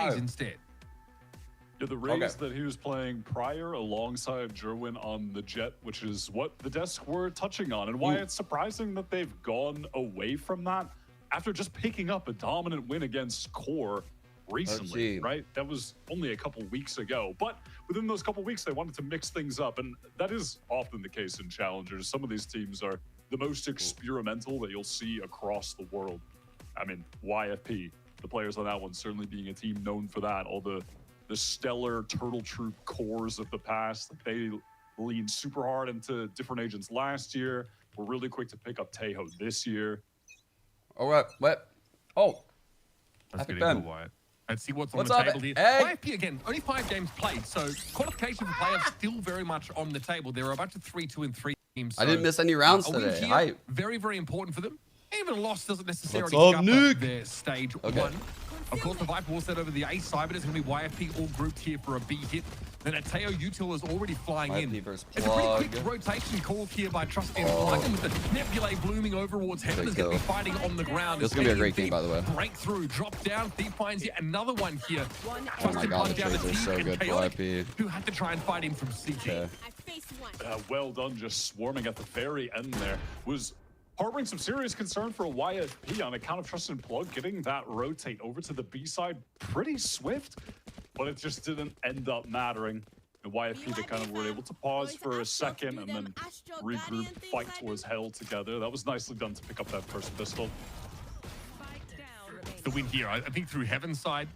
Raze instead. Yeah, the Raze that he was playing prior alongside Jerwin on the Jet, which is what the desk were touching on, and why it's surprising that they've gone away from that after just picking up a dominant win against QOR recently, right? That was only a couple weeks ago, but within those couple weeks, they wanted to mix things up, and that is often the case in challengers. Some of these teams are the most experimental that you'll see across the world. I mean, YFP, the players on that one, certainly being a team known for that. All the stellar Turtle Troop cores of the past, like they leaned super hard into different agents last year. We're really quick to pick up Tejo this year. All right, what? Oh, Let's Epic get into Ben. Wyatt. Let's see what's on What's the up, table here. hey? YFP, again, only 5 games played, so qualification for playoffs still very much on the table. There are a bunch of 3-2 and 3 teams. So, I didn't miss any rounds a win today. here, Hi. very, very important for them. Even a loss doesn't necessarily What's up, scupper Nick? their stage 1. Of course, the Viper will set over the A side, but it's going to be YFP all grouped here for a B hit. Then Ateo Util is already flying in. versus It's a pretty Plug. quick rotation call here by Trust in Plug, and with the Nebulae blooming over towards heaven, is going to be fighting on the ground. This is going to be a great game, by the way. Breakthrough, drop down, Thief finds yet another one here. Oh my god, the trades are so good for YP. Who had to try and fight him from CT. Well done, just swarming at the very end there. Was harboring some serious concern for a YFP on account of Trust and Plug getting that rotate over to the B side pretty swift, but it just didn't end up mattering. The YFP, they kind of were able to pause for a second and then regroup, fight towards hell together. That was nicely done to pick up that first pistol. The win here, I think through Heaven's side,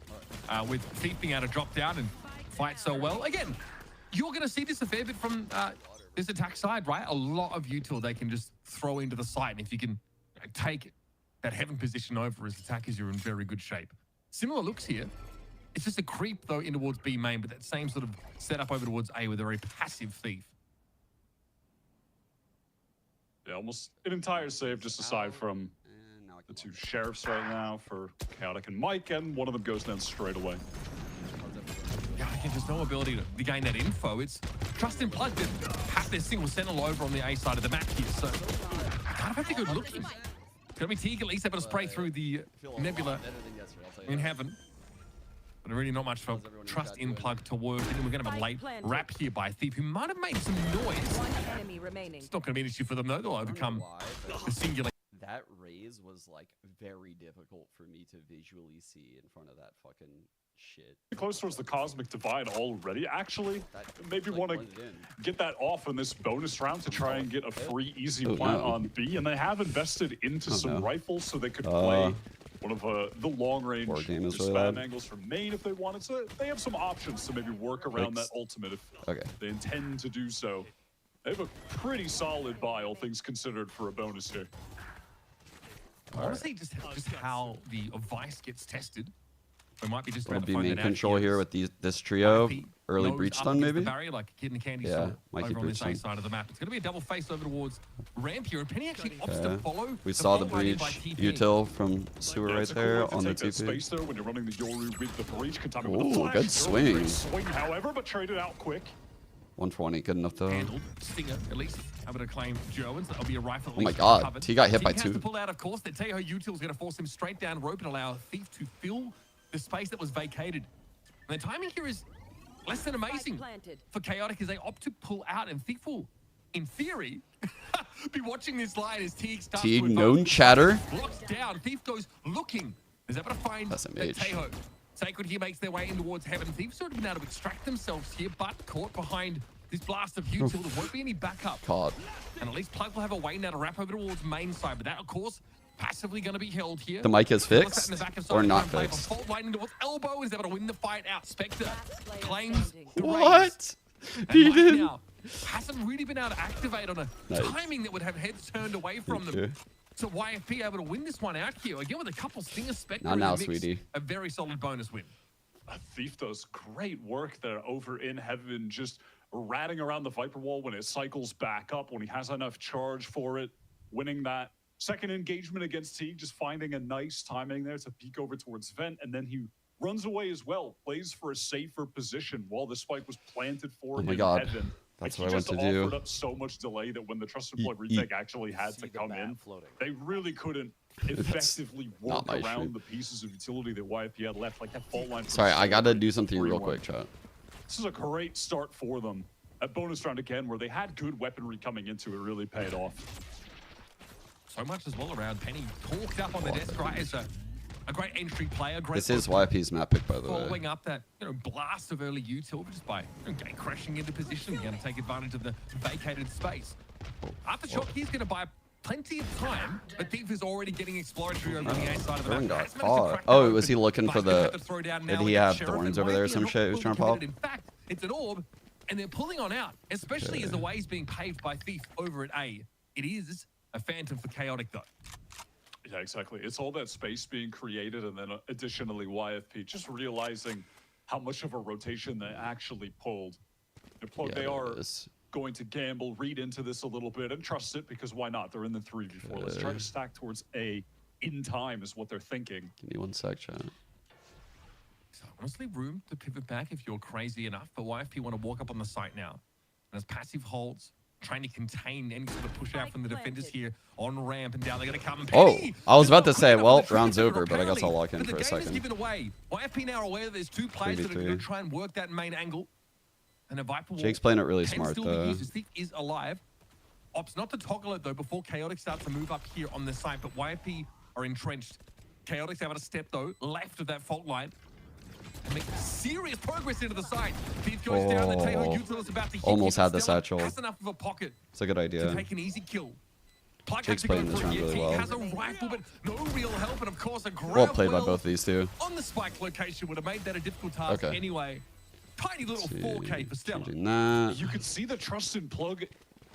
with Thief being able to drop down and fight so well. Again, you're going to see this a fair bit from this attack side, right? A lot of util they can just throw into the site, and if you can take that Heaven position over as attackers, you're in very good shape. Similar looks here. It's just a creep, though, in towards B main, but that same sort of setup over towards A with a very passive Thief. Yeah, almost an entire save just aside from the 2 sheriffs right now for Chaotic and Mike, and one of them goes down straight away. Yeah, again, there's no ability to gain that info. It's Trust in Plug that have their single sentinel over on the A side of the map here, so kind of have to go looking. It's going to be Teague at least able to spray through the Nebula in Heaven. But really not much for Trust in Plug to work. And then we're going to have a late wrap here by Thief, who might have made some noise. It's not going to be an issue for them, though. They'll overcome the singular. That raise was like very difficult for me to visually see in front of that fucking shit. Close towards the Cosmic Divide already. Actually, maybe want to get that off in this bonus round to try and get a free easy plant on B. And they have invested into some rifles so they could play one of the long-range span angles from main if they wanted to. They have some options to maybe work around that ultimate if they intend to do so. They have a pretty solid buy, all things considered, for a bonus here. Honestly, just how the Vice gets tested. We might be just It'll about be to find main it control out here with this trio. Early Nose breach up stun, against maybe? The barrier, like a kid in a candy Yeah, store might over keep on this breach A stun. side of the map. It's going to be a double face over towards Ramp here. And Penny actually opts to follow. We saw the follow line in breach by TP. util from Sewer right it's a cool there way to on the take that TP. space though when you're running the Yoru with the breach. Katami with Ooh, the flash. good Yoru, swing. great swing, however, but traded out quick. 120, good enough though. Handled. Stinger, at least, able to claim Jerwin. So that'll be a rifle. Oh my god, he got hit by Has 2. to pull out, of course. That Tejo util is going to force him straight down rope and allow Thief to fill the space that was vacated. And the timing here is less than amazing for Chaotic as they opt to pull out, and Thief will, in theory, be watching this line as Teague starts Teague, to known chatter. Locks down. Thief goes looking. Is able to find Tejo. Sacred here makes their way in towards Heaven. Thief sort of been able to extract themselves here, but caught behind this blast of util. There won't be any backup. Caught. And at least Plug will have a way now to wrap over towards main side, but that, of course, passively going to be held here. The mic is fixed or not fixed? Fault line into elbow is able to win the fight out. Spectre claims the What? He did. Now hasn't really been able to activate on a timing that would have heads turned away from them. So YFP able to win this one out here again with a couple Stinger Spectre. Not now, sweetie. A very solid bonus win. Thief does great work there over in Heaven, just ratting around the Viper wall when it cycles back up, when he has enough charge for it, winning that second engagement against Teague, just finding a nice timing there to peek over towards Vent, and then he runs away as well, plays for a safer position while the spike was planted for him in Heaven. That's what I want to do. He just offered up so much delay that when the Trust and Plug retake actually had to come in, they really couldn't effectively work not my around stream. the pieces of utility that YFP had left, like that fault line. Sorry, I gotta do something real quick, chat. This is a great start for them. At bonus round again, where they had good weaponry coming into it, really paid off. So much as well around. Penny talked up on the desk, right? As a great entry player. Great This is YFP's map pick, by the way. following up that blast of early util just by gate crashing into position, going to take advantage of the vacated space. Aftershock, he's going to buy plenty of time, but Thief is already getting exploratory over on the A side of the Throwing map. got Has managed to caught. crack that Oh, open, was he looking but for he's gonna the... have to throw down Did now he against have Sheriff, thorns and over there or YFP some are shit he was not trying to fully pop? committed. In fact, it's an orb, and they're pulling on out, especially as the way is being paved by Thief over at A. It is a phantom for Chaotic, though. Yeah, exactly. It's all that space being created, and then additionally YFP just realizing how much of a rotation they actually pulled. They are going to gamble, read into this a little bit, and trust it, because why not? They're in the 3v4. Let's try to stack towards A in time is what they're thinking. Give me one sec, chat. So honestly, room to pivot back if you're crazy enough, but YFP want to walk up on the site now. And as passive holds, trying to contain any sort of push out from the defenders here on ramp and down. They're going to come and Penny. I was about to say, Quick well, enough on the round's trigger, over, but I guess apparently. I'll lock in But for a the game is second. given away. YFP now aware that there's two players that are going 3v3. to try and work that main angle. And a Viper wall Jake's playing it really can smart, still though. be used. His Thief is alive. Opts not to toggle it, though, before Chaotic starts to move up here on the site. But YFP are entrenched. Chaotic's able to step, though, left of that fault line. And make serious progress into the side. Thief goes down. The Tahoe Util is about to hit. Almost had the Stella satchel. has enough of a pocket It's a good to idea. take an easy kill. Plug Jake's has to go playing this for it round here. really He well. has a rifle, but no real help. And of course, a grab Well played by well both these two. on the spike location would have made that a difficult task Okay. anyway. Tiny little 4K for Stella. Changing that. You could see the trust in Plug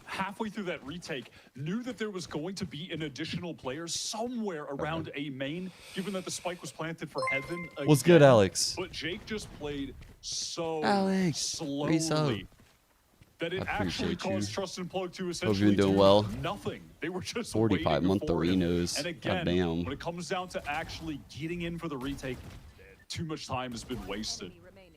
halfway through that retake, knew that there was going to be an additional player somewhere around A main, given that the spike was planted for Heaven again. What's good, Alex? But Jake just played so Alex, resub. slowly that it I actually appreciate you. caused Trust and Plug to Hope essentially you've been doing do well. nothing. They were just 45 waiting month for him. arenas. And again, Goddamn. when it comes down to actually getting in for the retake, too much time has been wasted.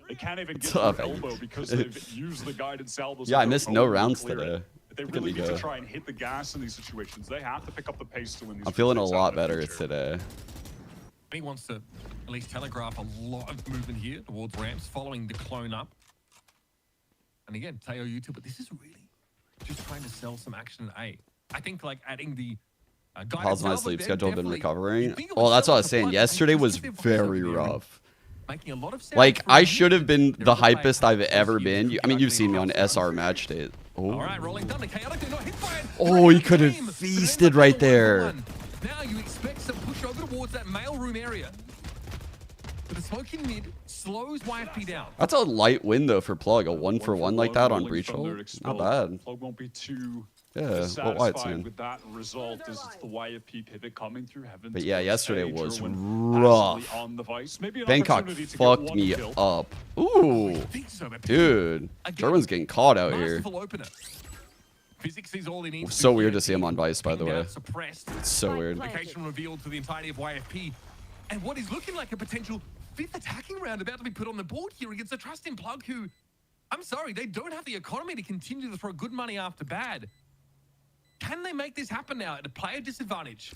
They can't even get to Tough. their elbow because they've used the guided salvos. Yeah, I of their missed no own to rounds clear it. today. If they Look at really me need go. to try and hit the gas in these situations, they have to pick up the pace to win these. I'm feeling a retakes out lot in the better future. today. He wants to at least telegraph a lot of movement here towards ramps, following the clone up. And again, Teo YouTube, but this is really just trying to sell some action at A. I think like adding the How's my sleep schedule been recovering? Well, Well, that's what I was saying. Yesterday was very rough. Making a lot of sound Like, for I you. should have been They're the all playing hypest I've ever close been. here. I mean, you've seen me on SR match day. All Oh, right, rolling down the Chaotic. They're not hit by it. Oh, he Great could have game, but it feasted ends up right being a there. 1-for-1. Now you expect some push over towards that mailroom area. But the smoke in mid slows YFP down. that's a light win, though, for Plug. A 1-for-1 like that on rolling Breach from Hole? their Not expelled. bad. Plug won't be too Yeah, what satisfied Wyatt's saying. with that result, as it's the YFP pivot coming through Heaven. But yeah, towards yesterday A. was Jerwin rough. absolutely on the vice. Maybe an Bangkok opportunity to get fucked one me kill. up. Ooh, I think so, but dude. Again, Jerwin's getting caught out here. masterful opener. Physics is all he needs. So be weird here. to see him on Vice, by the Pinned way. out, suppressed. It's so weird. Location revealed to the entirety of YFP. And what is looking like a potential fifth attacking round about to be put on the board here against a Trust in Plug who, I'm sorry, they don't have the economy to continue to throw good money after bad. Can they make this happen now at a player disadvantage?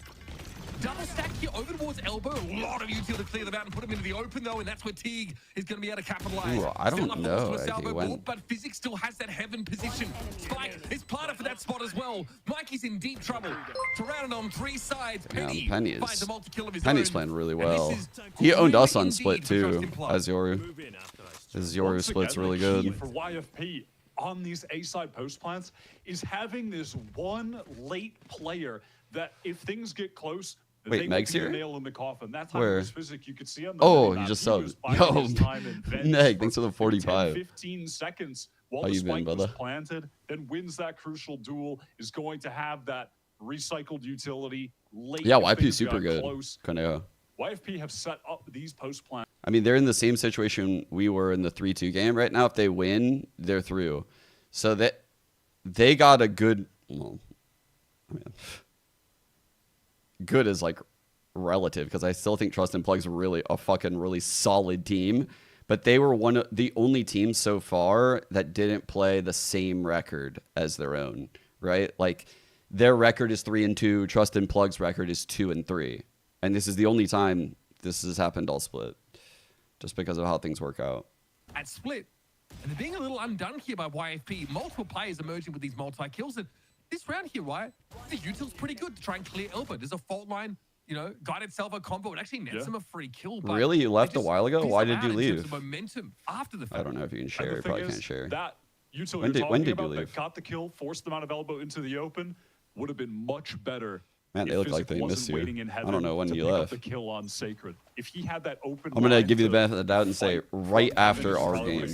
Double stack here over towards elbow. A lot of util to clear them out and put them into the open, though, and that's where Teague is going to be able to capitalize. Ooh, I don't Still up know, forced to a actually, salvo when- ball, but Physics still has that Heaven position. Spike is planted for that spot as well. Mikey's in deep trouble. Surrounded on three sides. Penny Penny finds is- a multi-kill of his Penny's own. playing really And this well. is He owned us grim on Split indeed for Trust too, in Plug. as Yoru. His Yoru Once Split's again, really the key good. for YFP on these A-side post plants is having this one late player that if things get close, Wait, they Meg's will be a here? nail in the coffin. That time Where? was physic. You could see on the Oh, minimap, you just he was subbed. biding Yo, his time in vents Neg, for thanks for the 45. 10-15 seconds while How the you been, spike was brother? planted, then wins that crucial duel, is going to have that recycled utility late. Yeah, if YP things is super got good. close. Kinda. YFP have set up these post plants. I mean, they're in the same situation we were in the 3-2 game. Right now, if they win, they're through. So that they got a good. Well, I mean, good is like relative because I still think Trust and Plug's really a fucking really solid team. But they were one of the only teams so far that didn't play the same record as their own, right? Like their record is 3-2. Trust and Plug's record is 2-3, and this is the only time this has happened all split, just because of how things work out. At split, and they're being a little undone here by YFP. Multiple players emerging with these multi-kills, and this round here, right, the util's pretty good to try and clear Elba. There's a fault line, you know, guided salvo combo. It actually nets him a free kill. But really? You left a while ago? Why did you leave? Momentum after the fact. I don't know if you can share. You probably can't share. That util When did you leave? That got the kill, forced them out of elbow into the open, would have been much better. Man, they look like they missed you. I don't know when you left. The kill on Sacred. If he had that open, I'm gonna give you the benefit of the doubt and say right after our game. It's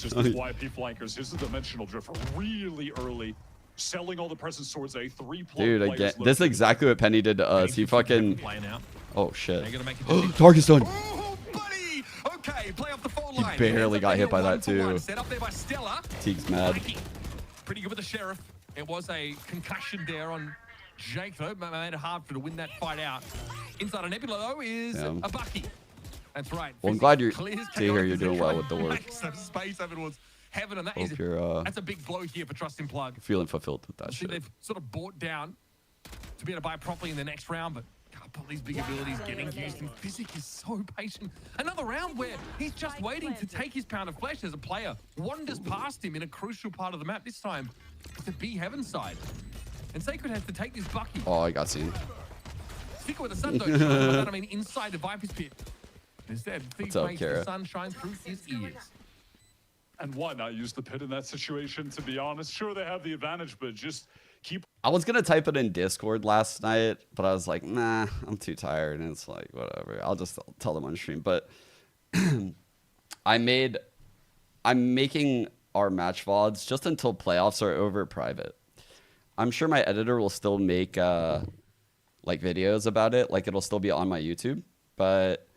just these YP flankers. Here's the dimensional drift really early. Selling all the present swords, a 3+ Dude, again, this is exactly what Penny did to us. He fucking. Oh shit. Target's done. Oh, buddy! Okay, play off the fault line. He barely got hit by that too. Set up there by Stella. Teague's mad. Pretty good with the sheriff. It was a concussion there on Jake, though. Made it hard for to win that fight out. Inside a Nebula, though, is a Bucky. That's right. Well, I'm glad you're you're doing well with the work. Some space over towards heaven, and that Hope is you're, that's a big blow here for Trust in Plug. feeling fulfilled with that See, shit. they've sort of bought down to be able to buy properly in the next round, but God, all these big abilities getting used, and Physic is so patient. Another round where he's just waiting to take his pound of flesh as a player. Wanders past him in a crucial part of the map. This time, it's the B Heaven side. And Sacred has to take this Bucky. Oh, I got seen. Stick with the sun, though. I mean, inside the Viper's pit. Instead, Thief up, waits Kara? the sun shines through his ears. And why not use the pit in that situation, to be honest? Sure, they have the advantage, but just keep... I was gonna type it in Discord last night, but I was like, nah, I'm too tired, and it's like, whatever. I'll just tell them on stream. But I'm making our match VODs just until playoffs are over private. I'm sure my editor will still make like videos about it, like it'll still be on my YouTube. But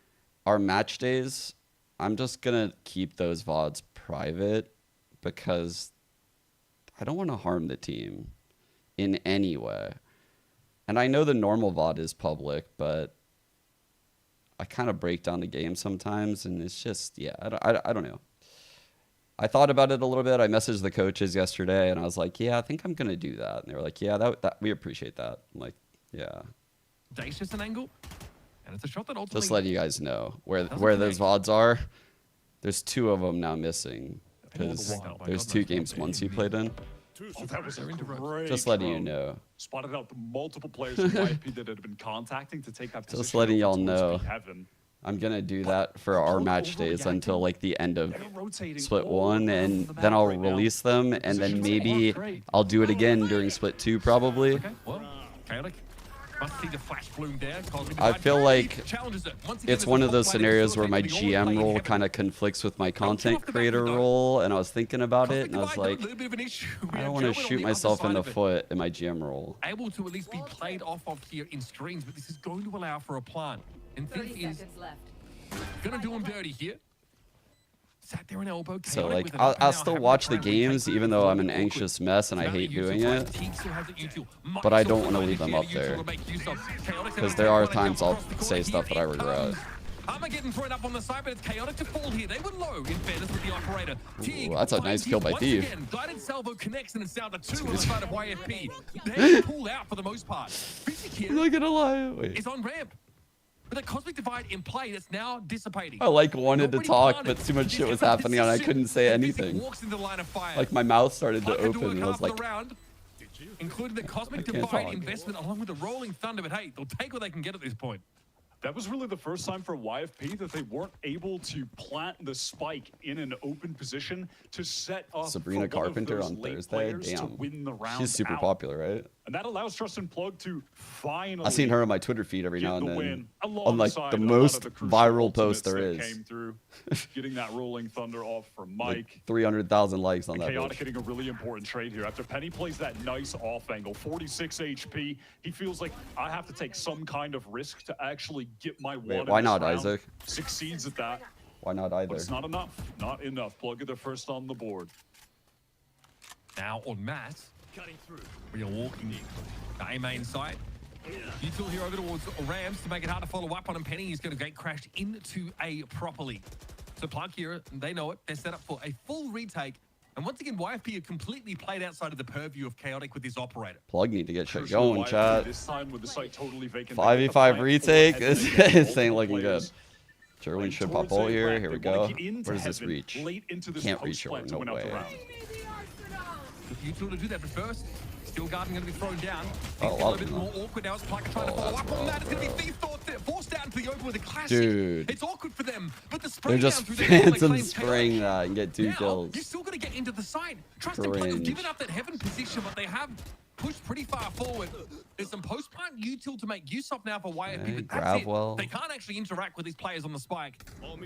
our match days, I'm just gonna keep those VODs private because I don't want to harm the team in any way. And I know the normal VOD is public, but I kind of break down the game sometimes, and it's just, yeah, I don't know. I thought about it a little bit. I messaged the coaches yesterday, and I was like, yeah, I think I'm going to do that. And they were like, yeah, that we appreciate that. I'm like, yeah. Dacious an angle, and it's a shot that ultimately... Just letting you guys know where those VODs are. There's 2 of them now missing because there's 2 games once you played in. Oh, that was a great Just letting you throw. know. Spotted out the multiple players in YFP that had been contacting to take that position. Just letting y'all know. Heaven. I'm going to do that for our match days until like the end of Split 1, and then I'll release them, and then maybe I'll do it again during Split 2 probably. Okay, well, chaotic. Must see the flash bloom there. I feel like it's one of those Once again, scenarios where my the all-playing GM role heaven. kind of conflicts with my content creator role, and I was thinking about it, and I was like, I don't want to shoot myself in the foot in my GM role. Able to at least be played off of here in streams, but this is going to allow for a plant. And Thief is gonna do him dirty here. Sat there an elbow. So like, I'll still watch the games even though I'm an anxious mess and I hate doing it. But I don't want to leave them up there because there are times I'll say stuff that I regret. Getting thrown up on the side, but it's chaotic to fall here. They were low in fairness with the operator. Ooh, that's a nice kill by Thief. Guided salvo connects, and it's down to 2 on the side of YFP. They pulled out for the most part. I'm not gonna lie. Wait. It's on ramp. With a cosmic divide in play that's now dissipating. I like wanted to talk, but too much shit was happening and I couldn't say anything. Like my mouth started to open and I was like, including the cosmic divide investment along with the rolling thunder, but hey, they'll take what they can get at this point. That was really the first time for YFP that they weren't able to plant the spike in an open position to set up Sabrina Carpenter on Thursday. Damn, she's super popular, right? And that allows Trust and Plug to finally. I've seen her on my Twitter feed every now and then on like the alongside most the crucial viral post there ultimates that is. Came through, getting that rolling thunder off from Mike. Like 300,000 likes on that. Chaotic getting a really important trade here. After Penny plays that nice off angle, 46 HP, he feels like I have to take some kind of risk to actually get my one. Wait, why not, Isaac? Succeeds at that. Why not either? But it's not enough. Not enough. Plug it first on the board. Now on Matt, we are walking the A main side. Util here over towards Rams to make it hard to follow up on him. Penny is going to get crashed into A properly. So Plug here, they know it. They're set up for a full retake And once again, YFP are completely played outside of the purview of Chaotic with this operator. Plug need to get shit Crucially, going, YFP chat. This time with the site totally vacant. 5v5 retake. This ain't multiple looking good. players. Jerwin should Towards pop ult a here. rack. Here we They wanna go. get into Where does this heaven reach? late into this Can't reach post it. plant to No win out the way. round. With you two to do that, but first, Steel Garden going to be thrown down. Oh, It's a wow. little bit more awkward now. It's Plucker trying to follow that's up on that. rough, It's going to be bro. Thief forced out into the open with a classic. Dude. It's awkward for them, but the spray They're down just through the wall, they phantom claim spraying Chaotic. that and get 2 Now, kills. you still got to get into the side. Trust and Plug have Cringe. given up that heaven position, but they have pushed pretty far forward. There's some post-plant util to make use of now for YFP, Okay, but grab that's it. well. They can't actually interact with these players on the spike. And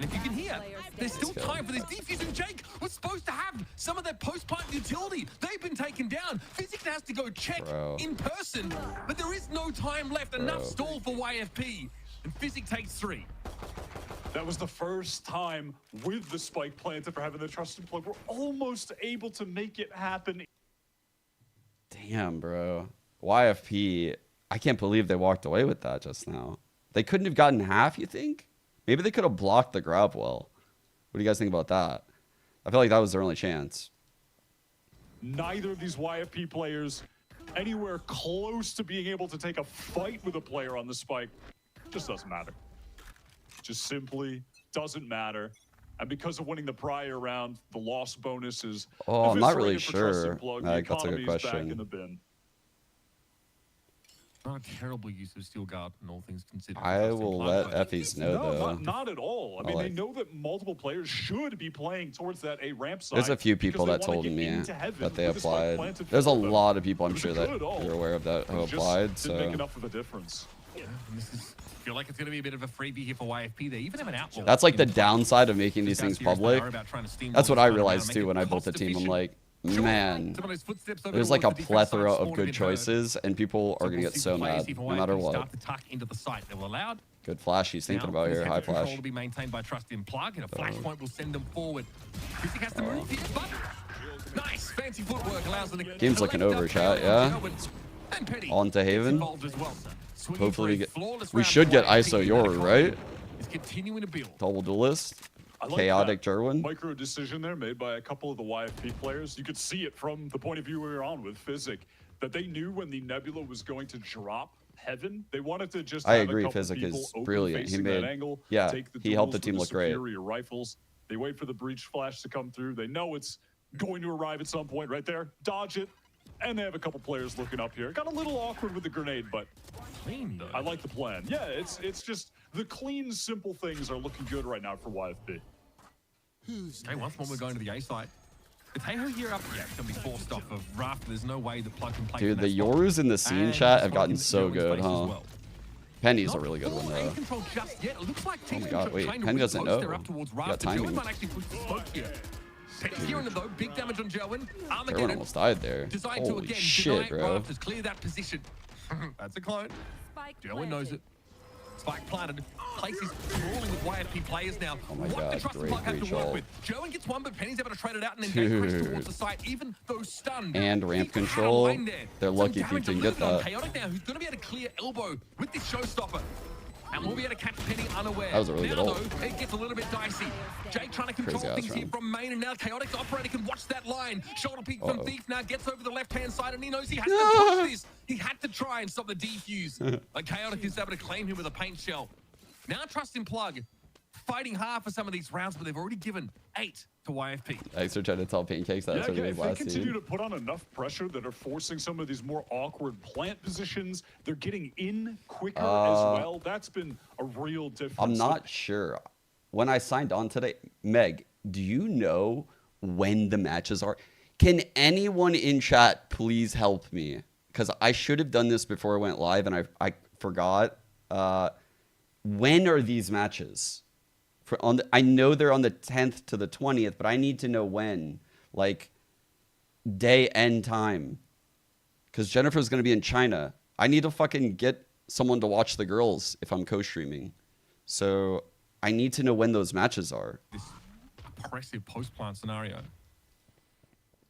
if you can hear, there's still Let's go. time for this defuse, and Jake was supposed to have some of their post-plant utility. They've been taken down. Physics has to go check Bro. in person, but there is no time left. Enough stall for YFP, and Physics takes 3. That was the first time with the spike planted for having the trusted plug. We're almost able to make it happen. Damn, bro. YFP, I can't believe they walked away with that just now. They couldn't have gotten half, you think? Maybe they could have blocked the grab well. What do you guys think about that? I feel like that was their only chance. Neither of these YFP players anywhere close to being able to take a fight with a player on the spike. Just doesn't matter. Just simply doesn't matter. And because of winning the prior round, the loss bonus is Oh, I'm not really eviscerated for Trusted sure. Plug. Like, The that's a good economy is back question. in the bin. Not a terrible use of Steel Guard, and all things considered. I Trust in will Plug, let but- Effies know, No, though. not at all. I mean, like- they know that multiple players should be playing towards that A ramp side. There's a few people because that they wanna told get me into heaven that they with the spike applied. planted There's a for them. lot of people, I'm It was sure, a that good ult. you're aware of that who It just applied. didn't make So enough of a difference. Yeah, and this is feel like it's going to be a bit of a freebie here for YFP. They even have an outlaw. that's like the in play. downside of making these Just how things serious they public. are about trying to steamroll That's what this I side around realized and make too it when I built the team. I'm cost-efficient. like, Sure, man, some of those footsteps over there's the like a wall, the defense plethora side of spawned a good bit hurt. choices, and people are So gonna we'll get see so players mad here for no matter YFP what. Start to tuck into the site. They were allowed. Good flash he's thinking Now, about this here. heavy High control flash. will be maintained by Trust in Plug, and a flash point will send them forward. Physic has to move here, but nice fancy footwork allows them to Game's looking collect over, up chat, Chaos yeah? and Petty On to gets Haven. involved as well. Swinging Hopefully for we a get. flawless We round should for get YFP, ISO and Yoru, the right? is continuing to build. Double duelist. I like Chaotic that Jerwin. micro decision there made by a couple of the YFP players. You could see it from the point of view we were on with Physic, that they knew when the Nebula was going to drop heaven, they wanted to just I have agree, a couple Physic people is open brilliant. He facing that made- angle, yeah, take the he helped the duels team with look great. superior rifles. They wait for the breach flash to come through. They know it's going to arrive at some point right there. Dodge it. And they have a couple players looking up here. Got a little awkward with the grenade, but Clean though. I like the plan. Yeah, it's just the clean, simple things are looking good right now for YFP. Okay, once more we're going to the A site. The Teho here up, yeah, it's going to be forced off of Raft. There's no way the Plug can play Dude, from the that spot. Yorus in the scene And chat have Smoke gotten in so Jerwin's good, face as huh? well. Penny's a Not really good full one aim though. control just yet. It looks like Team God, wait, trying to Penny reach doesn't close know. there up towards He got Raft. The Jerwin timing. might actually push the smoke here. Penny's here in it though. Big damage on Jerwin. Jerwin Armageddon almost died there. designed to Holy again shit, deny bro. Raft has cleared that position. That's a clone. Jerwin knows it. Spike planted. Places crawling with YFP players now. Oh my what God, the Trust great Plug have breach to work ult. with. Jerwin gets one, but Penny's able to trade it out and then they press Dude. towards the site, even though stunned. And ramp He had a control. line there. They're Some lucky if he damage can a get little bit on that. Chaotic now, who's going to be able to clear elbow with this showstopper. And we'll be able to catch Penny unaware. That was a really now, good ult. though, it gets a little bit dicey. Jake trying to control Crazy ass things here round. from main, and now Chaotic's operator can watch that line. Shoulder peek from Uh-oh. Thief now gets over the left-hand side, and he knows he has to push this. He had to try and stop the defuse. Like Chaotic is able to claim him with a paint shell. Now Trust in Plug, fighting hard for some of these rounds, but they've already given 8 to YFP. Extra trying to tell Pancakes that's Yeah, what again, he if did they last continue season. to put on enough pressure that are forcing some of these more awkward plant positions, they're getting in quicker as well. That's been a real difference. I'm not sure. When I signed on today, Meg, do you know when the matches are? Can anyone in chat please help me? Because I should have done this before I went live and I forgot. When are these matches? I know they're on the 10th to the 20th, but I need to know when. Like, day and time. Because Jennifer's going to be in China. I need to fucking get someone to watch the girls if I'm co-streaming. So I need to know when those matches are. This oppressive post-plant scenario.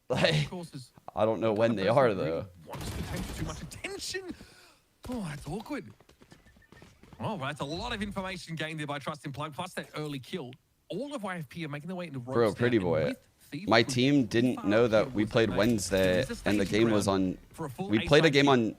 Like, Of course, is I don't know when they are, though. wants to take too much attention. Oh, that's awkward. Oh, that's a lot of information gained there by Trust in Plug, plus that early kill. All of YFP are making their way into ropes Bro, now, Pretty and Boy. with Deceive my could team didn't far know appear that we was played made. Wednesday There's a and the staging game was round on. for a full We played a A-side game here. on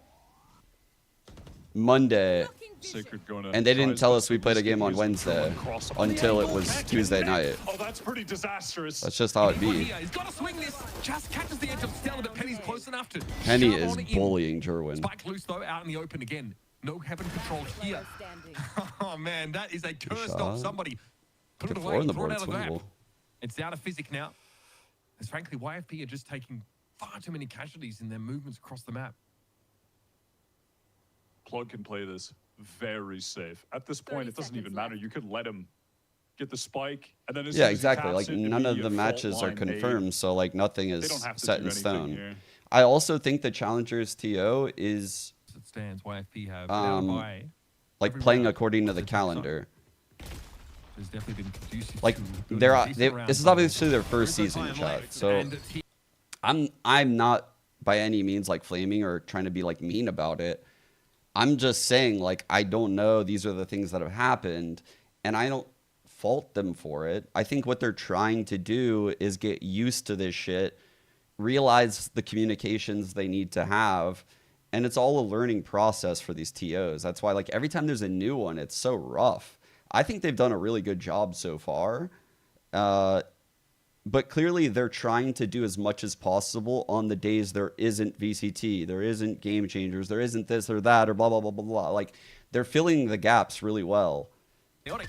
Monday, Sacred going and they didn't tell us we played a risking game on using Wednesday across the until it angle. was Can't Tuesday connect. night. Oh, that's pretty disastrous. That's just how it One be. here. He's got to swing this. Just catches the edge of Stella, but Penny's close enough to Penny shove is on in. bullying Jerwin. Spike loose though, out in the open again. No heaven control here. Oh man, that is a curse shot. of somebody. Put Good it four away, on the throw it board, out of the map. swimmable. It's down to physic now. Because frankly, YFP are just taking far too many casualties in their movements across the map. Plug can play this very safe. At this point, it doesn't even matter. You could let him get the spike, and then as Yeah, soon as he exactly. taps Like it, none of immediate the fault matches are line. confirmed, so like nothing They is don't have to set do in anything stone. here. I also think the Challengers TO is As it stands, YFP have down by like every playing round. according to the It's a tough calendar. There's definitely been conducive Like to building they're a decent round this is table. obviously their first There is no season, time chat. left, So and it's here. I'm not by any means like flaming or trying to be like mean about it. I'm just saying like I don't know. These are the things that have happened, and I don't fault them for it. I think what they're trying to do is get used to this shit, realize the communications they need to have, and it's all a learning process for these TOs. That's why like every time there's a new one, it's so rough. I think they've done a really good job so far. But clearly they're trying to do as much as possible on the days there isn't VCT, there isn't game changers, there isn't this or that or blah, blah, blah, blah, blah. Like they're filling the gaps really well. Chaotic.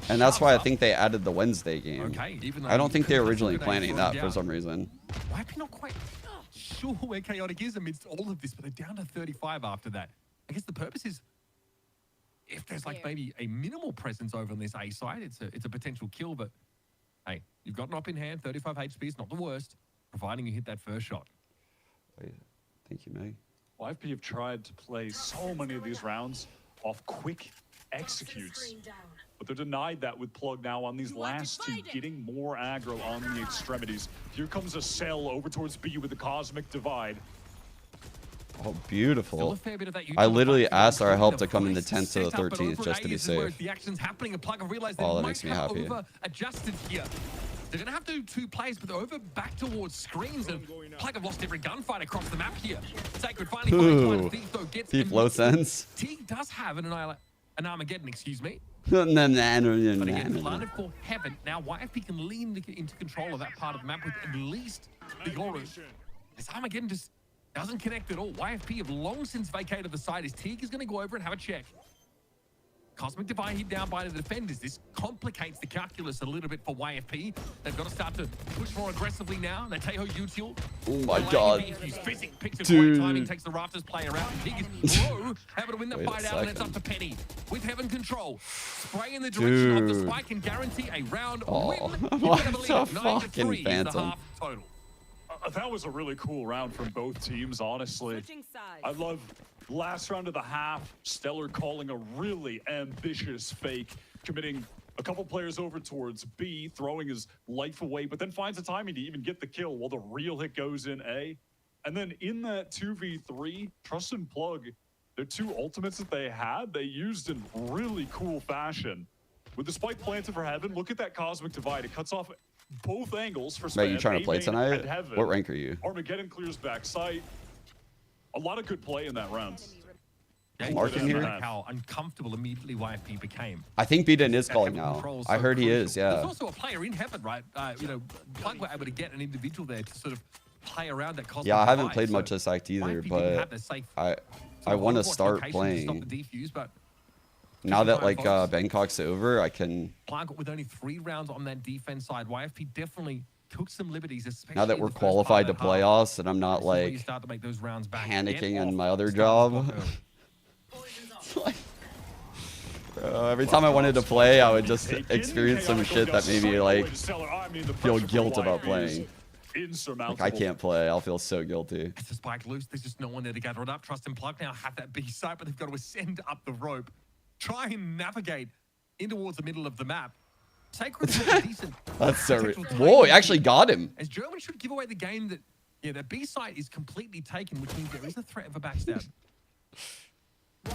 And that's why I Shoves think they added the Wednesday game. Okay, even though I don't you think they couldn't were originally facilitate planning throwing that for down. some reason. YFP not quite sure where Chaotic is amidst all of this, but they're down to 35 after that. I guess the purpose is if there's like maybe a minimal presence over on this A side, it's a potential kill, but hey, you've got an op in hand, 35 HP is not the worst, providing you hit that first shot. Wait, thank you, Meg. YFP have tried to play so many of these rounds off quick executes, but they're denied that with Plug now on these last two, getting more aggro on the extremities. Here comes a cell over towards B with the Cosmic Divide. Oh, Still beautiful. a fair bit of that I literally utility asked our help the to come in the voice 10th to the setup, but 13th over just to be A is where safe. The action's happening, and Plug have realized they Oh, that might makes me have happy. over-adjusted here. They're going to have to do two plays, but they're over back towards screens, and Plug have lost every gunfight across the map here. Sacred finally finds one. Ooh. Thief, though, gets Thief low sense. Teague does have an Armageddon, excuse me. But But again, planted for heaven. Now YFP can lean into control of that part of the map with at least the Goru. This Armageddon just doesn't connect at all. YFP have long since vacated the side. As Teague is going to go over and have a check. Cosmic Divide hit down by the defenders. This complicates the calculus a little bit for YFP. They've got to start to push more aggressively now. Natejo Util. Oh my god. His physic picks a Dude. great timing, takes the Rafters player out. And Teague is low, able to win the Wait a fight out, and it's up second. to Penny. With heaven control. Spray in the direction of the Dude. spike and guarantee a round Oh, win. You what better believe the it. 9-3 fucking is the Phantom. half total. That was a really cool round from both teams, honestly. Switching sides. I love last round of the half, Stellar calling a really ambitious fake, committing a couple players over towards B, throwing his life away, but then finds the timing to even get the kill while the real hit goes in A. And then in that 2v3, Trust and Plug, their two ultimates that they had, they used in really cool fashion. With the spike planted for heaven, look at that Cosmic Divide. It cuts off both angles for Mate, you Spam, trying to play A main tonight? and heaven. What rank are you? Armageddon clears back sight. A lot of good play in that round. Yeah, Mark in here? How uncomfortable immediately YFP became. I think Biden is That calling heaven now. control is I so heard he crucial. is, yeah. There's also a player in heaven, right? Plug were able to get an individual there to sort of play around that Cosmic Yeah, I haven't Divide, played so much this act either, YFP didn't have but their safe I sort of want to Overwatch start location to playing. stop the defuse, but Now that Fine, like folks. Bangkok's over, I can. Plug with only 3 rounds on that defense side. YFP definitely took some liberties, especially Now that in we're the first part qualified to of that half. playoffs, and I'm not This is where you like start to make those rounds back. panicking Get in off my other the job. start early. Every time I wanted to play, I would just experience some shit that made me like feel guilt about playing. Like I can't play. I'll feel so guilty. As the spike loose, there's just no one there to gather it up. Trust and Plug now have that B site, but they've got to ascend up the rope, try and navigate in towards the middle of the map. Sacred's got a decent. That's so. potential Whoa! timing He actually here, got him. As German should give away the game that, yeah, the B site is completely taken, which means there is a threat of a backstab.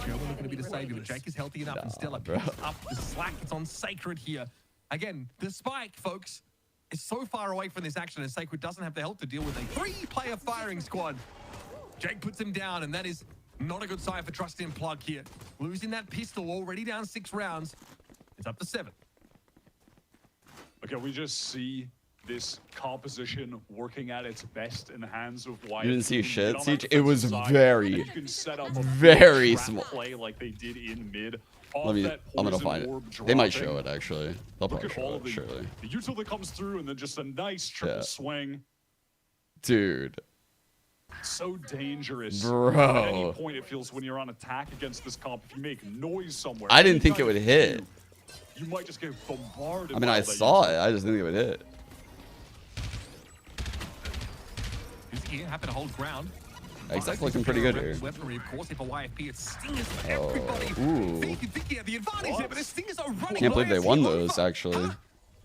German looking to be the savior, but Jake is healthy enough and Stella bro. picks up the slack. It's on Sacred here. Again, the spike, folks. is so far away from this action, and Sacred doesn't have the help to deal with a 3-player firing squad. Jake puts him down, and that is not a good sign for Trust in Plug here. Losing that pistol, already down 6 rounds. It's up to 7. Okay, we just see this composition working at its best in the hands of YFP. You didn't see shit, Siege? It It was very, you can set up a very trap small. play like they did in mid. I'm gonna find it. They might show it actually. They'll Look probably at all show of it, surely. the util that comes through, and then just a nice triple Yeah. swing. Dude. So dangerous. Bro. At any point, it feels when you're on attack against this comp, if you make noise somewhere. I didn't think it anytime would you hit. do, You might just get bombarded. I mean, by I all that saw util. it. I just didn't think it would hit. Who's here? Happy to hold ground. Exec's looking pretty good here. Weaponry, of course, for YFP. It's Stingers for Oh, everybody. ooh. Vicky had the advantage there, but it's Stingers are running. Can't believe they YFP won over. those, actually.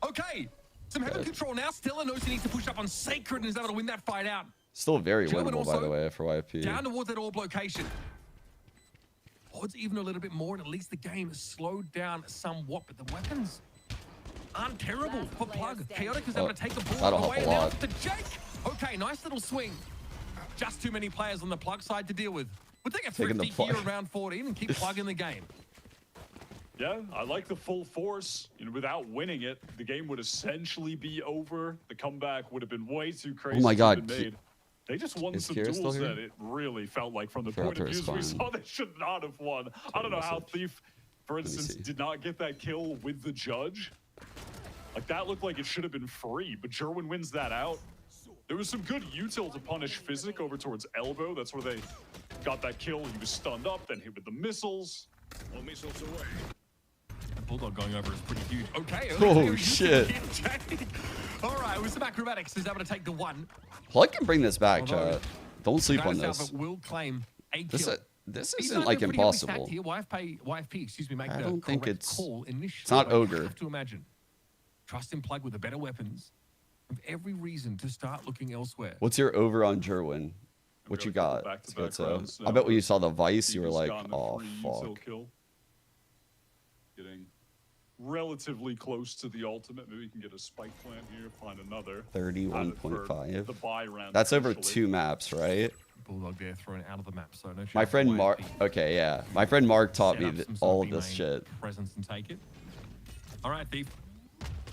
Okay. Some heavy control now. Stella knows he needs to push up on Sacred and is able to win that fight out. Still very German winnable, by also the way, for YFP. Down towards that orb location. Odds even a little bit more, and at least the game has slowed down somewhat, but the weapons aren't terrible for Plug. Chaotic is able to take the ball that'll away help a now lot. to Jake. Okay, nice little swing. Just too many players on the Plug side to deal with. We'll take a Taking the 50 here Plug. around 14 and keep Plug in the game. Yeah, I like the full force. You know, without winning it, the game would essentially be over. The comeback would have been way too crazy. Oh my to God, have been made. They just won is some Kira still duels here? that it really felt like, from the Forgot point of to views we respond. saw, they should not have won. I don't know how message. Thief, for instance, see. did not get that kill with the judge. Like, that looked like it should have been free, but Jerwin wins that out. There was some good util to punish Physic over towards Elbow. That's where they got that kill. He was stunned up, then hit with the missiles. All missiles away. That Bulldog going over is pretty huge. Okay. Oh, shit. All right, with some acrobatics, is able to take the 1. Plug can bring this back, Although, chat. Don't sleep on Travis this. Alpha will claim a This, kill. this He's isn't not like been pretty heavily impossible. stacked here. YFP, excuse me, make I the don't think correct it's- call initially. it's not but you Ogre. have to imagine. Trust in Plug with the better weapons. Have every reason to start looking elsewhere. What's your over on Jerwin? What you got? Let's go to- I bet when you saw the Vice, you were like, oh, fuck. Kill. Getting relatively close to the ultimate. Maybe we can get a spike plant here, find another. 31.5. The buy round. That's over essentially. 2 maps, right? Bulldog there thrown out of the map, so no chance My for friend Mark. YFP. Okay, yeah. My friend Mark taught Set me up some sort all of B this main shit. Presence and take it. All right, Thief.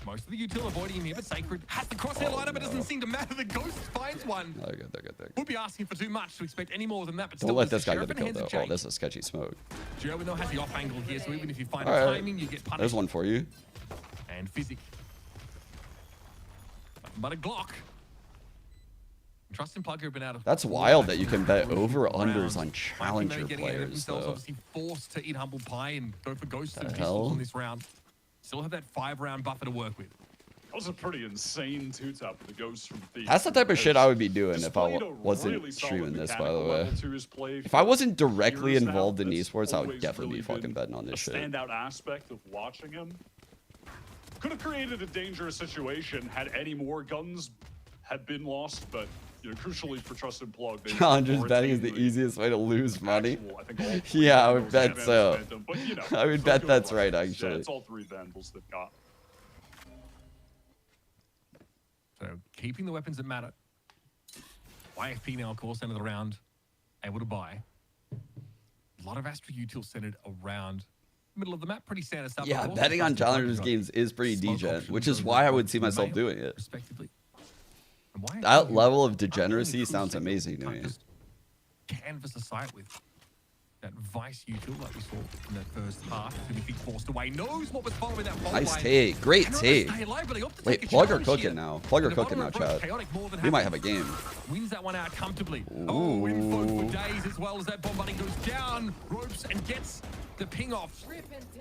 Most of the util avoiding him here, but Sacred has the crosshair liner, but doesn't seem to matter. The Ghost finds one. They're good, they're good, they're good. Would be asking for too much to expect any more than that, but Don't still let it's the this guy Sheriff get a in kill, hands of though. Oh, Jake. this is sketchy smoke. Jerwin though has the off angle here, so even if you find All right. timing, you get punished. There's one for you. And Physic. But a Glock. Trust in Plug have been out of. That's wild that you can bet over-unders rounds. on YFP challenger getting ahead of players, themselves, though. obviously forced to eat humble pie and go for ghosts The and hell? pistols on this round. Still have that 5-round buffer to work with. That was a pretty insane two-tap with the Ghost from Thief. That's the type of shit I would be doing if I Displayed a wasn't really solid streaming this, by the mechanical way. level to his play If I for wasn't directly years now. involved in That's esports, I would always definitely really be fucking been betting on this a shit. standout aspect of watching him. Could have created a dangerous situation had any more guns had been lost, but you know, crucially for Trust and Plug, they Challengers were betting is the retaining easiest way to lose money. actual, I think, all three Yeah, I would Vandals bet and so. Phantom, but, you know, I would so bet good that's luck. right, Yeah, actually. it's all 3 Vandals they've got. So keeping the weapons that matter. YFP now, of course, end of the round, able to buy. A lot of Astra util centered around middle of the map, pretty standard stuff. Yeah, Of course, betting on Trust and Plug challengers got games is pretty smoke degen, options which is over why I the would see myself mail, doing it. respectively. And YFP That level of aren't degeneracy really sounds cruising, amazing to can't me. just canvas the site with that Vice util like we saw in that first half. To be forced away, knows what was following that ball Nice line. take, great Cannot take. stay alive, but he opted to Wait, take a Plug are challenge cooking here. now. Plug are And the cooking now, bottom approach, Chad. Chaotic more than We might have happy. a game. Wins that one out comfortably. Oh, info Ooh. for days as well as that bombarding goes down, ropes and gets the ping off.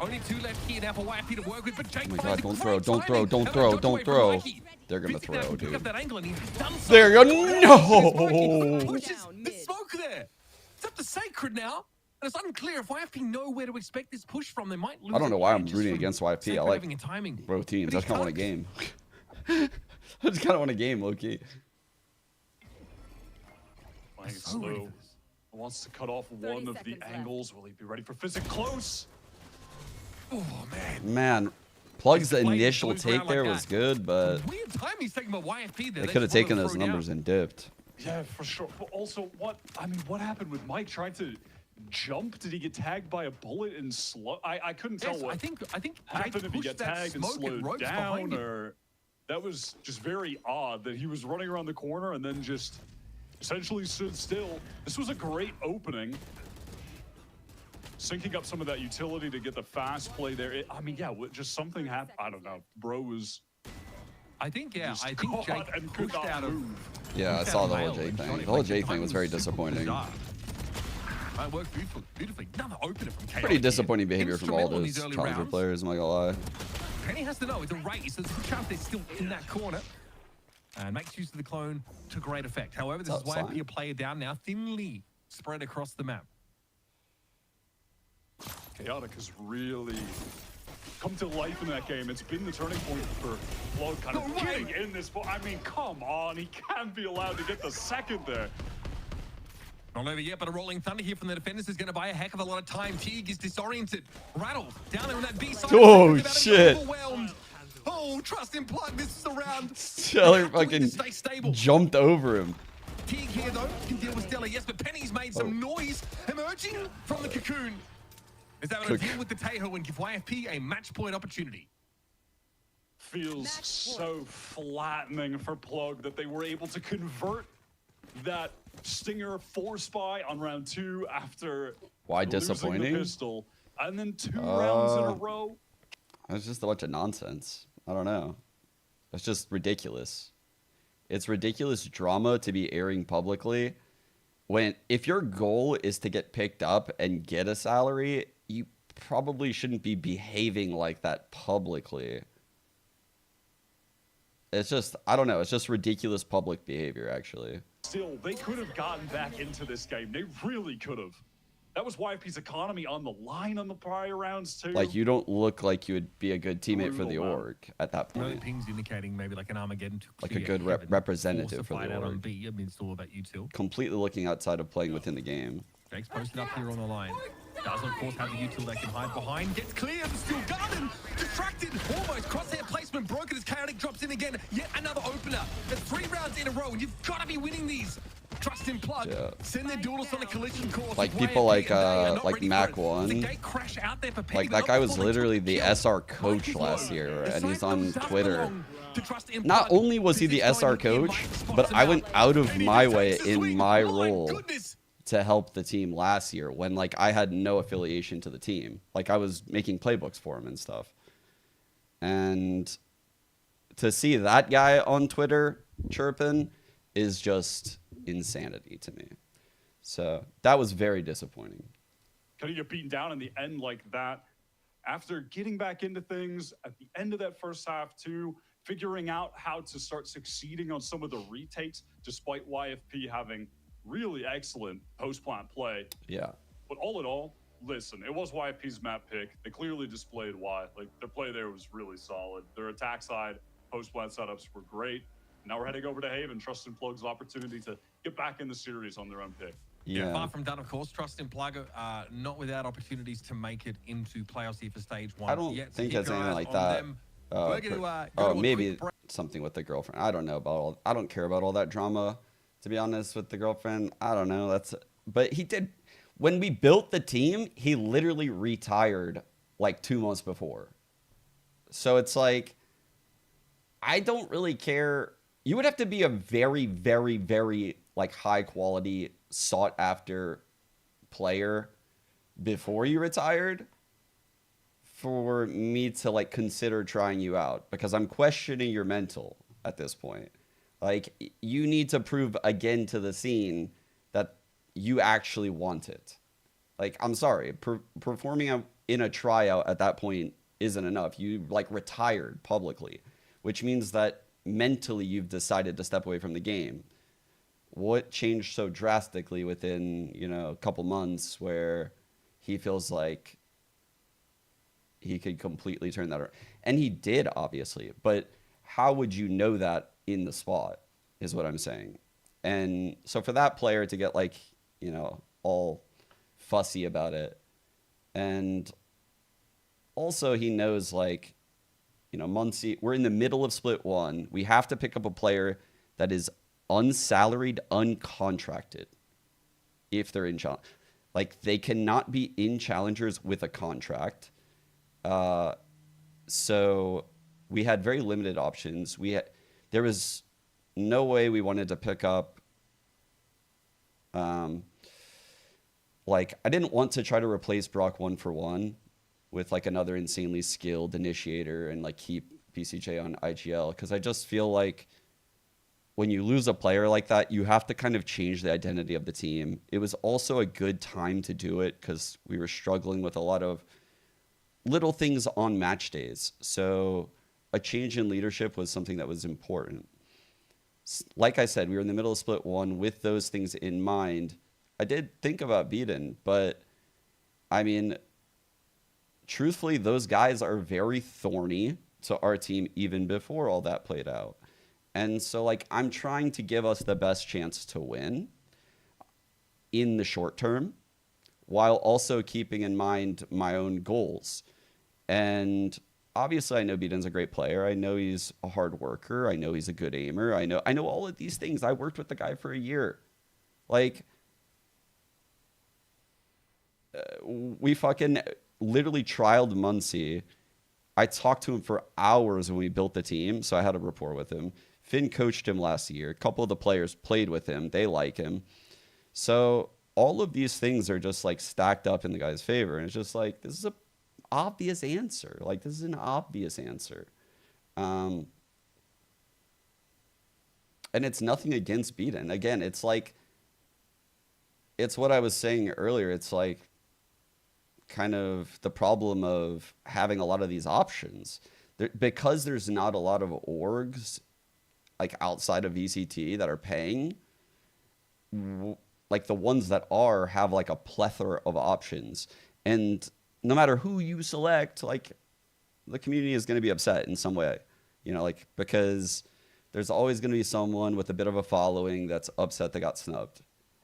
Only 2 left here now for YFP to work with, but Jake Oh my finds God, a don't great throw, don't throw, timing. don't How throw, about don't dodge away throw. from Mikey? They're gonna Physic now throw, can pick dude. up that angle and he's done so. There you go. Oh, it's working. No! Pushes the smoke there. It's up to Sacred now. And it's unclear if YFP know where to expect this push from. They might lose I don't know it why I'm just rooting from against YFP. I Sacred like having a timing. bro teams. But I he just kind of want a can't. game. I just kind of want a game, Loki. Playing it So ready slow. for this. Wants to cut off one of the seconds left. angles. Will he be ready for Physic close? Oh, man. Man, Plug's His blade initial goes take around there like was that. good, but Weird time he's taking by YFP there. they could have just wanted taken to those throw down. numbers and dipped. Yeah, for sure. But also, what happened with Mike trying to jump? Did he get tagged by a bullet and slow? I couldn't tell Yes, what I think happened if he pushed got that tagged and smoke and slowed ropes down, behind him. or that was just very odd that he was running around the corner and then just essentially stood still. This was a great opening. Syncing up some of that utility to get the fast play there. I mean, yeah, just something happened. I don't know. Bro was. I think Jake caught and could pushed not out of. move. Yeah, I pushed saw out the of whole mail Jake and thing. shot The him. whole Like, Jake thing timing was very super disappointing. bizarre. It worked beautifully. Another opener from KO. Pretty disappointing behavior from all Instrumental in those these early challenger rounds. players, I'm not gonna lie. Penny has to know it's a race. There's a good chance they're still in that corner. And makes use of the clone to great effect. However, this is That's YFP fine. a player down now, thinly spread across the map. Chaotic has really come to life in that game. It's been the turning point for Plug kind of No way. getting in this. I mean, come on. He can't be allowed to get the second there. Not over yet, but a rolling thunder here from the defenders is going to buy a heck of a lot of time. Teague is disoriented, rattled, down there on that B side. Oh, About to be shit. Overwhelmed. Oh, trust in Plug. This is the round. Stellar They have to win to fucking stay stable. jumped over him. Teague here, though, can deal with Stella. Yes, but Penny's made some noise emerging from the cocoon. Is that going to deal with the Tejo and give YFP a match point opportunity? Feels so flattening for Plug that they were able to convert that Stinger 4-spy on round 2 after Why losing disappointing? the pistol, and then 2 rounds in a row. It's just a bunch of nonsense. I don't know. It's just ridiculous. It's ridiculous drama to be airing publicly when if your goal is to get picked up and get a salary, you probably shouldn't be behaving like that publicly. It's just, I don't know. It's just ridiculous public behavior, actually. Still, they could have gotten back into this game. They really could have. That was YFP's economy on the line on the prior rounds, too. Like, you don't look like you would be a good teammate for the Brutal, man. org at that Early point. pings indicating maybe like an Armageddon to Like a clear good heaven. representative Force to for the fight out on org. B amidst all of that util. Completely looking outside of playing within the game. Jake's posted up here on the line. Does, of course, have the util they can hide behind. Gets clear, but still guarded. Distracted. Almost. Crosshair placement broken as Chaotic drops in again. Yet another opener. There's 3 rounds in a row, and you've got to be winning these. Trust in Plug. Yeah. Send their duels on a collision course. Like with people YFP, like, and they are not like ready for Mac it. One. There's a gate crash out there for Penny, Like, but that not guy was before they literally took the kill. SR Mike coach is last low. year, The and he's cycle on does Twitter. belong to Trust in Not Plug. only was he the Because SR he's going in, coach, Mike spots but him I went out of Penny my just way takes the in swing. my My role goodness. to help the team last year when like I had no affiliation to the team. Like I was making playbooks for him and stuff. And to see that guy on Twitter chirping is just insanity to me. So that was very disappointing. Kind of get beaten down in the end like that. After getting back into things at the end of that first half, too, figuring out how to start succeeding on some of the retakes, despite YFP having really excellent post-plant play. Yeah. But all in all, listen, it was YFP's map pick. They clearly displayed why. Like, their play there was really solid. Their attack side, post-plant setups were great. Now we're heading over to Haven, Trust in Plug's opportunity to get back in the series on their own pick. Yeah, Yeah. far from done, of course. Trust in Plug, not without opportunities to make it into playoffs here for stage 1. I don't Yet, so think keep it's your anything eyes like on that. them. We're gonna, go Oh, to a maybe quick break. something with the girlfriend. I don't know about all. I don't care about all that drama, to be honest, with the girlfriend. I don't know. But he did. When we built the team, he literally retired like 2 months before. So it's like, I don't really care. You would have to be a very, very, very like high quality, sought after player before you retired for me to like consider trying you out, because I'm questioning your mental at this point. Like, you need to prove again to the scene that you actually want it. Like, I'm sorry, performing in a tryout at that point isn't enough. You like retired publicly, which means that mentally you've decided to step away from the game. What changed so drastically within, a couple months where he feels like he could completely turn that around? And he did, obviously, but how would you know that in the spot is what I'm saying. And so for that player to get like, all fussy about it, and also he knows like You know, Muncie, we're in the middle of split 1. We have to pick up a player that is unsalaried, uncontracted if they're in challenge. Like, they cannot be in challengers with a contract. So we had very limited options. There was no way we wanted to pick up. Like, I didn't want to try to replace Brock 1-for-1 with like another insanely skilled initiator and like keep PCJ on IGL, because I just feel like when you lose a player like that, you have to kind of change the identity of the team. It was also a good time to do it because we were struggling with a lot of little things on match days. So a change in leadership was something that was important. Like I said, we were in the middle of split 1 with those things in mind. I did think about Beaton, but I mean, truthfully, those guys are very thorny to our team even before all that played out. And so, like, I'm trying to give us the best chance to win in the short term while also keeping in mind my own goals. And obviously, I know Beaton's a great player. I know he's a hard worker. I know he's a good aimer. I know all of these things. I worked with the guy for a year. Like, we fucking literally trialed Muncie. I talked to him for hours when we built the team, so I had a rapport with him. Finn coached him last year. A couple of the players played with him. They like him. So all of these things are just like stacked up in the guy's favor. And it's just like, this is an obvious answer. Like, this is an obvious answer. And it's nothing against Beaton. Again, it's like, it's what I was saying earlier. It's like kind of the problem of having a lot of these options. Because there's not a lot of orgs like outside of VCT that are paying, like the ones that are have like a plethora of options. And no matter who you select, like the community is going to be upset in some way, you know, like, because there's always going to be someone with a bit of a following that's upset they got snubbed.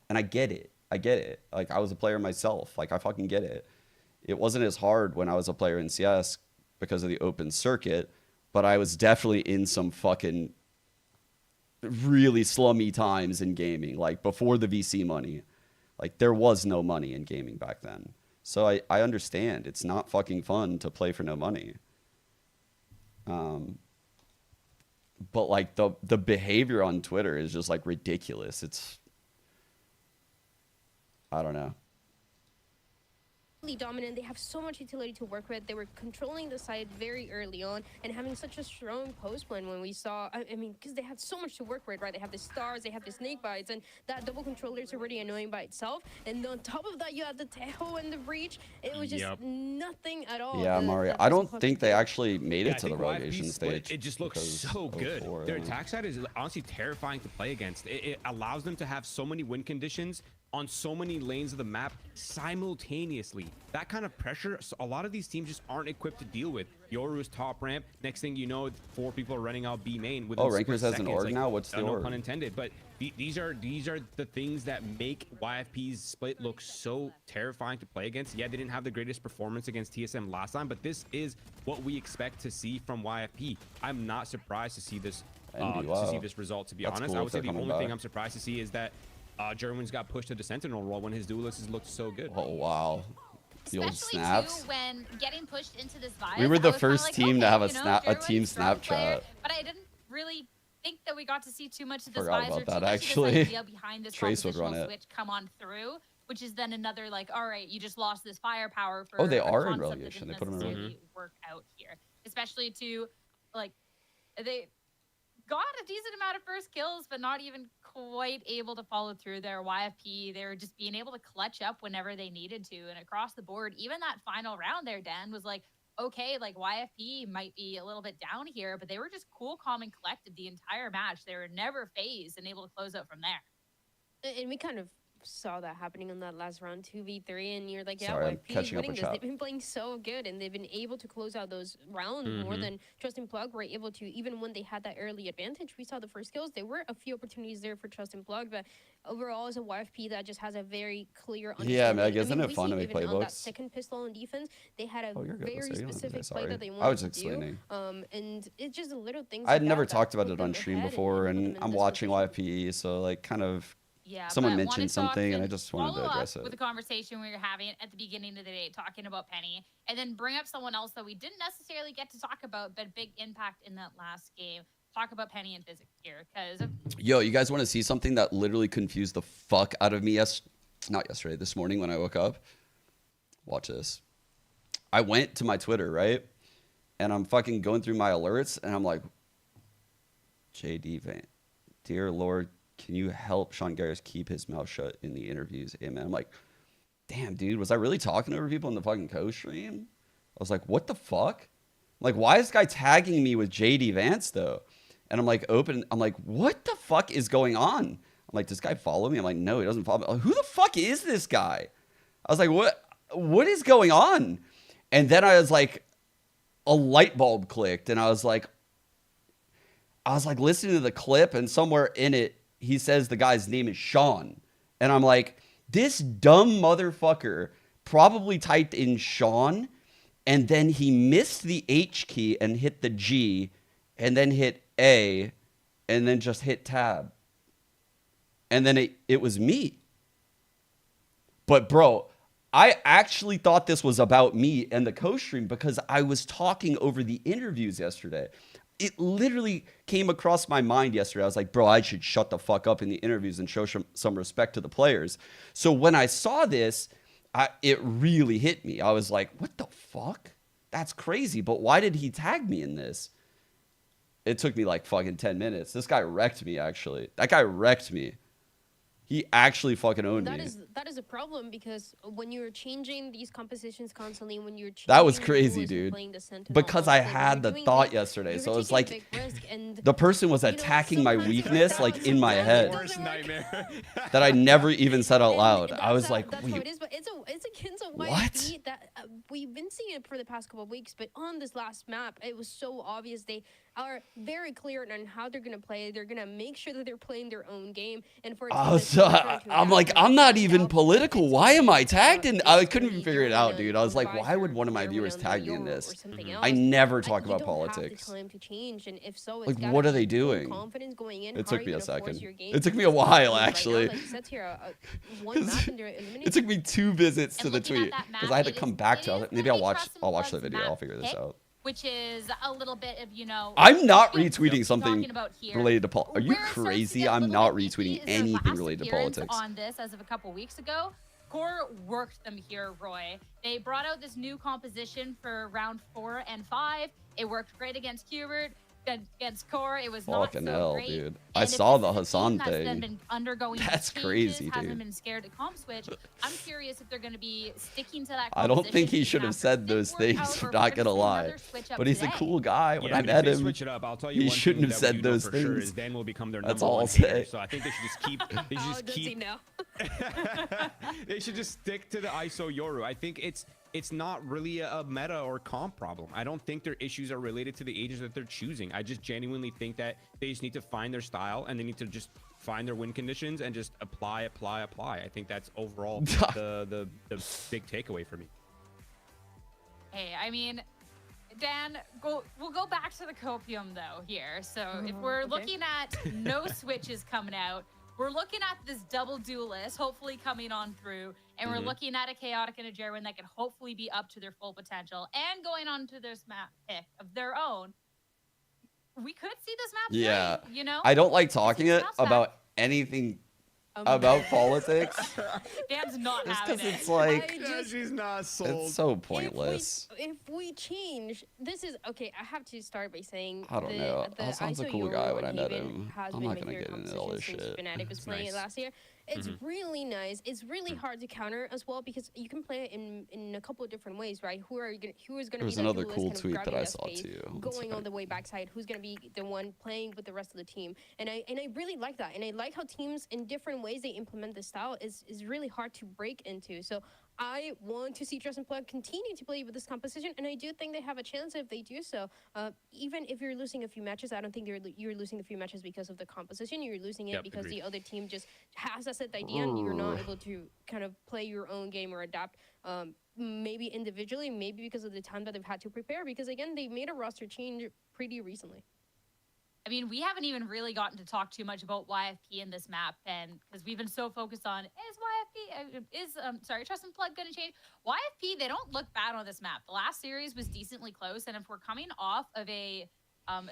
And I get it. Like, I was a player myself. Like, I fucking get it. It wasn't as hard when I was a player in CS because of the open circuit, but I was definitely in some fucking really slummy times in gaming, like before the VC money. Like, there was no money in gaming back then. So I understand. It's not fucking fun to play for no money. But like the behavior on Twitter is just like ridiculous. It's, I don't know. Dominant. They have so much utility to work with. They were controlling the side very early on and having such a strong post plan when we saw, I mean, because they had so much to work with, right? They have the stars, they have the snake bites, and that double controller is already annoying by itself. And on top of that, you had the Tejo and the breach. It was just nothing at all. Yeah, Mario. I don't think they actually made it to the relegation stage. It just looks so good. Their attack side is honestly terrifying to play against. It allows them to have so many win conditions on so many lanes of the map simultaneously. That kind of pressure, a lot of these teams just aren't equipped to deal with. Yoru's top ramp. Next thing you know, 4 people are running out B main. Oh, Rankers has an org now? What's the org? No pun intended. But these are the things that make YFP's split look so terrifying to play against. Yeah, they didn't have the greatest performance against TSM last time, but this is what we expect to see from YFP. I'm not surprised to see this result, to be honest. Cool. I would say the only thing I'm surprised to see is that Gerwin's got pushed to the Sentinel role when his duelists looked so good. Oh, wow. The old Especially snaps. too, when getting pushed into this vibe. We were the first like, team okay, to have a Gerwin's team strong player, Snapchat. but I didn't really think that we got to see too much of this Forgot vibe about or too that, much actually. of this idea behind this Trace would run compositional it. switch come on through, which is then another like, all right, you just lost this firepower for Oh, they a are in concept that relegation. didn't They put them in necessarily work out here, especially to like they got a decent amount of first kills, but not even quite able to follow through their YFP. They were just being able to clutch up whenever they needed to. And across the board, even that final round there, Dan, was like, okay, like YFP might be a little bit down here, but they were just cool, calm, and collected the entire match. They were never phased and able to close out from there. And we kind of saw that happening on that last round, 2v3, and you're like, yeah, Sorry, I'm YFP is catching up winning with this. chat. They've been playing so good, and they've been able to close out those rounds more than Trust and Plug were able to. Even when they had that early advantage, we saw the first kills. There were a few opportunities there for Trust and Plug, but overall, as a YFP that just has a very clear understanding. Yeah, Meg, isn't I mean, it we fun see to make even on that playbooks? second pistol on defense, they had a Oh, you're good. very Let's say you don't have to say specific play sorry. that they I wanted was to explaining. do. And it's just the little things. I'd like never that that talked about put it them on stream ahead before, put them and in I'm this watching position. YFP, so like kind of Yeah, someone but mentioned wanted to something, and I often just wanted to follow address up it. with the conversation we were having at the beginning of the day, talking about Penny, and then bring up someone else that we didn't necessarily get to talk about, but big impact in that last game. Talk about Penny and Physics here, because Yo, you guys want to see something that literally confused the fuck out of me not yesterday, this morning when I woke up? Watch this. I went to my Twitter, right? And I'm fucking going through my alerts, and I'm like, JD Van, dear Lord, can you help Sean Garris keep his mouth shut in the interviews? Amen. I'm like, damn, dude, was I really talking over people in the fucking co-stream? I was like, what the fuck? Like, why is this guy tagging me with JD Vance, though? And I'm like, I'm like, what the fuck is going on? I'm like, does this guy follow me? I'm like, no, he doesn't follow me. Like, who the fuck is this guy? I was like, what is going on? And then I was like, a light bulb clicked, and I was like listening to the clip, and somewhere in it, he says the guy's name is Sean. And I'm like, this dumb motherfucker probably typed in Sean, and then he missed the H key and hit the G, and then hit A, and then just hit tab. And then it was me. But bro, I actually thought this was about me and the co-stream because I was talking over the interviews yesterday. It literally came across my mind yesterday. I was like, bro, I should shut the fuck up in the interviews and show some respect to the players. So when I saw this, it really hit me. I was like, what the fuck? That's crazy. But why did he tag me in this? It took me like fucking 10 minutes. This guy wrecked me, actually. That guy wrecked me. He actually fucking owned me. That is a problem because when you're changing these compositions constantly, when you're changing That was the crazy, rules and dude. playing the Sentinel Because I constantly, had you're the doing thought this, yesterday, you're so it was taking a like big risk, and, the person was you know, attacking my sometimes weakness like in my head Worst nightmare. that I never even said out loud. And I was that's like, that's how wait, it is, but it's against a What? YFP that we've been seeing it for the past couple of weeks, but on this last map, it was so obvious they are very clear on how they're gonna play. They're gonna make sure that they're playing their own game, and for oh, so I'm like, I'm not even political. Why am I tagged in? I couldn't even figure it out, dude. I was like, why would one of my viewers tag me in this? I never talk about politics. Time to change, and if so, Like, what are they doing? Confidence going in. It How took are me you a gonna force second. your game It took to me a be while, right now? actually. Like it says here, one map and they're eliminating. It took me 2 visits to And the looking at tweet that because map, I had to it come is- back it to it. I was is like, maybe gonna I'll be watch Trust and the Plug's video. map I'll figure this pick, out. which is a little bit of, you know. I'm not what we're retweeting something talking about here. related to politics. Are you Where it starts to crazy? get a I'm little not bit iffy retweeting is their anything last related to appearance politics. on this as of a couple weeks ago. Core worked them here, Roy. They brought out this new composition for round 4 and 5. It worked great against Qbert. Against Core, it was Fucking not so hell, great. dude. And I if saw this the is a team Hassan that's then thing. been undergoing That's these crazy, changes, hasn't dude. been scared to comp switch. I'm curious if they're going to be sticking to that. I don't think he composition should have after said this those worked things, out, or if not we're gonna gonna see lie. another switch up But he's a today. cool guy. When Yeah, I and if met they him, switch it up, I'll tell you he one shouldn't thing have that said we know those for sure things. is Dan will become their That's number all I'll one hater. say. So I think they should just keep. They should Oh, just does he keep. know? They should just stick to the ISO Yoru. I think it's not really a meta or comp problem. I don't think their issues are related to the agents that they're choosing. I just genuinely think that they just need to find their style and they need to just find their win conditions and just apply. I think that's overall the big takeaway for me. Hey, I mean, Dan, we'll go back to the copium though here. So if we're okay. looking at no switches coming out, we're looking at this double duelist hopefully coming on through, and we're looking at a chaotic and a Jerwin that could hopefully be up to their full potential and going on to this map pick of their own. We could see this map Yeah. playing, you know? I don't like talking This it is not about anything Oh, about politics. Dan's not Just having because it. it's like, I just- she's not sold. it's so pointless. If we change, this is okay. I have to start by saying I don't know. The Hassan's a ISO cool Euro guy when I and met Haven him. has I'm been not my gonna favorite get into all this competition since shit. Fnatic was playing it Nice. last year. It's really nice. It's really hard to counter as well because you can play it in a couple of different ways, right? Who is going to be There's that another duelist cool kind of tweet grabbing that I that saw space, too. going all the way backside? Who's going to be the one playing with the rest of the team? And I really like that. And I like how teams in different ways they implement this style is really hard to break into. So I want to see Trust and Plug continue to play with this composition, and I do think they have a chance if they do so. Even if you're losing a few matches, I don't think you're losing a few matches because of the composition. You're losing it because the other team just has a set idea, and you're not able to kind of play your own game or adapt. Maybe individually, maybe because of the time that they've had to prepare. Because again, they made a roster change pretty recently. I mean, we haven't even really gotten to talk too much about YFP in this map, and because we've been so focused on Trust and Plug going to change? YFP, they don't look bad on this map. The last series was decently close, and if we're coming off of a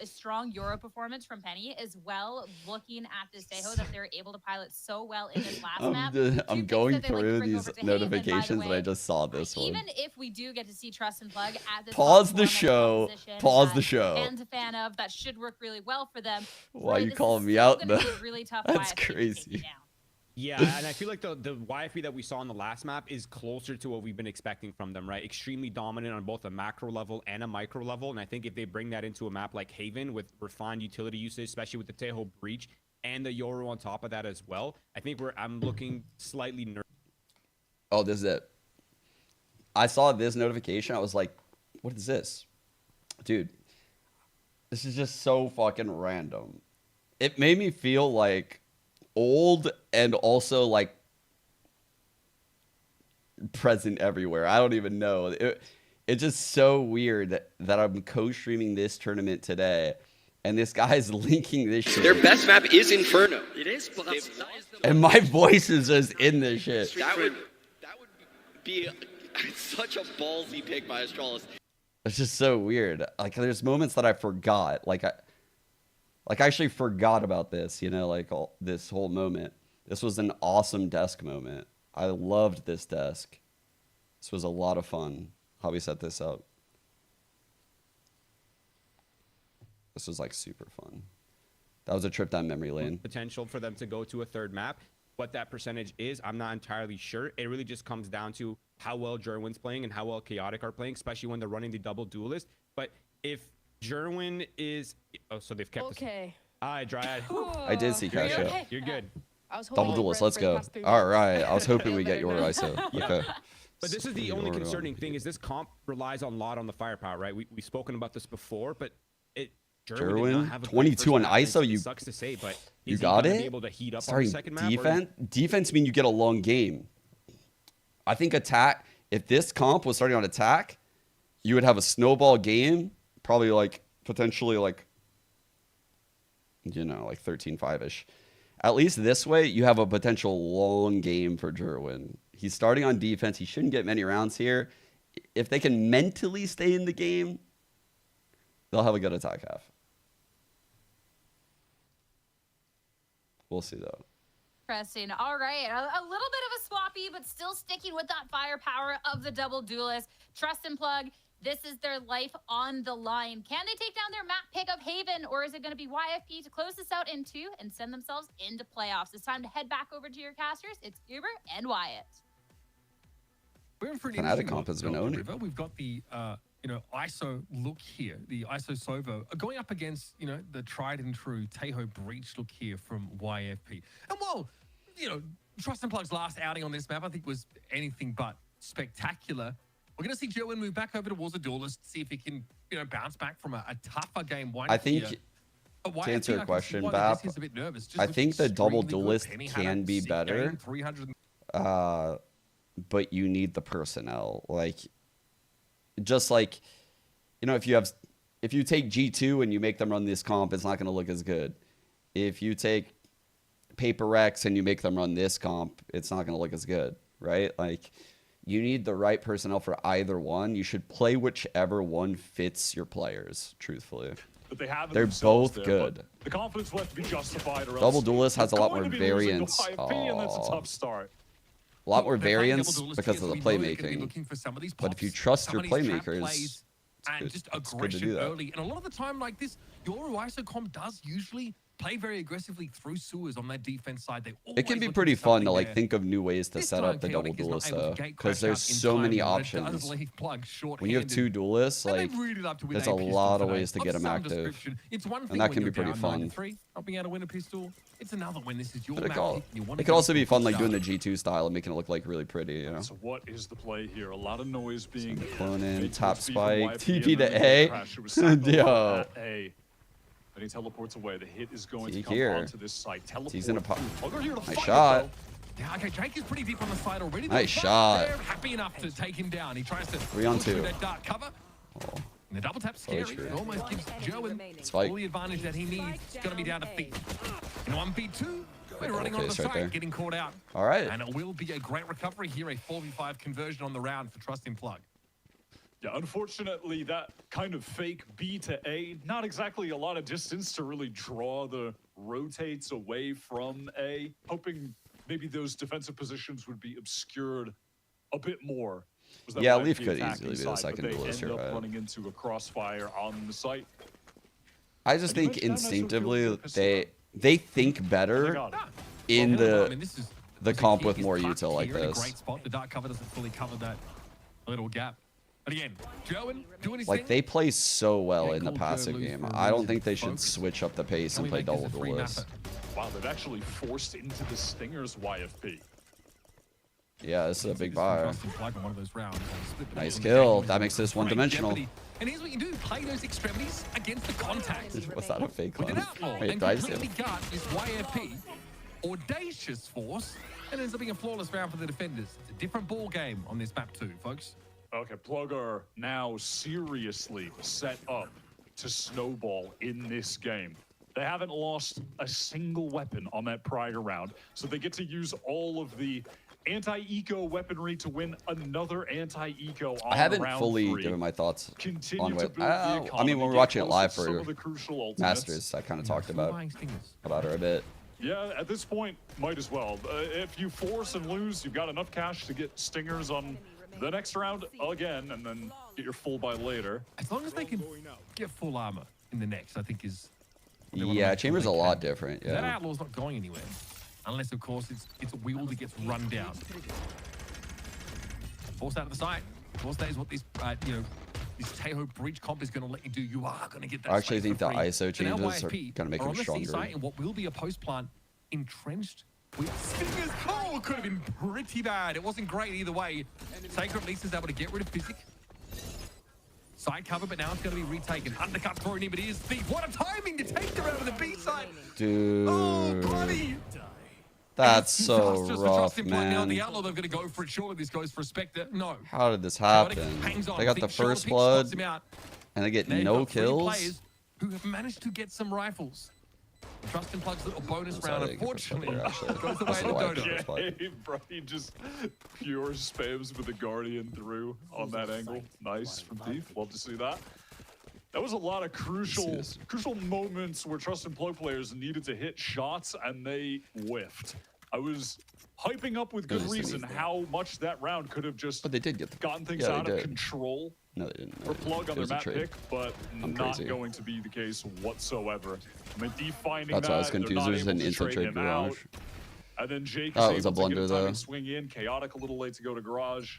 strong Euro performance from Penny, as well looking at this Deho that they're able to pilot so well in this last map. I'm going through these notifications and I just saw this one. Even if we do get to see Trust and Plug at this Pause the show. Pause the show. And a fan of that should work really well for them. Why are you calling me out though? Really tough. That's crazy. Yeah, and I feel like the YFP that we saw on the last map is closer to what we've been expecting from them, right? Extremely dominant on both a macro level and a micro level. And I think if they bring that into a map like Haven with refined utility usage, especially with the Tejo breach and the Yoru on top of that as well, I think I'm looking slightly nervous. Oh, this is it. I saw this notification. I was like, what is this? Dude, this is just so fucking random. It made me feel like old and also like present everywhere. I don't even know. It's just so weird that I'm co-streaming this tournament today and this guy's linking this shit. Their best map is Inferno. It is, but that's and my voice is just in this shit. That would be such a ballsy pick by Astralis. It's just so weird. Like there's moments that I forgot. Like I actually forgot about this, you know, like this whole moment. This was an awesome desk moment. I loved this desk. This was a lot of fun how we set this up. This was like super fun. That was a trip down memory lane. Potential for them to go to a third map. What that percentage is, I'm not entirely sure. It really just comes down to how well Jerwin's playing and how well Chaotic are playing, especially when they're running the double duelist. But if Jerwin is... Oh, so they've kept Okay. All right, Dryad. I did see Cash out. Okay. You're good. I was Double duelist, let's go. All right. I was hoping we get your ISO. Yeah. Okay. But this is the only concerning thing is this comp relies a lot on the firepower, right? We've spoken about this before, but Jerwin, 22 on ISO, you sucks to say, but you got it. Be able to heat up Sorry, on the second map, defense mean you get a long game. I think attack. If this comp was starting on attack, you would have a snowball game, probably like potentially like, you know, like 13-5ish. At least this way, you have a potential long game for Jerwin. He's starting on defense. He shouldn't get many rounds here. If they can mentally stay in the game, they'll have a good attack half. We'll see, though. Interesting. All right. A little bit of a swappy, but still sticking with that firepower of the double duelist. Trust and Plug. This is their life on the line. Can they take down their map pick of Haven, or is it going to be YFP to close this out in 2 and send themselves into playoffs? It's time to head back over to your casters. It's Uber and Wyatt. We're in for an Fnatic comp has been owning. We've got the ISO look here, the ISO Sovo going up against the tried and true Tejo breach look here from YFP. And while Trust and Plug's last outing on this map I think was anything but spectacular, we're going to see Jerwin move back over towards the duelist, see if he can bounce back from a tougher game one. I think to answer your question, Bap, I think the double duelist can be better. But you need the personnel. Like, just like, if you take G2 and you make them run this comp, it's not going to look as good. If you take Paper X and you make them run this comp, it's not going to look as good, right? Like, you need the right personnel for either one. You should play whichever one fits your players, truthfully. But they're both good. The confidence will have to be justified, or double else duelist has a lot more going to be variance. losing to YFP, and that's a tough start. A lot more variance because of the playmaking. But if you trust your playmakers, and just aggression early, and a lot of the time like this, your ISOCOM does usually play very aggressively through sewers on that defense side. It can be pretty fun to like think of new ways to set up the double duelist though, because there's so many options. When you have 2 duelists, like there's a lot of ways to get them active, and that can be pretty fun. Not being able to win a pistol, it's another when this is your But match. it could also be fun, like doing the G2 style and making it look like really pretty, you know. So what is the play here? A lot of noise being clone in, made top towards B from spike, YFP, TP and then to the A. crash. It was Sacco Yo. at A. Then he teleports away. The hit is going to Teak come here. onto this site. He's gonna pop. Nice shot. Yeah, okay, Jake is pretty deep on the side already. Nice shot. They're happy enough to take him down. He tries to 3 on push through 2. that dark cover. Oh. And the double tap scary. true. It almost gives Joe Spike. all the advantage that he needs. It's going to be down to feet. In 1v2, we're running on the face right side, there. getting caught out. All right. And it will be a great recovery here, a 4v5 conversion on the round for Trust in Plug. Yeah, unfortunately, that kind of fake B to A, not exactly a lot of distance to really draw the rotates away from A. Hoping maybe those defensive positions would be obscured a bit more. Yeah, Leaf could easily be the second duelist here, right? Running into a crossfire on the site. I just think instinctively they think better in the comp with more util like this. Great spot. The dark cover doesn't fully cover that little gap. But again, Joan doing his Like thing. they play so well in the cool passive Joe game. lose for a I don't reason. think they should Focus. switch up the pace Can and we play make this double a free duelists. mapper? Wow, they've actually forced into the Stingers YFP. Yeah, this is a big This buyer. Trust in Plug in one of those rounds. Split the Nice ball kill. and That makes this great one-dimensional. jeopardy. And here's what you do: play those extremities against the contact. What's that, a fake With one? an outlaw Wait, and Decisive. completely gut this YFP audacious force, and ends up being a flawless round for the defenders. It's a different ball game on this map too, folks. Okay, Plug are now seriously set up to snowball in this game. They haven't lost a single weapon on that prior round, so they get to use all of the anti-eco weaponry to win another anti-eco on I haven't round fully 3. given my thoughts Continue on to what. build the I mean, economy, when we're get watching it close live to some for of the crucial ultimates. Masters, I kind of talked Full about buying stingers. her a bit. Yeah, at this point, might as well. If you force and lose, you've got enough cash to get stingers on the next round again, and then get your full buy later. As long as they can get full armor in the next, I think is. they wanna Yeah, make sure Chamber's they a lot can. different. That Yeah. outlaw's not going anywhere, unless of course it's a wheel that gets run down. Force out of the side. Force that is what this this Tejo breach comp is going to let you do. You are going to get that. I actually space think for the free. ISO So now changes are YFP gonna make are him on the stronger. C-site in what will be a post plant entrenched with stingers. Oh, it could have been pretty bad. It wasn't great either way. Sacred at least is able to get rid of Physic. Side cover, but now it's going to be retaken. Undercut for him, but he is Thief. What a timing to take her out of the B side. Dude. Oh, buddy. That's so Disastrous for rough, Trust in Plug. Now the man. Outlaw, they're going to go for it. Surely this goes for a Spectre. No. How did this Chaotic happen? hangs on. They got the Thief, short first pick, blood, spots him out. and they get They've no got 3 kills. players who have managed to get some rifles. Trust in Plug's little bonus That's how round, they get first blood unfortunately, here, actually. goes the way That's of the the way I dodo. get first blood. Hey, bro, he just pure spams with the Guardian through on that angle. Nice from Thief. Love to see that. That was a lot of crucial moments where Trust and Plug players needed to hit shots and they whiffed. I was hyping up with good reason how much that round could have just But they did get the. gotten things Yeah, they out of did. control No, they didn't. for Plug on It their was a map trade. pick, but I'm not crazy. going to be the case whatsoever. I mean, finding That's why I was that, they're confused. not There's able an to instant trade trade him garage. out. And then Jake Oh, is it was a able to blunder, get a timing though. swing in. Chaotic a little late to go to garage.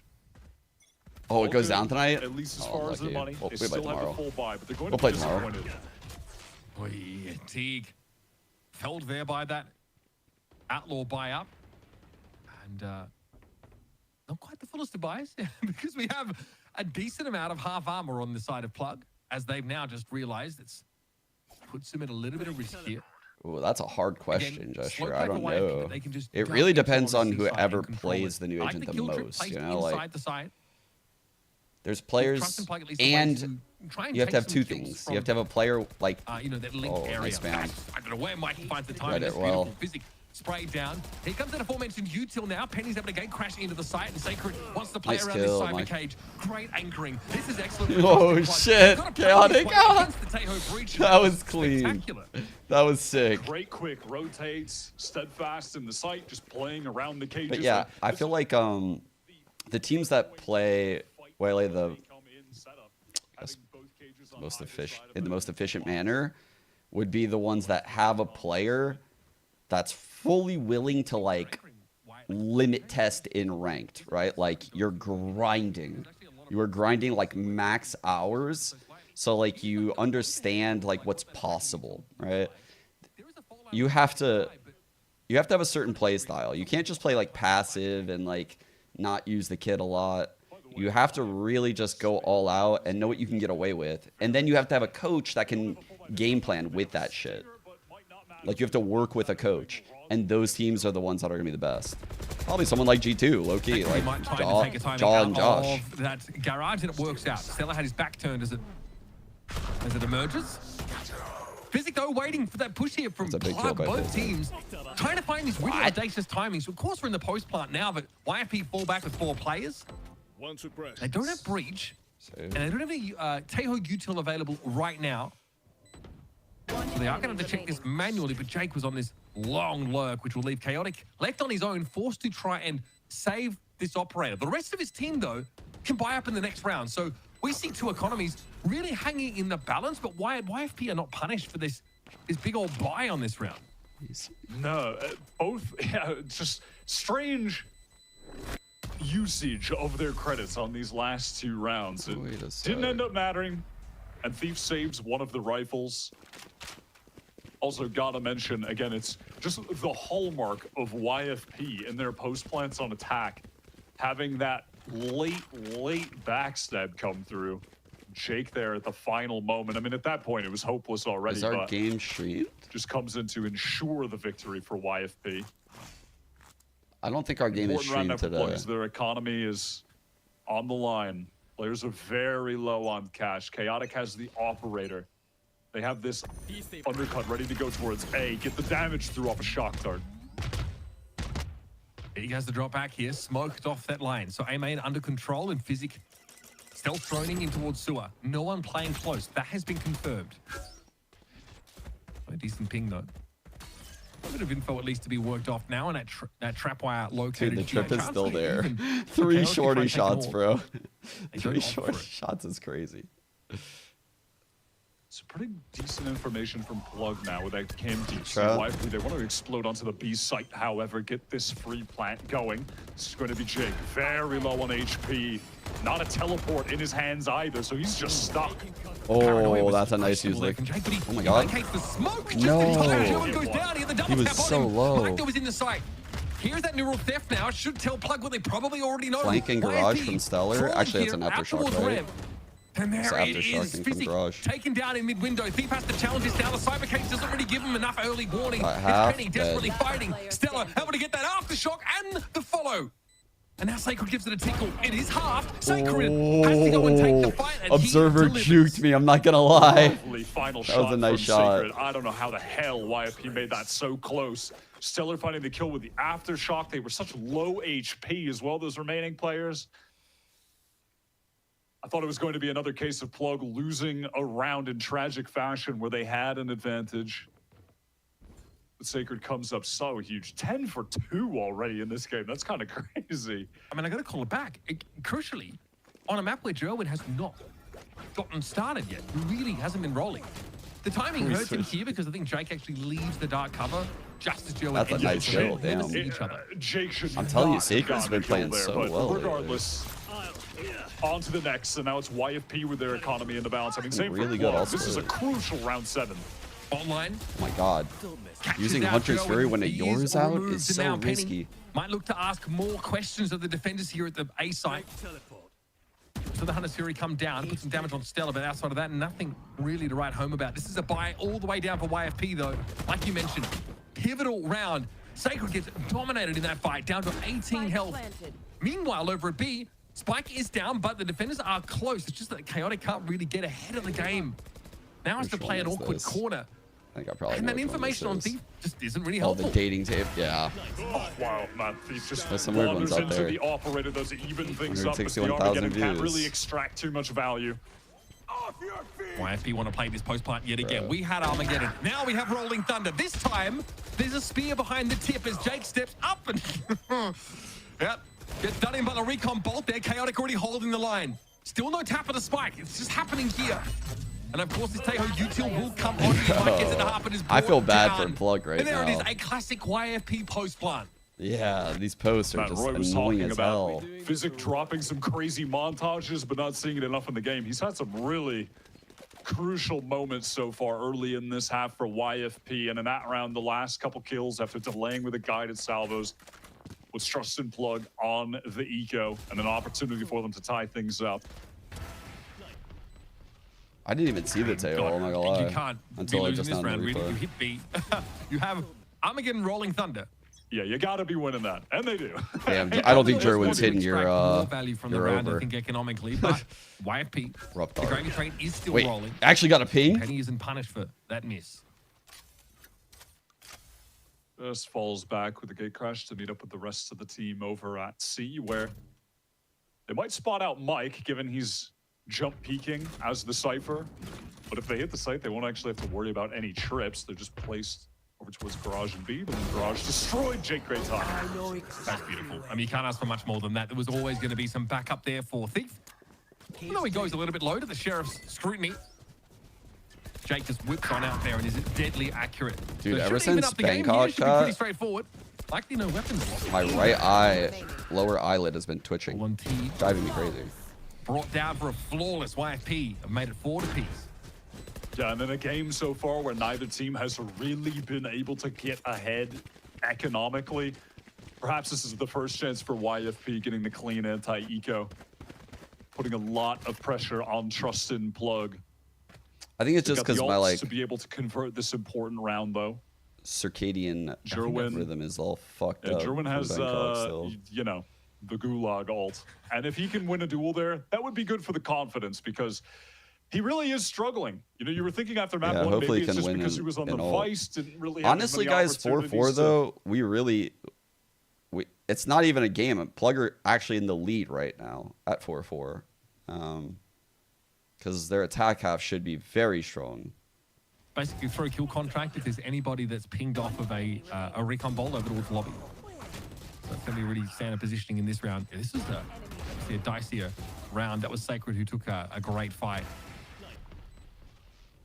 Oh, it goes Okay, down tonight? At least as Oh, far as the lucky. money, We'll they play still tomorrow. have the full buy, but they're going We'll to play be tomorrow. disappointed. Boy, Teague felled there by that Outlaw buy up. And not quite the fullest of buys because we have a decent amount of half armor on the side of Plug, as they've now just realized it's puts them at a little bit of risk here. Ooh, that's a hard question, Again, Joshua. slow I play don't for YFP, know. but they can just It dump really it depends on on the C side whoever and control plays it. the new I like agent the kill trip most. placed You know, like inside the side. there's Trust players, and Plug at least the ways and to try and you have to take have some 2 kills things. from, You have to have a player like that link Oh, area. nice spam. I don't know where Mikey finds the time. Read This it well. beautiful physics sprayed down. Here comes that aforementioned util now. Penny's able to gate crashing into the site, and Sacred wants to play Nice around kill, this cyber Mike. cage. Great anchoring. This is excellent. Oh, Plug. shit. Got a play Chaotic. this way Ah. against the Tejo breach. That was clean. Spectacular. That was sick. Great quick rotates, steadfast in the site, just playing around the cages. But yeah, Like, I this feel like the teams that play Wale the come in setup, Yes. having both cages on most either efficient side of in the it. most efficient manner would be the ones that have a player that's fully willing to like limit test in ranked, right? Like you're grinding. You are grinding like max hours. So like you understand like what's possible, right? You have to have a certain play style. You can't just play like passive and like not use the kit a lot. You have to really just go all out and know what you can get away with. And then you have to have a coach that can game plan with that shit. Like you have to work with a coach. And those teams are the ones that are going to be the best. Probably someone like G2, low-key, like Jaw and Josh. That garage, and it works out. Stella had his back turned as it emerges. Physic, though, waiting for that push here from Plug. Both teams trying to find these really audacious timings. Of course, we're in the post plant now, but YFP fall back with 4 players. They don't have Breach, and they don't have any Taeho util available right now. So they are going to have to check this manually, but Jake was on this long lurk, which will leave Chaotic left on his own, forced to try and save this operator. The rest of his team, though, can buy up in the next round. So we see 2 economies really hanging in the balance, but YFP are not punished for this big old buy on this round. No, both, yeah, just strange usage of their credits on these last 2 rounds. It didn't end up mattering, and Thief saves one of the rifles. Also, gotta mention, again, it's just the hallmark of YFP in their post plants on attack, having that late backstab come through. Jake there at the final moment. I mean, at that point, it was hopeless already. Is our game streamed? Just comes in to ensure the victory for YFP. I don't think our game is streamed today. Their economy is on the line. Players are very low on cash. Chaotic has the operator. They have this undercut ready to go towards A. Get the damage through off a shock dart. He has the drop back here, smoked off that lane. So A main under control, and Physic stealth droning in towards sewer. No one playing close. That has been confirmed. A decent ping though. A bit of info at least to be worked off now, and that trap wire located. Dude, the trip is still there. 3 shorty shots, bro. 3 short shots is crazy. It's pretty decent information from Plug now with that KMD. They want to explode onto the B site, however, get this free plant going. This is going to be Jake, very low on HP. Not a teleport in his hands either, so he's just stuck. Oh, that's a nice use there. Oh my god. No. He was so low. Was in the site. Here's that neural theft now. Should tell Plug what they probably already know. Flanking garage from Stellar. Actually, that's an aftershock, right? And there it is, Physic taken down in mid-window. Thief has to challenge this now. The cyber case doesn't really give him enough early warning. It's Penny desperately fighting. Stella able to get that aftershock and the follow. And now Sacred gives it a tickle. It is half. Sacred has to go and take the fight. And Observer juked me, I'm not gonna lie. Final that was a nice shot. Sacred. I don't know how the hell YFP made that so close. Stellar finding the kill with the aftershock. They were such low HP as well, those remaining players. I thought it was going to be another case of Plug losing a round in tragic fashion where they had an advantage. But Sacred comes up so huge. 10 for 2 already in this game. That's kind of crazy. I mean, I got to call it back. Crucially, on a map where Jerwin has not gotten started yet, really hasn't been rolling. The timing hurts him here because I think Jake actually leaves the dark cover just as Jerwin. That's a nice kill, damn. Jake should I'm telling you, Sacred's been playing so well. Regardless. On to the next, and now it's YFP with their economy in the balance. I mean, same really for good. Plug. This is a crucial round 7. Online. Oh my god. Using Hunter's Fury when a Yours out is so risky. Might look to ask more questions of the defenders here at the A site. So the Hunter's Fury come down, put some damage on Stella, but outside of that, nothing really to write home about. This is a buy all the way down for YFP though. Like you mentioned, pivotal round. Sacred gets dominated in that fight, down to 18 health. Meanwhile, over at B, Spike is down, but the defenders are close. It's just that Chaotic can't really get ahead of the game. Now has to play an awkward corner. I think I probably and that information on Thief just isn't really helpful. Oh, the dating tape, yeah. Oh, wow, man. Thief just there's some weird ones out there. The operator does even things up, but the Armageddon can't really extract too much value. YFP want to play this post plant yet again. We had Armageddon. Now we have Rolling Thunder. This time, there's a spear behind the tip as Jake steps up and... yep. Gets done in by the recon bolt there. Chaotic already holding the line. Still no tap of the spike. It's just happening here. And of course, this Teho util will come on. He might get to the half and is I feel brought bad down. for Plug right And there now. it is, a classic YFP post plant. Yeah, these posts are Matt, just Roy was annoying talking as about hell. Physic dropping some crazy montages, but not seeing it enough in the game. He's had some really crucial moments so far early in this half for YFP, and in that round, the last couple kills after delaying with the guided salvos was Trust and Plug on the eco, and an opportunity for them to tie things up. I didn't even see the tail, I'm not gonna lie. You can't until be I losing just this found the round, really. replay. You hit B. You have Armageddon Rolling Thunder. Yeah, you gotta be winning that, and they do. Damn, I don't think Jerwin's hitting your more value from the round, over. I think, economically, but YFP, Rough the dart. gravy train is still Wait, rolling. actually got a ping? Penny isn't punished for that miss. Just falls back with the gate crash to meet up with the rest of the team over at C, where they might spot out Mike, given he's jump peeking as the Cypher. But if they hit the site, they won't actually have to worry about any trips. They're just placed over towards Garage and B, but then Garage destroyed Jake Great time. That's beautiful. I mean, you can't ask for much more than that. There was always going to be some backup there for Thief. Even though he goes a little bit low to the Sheriff's scrutiny, Jake just whips on out there and is deadly accurate. Dude, So ever should even since up the game here, Bangkok should be pretty cut, straightforward. Likely no weapons. my right eye, lower eyelid has been twitching. One T Driving me crazy. brought down for a flawless YFP and made it 4 apiece. Yeah, and in a game so far where neither team has really been able to get ahead economically, perhaps this is the first chance for YFP getting the clean anti-eco, putting a lot of pressure on Trust and Plug. I think it's They've just got the because my ults like to be able to convert this important round, though. circadian Jerwin. rhythm is all fucked Yeah, up. Jerwin from has, Bangkok still. you know, the Gulag ult. And if he can win a duel there, that would be good for the confidence, because he really is struggling. You know, you were thinking after map Yeah, one, hopefully maybe he it's can just win because he was on the in ult. Vice, didn't really have Honestly, as many guys, 4-4 opportunities though, it's not even a game. Plugger actually in the lead right now at 4-4. Because their attack half should be very strong. Basically, throw kill contract if there's anybody that's pinged off of a recon bowl over towards lobby. So it's going to be really standard positioning in this round. Yeah, this is a dicier round. That was Sacred who took a great fight.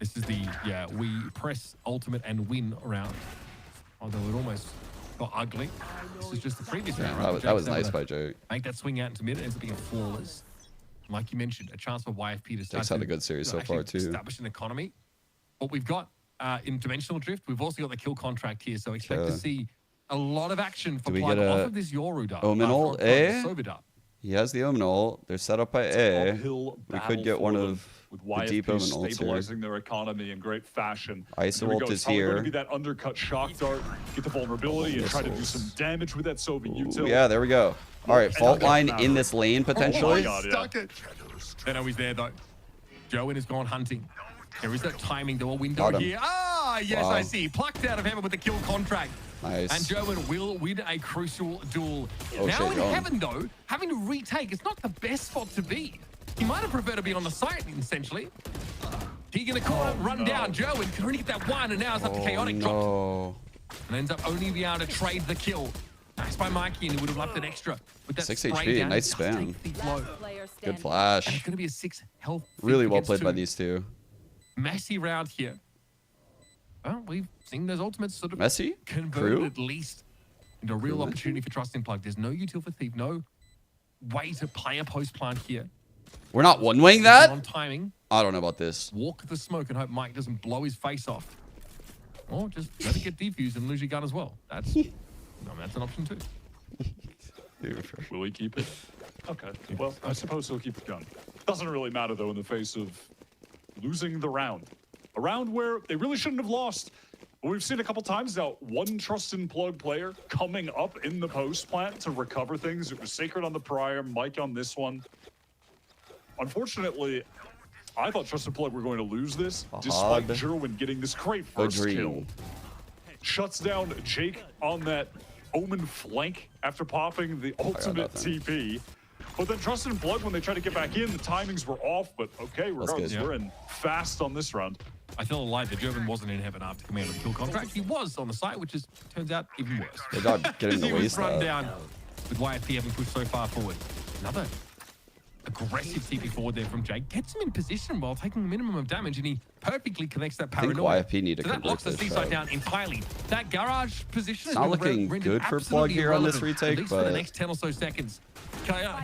This is the, we press ultimate and win round. Although it almost got ugly. This is just the previous round. Right? That was Jake's nice able by to Jake. make that swing out into mid. It ends up being flawless. Like you mentioned, a chance for YFP to start Jake's had to, a good series so actually far, too. establish an economy. What we've got in Dimensional Drift, we've also got the kill contract here, so expect to see a lot of action for Do we Plug get off a of this Yoru dart. Omen ult, eh? Sobered. He has the Omen ult. They're set up by A. We could get one of with the deep YFP Omen ults here. stabilizing their economy in great fashion. Iso Here we ult go. is It's probably going here. to be that undercut shock dart, get the vulnerability, and try to do some damage with that Sobe util. Ooh, yeah, there we go. All right, fault line in this lane potentially. God, yeah. Stuck it. They know he's there though. Joen has gone hunting. There is that timing, though, a window Got him. here. Ah, yes, Wow. I see. Plucked out of heaven with the kill contract. Nice. And Joen will win a crucial duel. Oh, now shit, in Joen. heaven, though, having to retake, it's not the best spot to be. He might have preferred to be on the site, essentially. Tegan the corner, run down. Joen can only get that one, and now it's up to Chaotic drop. No. And ends up only being able to trade the kill. Nice by Mikey, and he would have left an extra. With that 6 spray HP, down, nice it does spam. take the flow. Good And flash. it's going to be a 6 health. Really feat well against played by 2. these two. Messy round here. Well, we've seen those ultimates sort of Messi? converted Crew? at least into a real Crew opportunity for Trust in Plug. There's no util for Thief, no way to play a post plant here. We're not one-waying On that? timing, I don't know about this. walk the smoke and hope Mike doesn't blow his face off. Or just let it get defused and lose your gun as well. That's, that's an option too. Will he keep it? Okay. Well, I suppose he'll keep it gun. Doesn't really matter, though, in the face of losing the round. A round where they really shouldn't have lost. But we've seen a couple times now, one Trust and Plug player coming up in the post plant to recover things. It was Sacred on the prior, Mike on this one. Unfortunately, I thought Trust and Plug were going to lose this, despite Jerwin getting this great first kill. Shuts down Jake on that Omen flank after popping the ultimate TP. But then Trust and Plug, when they try to get back in, the timings were off. But okay, regardless, good. we're in fast on this round. I feel alive that Jervin wasn't in heaven after command of the kill contract. He was on the site, which turns out even worse. Good job getting the He was waste run out. down with YFP having pushed so far forward. Another aggressive TP forward there from Jake. Gets him in position while taking a minimum of damage, and he perfectly connects that I think paranoia. YFP need to So that convert locks the this seaside shot. down entirely. That garage position It's not looking good for Plug here on this retake, at least for the but next 10 or so seconds.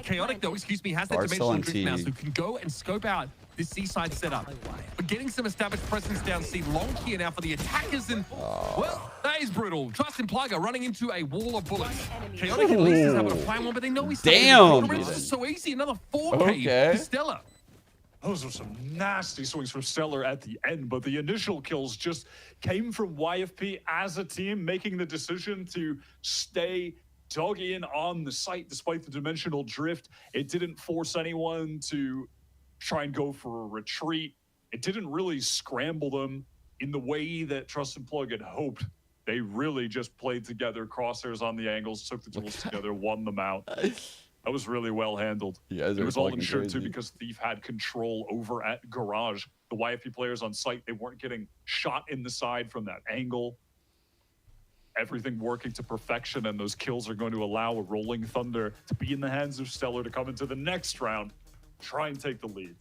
Chaotic though, excuse me, has that Guard's still dimensional on drift now, T. so can go and scope out this seaside setup. But getting some established presence down C, long here now for the attackers, and well, that is brutal. Trust in Plugger running into a wall of bullets. Chaotic at least is able to find one, but they know he's Damn. it's just so easy. Another 4K for Stella. Those are some nasty swings from Stellar at the end, but the initial kills just came from YFP as a team, making the decision to stay dug in on the site despite the dimensional drift. It didn't force anyone to try and go for a retreat. It didn't really scramble them in the way that Trust and Plug had hoped. They really just played together, crosshairs on the angles, took the tools together, won them out. That was really well handled. It was all ensured too because Thief had control over at Garage. The YFP players on site, they weren't getting shot in the side from that angle. Everything working to perfection, and those kills are going to allow a Rolling Thunder to be in the hands of Stellar to come into the next round, try and take the lead.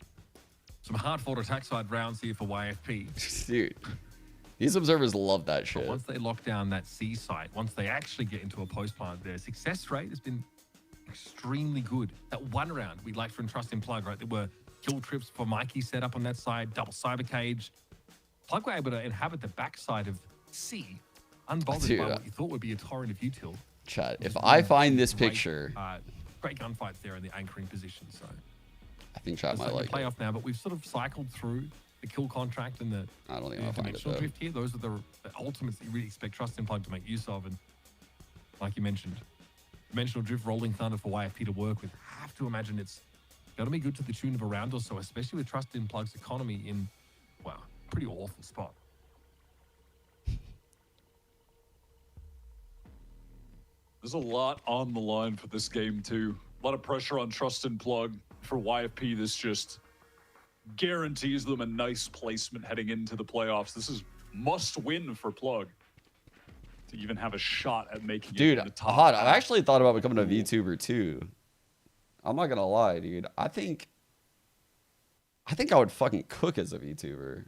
Some hard-fought attack side rounds here for YFP. Dude, these observers love that But shit. once they lock down that C site, once they actually get into a post plant, their success rate has been extremely good. That one round we liked from Trust in Plug, right? There were kill trips for Mikey set up on that side, double cyber cage. Plug were able to inhabit the backside of C, unbothered Dude, by what you thought would be a torrent of util. Chat, if I find this Great, picture, great gunfights there in the anchoring position. So I think chat might it's like a playoff it. now, but we've sort of cycled through the kill contract and the I don't think I'll find it dimensional though. drift here. Those are the ultimates that you really expect Trust in Plug to make use of, and like you mentioned, dimensional drift, Rolling Thunder for YFP to work with. I have to imagine it's got to be good to the tune of a round or so, especially with Trust in Plug's economy in, wow, pretty awful spot. There's a lot on the line for this game too. A lot of pressure on Trust and Plug. For YFP, this just guarantees them a nice placement heading into the playoffs. This is must win for Plug to even have a shot at making Dude, it in the top Ahad, half. I've actually thought about becoming a VTuber too. I'm not gonna lie, dude. I think I would fucking cook as a VTuber.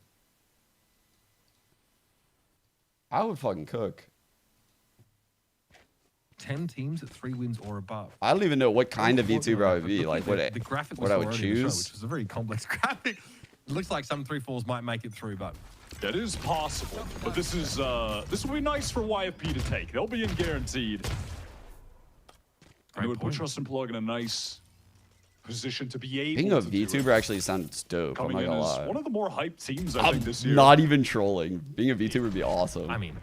I would fucking cook. 10 teams at 3 wins or above. I don't even know what kind of VTuber I would be. The Like graphic what I would was already in the show, choose. which was a very complex graphic. It looks like some 3-4s might make it through, but That is possible, but this will be nice for YFP to take. They'll be in guaranteed. And it would put Trust and Plug in a nice position to be able Being a to do VTuber it. actually sounds dope. Coming I'm in not gonna as lie. one of the more hyped teams, I I'm think, this year. not even trolling. Being a VTuber would be awesome. I mean,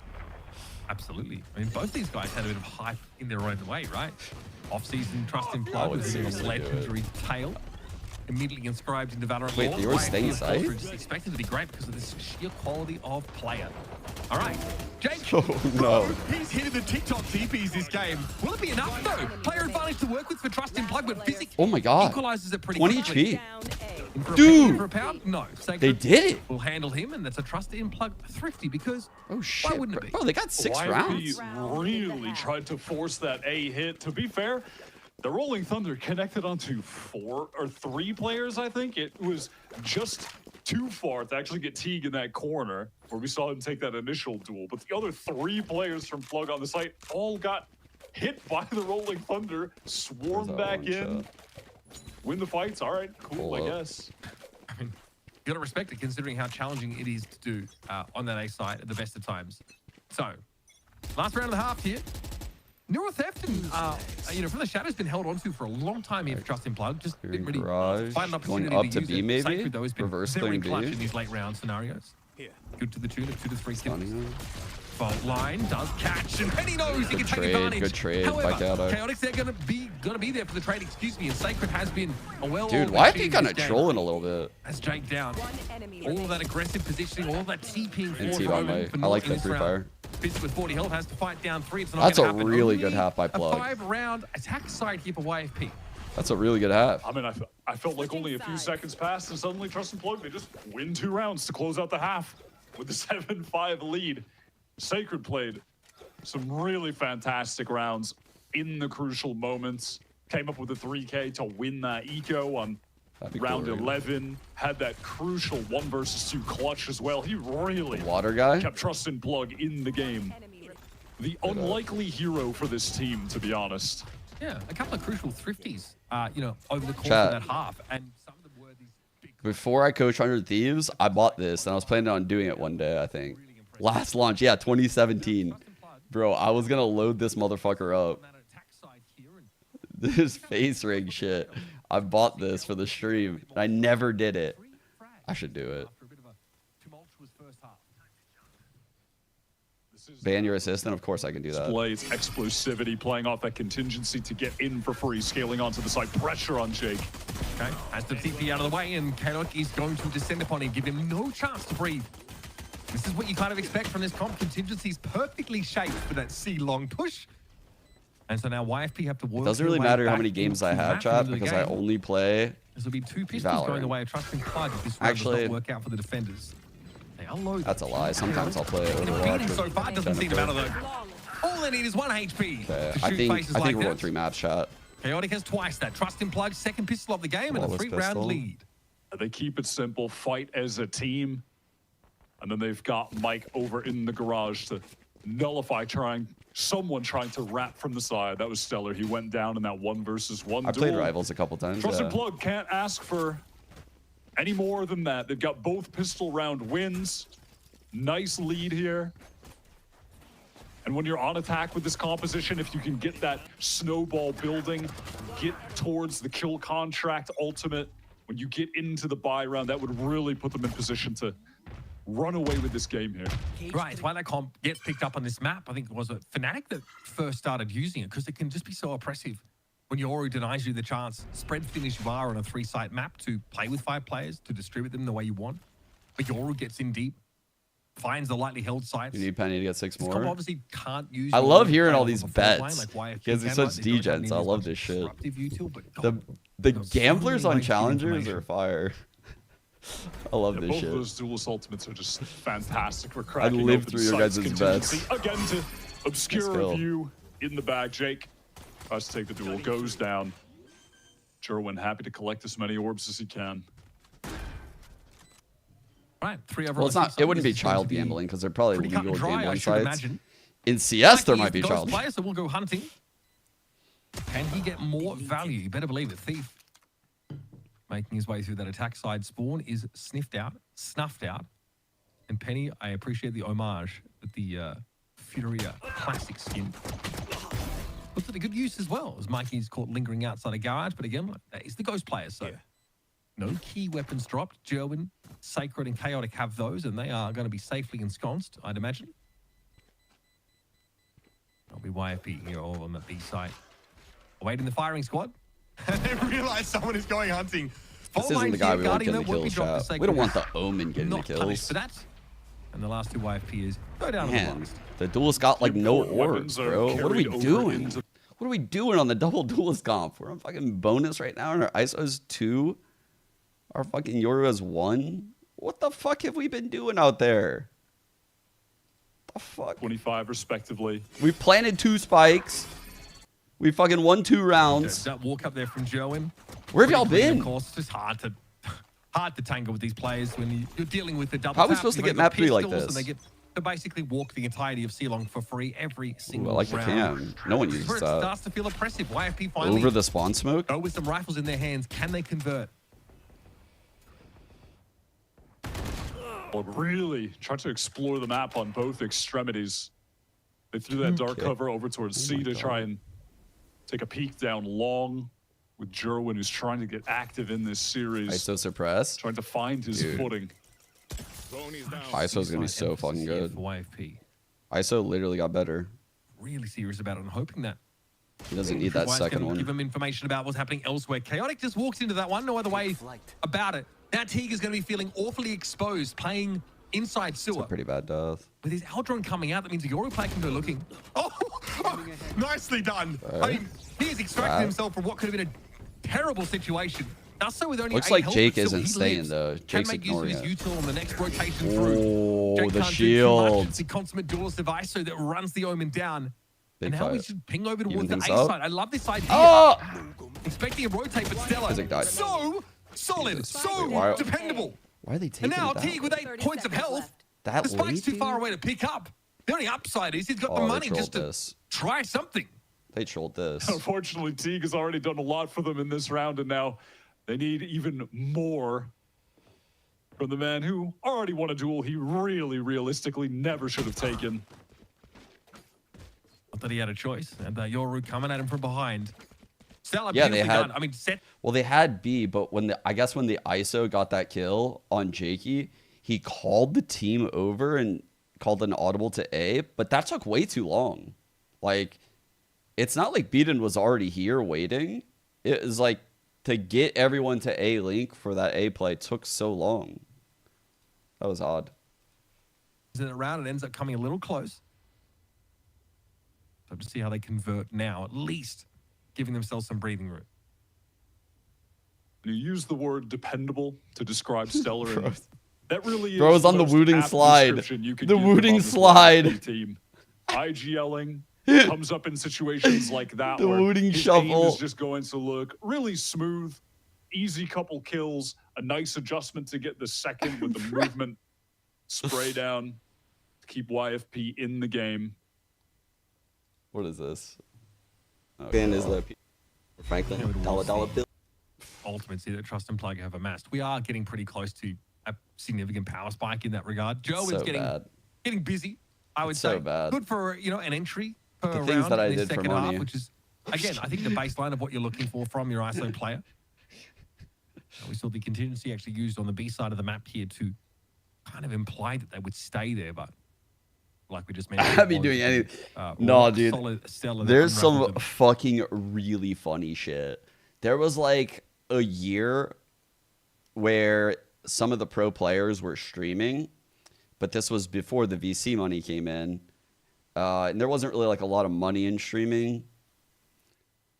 absolutely. I mean, both these guys had a bit of hype in their own way, right? Off-season Trust in Plug would was a seriously do it. legendary tale. Immediately inscribed into Valorant Wait, lore. they were YFP, staying of course, site? were just expected to be great because of this sheer quality of player. All right, Jake. Oh, no. He's hitting the TikTok TPs this game. Will it be enough though? Player advantage to work with for Trust in Plug, but physics Oh my god. equalizes it pretty 20 quickly. HP. In for a Dude! penny, for a pound? No. Sacred They did it. will handle him, and that's a Trust in Plug thrifty because Oh shit. wouldn't it be? Bro, they got 6 YFP rounds. really tried to force that A hit. To be fair, the Rolling Thunder connected onto 4 or 3 players, I think. It was just too far to actually get Teague in that corner where we saw him take that initial duel. But the other 3 players from Plug on the site all got hit by the Rolling Thunder, swarmed There's that back one in, shot. win the fights. All right, cool, Pull I up. guess. I mean, you got to respect it considering how challenging it is to do on that A side at the best of times. So, last round and a half here. Neural Theft and, from the Shadow's been held onto for a long time here for Trust in Plug. Just didn't really Garage, find an going opportunity up to use B it. maybe? Sacred, though, has been Reverse very clearing B? clutch in these late round scenarios. Good to the tune of 2 to 3 kills. Stunning. Fault line does catch, and Penny knows he can take trade, advantage. good trade by However, Chaotic. Chaotic's they're gonna be there for the trade. Excuse me, and Sacred has been a well. Dude, why are they kind of trolling a little bit? That's Jake down. All of that aggressive positioning, all of that TPing And forward T for by Omen my, for I not like in that this free round. fire. Fitz with 40 health has to fight down 3. It's not That's gonna a happen. really Only good half by a Plug. 5-round attack side here for YFP. That's a really good half. I mean, I felt like only a few seconds passed and suddenly Trust and Plug, they just win 2 rounds to close out the half with the 7-5 lead. Sacred played some really fantastic rounds in the crucial moments. came up with a 3K to win that eco on round 11. Had that crucial 1 versus 2 clutch as well. He really Water guy kept trusting Plug in the game. The unlikely hero for this team, to be honest. Yeah, a couple of crucial thrifties, you know, over the course Chat. of that half. And some of them were these big... Before I coached 100 Thieves, I bought this, and I was planning on doing it one day, I think. Last launch, yeah, 2017. Bro, I was going to load this motherfucker up. This face ring shit. I bought this for the stream. I never did it. I should do it. Ban your assistant? Of course I can do that. Displays explosivity, playing off that contingency to get in for free, scaling onto the side. Pressure on Jake. Okay, has the TP out of the way, and Chaotic is going to descend upon him, give him no chance to breathe. This is what you kind of expect from this comp. Contingency is perfectly shaped for that C-long push. And so now YFP have to work. It doesn't really matter how many games I have, chat, because I only play This will be 2 pistols going the way of Trusting Plug if this round does not work out for the defenders. They are low. That's a lie. Sometimes I'll play Overwatch. So far, it doesn't seem to matter though. All they need is 1 HP. Okay. I think we're on 3 maps, chat. Chaotic has twice that. Trusting Plug, second pistol of the game, and a 3-round lead. They keep it simple, fight as a team. And then they've got Mike over in the garage to nullify someone trying to wrap from the side. That was stellar. He went down in that 1 versus 1 I played Rivals a couple times. Trusted Plug can't ask for any more than that. They've got both pistol round wins. Nice lead here. And when you're on attack with this composition, if you can get that snowball building, get towards the kill contract ultimate, when you get into the buy round, that would really put them in position to run away with this game here. Right, it's why that comp gets picked up on this map. I think it was a Fnatic that first started using it because it can just be so oppressive. When Yoru denies you the chance, spread thin as you are on a 3-site map to play with 5 players, to distribute them the way you want. But Yoru gets in deep, finds the lightly held sites. You need Penny to get 6 more. Comp obviously can't use I love hearing all these like bets. Because it's such degens. I love this shit. The gamblers on challengers are fire. I love this both shit. Both those duelist ultimates are just fantastic for cracking. I lived through your guys' bets. Again, to obscure a view in the bag. Jake tries to take the duel, goes down. Jerwin happy to collect as many orbs as he can. Right, 3 over. Well, it's not. It wouldn't be child gambling because they're probably legal gambling sites. Imagine. In CS, there might be child. Player, so we'll go hunting. Can he get more value? You better believe it. Thief, making his way through that attack side. Spawn is snuffed out. And Penny, I appreciate the homage with the Furia classic skin. Looks at a good use as well, as Mikey's caught lingering outside a garage. But again, he's the ghost player, so no key weapons dropped. Jerwin, Sacred, and Chaotic have those, and they are going to be safely ensconced, I'd imagine. That'll be YFP here, all on the B site. Awaiting the firing squad. And then realize someone is going hunting. This isn't the guy we want getting the kills, chat. We don't want the Omen getting the kills. For that. And the last 2 YFPs go down to the last. The duelist got like no orbs, bro. What are we doing? What are we doing on the double duelist comp? We're on fucking bonus right now, and our ISO is 2. Our fucking Yoru is 1. What the fuck have we been doing out there? The fuck? 25 respectively. We planted 2 spikes. We fucking won 2 rounds. That walk up there from Jerwin. Where have y'all been? Of course, it's just hard to tangle with these players when you're dealing with the double. How are we supposed to get map 3 like this? And they get to basically walk the entirety of C-Long for free every single round. I like the cam. No one uses that. It starts to feel oppressive. YFP finally over the spawn smoke. Go with some rifles in their hands. Can they convert? Well, really tried to explore the map on both extremities. They threw that dark cover over towards C to try and take a peek down long with Jerwin, who's trying to get active in this series. ISO suppressed. Trying to find his footing. ISO's gonna be so fucking good. YFP. ISO literally got better. Really serious about it and hoping that he doesn't need that second one. Give him information about what's happening elsewhere. Chaotic just walks into that one. No other way about it. Now Teague is going to be feeling awfully exposed, playing inside sewer. That's a pretty bad death. With his Aldron coming out, that means the Yoru player can go looking. Oh, nicely done. I mean, he has extracted himself from what could have been a terrible situation. So with only looks like Jake isn't staying though. Jake's ignoring it. Util on the next rotation through. Oh, the shield. It's the consummate duelist device so that runs the Omen down. And now fight. we should ping over Even towards the A things up. side. I love this idea. Oh! Expecting a rotate, but Stella. Physic died. So solid, so Why- dependable. Why are they taking And now that? Teague with 8 points of health. That The spike's late, too far dude? away to pick up. The only upside is he's got the Oh, they money just to trolled this. try something. They trolled this. Unfortunately, Teague has already done a lot for them in this round, and now they need even more from the man who already won a duel he really, realistically never should have taken. Not that he had a choice. And Yoru coming at him from behind. Stella, Yeah, they beautifully had- done. I mean, set. Well, they had B, but when I guess when the ISO got that kill on Jakey, he called the team over and called an audible to A, but that took way too long. Like, it's not like Beaton was already here waiting. It was like to get everyone to A link for that A play took so long. That was odd. In the round, it ends up coming a little close. So to see how they convert now, at least giving themselves some breathing room. You use the word dependable to describe Stellar. And that really is Bro was on the most Wooting apt slide. description you could The give them Wooting on this slide. YFP team. IGLing comes up in situations like that The where Wooting his aim shuffle. is just going to look really smooth, easy couple kills, a nice adjustment to get the second with the movement, spray down to keep YFP in the game. What is this? Ben is the Franklin dollar bill. Ultimates that Trust and Plug have amassed. We are getting pretty close to a significant power spike in that regard. Joe So is getting busy, I would It's say. so bad. Good for, an entry per The round things that I in this did for second half, money. which is, again, I think the baseline of what you're looking for from your ISO player. We saw the contingency actually used on the B side of the map here to kind of imply that they would stay there, but like we just mentioned. I'd be doing anything. No, dude. Stellar There's some unraveled them. fucking really funny shit. There was like a year where some of the pro players were streaming, but this was before the VC money came in. And there wasn't really like a lot of money in streaming.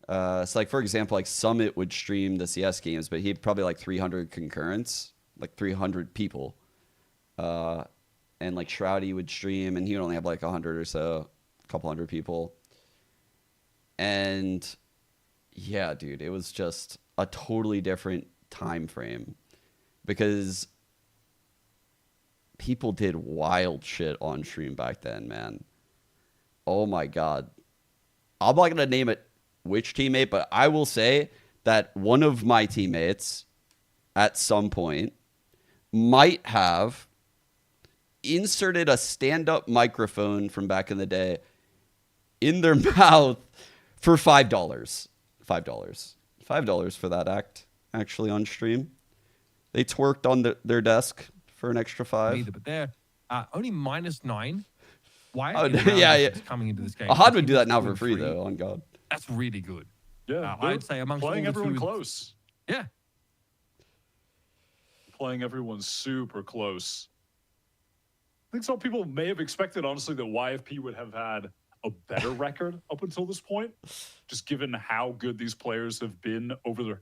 So like, for example, like Summit would stream the CS games, but he had probably like 300 concurrents, like 300 people. And like Shroudy would stream and he would only have like 100 or so, a couple hundred people. And yeah, dude, it was just a totally different time frame because people did wild shit on stream back then, man. Oh my God. I'm not going to name it which teammate, but I will say that one of my teammates at some point might have inserted a stand-up microphone from back in the day in their mouth for $5. $5 for that act, actually, on stream. They twerked on their desk for an extra $5. Either, but they're only -9. Why? Oh, yeah. Coming into this game. Ahad would do that now for free, though, on God. That's really good. Yeah, I'd say amongst playing all the everyone two- close. Yeah. Playing everyone super close. I think some people may have expected, honestly, that YFP would have had a better record up until this point, just given how good these players have been over their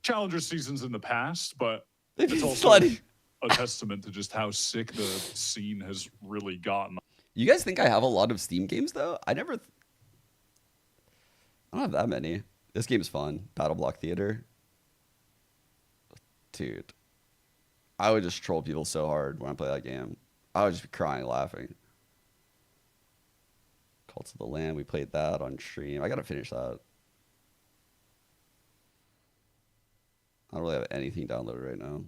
challenger seasons in the past. But They've it's been also slutty. a testament to just how sick the scene has really gotten. You guys think I have a lot of Steam games, though? I don't have that many. This game's fun. Battle Block Theater. Dude. I would just troll people so hard when I play that game. I would just be crying, laughing. Cult of the Land, we played that on stream. I gotta finish that. I don't really have anything downloaded right now.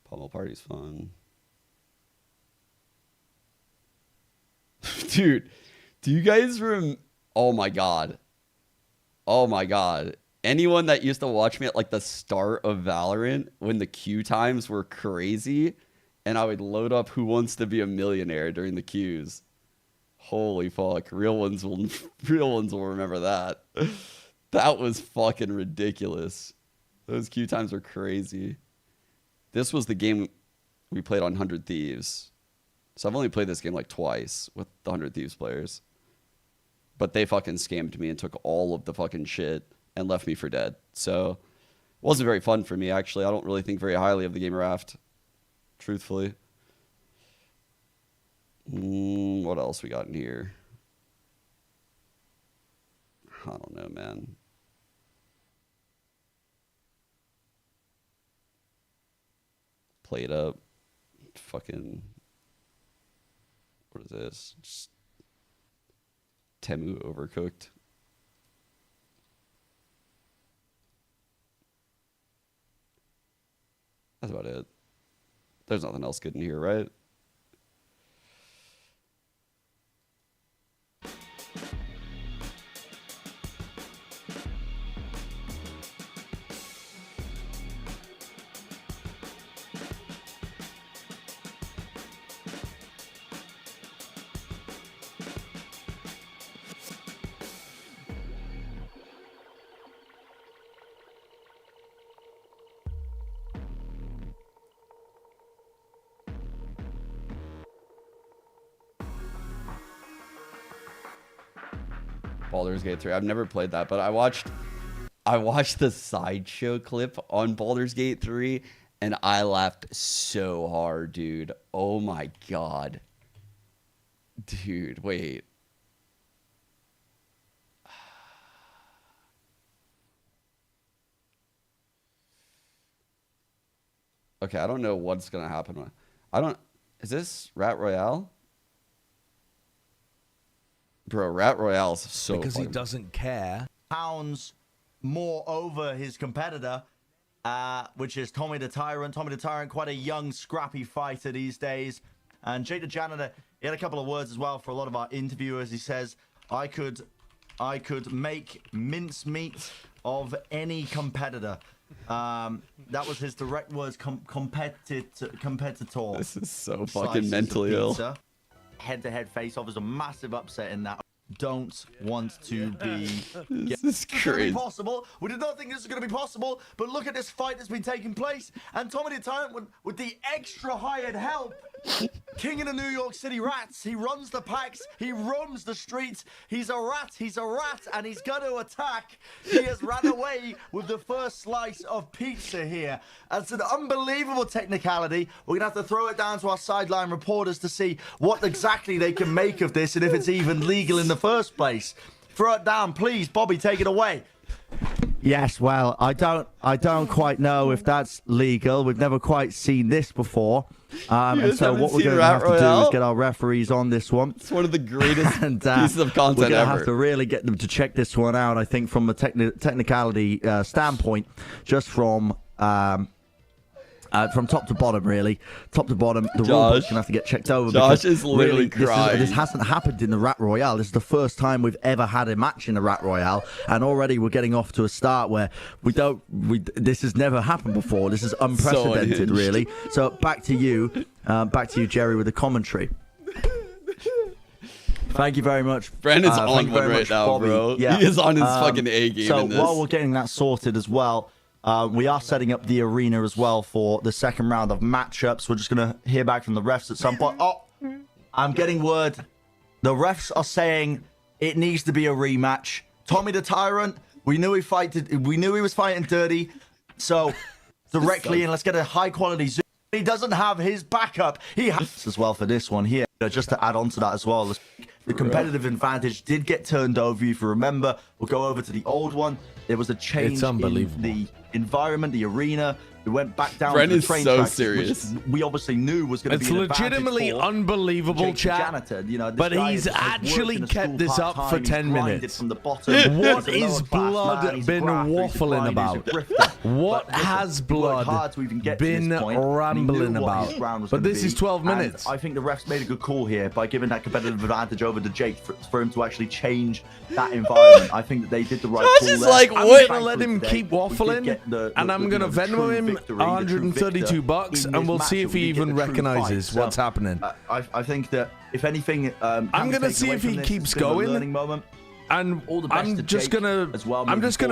Pummel Party's fun. Dude, do you guys oh my God. Oh my God. Anyone that used to watch me at like the start of Valorant when the queue times were crazy and I would load up Who Wants to Be a Millionaire during the queues. Holy fuck. Real ones will remember that. That was fucking ridiculous. Those queue times were crazy. This was the game we played on 100 Thieves. So I've only played this game like twice with the 100 Thieves players. But they fucking scammed me and took all of the fucking shit and left me for dead. So it wasn't very fun for me, actually. I don't really think very highly of the game Raft, truthfully. What else we got in here? I don't know, man. Played up. Fucking. What is this? Just Temu Overcooked. That's about it. There's nothing else good in here, right? Baldur's Gate 3. I've never played that, but I watched the sideshow clip on Baldur's Gate 3 and I laughed so hard, dude. Oh my god. Dude, wait. Okay, I don't know what's gonna happen. Is this Rat Royale? Bro, Rat Royale's so because funny. he doesn't care. Pounds more over his competitor, which is Tommy the Tyrant. Tommy the Tyrant, quite a young, scrappy fighter these days. And Jake the Janitor, he had a couple of words as well for a lot of our interviewers. He says, I could make mincemeat of any competitor. That was his direct words, competitor. This is so fucking mentally ill. Head-to-head face-off is a massive upset in that. Don't want to be. This is crazy. Possible. We did not think this was going to be possible, but look at this fight that's been taking place. And Tommy the Tyrant, with the extra hired help, king of the New York City Rats. He runs the packs. He roams the streets. He's a rat. He's a rat, and he's going to attack. He has ran away with the first slice of pizza here. It's an unbelievable technicality. We're going to have to throw it down to our sideline reporters to see what exactly they can make of this and if it's even legal in the first place. Throw it down, please, Bobby. Take it away. Yes, well, I don't quite know if that's legal. We've never quite seen this before. And so what we're going to have to do is get our referees on this one. It's one of the greatest pieces of content we're going to ever. have to really get them to check this one out, I think, from a technicality standpoint, just from top to bottom, really. Top to bottom. The rule book's going to have to get checked over. Josh is literally crying. This hasn't happened in the Rat Royale. This is the first time we've ever had a match in the Rat Royale. And already we're getting off to a start where this has never happened before. This is unprecedented, really. So back to you, Jerry, with the commentary. Thank you very much. Brandon's on one right now, Bobby. bro. Yeah. He is on his fucking A game so in this. While we're getting that sorted as well, we are setting up the arena as well for the second round of matchups. We're just going to hear back from the refs at some point. Oh, I'm getting word. The refs are saying it needs to be a rematch. Tommy the Tyrant, we knew he was fighting dirty. So directly in, let's get a high quality zoom. He doesn't have his backup. He has as well for this one here. Just to add on to that as well, the competitive advantage did get turned over. If you remember, we'll go over to the old one. There was a change in the environment, the arena. We went back down to the train tracks, serious. which we obviously knew was going to be an legitimately unbelievable, chat. Janitor. You know, but he's actually kept this up for 10 minutes. From the bottom. What is blood been waffling about? What has blood been rambling about? But this is 12 minutes. I think the refs made a good call here by giving that competitive advantage over to Jake for him to actually change that environment. I think that they did the right call there. I'm going to let him keep waffling, and I'm going to Venmo him $132, and we'll see if he even recognizes what's happening. I think that if anything, I'm going to see if he keeps going. And I'm just gonna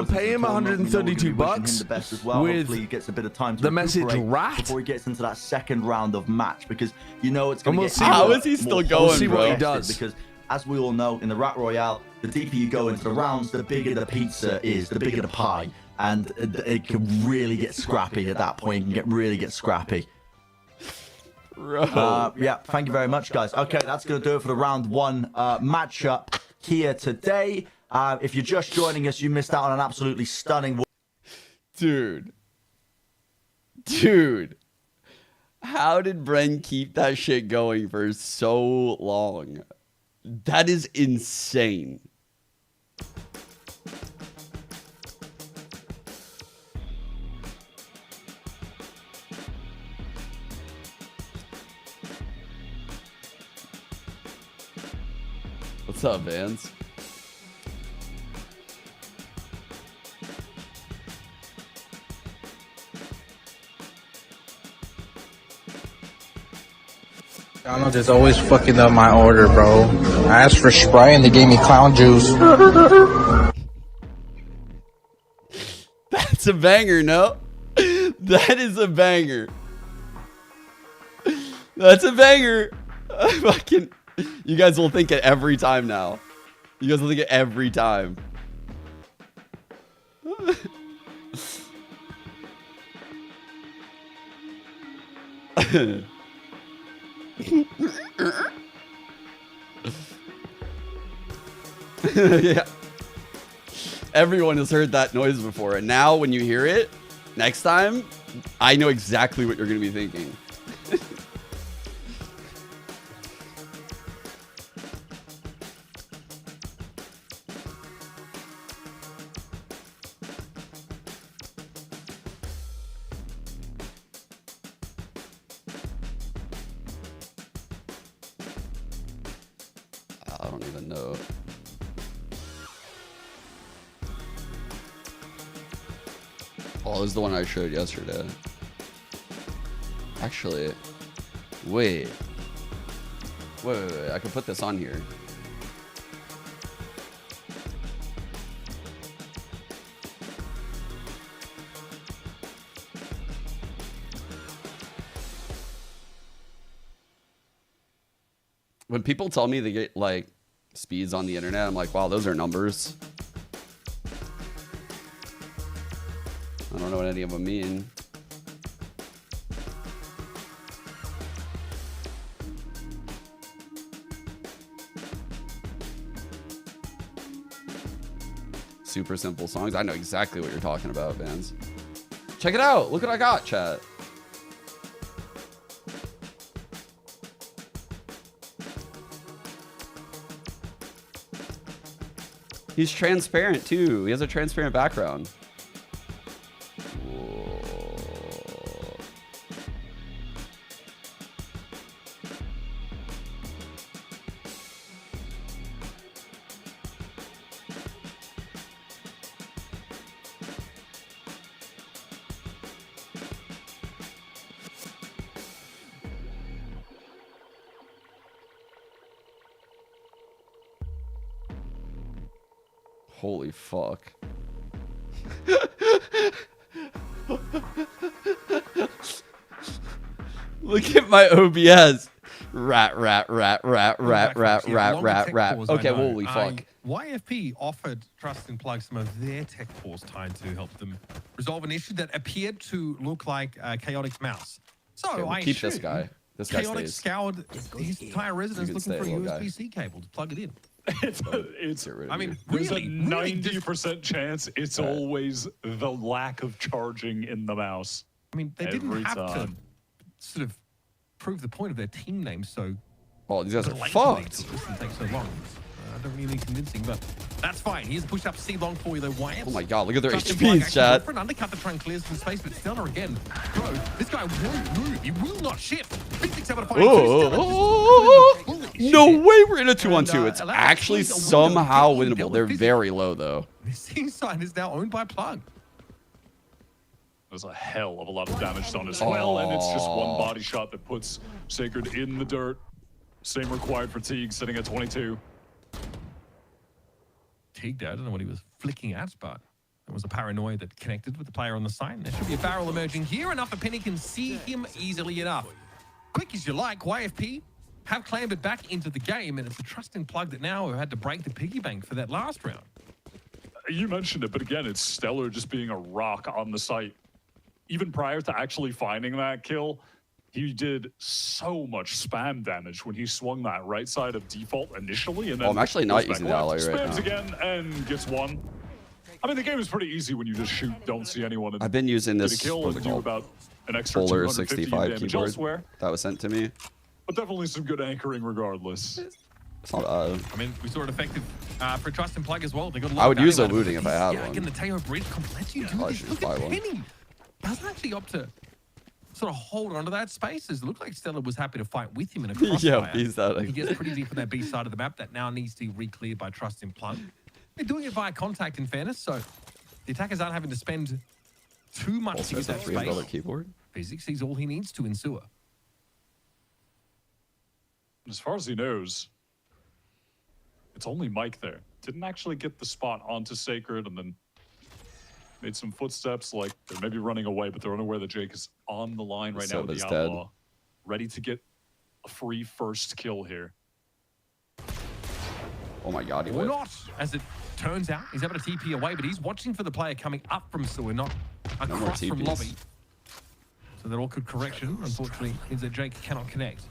pay him $132 with he gets a bit of time to the message rat before he gets into that second round of match, because you know it's going to get. How is he still going, we'll see bro? what he does. Because as we all know, in the Rat Royale, the deeper you go into the rounds, the bigger the pizza is, the bigger the pie, and it can really get scrappy at that point. It can really get scrappy. Yeah, thank you very much, guys. Okay, that's going to do it for the round 1 matchup here today. If you're just joining us, you missed out on an absolutely stunning... Dude. How did Bren keep that shit going for so long? That is insane. What's up, Vans? McDonald's is always fucking up my order, bro. I asked for Sprite and they gave me clown juice. That's a banger, no? That is a banger. That's a banger. Fucking, you guys will think it every time now. You guys will think it every time. Yeah. Everyone has heard that noise before, and now when you hear it next time, I know exactly what you're going to be thinking. I don't even know. Oh, this is the one I showed yesterday. Actually, wait. I can put this on here. When people tell me they get like speeds on the internet, I'm like, wow, those are numbers. I don't know what any of them mean. Super simple songs. I know exactly what you're talking about, Vans. Check it out. Look what I got, chat. He's transparent too. He has a transparent background. Holy fuck. Look at my OBS. Rat. Okay, holy fuck. YFP offered Trust and Plug some of their tech force tied to help them resolve an issue that appeared to look like Chaotic's mouse. So Okay, we'll I keep this guy. This guy Chaotic stays. scoured his entire residence You can looking for a stay, little USB-C cable to plug it in. I mean, there's a 90% chance it's always the lack of charging in the mouse. I mean, they didn't have to sort of prove the point of their team name so. Oh, these guys are blatantly fucked. to listen take so long. I don't really need convincing, but that's fine. Here's a push up C long for you, though. YF. Oh my god, look at their Trust and Plug HPs, actually chat. went for an undercut to try and clear some space, but Stellar again. Bro, this guy won't move. He will not shift. Physics able to find No way we're in a 2-on-2. It's actually somehow winnable. They're very low, though. This C side is now owned by Plug. There's a hell of a lot of damage done as well, and it's just one body shot that puts Sacred in the dirt. Same required for Teague, sitting at 22. Teague, I don't know what he was flicking at, but there was a paranoia that connected with the player on the side. There should be a barrel emerging here. Enough that Penny can see him easily enough. Quick as you like, YFP have clambered back into the game, and it's the Trust and Plug that now have had to break the piggy bank for that last round. You mentioned it, but again, it's Stellar just being a rock on the site. Even prior to actually finding that kill, He did so much spam damage when he swung that right side of default initially, and then I'm actually not goes using back the ally left, right spams now. again and gets one. I mean, the game is pretty easy when you just shoot, don't see anyone. I've been using get a this kill and do about an extra Polar 250 65 damage keyboard elsewhere. that was sent to me. But definitely some good anchoring regardless. It's not bad. I mean, we saw it effective for Trust and Plug as well. They got a lot I of would value use a out of it. looting if I had Yeah, one. again, the Teo Bridge can let you do Probably this. should Look buy at one. Penny. Doesn't actually opt to sort of hold onto that space. It looked like Stella was happy to fight with him in a crossfire. he's that. He gets pretty deep on that B side of the map that now needs to be re-cleared by Trust and Plug. They're doing it via contact, in fairness, so the attackers aren't having to spend too much Also to use has that a $300 space. keyboard. Physics sees all he needs to in sewer. As far as he knows, it's only Mike there. Didn't actually get the spot onto Sacred, and then made some footsteps, like they're maybe running away, but they're unaware that Jake is on the line right now with the Silva's Outlaw, ready to get a free first kill here. Oh my god, he Or went. not, as it turns out. He's able to TP away, but he's watching for the player coming up from sewer, not more across from TPs. lobby. So that awkward correction, unfortunately, means that Jake cannot connect.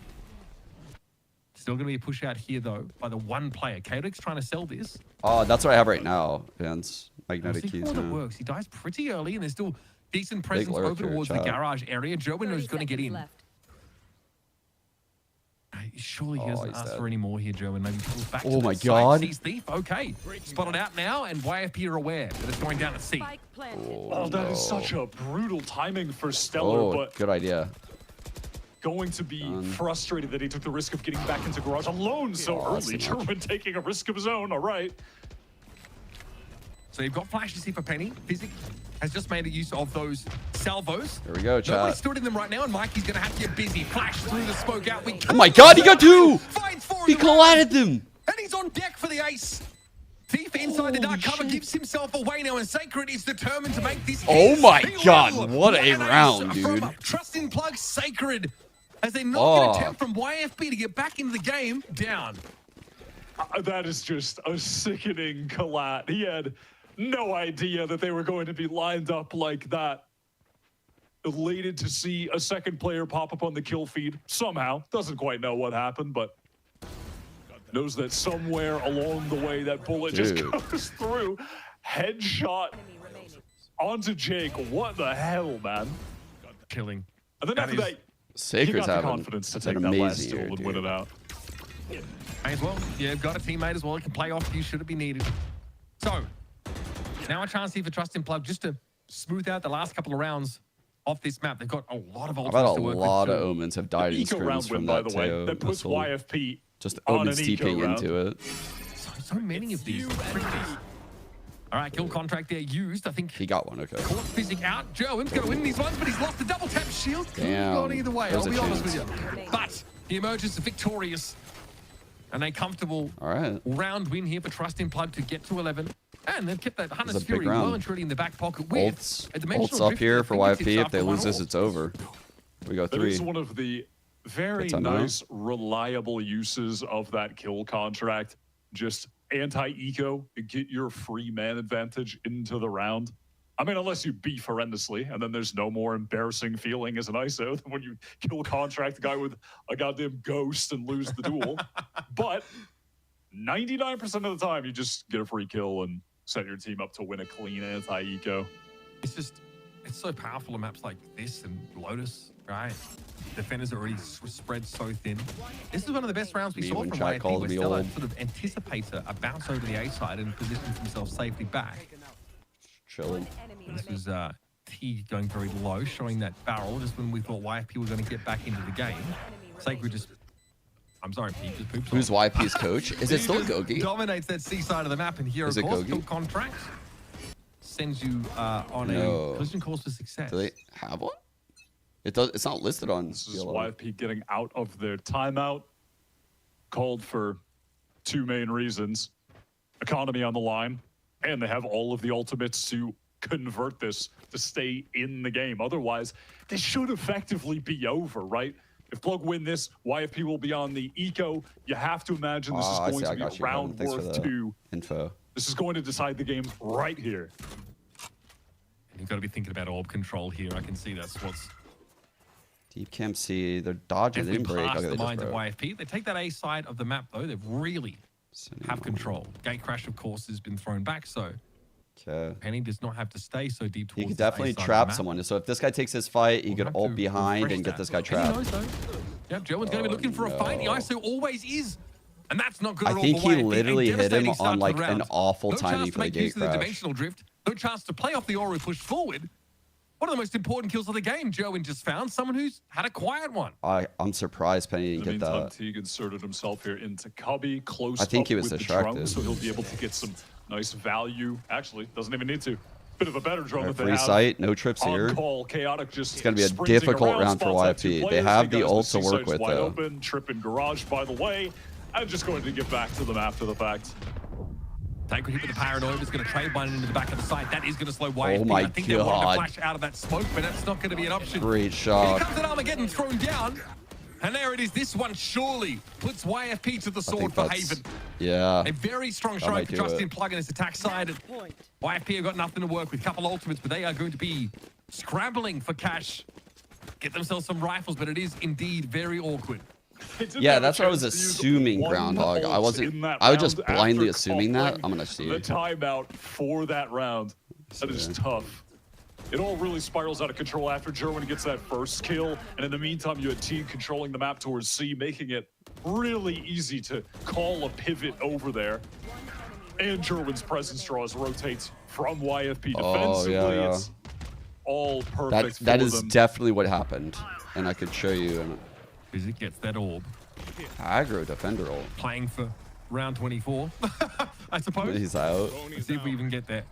Still going to be a push out here, though, by the one player. Chaotix trying to sell this. Oh, that's what I have right now, Vance. We'll Magnetic see keys. how it Yeah. works. He dies pretty early, and there's still decent presence lurk over here, towards the chat. garage area. Joe knows he's going to get in. Left. Surely he Oh, doesn't he's ask dead. for any more here, Joe, and maybe pulls back. Oh to my the side. God. Sees Thief. Okay. Spotted out now, and YFP are aware that it's going down at C. Oh, that is such a brutal timing for Stellar, Oh, but good idea. going to be frustrated that he took the risk of getting back into garage alone so Oh, that's early. too much. German taking a risk of his own, all right. So you've got Flash to see for Penny. Physic has just made a use of those salvos. Here we go, Nobody chat. stood in them right now, and Mikey's going to have to get busy. Flash through the smoke out. We Oh my god, he got two! Finds four He in a row, collided them! and he's on deck for the ace. Thief inside the dark cover gives himself away now, and Sacred is determined to make this. Oh my his God, will. what a An ace round, from dude. Trust in Plug Sacred, as they not Oh. get attempt from YFP to get back into the game. Down. That is just a sickening collat. He had no idea that they were going to be lined up like that. Elated to see a second player pop up on the kill feed somehow. Doesn't quite know what happened, but knows that somewhere along the way that bullet just Dude. goes through. Headshot onto Jake. What the hell, man? Killing. And then after that, he Sacred's got the having confidence to an take that last amazing duel year, and win dude. it out. May as well. Yeah, got a teammate as well. He can play off you should it be needed. So, now a chance here for Trust in Plug just to smooth out the last couple of rounds off this map. They've got a lot of I've ultimates had to a work lot with. of omens have died in Eco round scrims win, from by that the way, Teo that puts missile. YFP Just on omens an eco TPing round. into it. So many of these. All right, kill contract there used. I think He got one, okay. caught Physic out. Joe's going to win these ones, but he's lost the double tap shield. Could have Damn. gone either way, There's I'll a be honest with chance. you. But he emerges victorious. And a comfortable All right. round win here for Trust in Plug to get to 11. And they've kept that Hunter's a big Fury round. well and truly in the back pocket with Ults, a dimensional ults up drift here at for fingertips YFP. If after they one lose this, ult. it's over. We go That 3. is one of the very Good timeout. nice, reliable uses of that kill contract. Just anti-eco, get your free man advantage into the round. I mean, unless you beef horrendously, and then there's no more embarrassing feeling as an ISO than when you kill contract a guy with a goddamn ghost and lose the duel. But 99% of the time, you just get a free kill and set your team up to win a clean anti-eco. It's just, it's so powerful on maps like this and Lotus, right? Defenders are already spread so thin. This is one of the best rounds we Me saw when from chat YFP, calls where me Stella old. sort of anticipates a bounce over the A side and positions himself safely back. Chilling. This was T going very low, showing that barrel just when we thought YFP were going to get back into the game. Sacred just, I'm sorry, Pete just poops Who's off. YP's coach? Is it He still just Gogi? dominates that C side of the map, and here, Is of it course, Gogi? kill contract sends you on No. a collision course for success. Do they have one? It does. It's not listed on. This is yellow. YFP getting out of their timeout. Called for 2 main reasons. Economy on the line, and they have all of the ultimates to convert this to stay in the game. Otherwise, this should effectively be over, right? If Plug win this, YFP will be on the eco. You have to imagine this is I going see, I to be a got you, round Thanks for worth the 2. info. This is going to decide the game right here. And you've got to be thinking about orb control here. I can see that's what's Deep camp C. They're dodging. They didn't break. Past Okay, the they just minds of broke. YFP. They take that A side of the map, though. They've really have control. Gate crash, of course, has been thrown back, so Okay. Penny does not have to stay so deep towards He could the A definitely side of the trap map. someone. So if this guy takes his fight, he We'll could have ult to behind refresh and get that. this guy And he trapped. knows, though. Yep, Joe's going to be looking for a fight. The no. ISO always is. And that's not good I at all think for he YFP. literally A hit him devastating start on to like the an round. awful No timing chance to for the make use gate of the crash. dimensional drift. No chance to play off the aura push forward. One of the most important kills of the game, Joen just found someone who's had a quiet one. I'm surprised Penny In didn't the get meantime, that. Teague inserted himself here into Cubby, close I think up he was with the distracted. drone, so he'll be able to get some nice value. Actually, doesn't even need to. Bit of a better drone that they Free have. sight, no trips On here. call, Chaotic just It's gonna be a sprinting difficult around, round for spots out two YFP. They players. have He the got ult his to work C-sites with, wide though. Open, trip in garage, by the way. I'm just going to get back to them after the fact. Take a hit with the paranoia. Is going to trade one into the back of the site. That is going to slow YFP. Oh my I think they wanted to God. flash out of that smoke, but that's not going to be an option. Great Here shot. comes an Armageddon thrown down. And there it is. This one surely puts YFP to the sword for that's- Haven. Yeah. A very strong That showing might for do Justin it. Plug in his attack side. And YFP have got nothing to work with. Couple ultimates, but they are going to be scrambling for cash. Get themselves some rifles, but it is indeed very awkward. Yeah, that's what I was assuming, Groundhog. I wasn't. I was just blindly assuming that. I'm gonna see the it. timeout for that round. That is tough. It all really spirals out of control after Jerwin gets that first kill, and in the meantime, you had Teague controlling the map towards C, making it really easy to call a pivot over there. And Jerwin's presence draws rotates from YFP defensively. yeah. It's all perfect That for is them. definitely what happened, and I could show you an As it gets that orb. aggro defender ult. Playing for round 24, I suppose. He's out. Let's see if we even get there.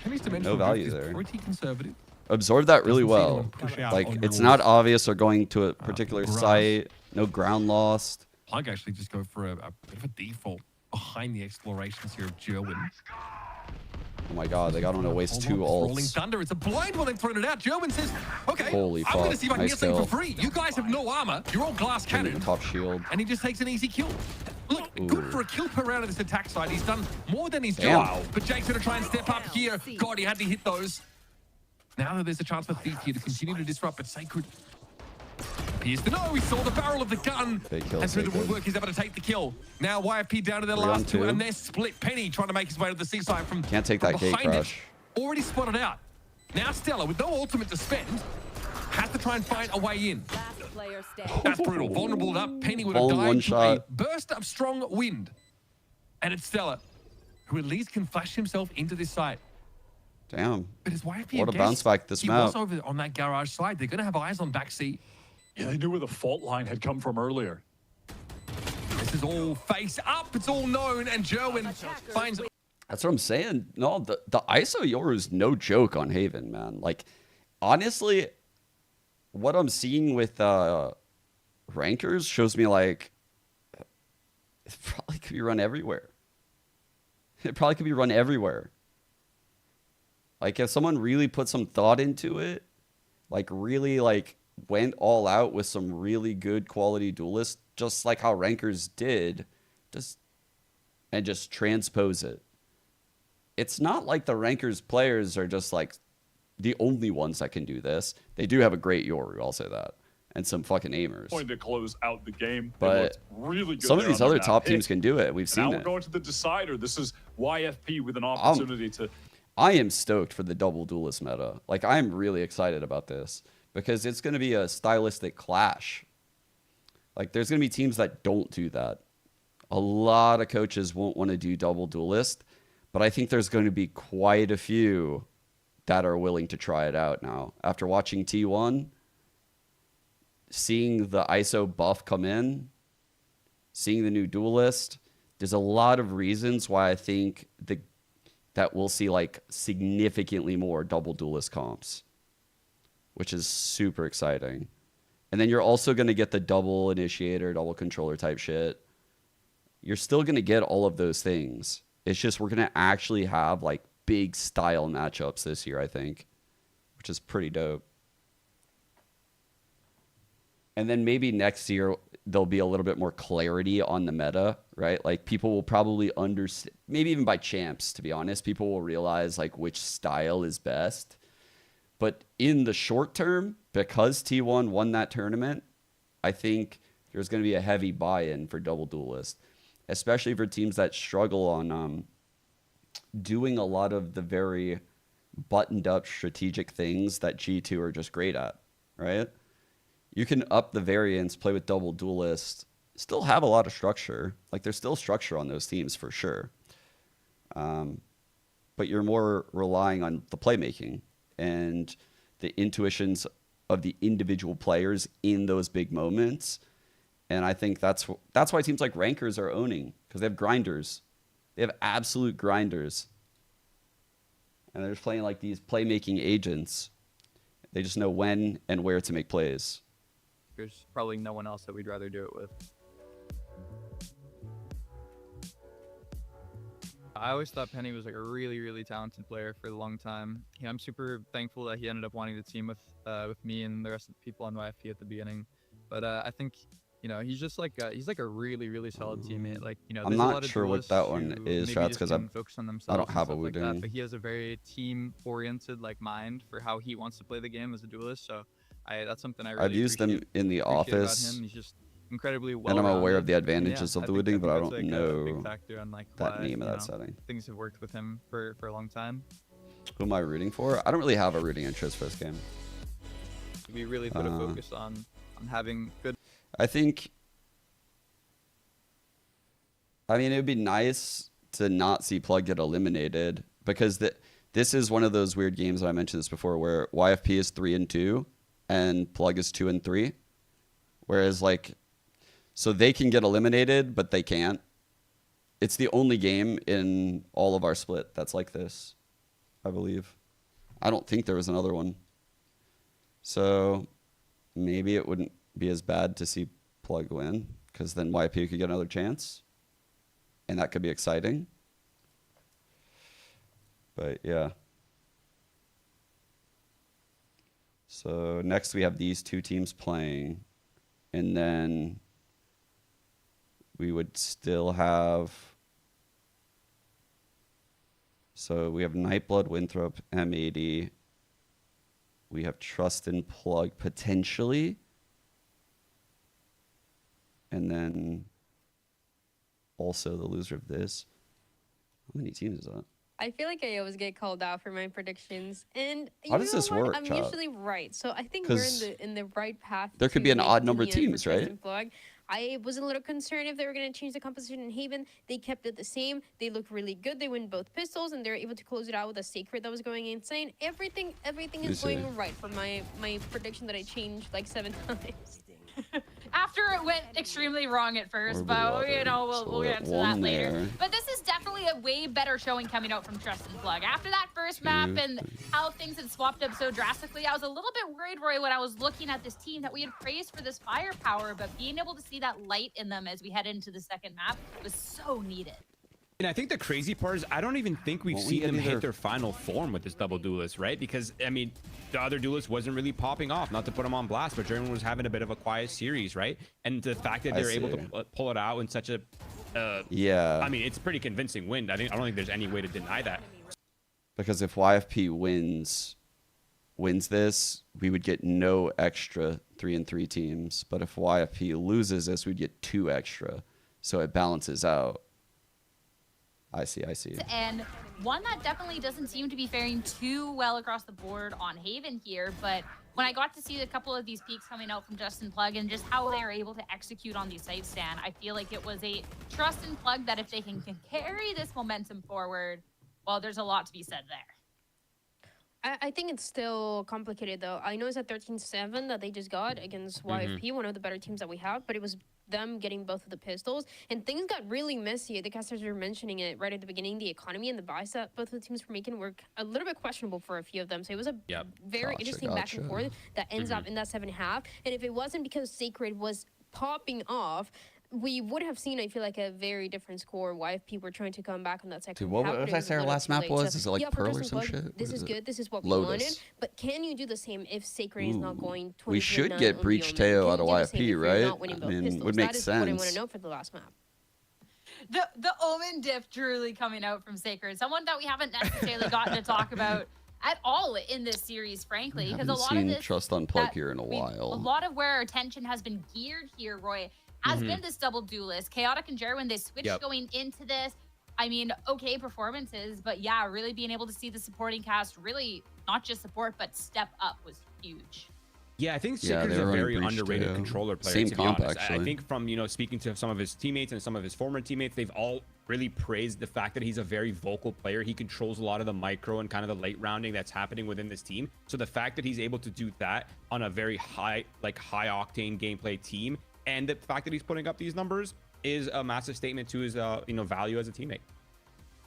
Penny's dimensional No value drift is there. pretty conservative. Absorb that really Doesn't seem to well. push out Like on it's the not walls. obvious they're going to a particular grass. site. No ground lost. Plug actually just go for a bit of a default behind the explorations here of Jerwin. Oh my god, they got him to waste two Rolling ults. Thunder, it's a blind one, they've thrown it out. Jerwin says, okay, Holy I'm going to fuck, see if I can nice get something kill. for free. You guys have no armor. You're all glass cannon. Top shield. And he just takes an easy kill. Look, good Ooh. for a kill per round of this attack side. He's done more than his Damn. job. But Jake's going to try and step up here. God, he had to hit those. Now that there's a chance for Thief here to continue to disrupt, but Sacred appears to know. He saw the barrel of the gun. Big kill, And through the Sacred. woodwork, he's able to take the kill. Now YFP down to their 3 on last two, 2. and they're split. Penny trying to make his way to the seaside from Can't take from that gate behind it. crash. Already spotted out. Now Stella, with no ultimate to spend, has to try and find a way in. That's brutal. Vulnerable up. Penny would have Vuln died one to shot. a burst of strong wind. And it's Stella, who at least can flash himself into this site. Damn. But his YFP What a bounce back this he map. was over on that garage side. They're going to have eyes on backseat. Yeah, they knew where the fault line had come from earlier. This is all face up. It's all known. And Jerwin finds... That's what I'm saying. No, the ISO Yoru is no joke on Haven, man. Like, honestly, what I'm seeing with rankers shows me like it probably could be run everywhere. It probably could be run everywhere. Like, if someone really put some thought into it, like really like went all out with some really good quality duelists, just like how rankers did, and just transpose it. It's not like the rankers players are just like the only ones that can do this. They do have a great Yoru, I'll say that, and some fucking aimers. Point to close out the game. They But looked really good some of there these on other their top map teams pick. can do it. We've And seen now we're it. going to the decider. This is YFP with an opportunity to. I am stoked for the double duelist meta. Like, I'm really excited about this because it's going to be a stylistic clash. Like, there's going to be teams that don't do that. A lot of coaches won't want to do double duelist, but I think there's going to be quite a few that are willing to try it out now. After watching T1, seeing the ISO buff come in, seeing the new duelist, there's a lot of reasons why I think that we'll see like significantly more double duelist comps, which is super exciting. And then you're also going to get the double initiator, double controller type shit. You're still going to get all of those things. It's just we're going to actually have like big style matchups this year, I think, which is pretty dope. And then maybe next year there'll be a little bit more clarity on the meta, right? Like people will probably understand, maybe even by champs, to be honest, people will realize like which style is best. But in the short term, because T1 won that tournament, I think there's going to be a heavy buy-in for Double Duelist, especially for teams that struggle on doing a lot of the very buttoned-up strategic things that G2 are just great at, right? You can up the variance, play with Double Duelist, still have a lot of structure. Like, there's still structure on those teams for sure. But you're more relying on the playmaking and the intuitions of the individual players in those big moments. And I think that's why teams like Rankers are owning, because they have grinders. They have absolute grinders. And they're just playing like these playmaking agents. They just know when and where to make plays. There's probably no one else that we'd rather do it with. I always thought Penny was like a really, really talented player for a long time. Yeah, I'm super thankful that he ended up wanting to team with me and the rest of the people on YFP at the beginning. But I think, you know, he's just like he's like a really, really solid teammate. Like, you know, I'm not sure what that one is, Shots, because I don't have a like Wuding. that, but he has a very team-oriented like mind for how he wants to play the game as a duelist. So that's something I really I've used them in the office. He's just incredibly well. And I'm aware of the advantages of the Wuding, but I don't like know a big factor on, like, that why, name of you that know, setting. Things have worked with him for a long time. Who am I rooting for? I don't really have a rooting interest for this game. We really put a focus on having good. I think. I mean, it would be nice to not see Plug get eliminated, because this is one of those weird games that I mentioned this before, where YFP is 3-2 and Plug is 2-3, whereas like, so they can get eliminated, but they can't. It's the only game in all of our split that's like this, I believe. I don't think there was another one. So maybe it wouldn't be as bad to see Plug win, because then YP could get another chance. And that could be exciting. But yeah. So next we have these two teams playing. And then we would still have. So we have Nightblood, Winthrop, M80. We have Trust and Plug potentially. And then also the loser of this. How many teams is that? I feel like I always get called out for my predictions, and how does this work? I'm Chad? usually right, so I think we're in the right path. There could be an odd number of teams, right? Plug. I was a little concerned if they were going to change the composition in Haven. They kept it the same. They look really good. They win both pistols, and they're able to close it out with a Sacred that was going insane. Everything is going right for my prediction that I changed like 7 times. After it went extremely wrong at first, but you know, we'll get to that later. But this is definitely a way better showing coming out from Trust and Plug. After that first map and how things had swapped up so drastically, I was a little bit worried, Roy, when I was looking at this team that we had praised for this firepower, but being able to see that light in them as we head into the second map was so needed. And I think the crazy part is I don't even think we've seen them hit their final form with this double duelist, right? Because, I mean, the other duelist wasn't really popping off, not to put them on blast, but German was having a bit of a quiet series, right? And the fact that they're able to pull it out in such a, I mean, it's pretty convincing win. I don't think there's any way to deny that. Because if YFP wins this, we would get no extra 3-3 teams. But if YFP loses this, we'd get 2 extra. So it balances out. I see. And one that definitely doesn't seem to be faring too well across the board on Haven here, but when I got to see a couple of these peaks coming out from Justin Plug and just how they are able to execute on these site stand, I feel like it was a Trust and Plug that if they can carry this momentum forward, well, there's a lot to be said there. I think it's still complicated, though. I know it's at 13-7 that they just got against YFP, one of the better teams that we have, but it was them getting both of the pistols, and things got really messy. The casters were mentioning it right at the beginning. The economy and the buys that both of the teams were making were a little bit questionable for a few of them. So it was a very interesting back and forth that ends up in that 7.5. And if it wasn't because Sacred was popping off, we would have seen, I feel like, a very different score. YFP were trying to come back on that second Dude, what did I say our last map was? Is it like Pearl or some shit? This is good. This is what we Lotus. wanted. But can you do the same if Sacred is not going 20? We should get Breach Teo out of YFP, right? I mean, would make sense. That is what I want to know for the last map. The Omen diff truly coming out from Sacred. Someone that we haven't necessarily gotten to talk about at all in this series, frankly, because a haven't lot seen of this Trust Unplug here in a while. A lot of where our attention has been geared here, Roy, has been this double duelist. Chaotic and Jerwin, they switched going into this. I mean, okay performances, but yeah, really being able to see the supporting cast really not just support, but step up was huge. Yeah, I think Secret's a very underrated controller player. Same to be comp, honest. actually. I think from speaking to some of his teammates and some of his former teammates, they've all really praised the fact that he's a very vocal player. He controls a lot of the micro and kind of the late rounding that's happening within this team. So the fact that he's able to do that on a very high octane gameplay team, and the fact that he's putting up these numbers is a massive statement to his value as a teammate.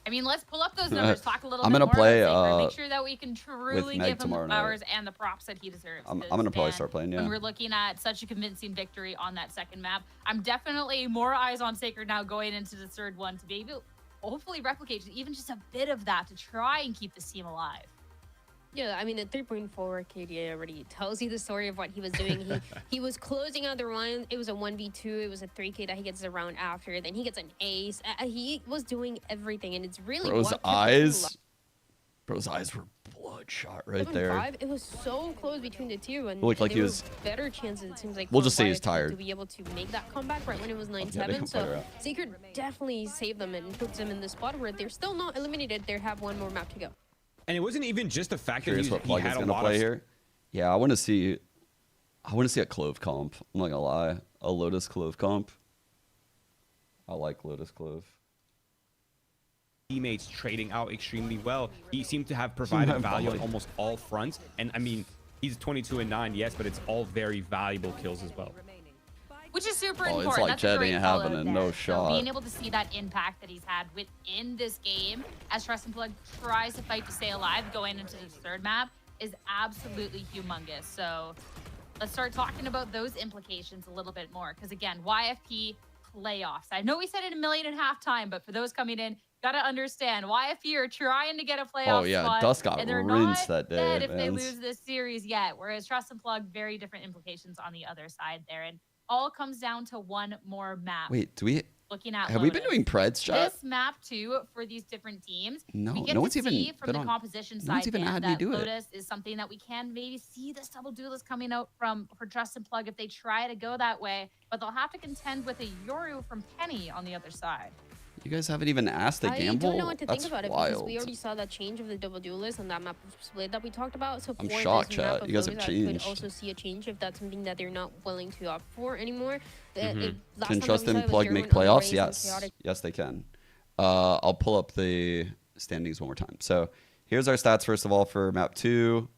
I mean, let's pull up those numbers, talk a little I'm bit gonna more play, about Sacred, make sure that we can truly Meg give him the tomorrow flowers night. and the props that he deserves. I'm gonna probably start playing, When we're looking at such a convincing victory on that second map, I'm definitely more eyes on Sacred now going into the third one to be able, hopefully replicate even just a bit of that to try and keep this team alive. Yeah, I mean, the 3.4 KDA already tells you the story of what he was doing. He was closing out the round. It was a 1v2. It was a 3K that he gets the round after. Then he gets an ace. He was doing everything, and it's really Bro's eyes were bloodshot right there. It was so close between the two, and Looked like there he were was. better chances. It seems like We'll for just say he's YFP tired. to be able to make that comeback right when it was 9-7. So Secret definitely saved them and puts them in the spot where they're still not eliminated. They have one more map to go. And it wasn't even just the fact that Curious he what Plug had is a gonna lot play of here. Yeah, I want to see a Clove comp. I'm not gonna lie, a Lotus Clove comp. I like Lotus Clove. teammates trading out extremely well. He seemed to have provided value on almost all fronts. And I mean, he's 22-9, yes, but it's all very valuable kills as well. Which is super Oh, important. it's like That's a Jetty great having follow a there. no So shot. being able to see that impact that he's had within this game as Trust and Plug tries to fight to stay alive going into the third map is absolutely humongous. So let's start talking about those implications a little bit more. Because again, YFP playoffs. I know we said it 1.5 million times, but for those coming in, gotta understand YFP are trying to get a playoff spot. Dust got and they're rinsed not that day. dead if they lose this series yet. Whereas Trust and Plug, very different implications on the other side there. And all comes down to one more map. Wait, do we? Looking at Have we been Lotus. doing Preds, chat? This map too for these different teams. No, we get no to one's even see from been the on- composition no side one's even had me that do it. Lotus is something that we can maybe see this double duelist coming out for Trust and Plug if they try to go that way, but they'll have to contend with a Yoru from Penny on the other side. You guys haven't even asked the I gamble. don't know what to That's think about it wild. because we already saw that change of the double duelist and that map split that we talked about. So I'm for shocked, this map chat. of You guys have Lotus, I changed. could also see a change if that's something that they're not willing to opt for anymore. Can Trust and Plug make playoffs? Yes. Yes, they can. I'll pull up the standings one more time. So here's our stats, first of all, for map 2.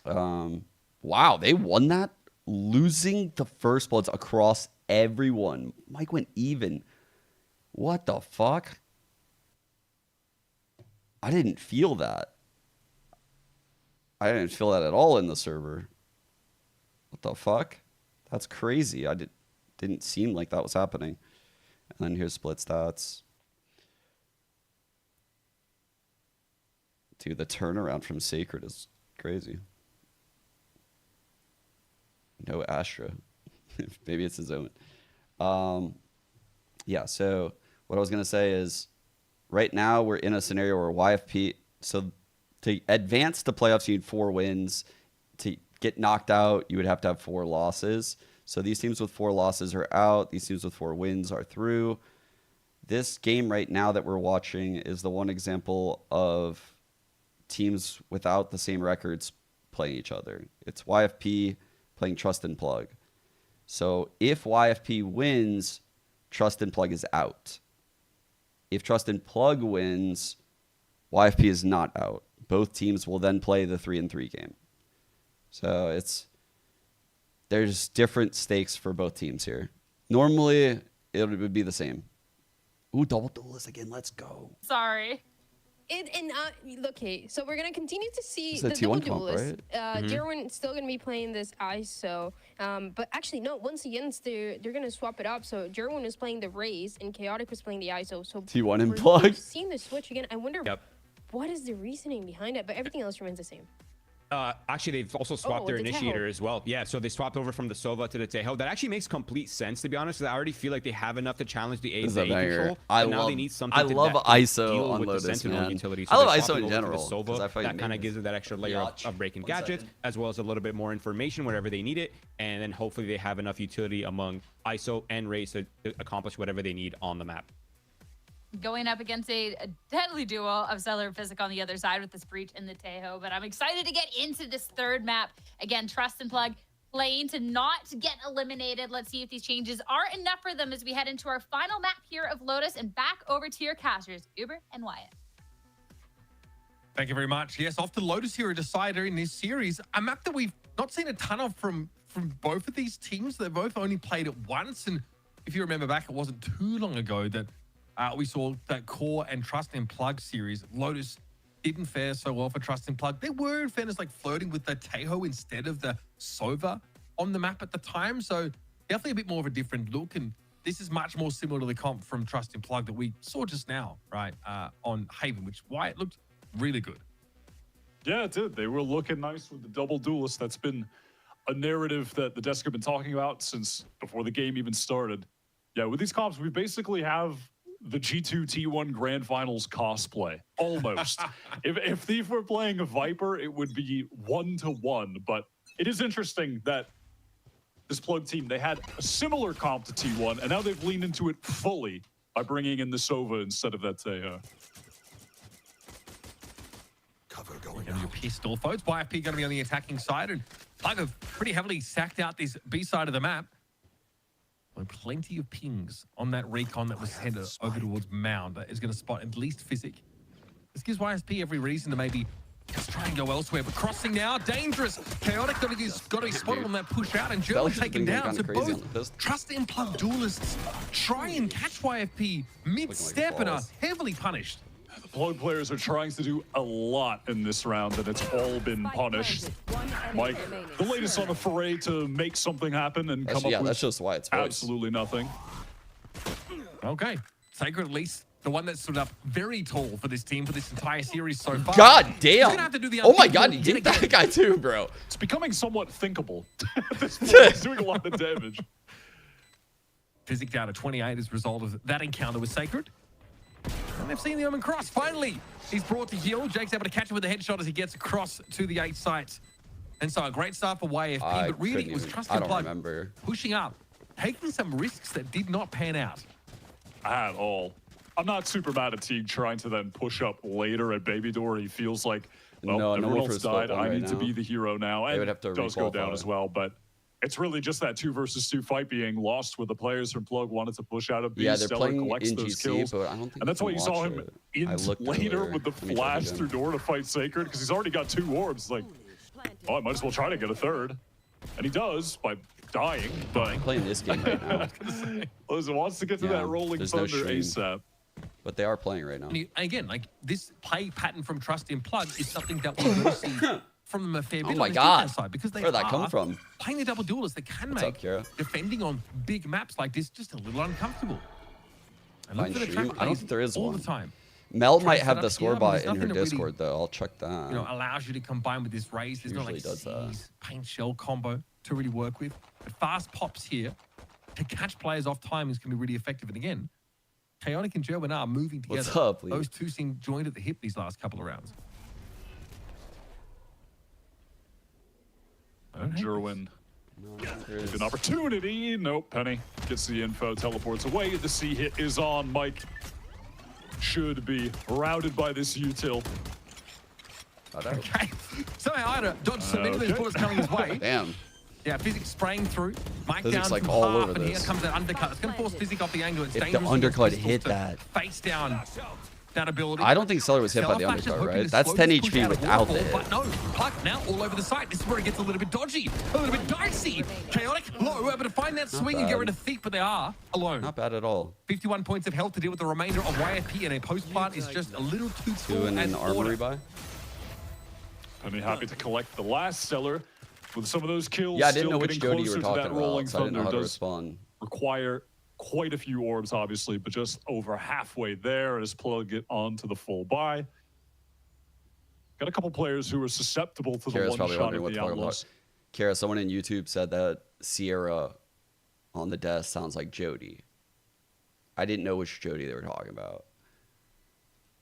Wow, they won that? Losing the first bloods across everyone. Mike went even. What the fuck? I didn't feel that. I didn't feel that at all in the server. What the fuck? That's crazy. Didn't seem like that was happening. And then here's split stats. Dude, the turnaround from Sacred is crazy. No Astra. Maybe it's his own. Yeah, so what I was going to say is right now we're in a scenario where YFP, so to advance to playoffs, you need 4 wins. To get knocked out, you would have to have 4 losses. So these teams with 4 losses are out. These teams with 4 wins are through. This game right now that we're watching is the one example of teams without the same records playing each other. It's YFP playing Trust and Plug. So if YFP wins, Trust and Plug is out. If Trust and Plug wins, YFP is not out. Both teams will then play the 3-3 game. So there's different stakes for both teams here. Normally, it would be the same. Ooh, double duelist again. Let's go. Sorry. Okay, so we're gonna continue to see It's the a double T1 comp, duelist. right? Jerwin's still gonna be playing this ISO, but actually no. Once again, they're gonna swap it up. So Jerwin is playing the Raze and Chaotic was playing the ISO. So T1 and we're Plug. seeing the switch again. I wonder what is the reasoning behind it, but everything else remains the same. Actually, they've also swapped their the initiator Tejo. as well. Yeah, so they swapped over from the Sova to the Tejo. That actually makes complete sense, to be honest. I already feel like they have enough to challenge the A This is to a A banger. control. I But now love- they need something I to love that ISO deal on with Lotus, the Sentinel man. utility. I love they're ISO swapping in over to general, the 'cause I Sova. find That kind of it gives it that extra layer of breaking gadgets, as well as a little bit more information wherever they need it. And then hopefully they have enough utility among ISO and Race to accomplish whatever they need on the map. Going up against a deadly duo of Cellar and Physic on the other side with this Breach and the Tejo. But I'm excited to get into this third map. Again, Trust and Plug playing to not get eliminated. Let's see if these changes are enough for them as we head into our final map here of Lotus and back over to your casters, Uber and Wyatt. Thank you very much. Yes, off to Lotus here, a decider in this series. A map that we've not seen a ton of from both of these teams. They've both only played it once. And if you remember back, it wasn't too long ago that we saw that Core and Trust and Plug series. Lotus didn't fare so well for Trust and Plug. They were, in fairness, like flirting with the Tejo instead of the Sova on the map at the time. So definitely a bit more of a different look. And this is much more similar to the comp from Trust and Plug that we saw just now, right, on Haven, which Wyatt looked really good. Yeah, it did. They were looking nice with the double duelist. That's been a narrative that the desk have been talking about since before the game even started. Yeah, with these comps, we basically have the G2 T1 Grand Finals cosplay, almost. if Thief were playing a Viper, it would be 1-to-1, but it is interesting that this Plug team, they had a similar comp to T1, and now they've leaned into it fully by bringing in the Sova instead of that Tejo. Cover going on your pistol. Folks, YFP going to be on the attacking side, and Plug have pretty heavily sacked out this B side of the map. With plenty of pings on that recon that was sent over towards Mound. That is going to spot at least Physic. This gives YSP every reason to maybe just try and go elsewhere. But crossing now, dangerous. Chaotic got to be spotted on that push out, and German taken down. So both Trust and Plug duelists try and catch YFP mid-step and are heavily punished. The Plug players are trying to do a lot in this round, and it's all been punished. Mike, the latest on a foray to make something happen and come up with that's just why it's absolutely nothing. Okay. Sacred, at least the one that stood up very tall for this team for this entire series so far. God damn. Gonna have to do the Oh my God, you did that guy too, bro. It's becoming somewhat thinkable at this point. It's doing a lot of damage. Physic down to 28 as a result of that encounter with Sacred. And they've seen the Omen cross. Finally, he's brought to heal. Jake's able to catch him with a headshot as he gets across to the 8 sites. And so a great start for YFP, but really it was Trust and Plug pushing up, taking some risks that did not pan out. At all. I'm not super mad at Teague trying to then push up later at Baby Door. He feels like, well, everyone else died. I need to be the hero now. And it does go down as well, but it's really just that 2 versus 2 fight being lost where the players from Plug wanted to push out of B. Yeah, they're Stellar playing collects in those GC, kills. but I don't think and that's why you saw him later with the flash through door to fight Sacred, because he's already got 2 orbs. Like, oh, I might as well try to get a third. And he does by dying. But I'm playing this game right now. Listen, wants to get to that rolling thunder ASAP. But they are playing right now. And again, like this play pattern from Trust and Plug is something that we will see from them a fair bit Oh my on God. side, because they Where'd that are come from? playing the double duelists that can make defending on big maps like this just a little uncomfortable. And look for the track I don't think there is all one. the time. Mel Try might to have set the up score here, but bot there's in her nothing that really, Discord though. I'll check that. You know, allows you to combine with this raise. There's no like seize, paint shell combo to really work with. But fast pops here to catch players off timings can be really effective. And again, Chaotic and Gerwin are moving together. What's up, Lee? Those two seem joined at the hip these last couple of rounds. Gerwin. An opportunity. Nope. Penny gets the info, teleports away. The C hit is on. Mike should be routed by this util. Okay. Somehow I had to dodge so many of these bullets coming his way. Damn. Yeah, Physic spraying through. Mike Physic's down like from all half, over and here this. comes that undercut. It's going to force Physic off the angle. It's If dangerous. the undercut for hit to that. Face down that ability. I don't think Stellar was hit by the Stellar Flash is undercut, hoping right? to That's slow 10 this push HP out of without the Waterfall, hit. But no, Plug now all over the site. This is where it gets a little bit dodgy, a little bit dicey. Chaotic, low, able to find that swing and get rid of Thief, but they are alone. Not bad at all. 51 points of health to deal with the remainder of YFP, and a post plant is just a little too tall. 2 and an armory buy. Penny happy to collect the last Stellar with some of those kills. Yeah, I didn't know which getting Jody you were closer to talking that rolling about, so I didn't know how to does respond. require quite a few orbs, obviously, but just over halfway there as Plug get onto the full buy. Got a couple players who are susceptible to Kara's the probably one shot wondering of what the to talk about. Outlaws. Kara, someone in YouTube said that Sierra on the desk sounds like Jody. I didn't know which Jody they were talking about.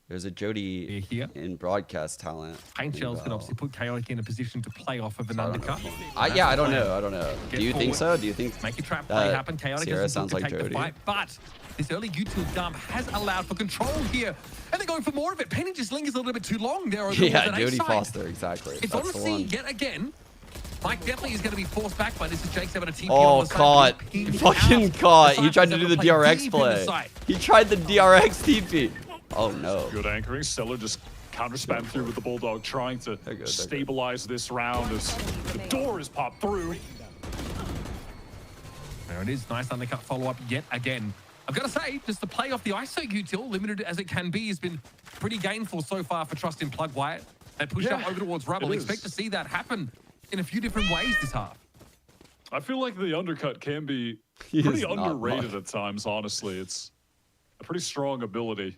There's a Jody here in broadcast talent. Paint shells can obviously put Chaotic in a position to play off of an undercut. Yeah, I don't know. Get Do you think forward, so? Do you think make your trap play happen? Chaotic Sierra is sounds to like take the Jody? fight, but this early util dump has allowed for control here, and they're going for more of it. Penny just lingers a little bit too long there. Yeah, Jody Foster, exactly. It's on the scene yet again. Mike definitely is going to be forced back by this. Is Jake's able to TP Oh, on the caught. side. Fucking caught. He tried to do the Play DRX deep in the play. side. He tried the DRX TP. Oh, no. Good anchoring. Stellar just counter spam through with the Bulldog, trying to stabilize this round as the door is popped through. There it is. Nice undercut follow-up yet again. I've got to say, just the play off the ISO util, limited as it can be, has been pretty gainful so far for Trust in Plug Wyatt. They push up over towards Rubble. Expect to see that happen in a few different ways this half. I feel like the undercut can be pretty underrated at times, honestly. It's a pretty strong ability.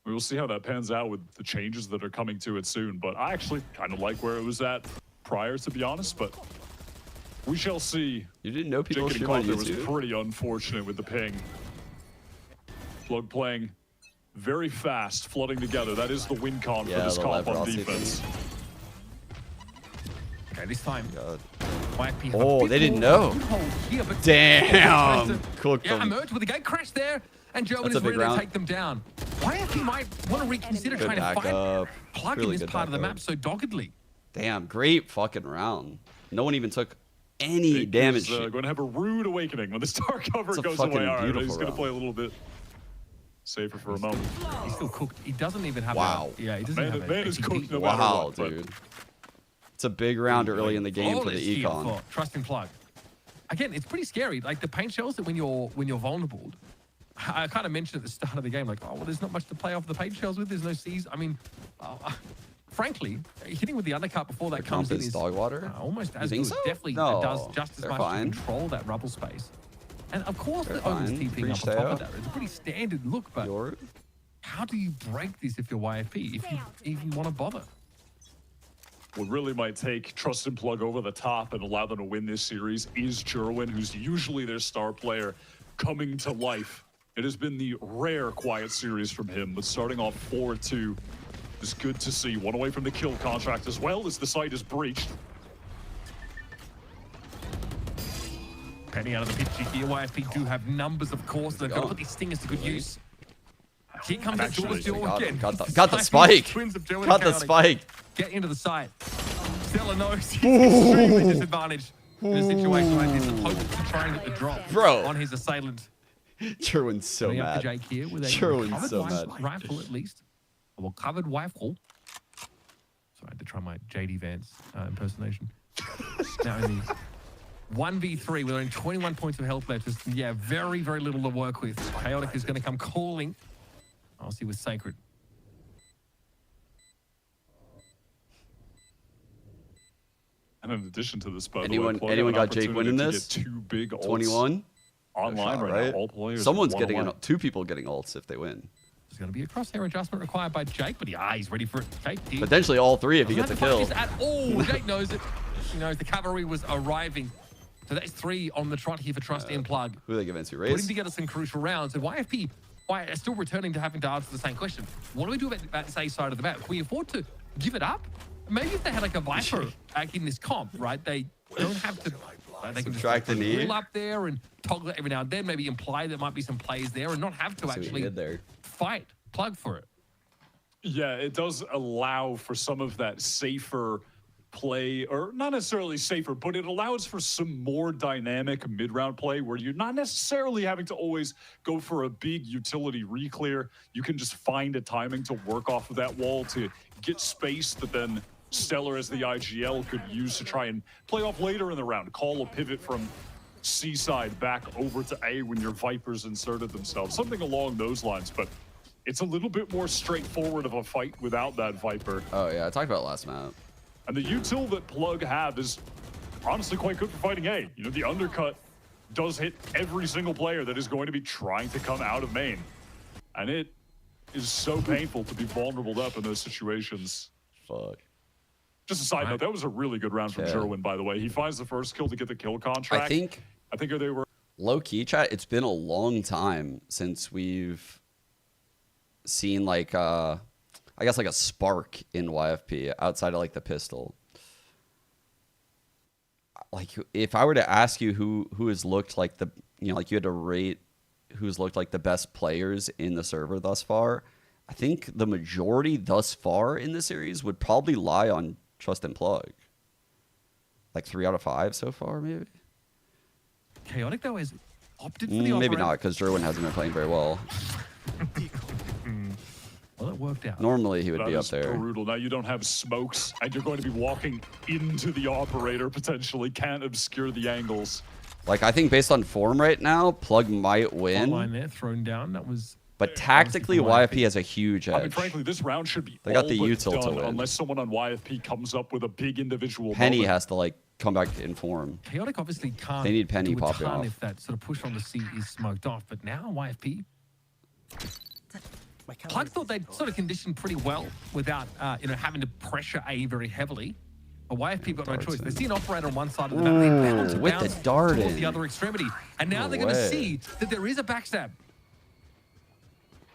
We will see how that pans out with the changes that are coming to it soon, but I actually kind of like where it was at prior, to be honest, but we shall see. You didn't know people Jake stream on was YouTube? pretty unfortunate with the ping. Plug playing very fast, flooding together. That is the win con for this comp on defense. Okay, this time. YFP Oh, they didn't know. Here, but Damn. Cooked yeah, them. emerged with a gate crash there, and German That's is a big ready to round. take them down. YFP might want to reconsider Good trying to fight backup. Plug Really in this good part of the backup. map so doggedly. Damn, great fucking round. No one even took any damage. He's going to have a rude awakening when the star cover It's a goes fucking away. All right, beautiful he's going to round. play a little bit safer for a moment. He's still cooked. He doesn't even have Wow. a... Yeah, he doesn't have Man a is TP. cooked no matter Wow, what. but dude. It's a big round early in the game for Flawless the here econ. for Trust in Plug. Again, it's pretty scary. Like the paint shells that when you're vulnerable, I kind of mentioned at the start of the game, like, oh, well, there's not much to play off the paint shells with. There's no C's. I mean, frankly, hitting with the undercut before that comes in is is dog water. almost You as think good. so? Definitely No, does just as they're much fine. to control that rubble space. And of course, They're the Omen's fine. TPing up Breach on top of there. that. It's a pretty standard look, but how do you break this if you're YFP, if you even want to bother? What really might take Trust and Plug over the top and allow them to win this series is Jerwin, who's usually their star player, coming to life. It has been the rare quiet series from him, but starting off 4-2 is good to see. One away from the kill contract as well as the site is breached. Penny out of the picture here. YFP do have numbers, of course. They've got to put these stingers to good use. Here comes that duelist duel again. Got the spike. Twins of Joe and Got the Chaotic. spike. Get into the site. Stella knows he's extremely disadvantaged in a situation like this. Hopes to try and get the drop on his assailant. Jerwin's so Coming up mad. to Jake here with a Jerwin's covered so mad. rifle at least. Well, covered rifle. Sorry, I had to try my JD Vance impersonation. Now in the 1v3 with only 21 points of health left. Just, yeah, very, very little to work with. Chaotic is going to come calling. I'll see with Sacred. And in addition to this, by the way, Anyone Plug have an got Jake opportunity winning to this? get two big ults 21? online right now. All players Someone's one getting away. two people getting ults if they win. There's going to be a crosshair adjustment required by Jake, but he's ready for it. Jake, he Potentially all three if he gets a doesn't kill. have to fight this at all. Jake knows it. He knows the cavalry was arriving. So that's 3 on the trot here for Trust in Plug. Who are they giving to? Putting Raze? together some crucial rounds. And YFP are still returning to having to answer the same question. What do we do about this A side of the map? Can we afford to give it up? Maybe if they had like a Viper in this comp, right? They don't have to. They can Subtract the just knee. pull up there and toggle it every now and then. Maybe imply there might be some plays there and not have to See what you actually did there. fight. Plug for it. Yeah, it does allow for some of that safer play, or not necessarily safer, but it allows for some more dynamic mid-round play where you're not necessarily having to always go for a big utility re-clear. You can just find a timing to work off of that wall to get space that then Stellar as the IGL could use to try and play off later in the round. Call a pivot from C side back over to A when your Vipers inserted themselves. Something along those lines, but it's a little bit more straightforward of a fight without that Viper. Oh, yeah. I talked about it last map. And the util that Plug have is honestly quite good for fighting A. You know, the undercut does hit every single player that is going to be trying to come out of main. And it is so painful to be vulnerable up in those situations. Fuck. Just a side note, that was a really good round from Jerwin, by the way. He finds the first kill to get the kill contract. I think they were low-key, chat, it's been a long time since we've seen, like, I guess, like, a spark in YFP outside of, like, the pistol. Like, if I were to ask you who has looked like the, you know, like, you had to rate who's looked like the best players in the server thus far, I think the majority thus far in the series would probably lie on Trust and Plug. Like 3 out of 5 so far, maybe. Chaotic though has opted for the maybe not, because Jerwin hasn't been playing very well. Well, it worked out. Normally he would be up there. Brutal. Now you don't have smokes, and you're going to be walking into the operator potentially. Can't obscure the angles. Like, I think based on form right now, Plug might win. Line there thrown down. That was. But tactically, YFP has a huge edge. I mean, frankly, this round should be they got the all but util to done win. unless someone on YFP comes up with a big individual Penny moment. has to, like, come back in form. Chaotic obviously can't. They need Penny do a popping ton off. if that sort of push on the C is smoked off. But now YFP. Plug thought they'd sort of conditioned pretty well without, you know, having to pressure A very heavily. But YFP got no choice. They see an operator on one side of the map. They bound to with bounce the dart towards in. the other extremity. And now they're going to see that there is a backstab.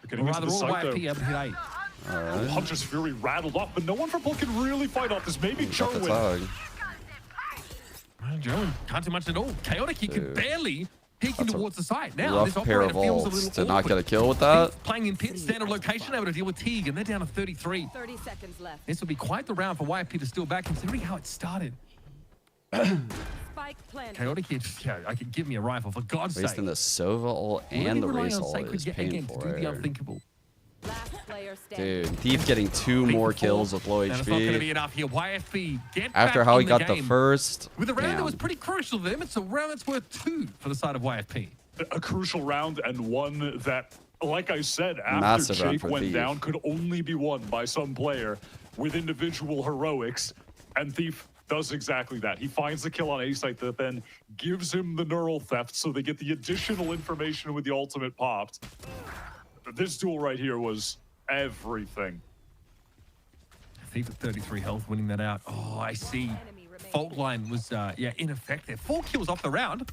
Getting into the all site, YFP able to hit A. Hunter's Fury rattled off, but no one from Plug can really fight off this. Maybe Jerwin. Well, Jerwin can't do much at all. Chaotic, he could barely peeking towards the site. Now this Rough pair operator of feels a ults little to not awkward. get a kill with that. Playing in pit, standard location, able to deal with Teague, and they're down to 33. 30 seconds left. This will be quite the round for YFP to steal back, considering how it started. Spike planted. Chaotic here, I could give me a rifle, for God's sake. Wasting the Sova ult and the race ult is painful. To do the unthinkable. Last player standing. Dude, Thief getting 2 more kills with low And it's not going to be HP. enough here. YFP get After back how in he got the game. first. With a round that Damn. was pretty crucial to them, it's a round that's worth 2 for the side of YFP. A crucial round, and one that, like I said, after Massive round Jake for went Thief. down, could only be won by some player with individual heroics, and Thief does exactly that. He finds the kill on A site that then gives him the neural theft, so they get the additional information with the ultimate popped. This duel right here was everything. Thief at 33 health, winning that out. Oh, I see. Fault line was, ineffective. 4 kills off the round.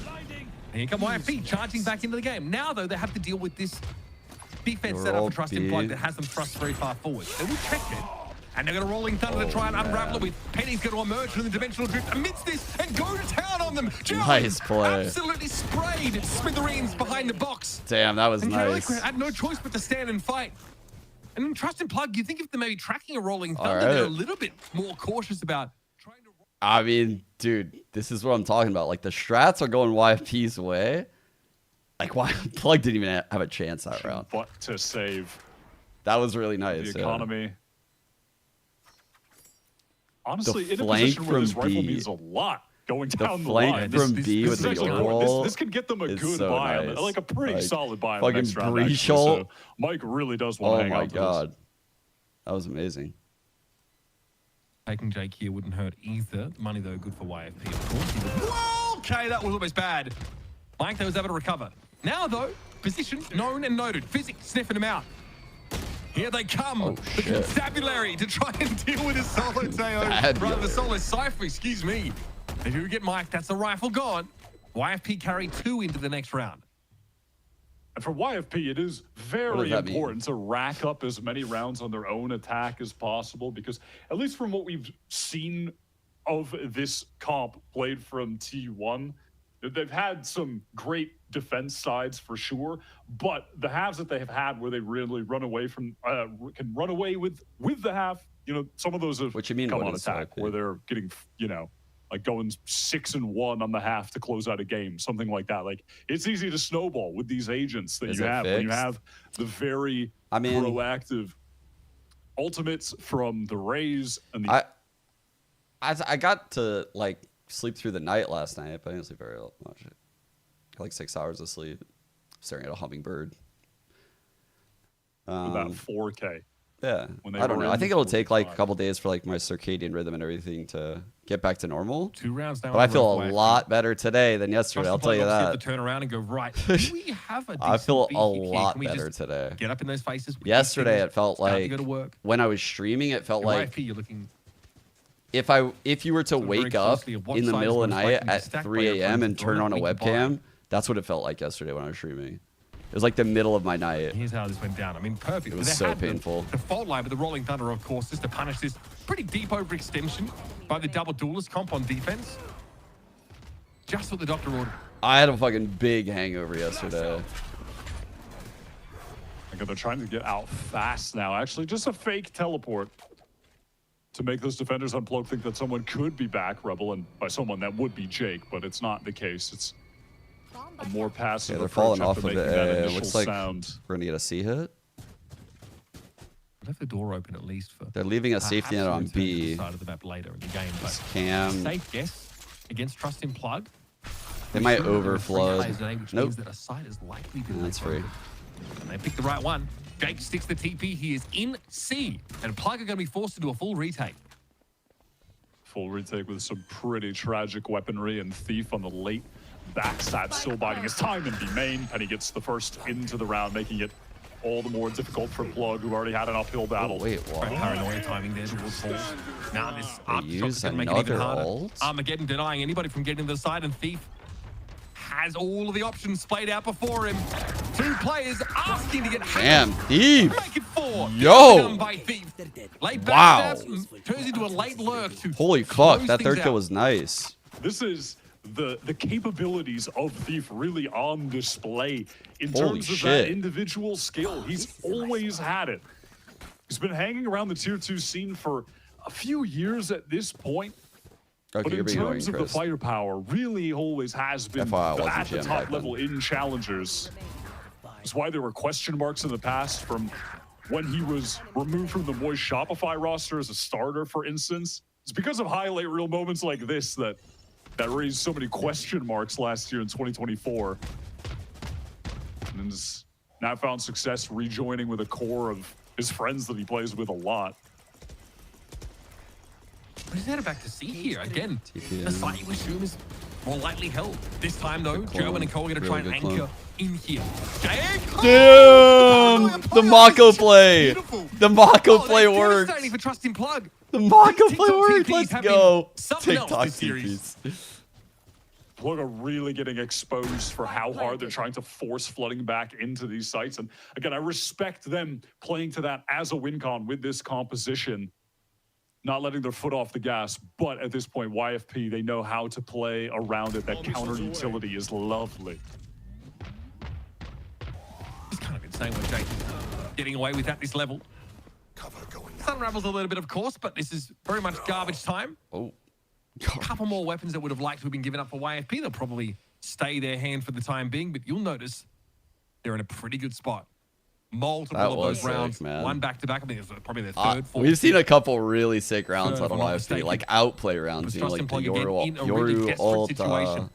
And here come YFP charging back into the game. Now, though, they have to deal with this defense setup for Trust in Plug that has them thrust very far forward. They will check it. And they're going to Rolling Thunder to try and unravel it with Penny's going to emerge from the dimensional drift amidst this and go to town on them. Nice play. Absolutely sprayed smithereens behind the box. Damn, that was And nice. Chaotic had no choice but to stand and fight. And in Trust and Plug, you think if they're maybe tracking a Rolling Thunder, right. they're a little bit more cautious about trying to... I mean, dude, this is what I'm talking about. Like, the strats are going YFP's way. Like, why Plug didn't even have a chance that round. But to save That was really nice. the economy. Honestly, The in a flank position where this from rifle B. means a lot going The down the flank line. from B with is the actually overall this could get them a is good so buy, nice. like a pretty Like, solid buy in the fucking next round. Actually, Breachel. so Mike really does want Oh to hang my out for this. god. That was amazing. Taking Jake here wouldn't hurt either. Money, though, good for YFP, of course. Whoa, okay, that was almost bad. Mike, though, was able to recover. Now, though, position known and noted. Physics sniffing him out. Here they come. The shit. constabulary to try and deal with his solo Teo. Rather, the solo Cypher, excuse me. They do get Mike. That's the rifle gone. YFP carry 2 into the next round. And for YFP, it is very important to rack up as many rounds on their own attack as possible, because at least from what we've seen of this comp played from T1, they've had some great defense sides for sure, but the halves that they have had where they really run away from, can run away with the half, you know, some of those have come on attack where they're getting, you know, like going 6-1 on the half to close out a game, something like that. Like, it's easy to snowball with these agents that you have when you have the very proactive ultimates from the Rays and the. I got to like sleep through the night last night, but I didn't sleep very much. Got like 6 hours of sleep, staring at a hummingbird. About 4K. Yeah, When they I don't were know. I in think it'll take like a 45. couple days for like my circadian rhythm and everything to get back to normal. 2 rounds down. But I feel a lot better today than yesterday. I'll tell you that. Have to turn around and go, right, do we have a I feel decent a beat here? lot Can we better just today. Get up in those faces. Yesterday, it felt start to like go to work? when I was streaming, it felt Your like YFP, you're looking if you were to wake up in the middle of the night at 3 a.m. and turn on a webcam, that's what it felt like yesterday when I was streaming. It was like the middle of my night. Here's how this went down. I mean, perfect. It was so painful. The fault line with the Rolling Thunder, of course, just to punish this pretty deep overextension by the double duelist comp on defense. Just what the doctor ordered. I had a fucking big hangover yesterday. They're trying to get out fast now. Actually, just a fake teleport to make those defenders unplug, think that someone could be back, Rebel, and by someone that would be Jake, but it's not the case. It's a more passive. Yeah, they're approach falling off after of making that it. initial Looks like sound. we're gonna get a C hit. Left the door open at least for. They're leaving a safety net on B. Side of the map later in the game, but Cam. Safe guess against Trust in Plug. They might overflow. Nope. That a site is likely to That's free. And they picked the right one. Jake sticks the TP. He is in C, and Plug are going to be forced to do a full retake. Full retake with some pretty tragic weaponry, and Thief on the late backstab still biding his time in B main. Penny gets the first into the round, making it all the more difficult for Plug, who already had an uphill battle. Oh, wait, what? Paranoia timing there towards Paul. Now this use going to make it even another harder. ult? Armageddon denying anybody from getting to the side, and Thief has all of the options splayed out before him. Two players asking to get Damn, Thief. Make it 4. Yo. Done by Thief. Late Wow. backstabs turns into a late lurk to Holy fuck, close that third things kill out. was nice. This is the capabilities of Thief really on display in Holy terms of shit. that individual skill. He's always had it. He's been hanging around the tier 2 scene for a few years at this point. Okay, But you're in being annoying, terms of the Chris. firepower, really always has been FYI, I wasn't at the GM top back level in challengers. That's why there were question marks in the past from when he was removed from the Moist Shopify roster as a starter, for instance. It's because of highlight reel moments like this that raised so many question marks last year in 2024. And has now found success rejoining with a core of his friends that he plays with a lot. He's headed back to C here again. TPM. The site we assume is more lightly held. This time though, Good clone. German and Cole are going to try and Really good anchor clone. in here. Jake! Damn! The Mako play! The Mako play worked! For trusting Plug. The Mako play TikTok worked! TPs Let's have been go! something else TikTok this series. TPs. Plug are really getting exposed for how hard they're trying to force flooding back into these sites. And again, I respect them playing to that as a win con with this composition, not letting their foot off the gas. But at this point, YFP, they know how to play around it. That counter utility is lovely. It's kind of insane what Jake is getting away with at this level. Sun Rebels a little bit, of course, but this is very much garbage time. Oh. A couple more weapons that would have liked to have been given up for YFP. They'll probably stay their hand for the time being, but you'll notice they're in a pretty good spot. Multiple That of those was rounds, sick, man. one back-to-back. I think it's probably their third, fourth. We've seen a couple really sick rounds Third, out of if I'm not YFP, mistaken. like outplay rounds, you know, Trust like and the Plug again in a really Yoru desperate ult, situation.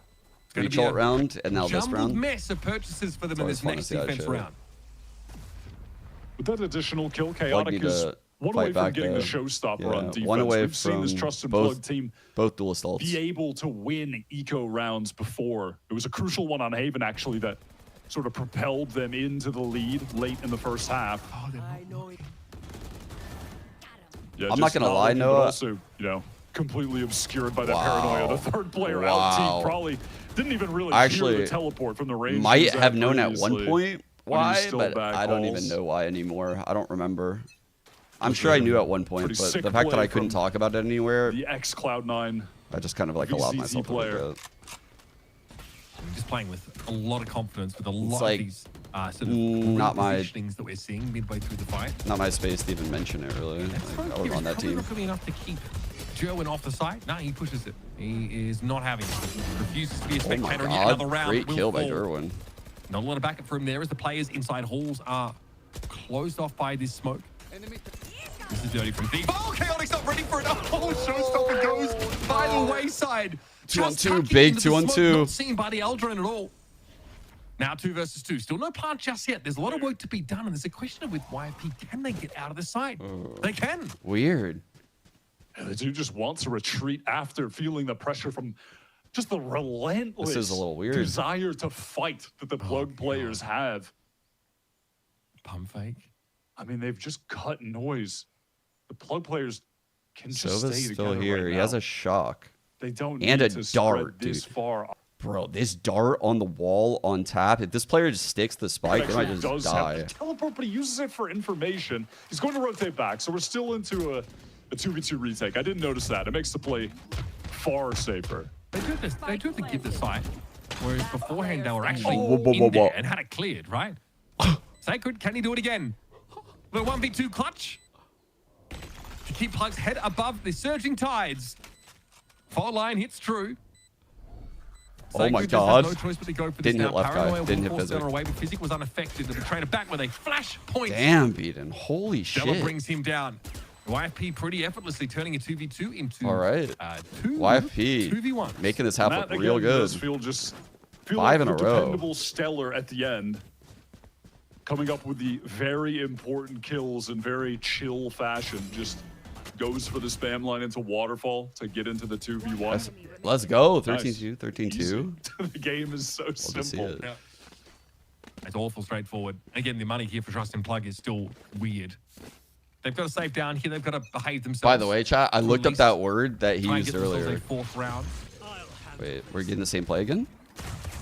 It's gonna reach be a ult round, and now this jumbled round. mess of purchases for them in always this fun to next see that defense shit. round. With that additional kill, Plug Chaotic need is to one fight away from back getting the though. showstopper on defense. One away We've seen this from Trust and both, Plug team both duelist ults. be able to win eco rounds before. It was a crucial one on Haven, actually, that sort of propelled them into the lead late in the first half. Oh, Yeah, I'm not just gonna lie, looking, but Noah. also, you know, completely obscured by that Wow. paranoia. The third player out Wow. team probably didn't even really Actually, hear the teleport from the range. he Might was at have known at one previously point when he was why, still but back I don't even halls. know why anymore. I don't remember. I'm sure I knew at one point, Pretty but sick the fact that play I couldn't from talk about it anywhere, The ex-Cloud9 I just kind of like allowed VCT myself to player. look at. Just playing with a lot of confidence, with a lot like, of these sort of not my- repositionings that we're seeing midway through the fight. Not my space to even mention it, really. Like, I was on that team. Not going to be enough to keep Jerwin off the site. No, he pushes it. He is not having it. Refuses to be a Oh my spectator in yet god, another round. great will kill by fall. Derwin. Not a lot of backup for him there as the players inside halls are closed off by this smoke. This is dirty from Thief. Oh, Chaotic's not ready for it. Oh, Showstopper goes by the wayside. 2-on-2, Just tucking big into the 2-on-2. smoke, Not seen by the Aldrin at all. Now 2 versus 2. Still no plant just yet. There's a lot of work to be done, and there's a question of with YFP, can they get out of the site? They can. Weird. And the dude just wants to retreat after feeling the pressure from just the relentless This is a little weird. desire to fight that the Plug players have. Pump fake. I mean, they've just cut noise. The Plug players can just Sova's stay still together here. right He has now. a shock. They don't and need a to spread dart, this dude. far. Bro, this dart on the wall on tap. If this player just sticks the spike, they might Actually just does have die. the teleport, but he uses it for information. He's going to rotate back, so we're still into a 2v2 retake. I didn't notice that. It makes the play far safer. They do have to give the site, whereas beforehand they were actually Oh. in there and had it cleared, right? Sacred, can he do it again? The 1v2 clutch to keep Plug's head above the surging tides. Foul line hits true. Oh my Sacred just God. has no choice but to go for Didn't this hit now. left guy. Paranoia Didn't will hit force Physic. Stellar away, but Physic was unaffected. The trainer back with a flash point. Damn, Beaton. Holy Stella shit. brings him down. YFP pretty effortlessly turning a 2v2 into All right. 2v1. YFP making this half That, look real again, good. does feel 5 like in a the row. dependable Stellar at the end, coming up with the very important kills in very chill fashion. Just goes for the spam line into Waterfall to get into the 2v1. Let's go. Nice. 13-2, 13-2. The game is so Love to see simple. it. Yeah. It's awful straightforward. Again, the money here for Trust and Plug is still weird. They've got to save down here. They've got to behave themselves. By the way, chat, I looked up Release. that word that he Try and used get themselves earlier. a fourth round. Wait, we're getting the same play again?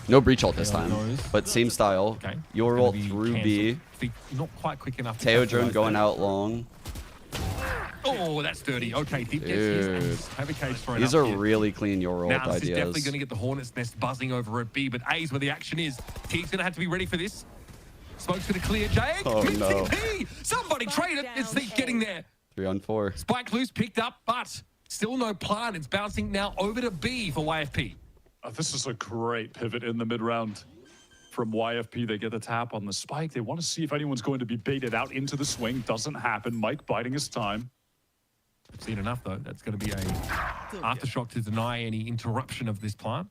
No breach ult this time, but same style. Okay. Your Gonna ult be through cancelled. B. Feet not quite quick enough. to Teo drone capitalize going there. out long. Oh, that's dirty. Okay, Deep gets Dude. his have a cage thrown These up are here. really clean your ult Now, this is definitely ideas. going to get the Hornet's Nest buzzing over at B, but A's where the action is. Teague's going to have to be ready for this. Smoke's going to clear Jake. Oh, Mid no. TP! Somebody trade it. It's Zeke getting there. 3-on-4. Spike loose picked up, but still no plan. It's bouncing now over to B for YFP. This is a great pivot in the mid-round from YFP. They get the tap on the spike. They want to see if anyone's going to be baited out into the swing. Doesn't happen. Mike biding his time. I've seen enough, though. That's going to be a aftershock to deny any interruption of this plan.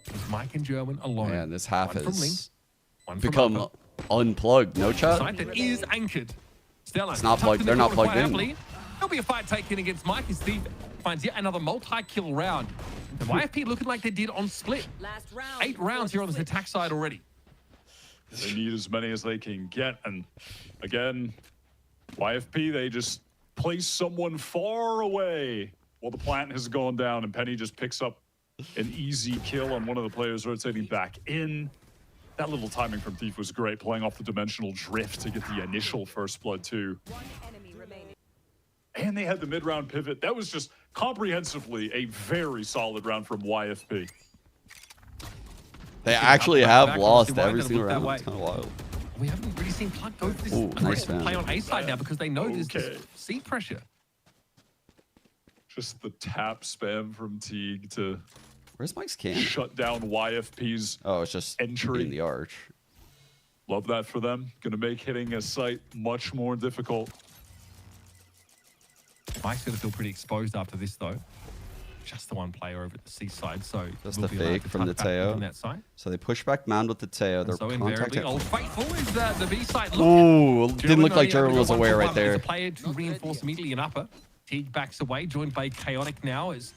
It's Mike and German alone. Man, this half One from Link, has one from become Upper. unplugged. No chat? Site that is anchored. Stella. It's not tucked plugged- in the they're not corner quite plugged in. happily. There'll be a fight taken against Mike as Steve finds yet another multi-kill round. The YFP looking like they did on Split. 8 rounds here on this attack side already. They need as many as they can get. And again, YFP, they just place someone far away while the plant has gone down, and Penny just picks up an easy kill on one of the players rotating back in. That little timing from Thief was great, playing off the dimensional drift to get the initial first blood too. And they had the mid-round pivot. That was just comprehensively a very solid round from YFP. They actually have lost Why every did it single look that round. way? It's kind of wild. We haven't really seen Plug go for this Ooh, nice aggressive fan. play on A side now because they know there's Okay. this seed pressure. Just the tap spam from Teague to Where's Mike's can? shut down YFP's Oh, it's just entry. in the arch. Love that for them. Gonna make hitting a site much more difficult. Mike's going to feel pretty exposed after this, though. Just the one player over at the C side, so Just we'll the be allowed fake to from the touch back Teo. from that side. So they push back mound with the Teo. They're So invariably, contacting. Old Faithful is the B side. Look, Ooh, didn't German look like only German having was a aware 1-for-1. right There's there. a player to reinforce immediately an upper. Teague backs away, joined by Chaotic now as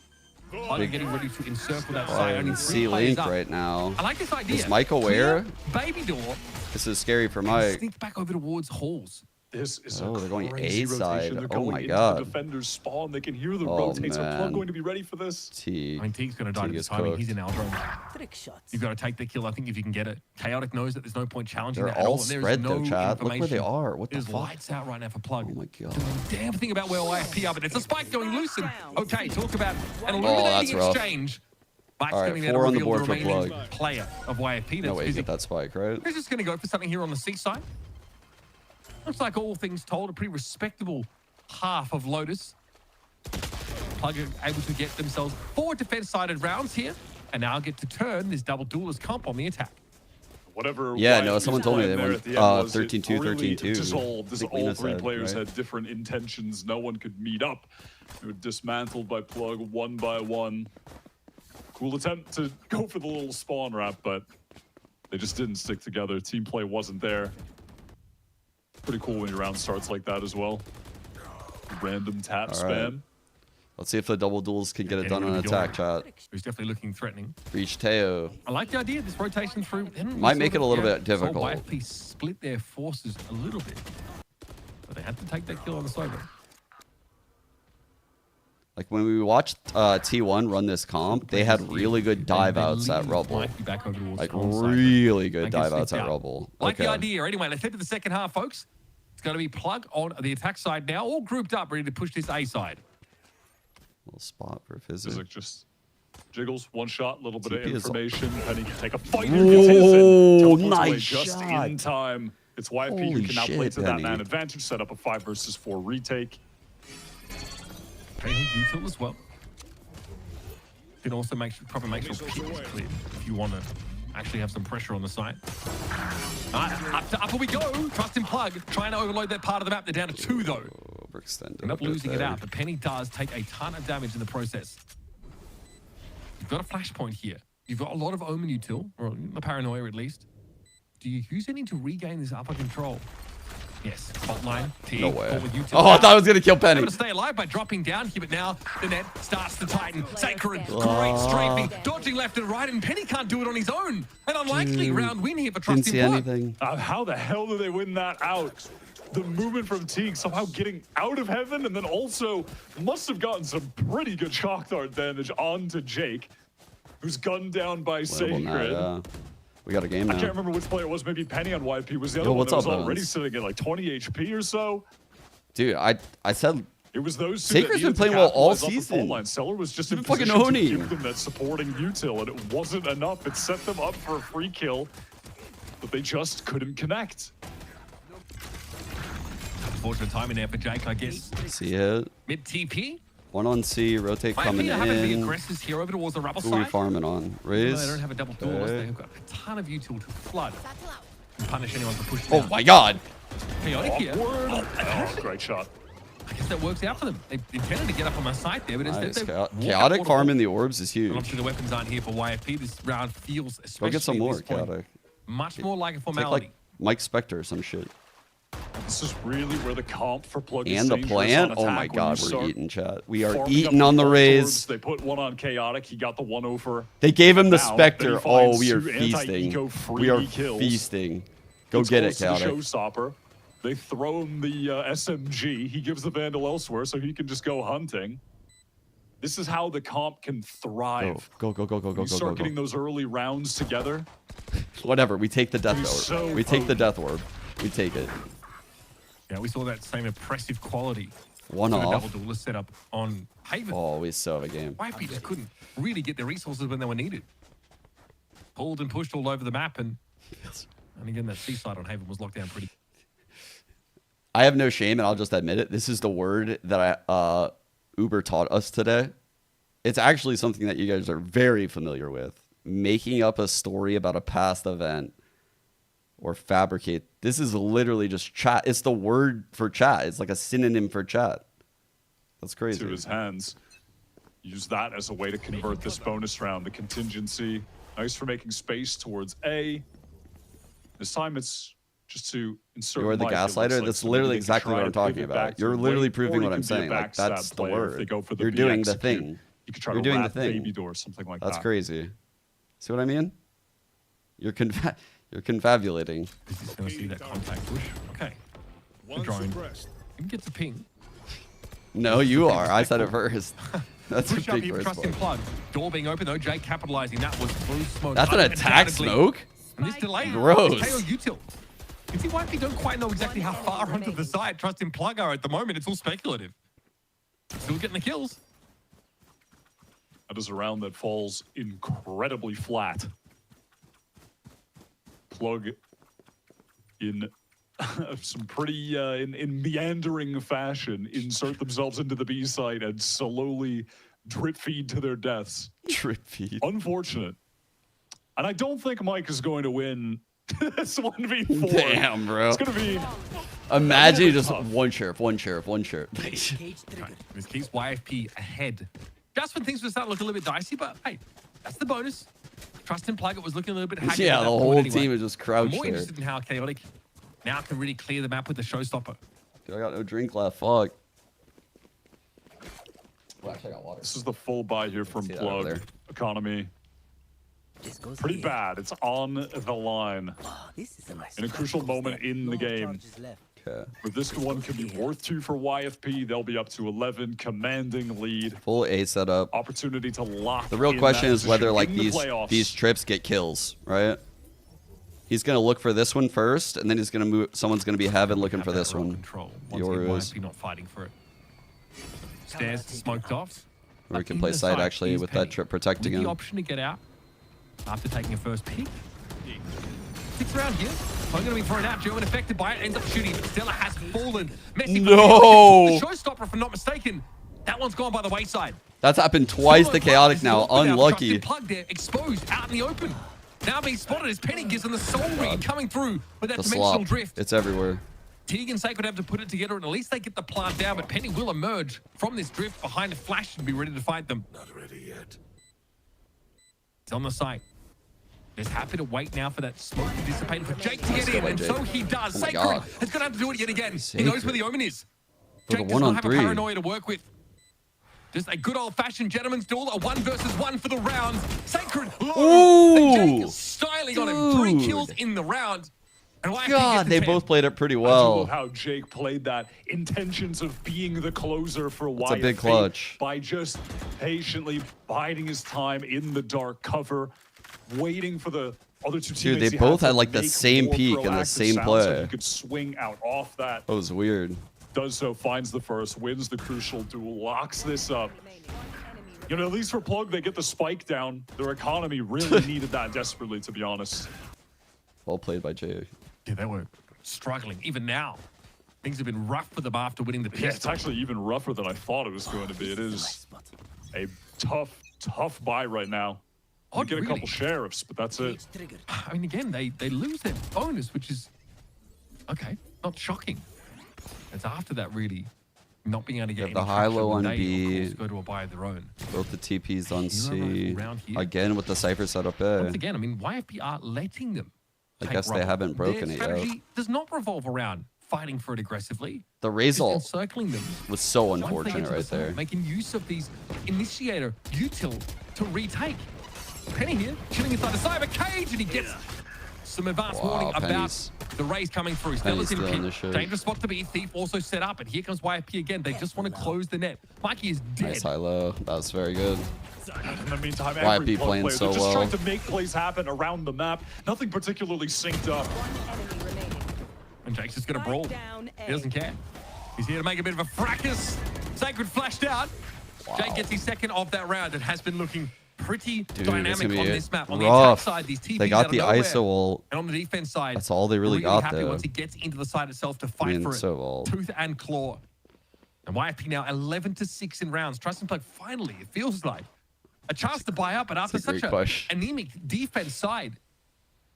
Plug getting ready to encircle that side. Only 3 C players Link up. right now. I like this idea. Is Mike aware? Clear baby door. This is scary for and Mike. sneak back over towards halls. This is Oh, a they're going crazy A side. rotation. They're Oh going my into God. the defender's spawn. They can hear the Oh, rotates. Are Plug man. going to be ready for this? Teague. I mean, Teague's going to die to Teague the is timing. cooked. He's in Aldro. Trick shots. You've got to take the kill, I think, if you can get it. Chaotic knows that there's no point challenging They're that at all all. and there is spread no though, Chad. Look where they information. are. What the There's fuck? lights out right now for Plug. Oh my God. Damn thing about where YFP are, but it's a spike going loose. And, okay, talk about an Oh, that's illuminating rough. exchange. Mike's All right, coming there to 4 on the reveal board the for remaining Plug. player of YFP. No That's way you busy. get that spike, right? We're just going to go for something here on the C side. Looks like all things told, a pretty respectable half of Lotus. Plug are able to get themselves 4 defense-sided rounds here, and now get to turn this double duelist comp on the attack. Whatever. Yeah, YFP no, someone told me plan they there went, at the end was, 13-2, it really 13-2. dissolved. I This think all Lena 3 said, players right? had different intentions. No one could meet up. They were dismantled by Plug one by one. Cool attempt to go for the little spawn wrap, but they just didn't stick together. Team play wasn't there. Pretty cool when your round starts like that as well. Random tap All right. spam. Let's see if the double duels can get it Yeah, done on really attack, doing chat. Who's definitely looking threatening. Reach Teo. I like the idea, this rotation through. Might make it a little bit Saw difficult. YFP split their forces a little bit. But they had to take that kill on the Sova. Like when we watched T1 run this comp, they had really good dive outs at Rubble. Like really good dive outs at Rubble. Like the idea. Anyway, let's head to the second half, folks. It's going to be Plug on the attack side now, all grouped up, ready to push this A side. Little spot for Physic. Just jiggles, one shot, little bit of TP is- information. Penny can take a fight. Oh, nice just shot. in time. It's YFP who Holy can now play shit, to that Penny. man advantage, set up a 5 versus 4 retake. Penny util as well. You can also probably make sure P is clear if you want to actually have some pressure on the side. Up we go. Trust in Plug. Trying to overload that part of the map. They're down to 2 though. Overextended. End up losing it out, but Penny does take a ton of damage in the process. You've got a flashpoint here. You've got a lot of Omen util, or the paranoia at least. Do you use any to regain this upper control? Yes. Spotline. No way. Oh, I thought I was going to kill Penny. Able to stay alive by dropping down here, but now the net starts to tighten. Sacred, great strafing, dodging left and right, and Penny can't do it on his own. An unlikely round win here for Didn't Trust see in Plug. anything. How the hell do they win that out? The movement from Teague somehow getting out of heaven, and then also must have gotten some pretty good shock dart damage onto Jake, who's gunned down by Sacred. We got a game now. I can't remember which player it was. Maybe Penny on YFP was the other one what's that was up, already Bones? sitting at like 20 HP or so. Dude, I said It was those two Sacred's that been playing needed to well all capitalize off the season. phone line. Seller was just in He's been fucking position to owning. give them that supporting util, and it wasn't enough. It set them up for a free kill, but they just couldn't connect. Unfortunate timing there for Jake, I guess. see it. Mid TP. 1 on C, rotate coming Might having the in. aggressors here over towards the rubble Who are we side. farming on? No, Raise. they don't have a double duelist. Okay. They've got a ton of util to flood and punish anyone for pushing Oh down. my god. Chaotic here. Oh, great shot. I guess that works out for them. They intended to get up on my side there, but Nice. instead they walk Chaotic out farm in the orbs is And huge. obviously the weapons aren't here for YFP. This round feels, especially Go get some at more, this point, Chaotic. much more like a Take formality. like Mike Spector or some shit. This is really where the comp for Plug is And the dangerous plant? on Oh my attack when god, you we're start eating, chat. We are farming up eating on the orbs. raise. They put one on Chaotic. He got the one over. They gave him the Now, Spectre. then he Oh, finds we are two feasting. anti-eco We are free kills. feasting. Go Gets get close it, to the Chaotic. showstopper. They throw him the SMG. He gives the Vandal elsewhere, so he can just go hunting. This is how the comp can thrive. Go. You start getting those early rounds together. Whatever, we take the death orb. He's so We take the death orb. We take it. Yeah, we saw that same impressive quality. One for the off. double duelist set up on Haven. Oh, we still have a game. YFP just couldn't really get their resources when they were needed. Pulled and pushed all over the map, and again, that seaside on Haven was locked down pretty. I have no shame, and I'll just admit it. This is the word that Uber taught us today. It's actually something that you guys are very familiar with. Making up a story about a past event or fabricate. This is literally just chat. It's the word for chat. It's like a synonym for chat. That's crazy. To his hands. Use that as a way to convert this bonus round. The contingency. Nice for making space towards A. This time it's just to insert. You're the Mike, it looks gaslighter. like, That's so literally maybe they can exactly try what I'm to talking pivot about. back to You're the literally lane, proving or what you I'm can be a saying. Like, backstab that's the player if word. they go for the You're doing the BX. thing. You could try You're to doing the wrap thing. baby door, something like That's that. crazy. See what I mean? You're confabulating. This is going to see that contact push. Okay. The drone. He gets a ping. No, you are. I said it first. That's a Push up big here for first Trust in one. Plug. Door being open though. Jake capitalizing. That was through smoke. That's an attack Undoubtedly. smoke? And this delay. Gross. KO util. You see why we don't quite know exactly how far onto the side Trust in Plug are at the moment. It's all speculative. Still getting the kills. That is a round that falls incredibly flat. Plug in some pretty in meandering fashion insert themselves into the B site and slowly drip feed to their deaths. Drip feed. Unfortunate. And I don't think Mike is going to win this 1v4. Damn, bro. It's going to be... Imagine just one sheriff. This keeps YFP ahead. Just when things were starting to look a little bit dicey, but hey, that's the bonus. Trust in Plug, it was looking a little bit haggard. Yeah, at the that whole point anyway. team is just I'm crouched more there. interested in how Chaotic now can really clear the map with the showstopper. Dude, I got no drink left. Fuck. Well, actually, I got water. This is the full buy here from See that over Plug. there. Economy. Pretty bad. It's on the line. In a crucial moment in the game. Okay. Or this one can be worth 2 for YFP. They'll be up to 11, commanding lead. Full A setup. Opportunity to lock. The real in question that is whether position like in the these playoffs. trips get kills, right? He's gonna look for this one first, and then he's gonna move. Someone's gonna be heaven looking for this one. Control. Once again, Yours. YFP not fighting for it. Stairs smoked off. Or we can play side actually with that trip protecting With the him. option to get out after taking a first pick. 6 round here. I'm going to be thrown out. German affected by it. Ends up shooting. Stella has fallen. Messi No! the showstopper, if I'm not mistaken. That one's gone by the wayside. That's happened twice to Chaotic now. Unlucky. Plug there, exposed out in the open. Now being spotted as Penny gives him the soul read coming through with that The dimensional slop. drift. It's everywhere. Teague and Sacred have to put it together, and at least they get the plant down. But Penny will emerge from this drift behind a flash and be ready to fight them. Not ready yet. He's on the site. Just happy to wait now for that smoke to dissipate for Jake to get in, go, and Jake. so he does. Oh my Sacred God. is going to have to do it yet again. Sacred. He knows where the omen is. With a Jake does not have a 1-on-3. paranoia to work with. Just a good old-fashioned gentleman's duel, a 1 versus 1 for the round. Sacred, low. And Jake is styling on him. 3 kills in the round. And YFP God, gets the they 10. both played it pretty I well. love how Jake played that. Intentions of being the closer for YFP. It's a big clutch. By just patiently biding his time in the dark cover, waiting for the other 2 teammates. Dude, they he both to had like the make same more peak and the proactive same sounds play. that he could swing out off that. That was weird. Does so, finds the first, wins the crucial duel, locks this up. You know, at least for Plug, they get the spike down. Their economy really needed that desperately, to be honest. Well played by Jay. Yeah, they were struggling. Even now, things have been rough for them after winning the pistol. Yeah, it's actually even rougher than I thought it was going to be. It is a tough buy right now. You Odd, get a really. couple sheriffs, but that's it. I mean, again, they lose their bonus, which is, okay, not shocking. It's after that, really, not being able to get have the any high traction low when on they, B. of course, go to a buy of their own. Both the TPs on Hero C. rifle round here. Again with the Cypher setup A. Once again, I mean, YFP are letting them I take guess they rubble. haven't broken Their it yet. strategy does not revolve around fighting for it aggressively. The Just Razor encircling them. was so Once they get unfortunate to the right side, there. Making use of these initiator util to retake. Penny here, chilling inside the cyber cage, and he gets some advance Wow, warning Penny's- about the rays coming through. Penny's Stella's in stealing pit. this shit. Dangerous spot to be. Thief also set up, and here comes YFP again. They just want to close the net. Mikey is dead. Nice high low. That was very good. In the meantime, YFP every Plug playing player, so they're just well. trying to make plays happen around the map. Nothing particularly synced up. And Jake's just going to brawl. He doesn't care. He's here to make a bit of a fracas. Sacred flashed out. Wow. Jake gets his second of that round. It has been looking pretty Dude, it's dynamic gonna be on this map. On the rough. attack side, these TPs They got out the of nowhere. ISO ult. And on the defense side, That's all they really got happy there. once he gets into the side itself to fight I mean, for it. so well. Tooth and claw. And YFP now 11-6 in rounds. Trust and Plug finally, it feels like, a chance to buy up. But after That's a such great a push. anemic defense side,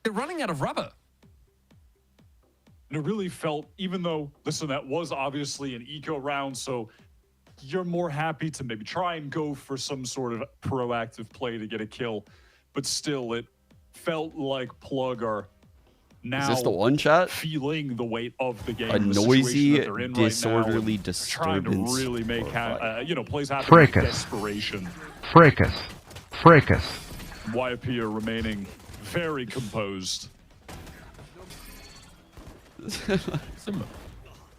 they're running out of rubber. And it really felt, even though, listen, that was obviously an eco round, so you're more happy to maybe try and go for some sort of proactive play to get a kill. But still, it felt like Plug are now Is this the one shot? feeling the weight of the game. A the situation noisy, that they're in right now, disorderly and trying to disturbance. really make plays happen Fracas. with desperation. Fracas. Fracas. YFP are remaining very composed. Some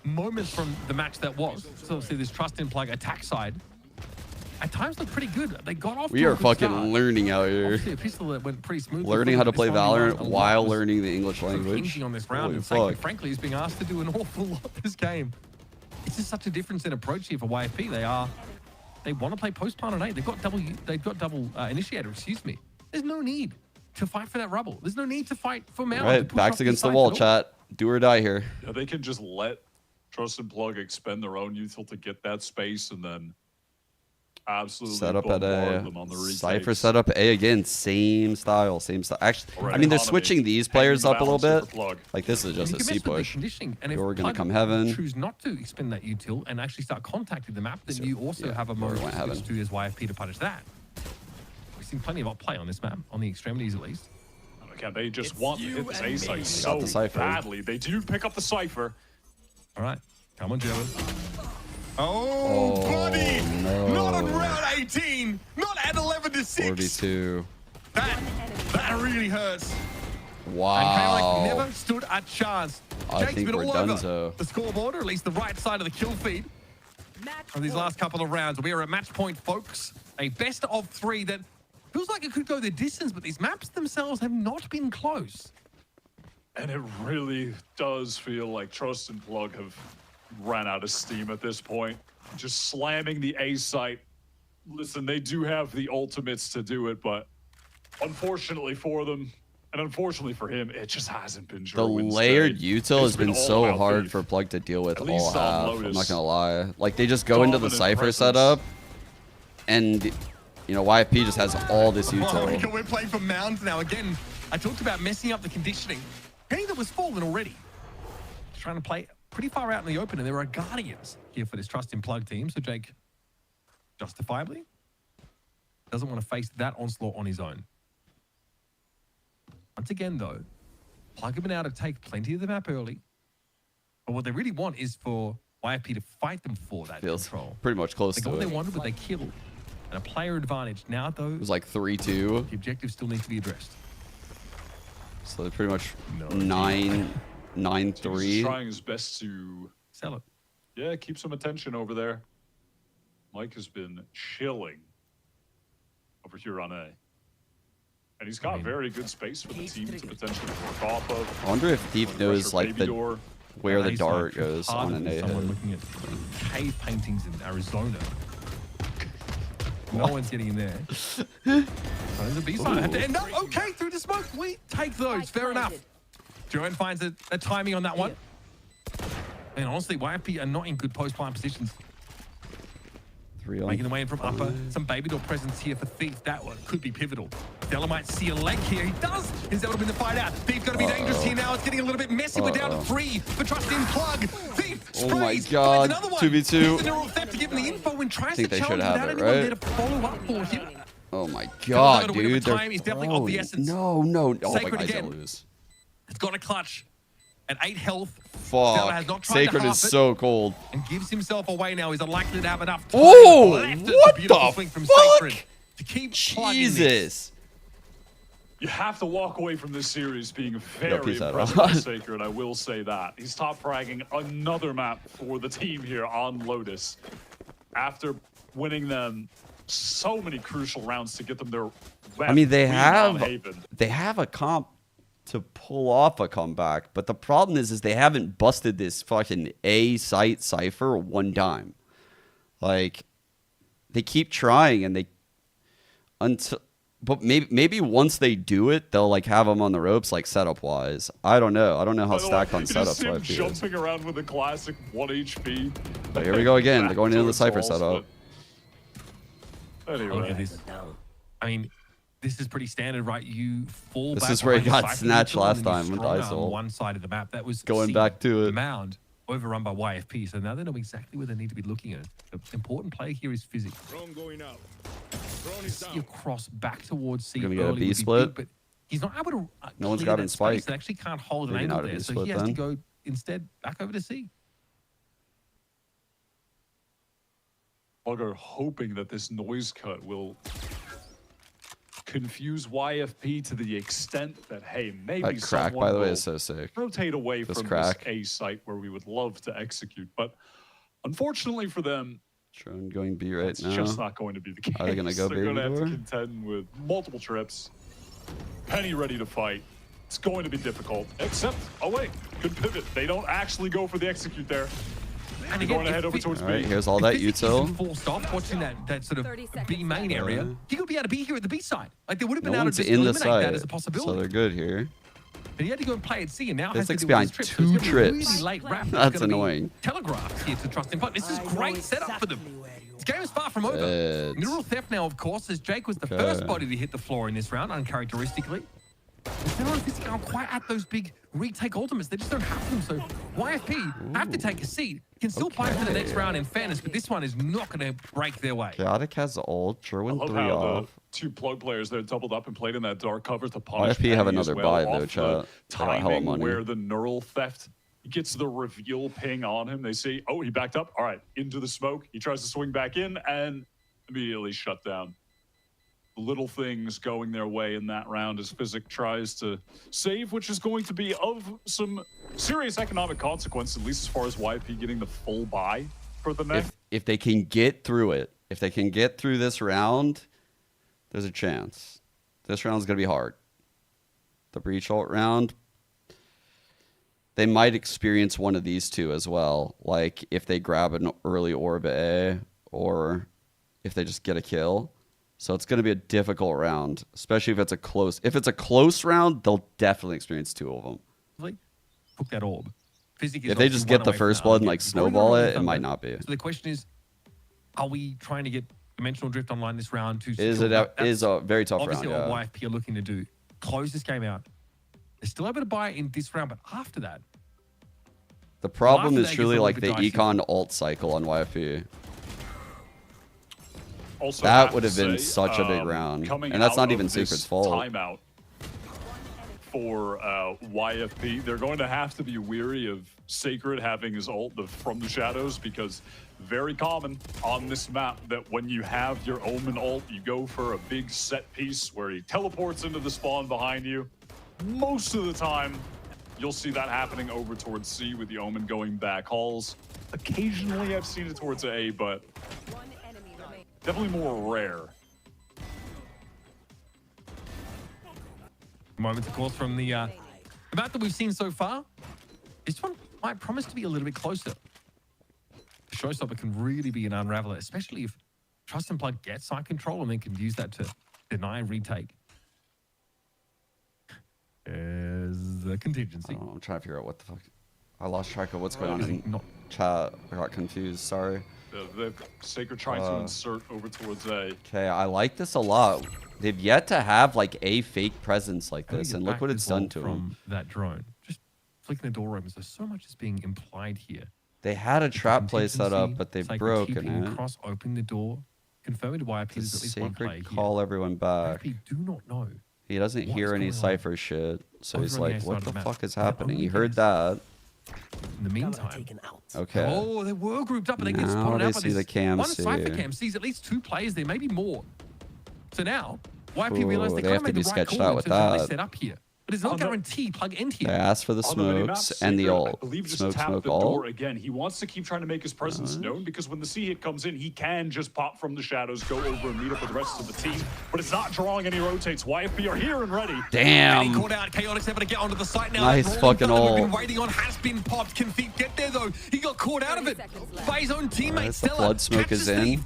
moments from the match that was. So obviously this Trust in Plug attack side at times looked pretty good. They got off We to a are good fucking start. learning out here. Obviously a pistol that went pretty smoothly. Learning how to This play 1v1 Valorant a lot while was learning the English language. hinging on this round, Holy and Sacred, fuck. frankly, is being asked to do an awful lot this game. It's just such a difference in approach here for YFP. They want to play post plant on A. They've got double initiator. Excuse me. There's no need to fight for that rubble. There's no need to fight for Mount. All right, backs against the wall, chat. Do or die here. Yeah, they can just let Trust and Plug expend their own util to get that space and then absolutely Set up at bombard A. them on the retakes. Cypher set up A again. Same style. Actually, Alright, I mean, they're economy. switching these Hanging players the up a little balance bit. for Plug. Like, this is just You a can C mess with the push. conditioning, and if You're gonna Plug come heaven. choose not to expend that util and actually start contacting the map, then So, you also yeah, have a or mode went heaven. to as YFP to punish that. We've seen plenty of play on this map, on the extremities at least. Okay, they just want to hit this A site Got so the Cypher. badly. They do pick up the Cypher. All right, come on, German. Oh, buddy! no. Not on round 18! Not at 11-6! 4v2. That really hurts. Wow. And Chaotic never stood a chance. I Jake's think been we're all over donezo. the scoreboard, or at least the right side of the kill feed. On these last couple of rounds, we are at match point, folks. A best of 3 that feels like it could go the distance, but these maps themselves have not been close. And it really does feel like Trust and Plug have ran out of steam at this point. Just slamming the A site. Listen, they do have the ultimates to do it, but unfortunately for them, and unfortunately for him, it just hasn't been The Jerwin's layered day. util has been all so about hard beef. for Plug to deal with At all least on half. I'm not Lotus. gonna lie. Like they just go into the Dominant Cypher presence. setup, and you know YFP just has all this Oh, util. we're playing for Mounds now. Again, I talked about messing up the conditioning. Penny that was fallen already. He's trying to play pretty far out in the open, and there are Guardians here for this Trust in Plug team. So Jake, justifiably, doesn't want to face that onslaught on his own. Once again, though, Plug have been able to take plenty of the map early. But what they really want is for YFP to fight them for that Feels control. pretty much close Like to all they it. wanted was they killed. And a player advantage. Now, though, It was like 3-2. the objective still needs to be addressed. So they're pretty much No. 9-3. He's trying his best to Sell it. Yeah, keep some attention over there. Mike has been chilling over here on A. And he's got very good space for the team to potentially work off of. I wonder if Thief knows like Baby door. where the Ace dart Knight, goes harder on an than A someone hit. looking at cave paintings in Arizona. No one's getting in there. So there's a B side. Had to end up okay through the smoke. We take those. Fair enough. Joanne finds a timing on that one. And honestly, YFP are not in good post-plant positions. 3 on Making the way in from upper. Some baby door presence here for Thief. That one could be pivotal. Stella might see a leg here. He does. He's able to win the fight out. Thief going to be dangerous here now. It's getting a little bit messy. We're down to 3 for Trust in Plug. Thief sprays. Oh my Finds God. another one. 2v2. Gets the neural theft to give him the info and tries I think to they should challenge have without it, anyone right? there to follow up for him. Oh my Got God, a bit of dude. They're time. He's definitely of the throwing- essence. No. Oh my Sacred God, he's again. gonna lose. It's got a clutch. At 8 health. Stella has Fuck. not tried to Sacred half is it. so cold. And gives himself away now. He's unlikely to have enough time. Oh, Left. It's a what beautiful the swing from fuck? Sacred to keep plugging this. Jesus. You have to walk away from this series being very peace out. impressed with Sacred, I will say that. He's top fragging another map for the team here on Lotus. After winning them so many crucial rounds to get them their I mean, they win on have Haven. a comp to pull off a comeback, but the problem is they haven't busted this fucking A site cipher one time. Like, they keep trying, and but maybe once they do it, they'll like have them on the ropes, like setup wise. I don't know. I don't know how By the way, stacked on you just setups see him YFP is. jumping around with a classic 1 HP. But here we go again. They're going into the cipher Back setup. but Anyway. Look at this. I mean, this is pretty standard, right? You fall This back is where he behind got Cypher snatched Neutral, last and then time you're with stronger Isol. on one side of the map. That was Going C, back to the it. mound, overrun by YFP. So now they know exactly where they need to be looking at. The important play here is physics. Drone going out. See a cross back towards C Gonna get a early B would be split. big, but he's not able to No one's clear grabbing that space. Spike. They actually can't hold an Maybe angle not a there, B so split he has to then. go instead back over to C. Bugger hoping that this noise cut will confuse YFP to the extent that, hey, maybe That crack, someone by the way, will is so sick. rotate away This from crack. this A site where we would love to execute. But unfortunately for them, Drone going B right it's now. just not going to be the case. Are they gonna go They're baby going to have to door? contend with multiple trips. Penny ready to fight. It's going to be difficult. Except, oh wait, good pivot. They don't actually go for the execute there. And They're again, going to head over if towards All right, B. here's all that Physics util. isn't forced off watching that sort of B main area. He could be able to be here at the B side. Like they would have been No able to one's just in the eliminate that site, as a so possibility. they're good here. But he had to go and play at C, and now has to Physics do behind with his trips. 2 So it's gonna be a trips. Really late wrap. It's That's gonna be annoying. Telegraphed here to Trust in Plug. This is great setup for them. This game is far from over. It's- Neural theft now, of course, as Jake was the Okay. first body to hit the floor in this round, uncharacteristically. They're not physically aren't quite at those big retake ultimates. They just don't have them. So YFP have to take a seat. Can still fight for the next round in fairness, but this one is not going to break their way. Chaotic has ult. I Jerwin love 3 how off. the two plug players there doubled up and played in that dark cover to punish YFP have Penny as another well, buy, though, off the chat. They got hella timing money. where the neural theft gets the reveal ping on him. They see, oh, he backed up. All right, into the smoke. He tries to swing back in and immediately shut down. little things going their way in that round as Physic tries to save, which is going to be of some serious economic consequence, at least as far as YFP getting the full buy for the next. If they can get through it, if they can get through this round, there's a chance. This round's going to be hard. The breach ult round, they might experience one of these two as well. Like if they grab an early orb A or if they just get a kill. So it's going to be a difficult round, especially if it's a close. If it's a close round, they'll definitely experience two of them. Hook that orb. If they just get the first blood and like snowball it, it might not be. So the question is, are we trying to get Dimensional Drift online this round? Is a very tough round. Obviously, what YFP are looking to do, close this game out. They're still able to buy it in this round, but after that, the problem is truly like the econ alt cycle on YFP. Also that would have been such a big round, and that's not even Sacred's fault. Timeout for YFP. They're going to have to be weary of Sacred having his ult from the shadows, because very common on this map that when you have your Omen ult, you go for a big set piece where he teleports into the spawn behind you. Most of the time, you'll see that happening over towards C with the Omen going back halls. Occasionally, I've seen it towards A, but definitely more rare. Moments, of course, from the map that we've seen so far. This one might promise to be a little bit closer. The showstopper can really be an unraveler, especially if Trust and Plug gets side control and then can use that to deny retake. There's a contingency. Oh, I'm trying to figure out what the fuck. I lost track of what's going on in chat. I got confused. Sorry. The Sacred trying to insert over towards A. Okay, I like this a lot. They've yet to have like a fake presence like this, and look what it's done to them. That drone, just flicking the door open. So much is being implied here. They had a trap play set up, but they've broken it. Cross, open the door, confirming to YFP there's at least one player call here. Everyone back. YFP do not know. He doesn't hear any Cypher shit, so he's like, what the fuck is happening? He heard that. In the meantime, okay. Oh, they were grouped up and they get now spotted they out by see the this cam one C. Cypher cam sees at least 2 players there, maybe more. So now, YFP realize they have kind to of be made the right sketched call out in with terms of how they that. set up here. But it's not guaranteed Plug end here. They asked for the smokes and the ult. I believe just Smoke, tap smoke, the ult. door again. He wants to keep trying to make his presence known, because when the C hit comes in, he can just pop from the shadows, go over and meet up with the rest of the team. But it's not drawing any rotates. YFP are here and ready. Damn. And he caught out. Chaotic's able to get onto the site now. Nice That rolling fucking thunder we've ult. been waiting on has been popped. Can Thief get there though? He got caught out of it by his own teammate. The Stella flood smoke catches is in. Thief.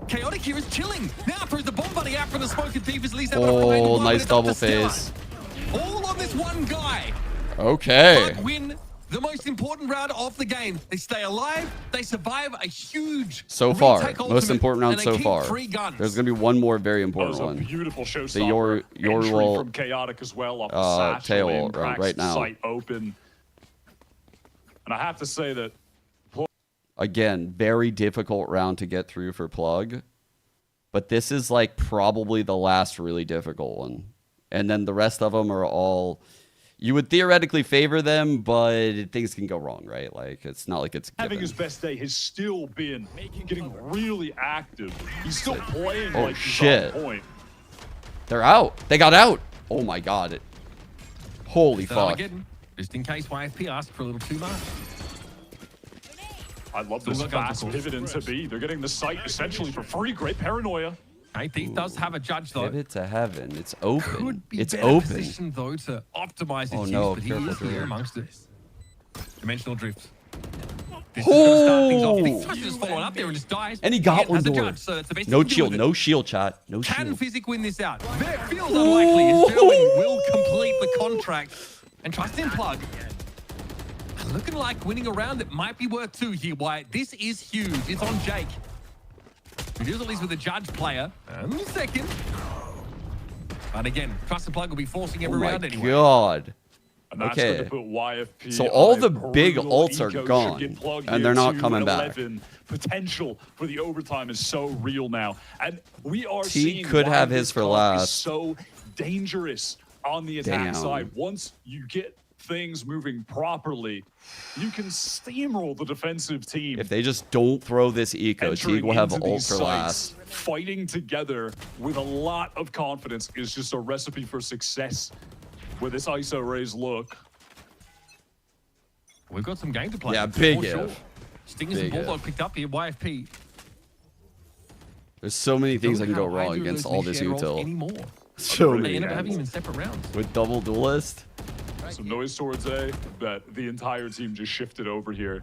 Chaotic here is chilling. Now throws the bomb buddy out from the smoke, and Thief is at least able to find Oh, one, nice but it's up double to Stella. phase. All on this one guy. Okay. Plug win the most important round of the game. They stay alive. They survive a huge So far, retake most ultimate, important round and they so keep far. 3 guns. There's gonna be one more very That important was a one. beautiful The showstopper. your Entry will from Chaotic as well off the satchel tail in, ult cracks right the now. site open. And I have to say that Again, very difficult round to get through for Plug, but this is like probably the last really difficult one, and then the rest of them are all. You would theoretically favor them, but things can go wrong, right? Like, it's not like it's having given. his best day has still been getting really active. He's still playing Oh, like he's shit. on point. They're out. They got out. Oh my god. Holy fuck. Again, just in case YFP asked for a little too much. I love this fast pivot into B. They're getting the site essentially for free. Great paranoia. Hey, Thief does have a judge though. Pivot to heaven. It's open. Could be It's better open. positioned though to optimize his Oh use, no, but he careful, is here Drew. amongst it. Dimensional drift. This is gonna start things off. He tries to just follow it up there and just dies. And he got Again, one as a door. judge, so it's the best No he can do shield. with it. No shield, chat. No Can shield. Physic win this out? It feels unlikely as Derwin will complete the contract and trust in Plug. Looking like winning a round that might be worth 2 here, Wyatt. This is huge. It's on Jake. He deals at least with the judge player. And second. But again, Trust and Plug will be forcing every round anyway. God. And that's Okay. going to put YFP So all on the a big brutal ults are eco. gone, Should get Plug and here they're not to coming back. 11. Potential for the overtime is so real now, and we are T seeing could have why his this for comp last. is so dangerous on the attack Damn. side. Once you get things moving properly, you can steamroll the defensive team. If they just don't throw this eco, Teague will have ult for last. Fighting together with a lot of confidence is just a recipe for success with this ISO raise look. We've got some game to play. Yeah, big for sure. if. Stingers and Bulldog picked up here. YFP. There's so many things that can go wrong against all this util. So They many. end up having them in separate rounds. With double duelist. Some noise towards A, but the entire team just shifted over here.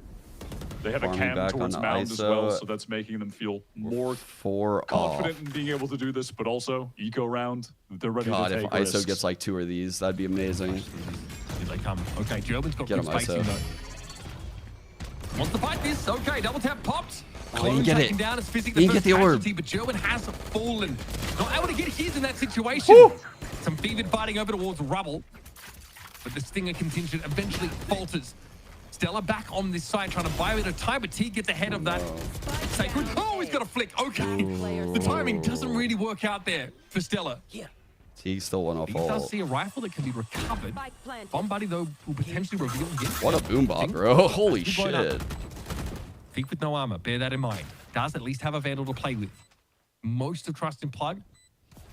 They have Farming a cam back towards on Mound as well, ISO. so that's making them feel more 4 confident off. in being able to do this, but also eco round, they're ready God, to if take ISO risks. gets like 2 of these, that'd be amazing. Here they come. Okay, German's got Get good him, spacing ISO. though. Wants to fight this. Okay, double tap popped. Oh, he didn't get it. Down as Physic He didn't first get the orb. casualty, but German has fallen. Not able to get his in that situation. Woo! Some fevered fighting over towards Rubble. But the Stinger contingent eventually falters. Stella back on this side trying to buy a bit of time, but T gets ahead of that. Sacred. Oh, he's got a flick. Okay. The timing doesn't really work out there for Stella. Teague still went off He does ult. see a rifle that can be recovered. Bomb Buddy, though, will potentially reveal again. What a boom bot, bro. Holy shit. Thief with no armor. Bear that in mind. Does at least have a Vandal to play with. Most of Trust in Plug.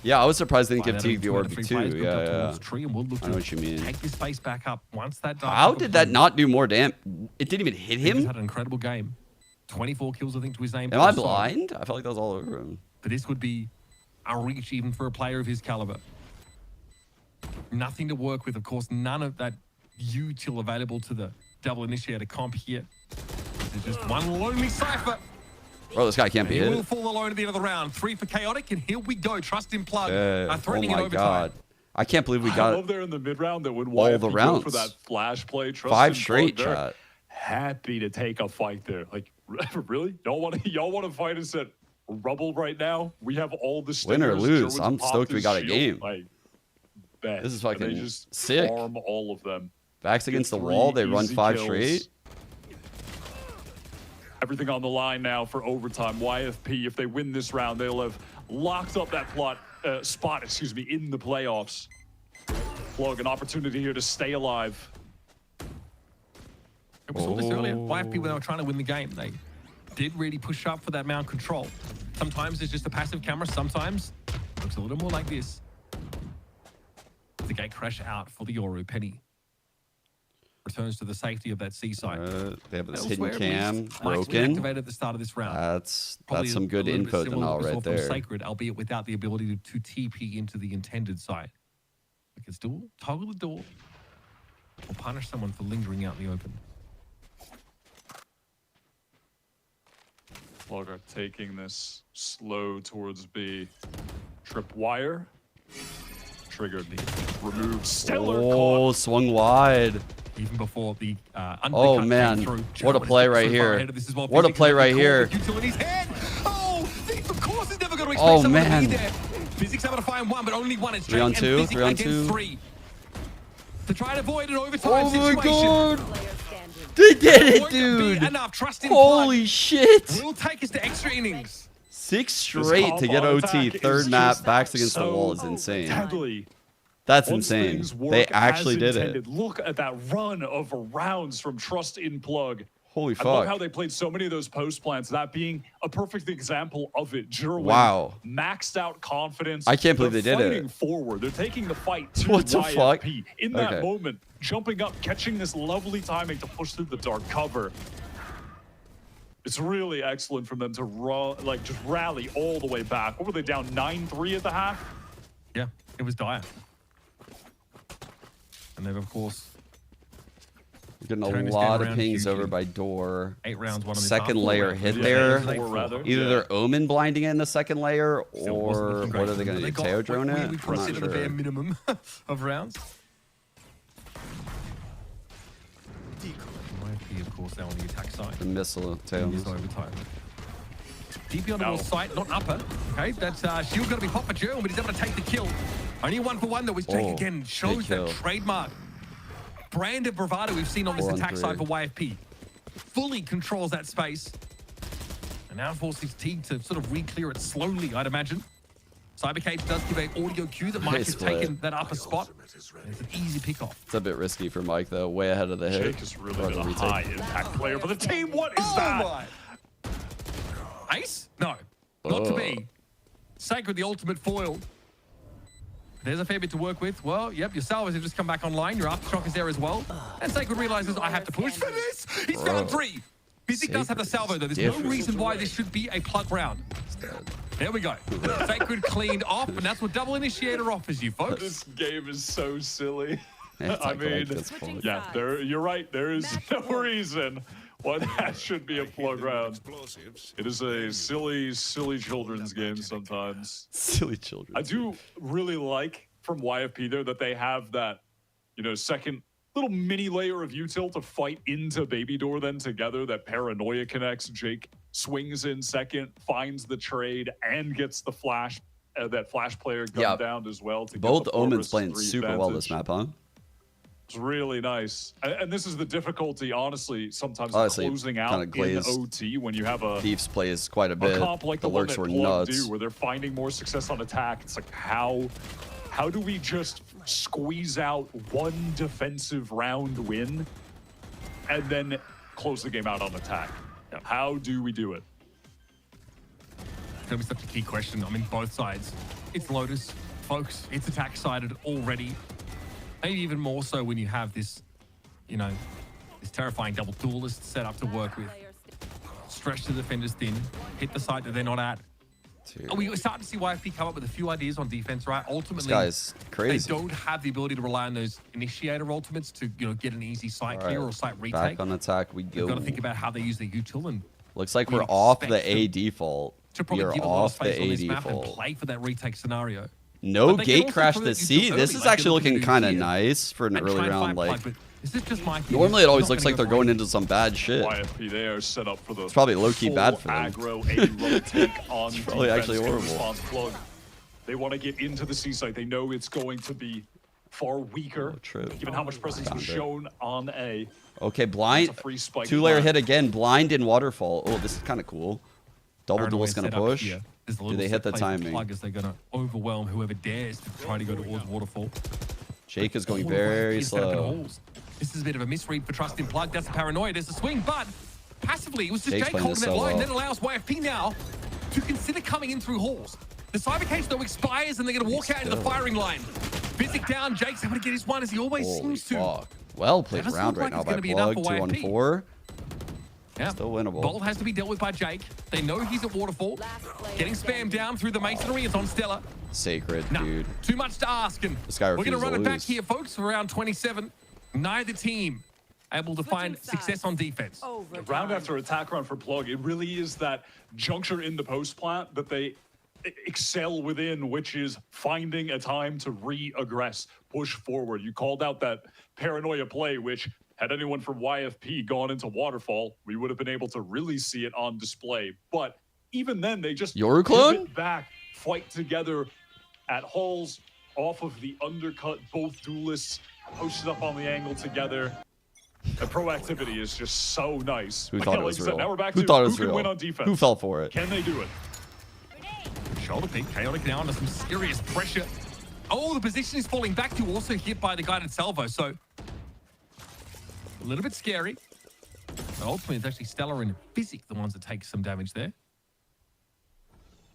Yeah, I was surprised they didn't Find give out Teague the if orb 2 out of 3 too. players built up Yeah, towards Tree, and we'll look I know to what you mean. take this space back up once that. How did that not do more damage? It didn't even hit He's him? had an incredible game. 24 kills, I think, to his name. Am I Also, blind? I felt like that was all over him. But this would be a reach even for a player of his caliber. Nothing to work with, of course. None of that util available to the double initiator comp here. There's just one lonely Cypher. Bro, this guy can't be He hit. will fall alone at the end of the round. 3 for Chaotic, and here we go. Trust in Plug. Oh Threatening it my overtime. god. I can't believe we I got love there in the mid round that when all YFP the goes rounds. for that flash play, Trust 5 in straight, Plug, they're chat. happy to take a fight there. Like, really? Y'all want to fight us at Rubble right now? We have all the Win or stingers. lose, Sherwood's I'm popped stoked we his got a shield. game. I bet. This is And fucking they just sick. farm all of them. Backs against the Get wall, 3 they run easy 5 kills. straight. Everything on the line now for overtime. YFP, if they win this round, they'll have locked up that spot, in the playoffs. Plug, an opportunity here to stay alive. We saw this earlier. YFP, when they were trying to win the game, they did really push up for that mount control. Sometimes it's just a passive camera. Sometimes it looks a little more like this. The gate crash out for the Yoru. Penny returns to the safety of that seaside. They have this Elsewhere, hidden at cam least, Mike's broken. activated at the start of this round. That's Probably some good a little bit info to similar to know what we saw right from there. Sacred, albeit without the ability to TP into the intended site. We can still toggle the door or punish someone for lingering out in the open. Plug are taking this slow towards B. Tripwire. Triggered. Removed. Stellar Oh, swung wide. Even before the Oh undercut man, came through. what a German play is right so far here. ahead of this as well. What a Physics play has right been here. called. Util in his head. Oh, Thief, of course, is never going to Oh, expect someone to man. be there. Physics able to find one, but only one. It's 3 on Drake 2, and Physics 3 on against 2. 3. To try and avoid an overtime Oh my situation. god. They did it, Won't be dude. Enough. Trust in Holy Plug. shit. Will take us to extra innings. 6 straight to get combo OT. attack Third is map, just backs against the so wall is insane. deadly. That's Once insane. things work They actually as did intended, it. Look at that run of rounds from Trust in Plug. Holy I love fuck. how they played so many of those post plants, that being a perfect example of it. Jerwin, Wow. maxed out confidence. I can't believe They're they did it. fighting forward. They're taking the fight to What the YFP. fuck? In that Okay. moment, jumping up, catching this lovely timing to push through the dark cover. It's really excellent from them to run, just rally all the way back. What were they down 9-3 at the half? Yeah, it was dire. And they've, of course, Getting a Turn this lot game of around pings hugely. over by door. 8 rounds, 1 on the Second top. layer 4 hit rounds. there. Yeah, Four, rather. Either Yeah. they're Omen blinding it in the second layer, Still wasn't or looking great what are for they them. going to do? got Teo drone what it? we I'm not consider the bare sure. minimum of rounds. YFP, of course, now on the attack side. The missile tail. Is overtime. Deep beyond the No. wall sight, not upper. Okay, that's shield got to be popped for German, but he's able to take the kill. Only 1 for 1 that was Jake Oh, again. big Shows that kill. trademark brand of bravado we've seen on this 4 on attack 3. side for YFP. Fully controls that space. And now forces Teague to sort of re-clear it slowly, I'd imagine. Cybercage does give an audio cue that Mike has split. taken that upper spot. And it's an easy pick-off. It's a bit risky for Mike, though. Way ahead of the hit. Jake is really been a high-impact player for the team. What is that? Ace? No, not to be. Sacred, the ultimate foil. There's a fair bit to work with. Well, yep, your salvos have just come back online. Your aftershock is there as well. And Sacred realizes I have to push for this. He's found 3. Physic does have the salvo, though. There's no reason why this should be a plug round. There we go. Sacred cleaned off, and that's what double initiator offers you, folks. This game is so silly. It's I like mean, this point. yeah, you're right. There is no reason why that should be a plug round. It is a silly, silly children's game sometimes. Silly children. I do really like from YFP there that they have that, second little mini layer of util to fight into Baby Door then together. That paranoia connects. Jake swings in second, finds the trade, and gets the flash. That flash player gunned down as well. To Both get the Omens playing 4 versus 3 super well advantage. this map, huh? It's really nice. And this is the difficulty, honestly, sometimes closing out in glazed. OT when you have a Thieves plays quite a bit. comp like the the one lurks that were Plug nuts. do, where they're finding more success on attack. It's like, how do we just squeeze out one defensive round win and then close the game out on attack? How do we do it? It's going to be such a key question. I mean, both sides. It's Lotus, folks. It's attack-sided already. Maybe even more so when you have this, this terrifying double duelist set up to work with. Stretch the defenders thin, hit the side that they're not at. We're starting to see YFP come up with a few ideas on defense, right? Ultimately, this guy's crazy. They don't have the ability to rely on those initiator ultimates to, get an easy site clear or site retake. Back on attack we go. We've got to think about how they use their util and looks like we're off the A default. to probably We give are a lot of off the space on A this map and default. play for that retake scenario. No But they can gate also crash throw to that C. util This early, is like actually they're looking to kind of here. nice for an And early try and round. find Like, plug, but this is just Mikey. normally it always He's not looks gonna like go they're for going it. into some bad shit. YFP there set up for the It's probably low-key full bad for them. aggro, a retake on It's probably actually defense, horrible. response plug. They want to get into the C site. They know it's going to be far weaker, given how much presence was shown on A. Okay, blind. It's a free spike 2-layer blind. hit again. Blind in waterfall. Oh, this is kind of cool. Double Paranoia duel's gonna set up push. here. There's a Do little they hit the set play for timing? Plug as they're going to overwhelm whoever dares to try to go towards waterfall. Jake is going All of YFP very is set up in slow. holes. This is a bit of a misread for Trust in Plug. That's a paranoia. There's a swing, but passively, it was just Jake's Jake playing holding this that so line. well. That allows YFP now to consider coming in through halls. The cyber cage, though, expires, and they're going to walk out in the firing line. Physic down. Jake's able to get his one as he always Holy seems to. fuck. Well played Doesn't round look right like now it's by gonna be enough Plug. for 2 on YFP. 4. Yeah. Still winnable. Bolt has to be dealt with by Jake. They know he's at waterfall. Getting spammed down through the masonry. It's on Stella. Sacred, Nah, dude. too much to ask. And This guy we're going to refuses run to it back lose. here, folks, for round 27. Neither team able to find success on defense. Round after attack round for Plug, it really is that juncture in the post plant that they excel within, which is finding a time to re-aggress, push forward. You called out that paranoia play, which had anyone from YFP gone into Waterfall, we would have been able to really see it on display. But even then, they just Your clone? pivot back, fight together at halls, off of the undercut, both duelists posted up on the angle together. The proactivity is just so nice. Who thought it was you said, real? now we're back Who to thought it who was can real? win on defense. Who fell for it? Can they do it? Shoulder pick. Chaotic now under some serious pressure. Oh, the position is falling back to also hit by the guided salvo. So a little bit scary. But ultimately, it's actually Stellar and Physic the ones that take some damage there.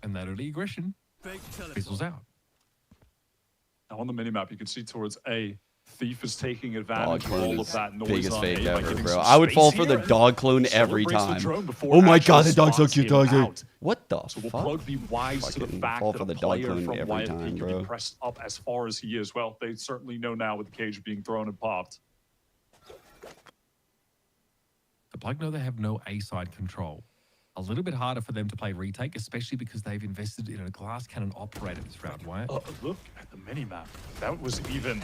And that early aggression fizzles out. Now on the minimap, you can see towards A, Thief is taking advantage of Dog clone all of is that noise biggest on fake A by ever, giving bro. some I would space fall for the here. dog clone every Celebrates the time. drone before Oh my actual god, the dog's so spots cute, him dog. out. What the So will fuck? Plug be wise to the Fucking fact fall that for a the dog player clone from every YFP time, can bro. be pressed up as far as he is? Well, they certainly know now with the cage being thrown and popped. The Plug know they have no A-side control. A little bit harder for them to play retake, especially because they've invested in a glass cannon operator this round, Wyatt. Look at the minimap. That was even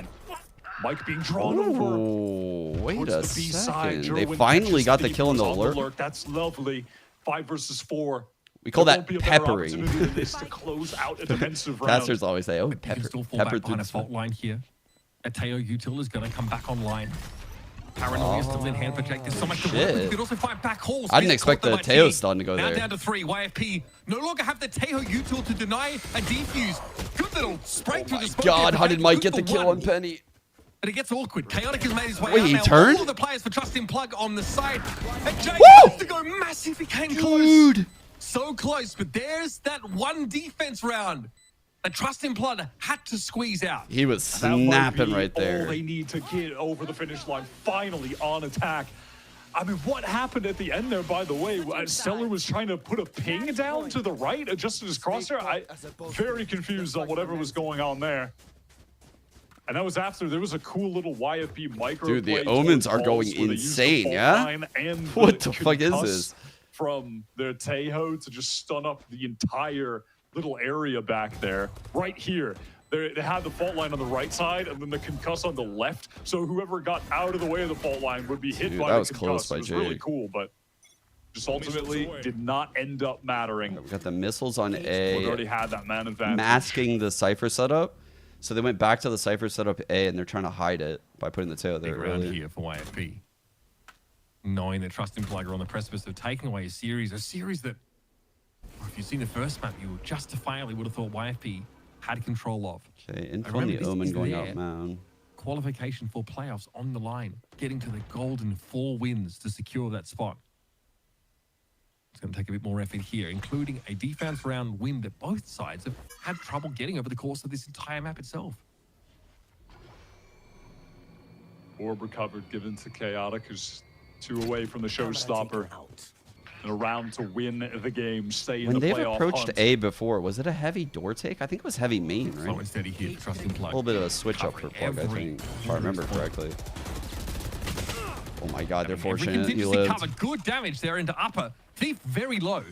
Mike being drawn over. Oh, wait towards a the B side. second. They Jerwin finally catches got the Thief, kill in the goes on alert. That's lovely. 5 versus 4. We call There that won't be a better peppering. opportunity than this to close out a defensive round. Casters always say, oh, You can pepper, still fall pepper back behind a through fault line here. Ateo Util is going to come back online. Paranoia still in hand for Jake. There's so much to work with. You could also find back hauls. I didn't expect the Teo stun to go now there. Down to 3. YFP no longer have the Teo util to deny a defuse. Good little spray through the smoke. God, how did Mike get the kill on Penny? But it gets awkward. Chaotic has made his way Wait, out he now. turned? All of the players for Trustin Plug on the side. And Jake Woo! has to go massive. He came Dude. close. So close, but there's that one defense round that Trustin Plug had to squeeze out. He was That might snapping be right there. all they need to get over the finish line, finally on attack. I mean, what happened at the end there, by the way? Stellar was trying to put a ping down to the right, adjusted his crosshair. I'm very confused on whatever was going on there. And that was after there was a cool little YFP micro. Dude, the play omens towards are going Pulse where they used the insane, fault yeah? line and What the fuck is concuss this? From their Tejo to just stun up the entire little area back there. Right here, they had the fault line on the right side and then the concuss on the left. So whoever got out of the way of the fault line would be hit Dude, by that the was concuss. close by It was really Jake. cool, but just ultimately did not end up mattering. We got the missiles on Would A, already had that man advantage. masking the Cypher setup. So they went back to the Cypher setup A, and they're trying to hide it by putting the tail there. Big round Really. here for YFP. Knowing that Trustin Plug are on the precipice of taking away a series that, if you've seen the first map, you justifiably would have thought YFP had control of. Okay, info on remember, the this Omen is going their out, man. Qualification for playoffs on the line, getting to the golden 4 wins to secure that spot. It's going to take a bit more effort here, including a defense round win that both sides have had trouble getting over the course of this entire map itself. Orb recovered, given to Chaotic, who's 2 away from the showstopper. And a round to win the game, stay in When the they've playoff approached hunt. A before, was it a heavy door take? I think it was heavy main, right? Slow and steady here for Trustin A Plug. little bit of a switch up for Plug, I think, if I remember correctly. Oh my god, they're Every fortunate he contingency lived. cover, good damage there into upper. Thief very low.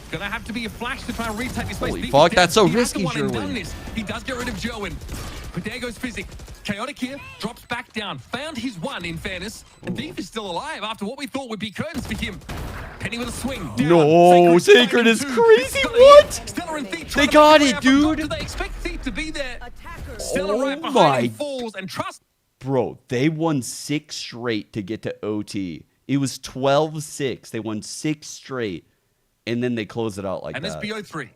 Gonna have to be a flash to try and retake this place. Holy Thief fuck, is that's dead. so He has to risky, one and done Sherwin. this. He does get rid of Jerwin. But there goes Physic. Chaotic here, drops back down. Found his one, in fairness. And Thief is still alive after what we thought would be curtains for him. Penny with a swing. Down. No, Sacred is crazy. What? Stellar and Thief They trying to got play it, out from top. dude. Do they expect Thief to be there? Stellar Oh right behind my- him, falls, and Trust. Bro, they won 6 straight to get to OT. It was 12-6. They won 6 straight, and then they closed it out like And that. this BO3.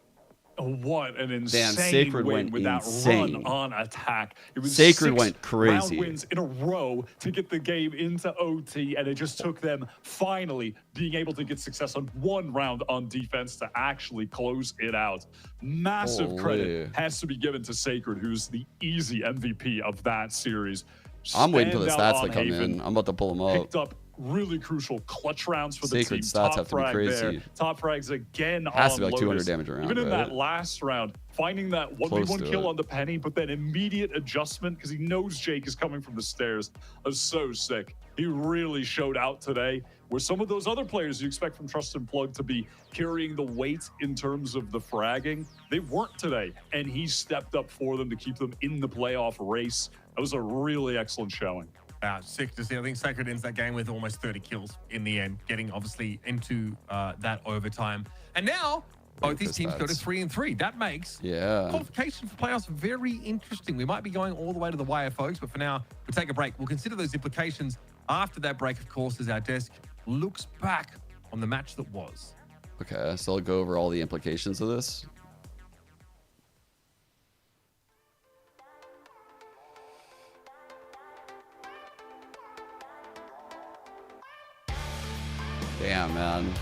What an insane Sacred win went with that insane. run on attack. It was Sacred 6 went crazy. round wins in a row to get the game into OT, and it just took them finally being able to get success on 1 round on defense to actually close it out. Massive Holy. credit has to be given to Sacred, who's the easy MVP of that series. I'm waiting for the Standout stats on to come Haven. in. I'm about to pull them up. Picked up really crucial clutch rounds for the Sacred team. stats Top have to be frag crazy. there. Top frags again Has on to be like 200 Lotus. damage a round, Even in right? that last round, finding that Close 1v1 to kill it. on the Penny, but then immediate adjustment because he knows Jake is coming from the stairs. Was so sick. He really showed out today. Where some of those other players you expect from Trustin Plug to be carrying the weight in terms of the fragging, they weren't today. And he stepped up for them to keep them in the playoff race. That was a really excellent showing. Sick to see. I think Sacred ends that game with almost 30 kills in the end, getting obviously into that overtime. And now both these teams go to 3-3. That makes qualification for playoffs very interesting. We might be going all the way to the YFOs, but for now, we'll take a break. We'll consider those implications after that break, of course, as our desk looks back on the match that was. Okay, so I'll go over all the implications of this. Damn, man.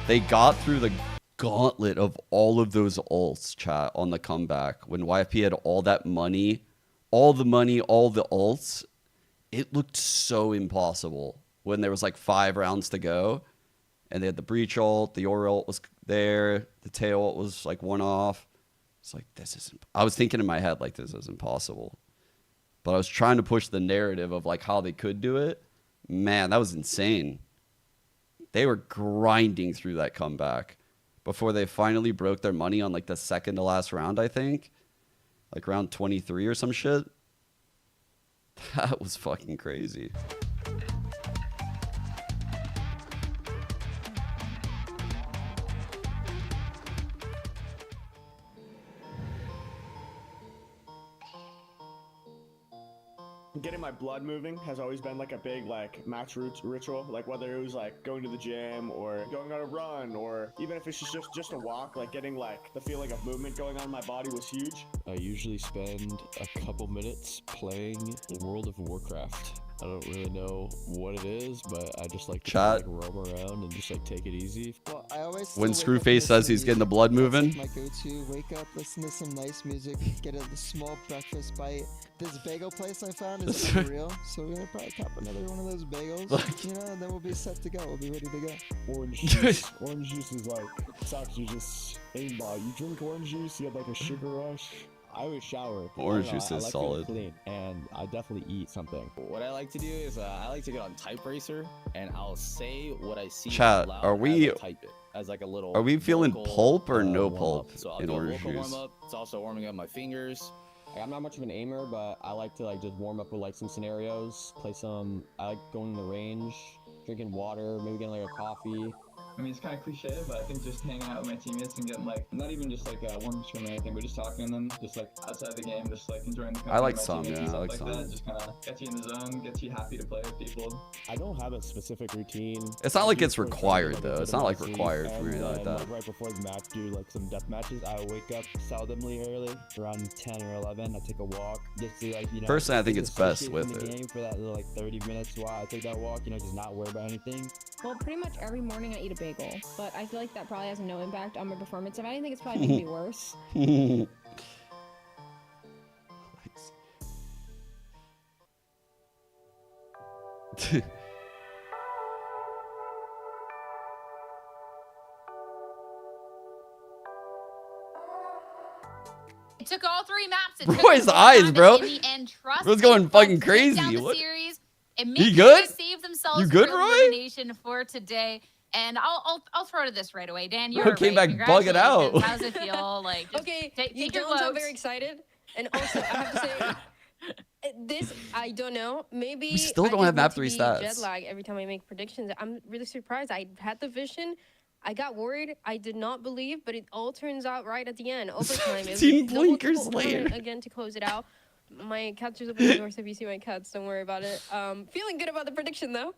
They got through the gauntlet of all of those ults, chat, on the comeback. When YFP had all that money, all the ults, it looked so impossible. When there was like 5 rounds to go, and they had the Breach ult, the YOR ult was there, the Tail ult was like one off. It's like, this isn't... I was thinking in my head, like, this is impossible. But I was trying to push the narrative of like how they could do it. Man, that was insane. They were grinding through that comeback before they finally broke their money on like the second to last round, I think. Like round 23 or some shit. That was fucking crazy. getting my blood moving has always been like a big like match ritual. Like whether it was like going to the gym or going on a run, or even if it's just a walk, like getting like the feeling of movement going on in my body was huge. I usually spend a couple minutes playing World of Warcraft. I don't really know what it is, but I just like to like roam around and just like take it easy. Well, I always When Screwface says he's getting the blood moving. That's like my go-to. Wake up, listen to some nice music, get a small breakfast bite. This bagel place I found is unreal, so we're gonna probably cop another one of those bagels, you know, and then we'll be set to go. We'll be ready to go. Orange juice. Orange juice is like, it's actually just aimbot. You drink orange juice, you get like a sugar rush. I always shower. Orange juice is like solid. Clean, and I definitely eat something. What I like to do is I like to get on Type Racer, and I'll say what I see. Chat, out loud are we? as I type it, as like a little. Are we feeling vocal, pulp or no warm-up. pulp So I'll in do a orange vocal juice? warm-up. It's also warming up my fingers. I'm not much of an aimer, but I like to like just warm up with like some scenarios, play some. I like going to the range, drinking water, maybe getting like a coffee. I mean, it's kind of cliche, but I think just hanging out with my teammates and getting like, not even just like one scrim or anything, but just talking to them, just like outside the game, just like enjoying the company I like of my some, teammates yeah, and I like stuff some. that. Just kind of gets you in the zone, gets you happy to play with people. I don't have a specific routine. It's not like it's Before required training, though. I It's go not to like my sleep, required for and anything like then, that. Right before the match, do like some death matches. I wake up seldomly early, around 10 or 11. I take a walk, just to like, you know. Personally, I think it's best disassociate with from the it. game for that like 30 minutes while I take that walk. You know, just not worry about anything. Well, pretty much every morning I eat a bagel, but I feel like that probably has no impact on my performance. If anything, it's probably making me worse. It took all 3 maps. It took Roy's them eyes, on, bro. and in the end, trust Bro's me, going fucking folks, take down crazy. the What? series and He make good? sure to save themselves You good, for Roy? elimination for today. And I'll throw to this right away. Dan, you're Bro came back bugging out. Congratulations. How does it feel? Like, just Okay, take you your don't sound gloves. very excited. And also, I have to say, this, I don't know. Maybe We still I don't just have map need 3 to be stats. Jet lag every time I make predictions. I'm really surprised. I had the vision. I got worried. I did not believe, but it all turns out right at the end. Overtime. It was 17 double blinkers triple later. overtime again to close it out. My cats are up in the north. If you see my cats, don't worry about it. Feeling good about the prediction though.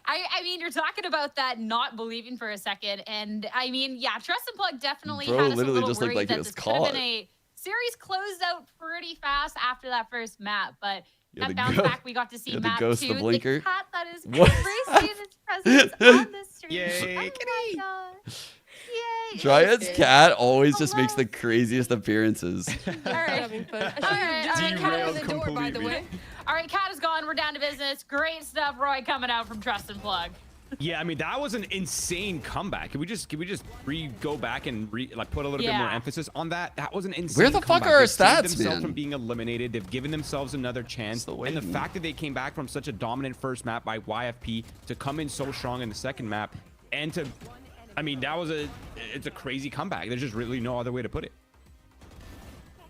I mean, you're talking about that not believing for a second, and I mean, yeah, Trust and Plug definitely Bro had us a literally little just looked worried like he that was this could have caught. been a series closed out pretty fast after that first map, but Yeah, the that bounce go- back, we got to see yeah, the map ghost 2, of Blinker. the cat that is What? embracing its presence on the stream. Yay, Oh my gosh. Yay. Triad's cat always just makes the craziest appearances. All right. Having fun. All right, Cat in the door, by the way. All right, cat is gone. We're down to business. Great stuff, Roy, coming out from Trust and Plug. Yeah, I mean that was an insane comeback. Can we just go back and like put a little bit more emphasis on that? That was an insane. Where the fuck comeback. are our They've saved stats, themselves man? from being eliminated. They've given themselves another chance, and the fact that they came back from such a dominant first map by YFP to come in so strong in the second map, and to, I mean it's a crazy comeback. There's just really no other way to put it.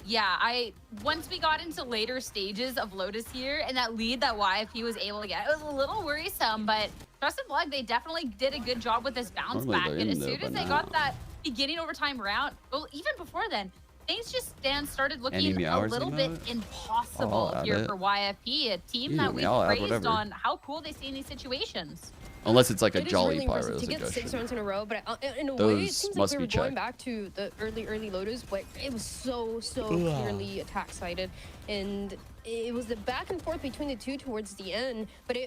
Yeah, once we got into later stages of Lotus here and that lead that YFP was able to get, it was a little worrisome, but Trust and Plug, they definitely did a good job with this bounce Normally back. they're And in as there soon as by they now. got that beginning overtime round, well, even before then, things just started looking Any a hours little in bit that? impossible I'll add here it. for YFP, a team Yeah, that we've I'll add praised whatever. on how cool they stay in these situations. Unless it's like a It is Jolly really Pyro impressive to as a get 6 gesture. rounds in a row, but in a way, it Those seems must like we be were going checked. back to the early Lotus, but it was so Ugh. clearly attack-sided, and it was the back and forth between the two towards the end. But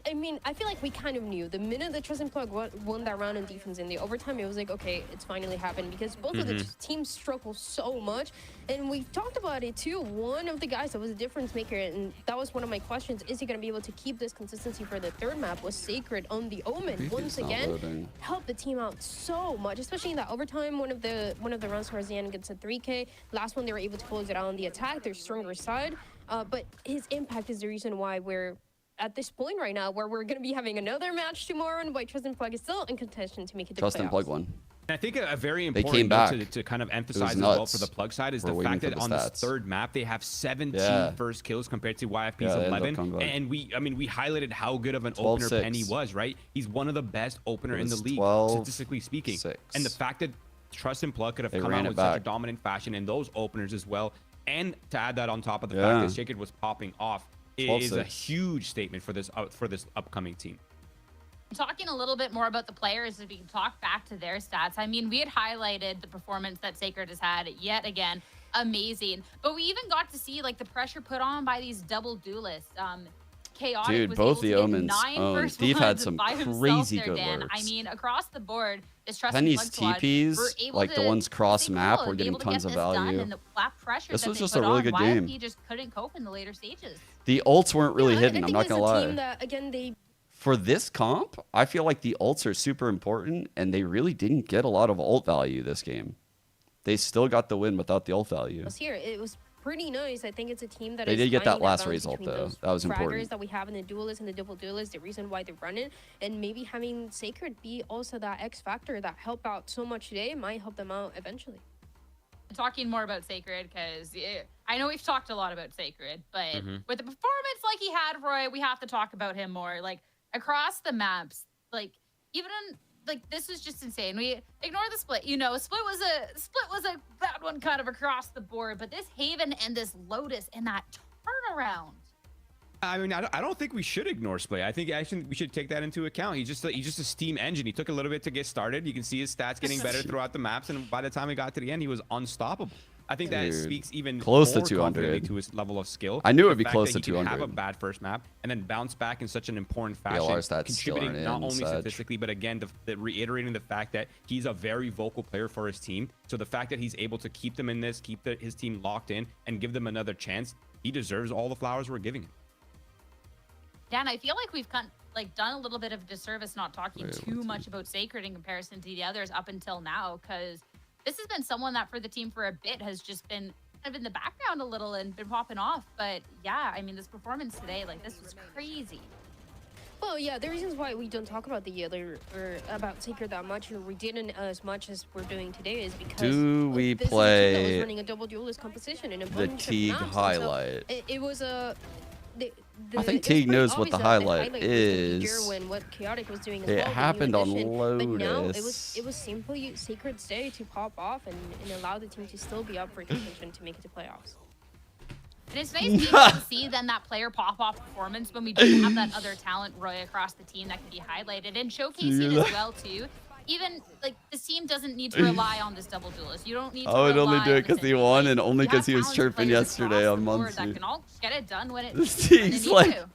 I mean, I feel like we kind of knew the minute that Trust and Plug won that round in defense in the overtime, it was like, okay, it's finally happened, because both of the teams struggle so much, and we've talked about it too. One of the guys that was a difference maker, and that was one of my questions: is he going to be able to keep this consistency for the third map? Was Sacred on the Omen once not again loading. helped the team out so much, especially in that overtime. One of the rounds towards the end gets a 3K. Last one they were able to close it out on the attack, their stronger side. But his impact is the reason why we're at this point right now, where we're going to be having another match tomorrow, and why Trust and Plug is still in contention to make it to Trust and playoffs. Plug one. And I think a very They important came note back. to kind of It was emphasize as well nuts. for the Plug side is We're the waiting fact for that the on this stats. third map they have 17 Yeah. first kills compared to YFP's Yeah, they ended up 11. coming back. And we highlighted how good of an 12-6. opener Penny was, right? He's one of the best opener It in the was league, 12-6. statistically speaking. And the fact that Trust and Plug could have They come ran out it with such a back. dominant fashion in those openers as well. and to add that on top of the fact that Sacred was popping off is a huge statement for this upcoming team. Talking a little bit more about the players, if we can talk back to their stats. I mean, we had highlighted the performance that Sacred has had yet again. Amazing. But we even got to see like the pressure put on by these double duelists. Chaotic Dude, was both able the to Omens get 9 owned. first Steve had bloods some by himself crazy there, good Dan. lurks. I mean, across the board, this trust Penny's plug squad TPs, were able like the to ones cross take a map, goal were and be getting able to get tons of this done, value. and the flat pressure This that was they just put a really on, good YFP game. just couldn't cope in the later stages. The ults weren't really Yeah, hitting, I I'm think not it's gonna a lie. team that, again, they For this comp, I feel like the ults are super important, and they really didn't get a lot of ult value this game. They still got the win without the ult value. was here. It was pretty nice. I think it's a team that They is did get that finding last balance result, between though. those That was important. fraggers that we have in the duelists and the double duelists, the reason why they run it, and maybe having Sacred be also that X factor that helped out so much today might help them out eventually. Talking more about Sacred, because I know we've talked a lot about Sacred, but with the performance like he had, Roy, we have to talk about him more. Like across the maps, like even like this is just insane. We ignore the split. You know, split was a bad one kind of across the board, but this Haven and this Lotus and that turnaround. I mean, I don't think we should ignore Splay. I think actually we should take that into account. He's just a steam engine. He took a little bit to get started. You can see his stats getting better throughout the maps, and by the time he got to the end, he was unstoppable. I think that speaks even close more to 200 confidently to his level of skill. I knew The it'd be fact close that to he could 200. have a bad first map and then bounce back in such an important fashion, PLR stats contributing still not aren't in, only Sag. statistically, but again, reiterating the fact that he's a very vocal player for his team. So the fact that he's able to keep them in this, keep his team locked in, and give them another chance, he deserves all the flowers we're giving him. Dan, I feel like we've done a little bit of a disservice not talking too much about Sacred in comparison to the others up until now, because this has been someone that for the team for a bit has just been kind of in the background a little and been popping off. But yeah, I mean, this performance today, like this was crazy. Well, yeah, the reasons why we don't talk about the other or about Sacred that much, or we didn't as much as we're doing today, is because Do we this play is a team that was running a double duelist composition in a the bunch of Teague maps, and highlight? So it was a. I think it's Teague pretty knows what the obvious that highlight was gonna be is. Jerwin, what Chaotic was doing as It well, the new happened on addition, But now Lotus. it was simply Sacred's day to pop off and allow the team to still be up for contention to make it to playoffs. And it's nice being able to see then that player pop-off performance when we do have that other talent, Roy, across the team that can be highlighted and showcasing as well, too. Even, like, this team doesn't need to rely on this double duelist. You don't need to I would only rely do on it because this he won and only because he was talented chirping players yesterday across on the board that Muncie. can all get it done when it This when they Teague's need like- to.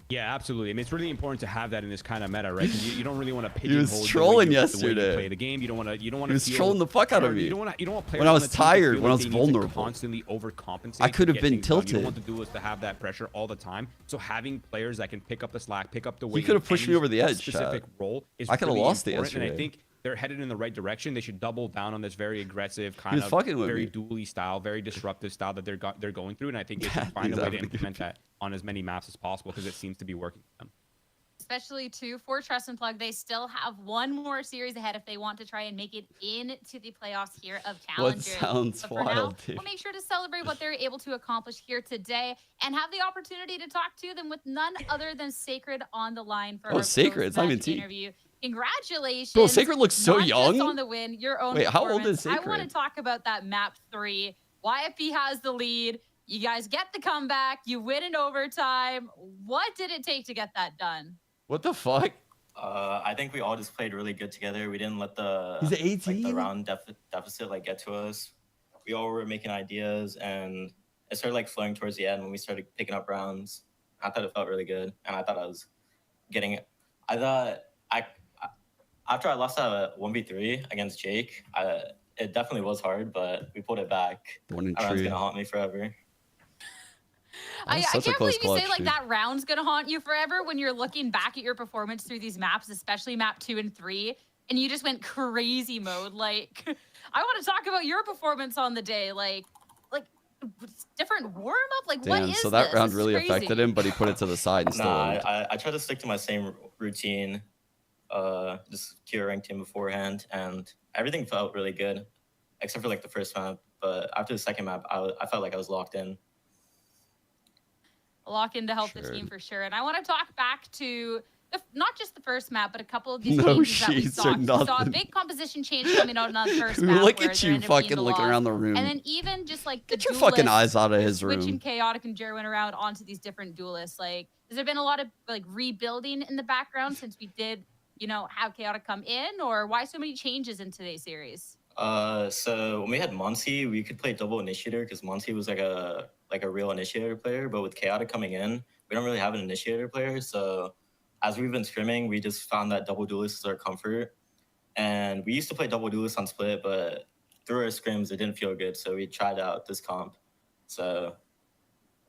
Yeah, absolutely. I mean, it's really important to have that in this kind of meta, right? 'Cause you don't really want to He was pigeonhole trolling the way you yesterday. play the game. You don't want to. You don't want He to. was trolling the fuck out of me. You don't want players When I on was the team to tired, feel when I like was they need to vulnerable. constantly overcompensate. I could to have get been things done. You tilted. don't want the duelists to have that pressure all the time. So having players that can pick up the slack, pick up the weight. could have in pushed me any over the edge, Specific Chad. role is I could have really lost it important, and I yesterday. think they're headed in the right direction. They should double down on this very aggressive kind was of fucking with very me. dually style, very disruptive style that they're going through, and I think they should Yeah, find a way to exactly. implement that on as many maps as possible because it seems to be working for them. Especially too for Trust and Plug, they still have one more series ahead if they want to try and make it into the playoffs here of Challengers. sounds but for now, wild, dude? we'll make sure to celebrate what they're able to accomplish here today and have the opportunity to talk to them with none other than Sacred on the line for our Sacred, it's not even post-match Teague. interview. Congratulations. Bro, Sacred looks so not young. Just on the win, your own Wait, how old is performance. I want to Sacred? talk about that map 3. YFP has the lead. You guys get the comeback. You win in overtime. What did it take to get that done? What the fuck? I think we all just played really good together. We didn't let the He's like, 18? the round deficit like get to us. We all were making ideas, and it started like flowing towards the end when we started picking up rounds. I thought it felt really good, and I thought I was getting it. I thought after I lost that 1v3 against Jake, it definitely was hard, but we pulled it back. One in That round's tree. gonna haunt me forever. I such a can't close believe you say clutch, like dude. that round's gonna haunt you forever when you're looking back at your performance through these maps, especially map 2 and 3, and you just went crazy mode. Like, I want to talk about your performance on the day. Like different warm up. Like, what Damn, is so that this? round This is really crazy. affected him, but he put it to the side and still Nah, won. I try to stick to my same routine, just QORing team beforehand, and everything felt really good, except for like the first map. But after the second map, I felt like I was locked in. Lock in to help the Sure. team for sure. And I want to talk back to not just the first map, but a couple of these No changes that we sheets saw. or We saw a nothing. big composition change coming out on the first map. Look where at there you ended up being fucking the looking loss. around the room. And then even just like the Get your fucking duelists, eyes out of they're his switching room. Chaotic and Jerwin around onto these different duelists. Like, has there been a lot of like rebuilding in the background since we did, you know, have Chaotic come in, or why so many changes in today's series? So when we had Monty, we could play double initiator because Monty was like a real initiator player. But with Chaotic coming in, we don't really have an initiator player. So as we've been scrimming, we just found that double duelist is our comfort. And we used to play double duelist on split, but through our scrims, it didn't feel good. So we tried out this comp. So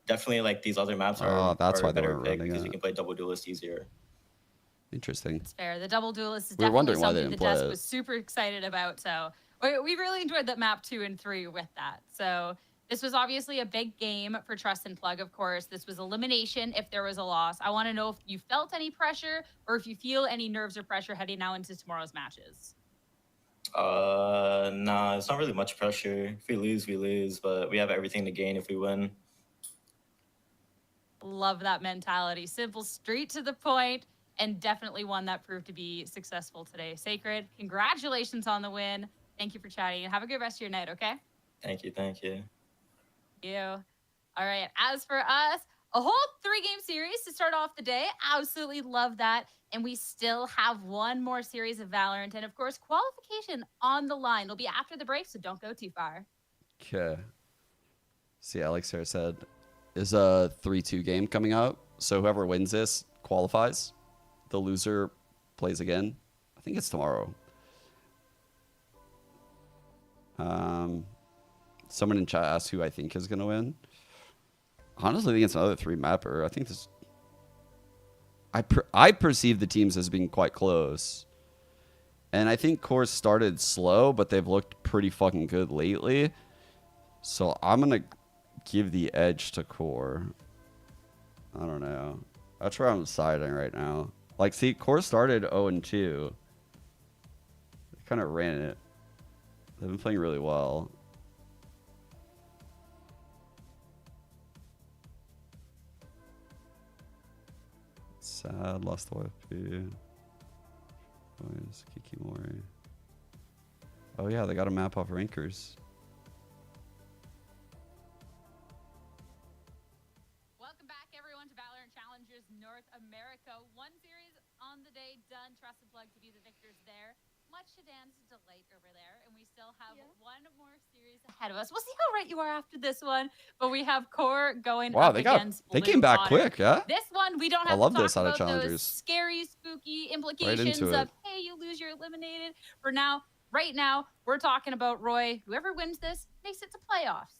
definitely like these other maps are that's why they better weren't pick running because it. you can play double duelist easier. Interesting. It's fair. The double duelist is We were definitely wondering why they something the didn't play desk it. was super excited about. So we really enjoyed that map 2 and 3 with that. So this was obviously a big game for Trust and Plug, of course. This was elimination if there was a loss. I want to know if you felt any pressure or if you feel any nerves or pressure heading now into tomorrow's matches. Nah, it's not really much pressure. If we lose, but we have everything to gain if we win. Love that mentality. Simple, straight to the point, and definitely one that proved to be successful today. Sacred, congratulations on the win. Thank you for chatting. Have a good rest of your night, okay? Thank you. You. All right. As for us, a whole 3-game series to start off the day. Absolutely love that. And we still have one more series of Valorant. And of course, qualification on the line. It'll be after the break, so don't go too far. Okay. See, Alex here said, is a 3-2 game coming up. So whoever wins this qualifies. The loser plays again. I think it's tomorrow. Someone in chat asked who I think is going to win. Honestly, I think it's another 3-mapper. I think this... I perceive the teams as being quite close. And I think Core started slow, but they've looked pretty fucking good lately. So I'm going to give the edge to Core. I don't know. That's where I'm deciding right now. Like, see, Core started 0-2. They kind of ran it. They've been playing really well. Sad, lost YFP. Kikimori. Oh yeah, they got a map off Rankers. Welcome back, everyone, to Valorant Challengers North America. One series on the day done. Trust and Plug to be the victors there. Much to Dan's delight over there. And we still have one more series ahead of us. We'll see how right you are after this one. But we have Core going up against they Blue came back Otter. quick, yeah? This one, we don't have I love to talk this out of about challengers. those scary, spooky Right implications into of, it. hey, you lose, you're eliminated. For now, right now, we're talking about Roy. Whoever wins this makes it to playoffs.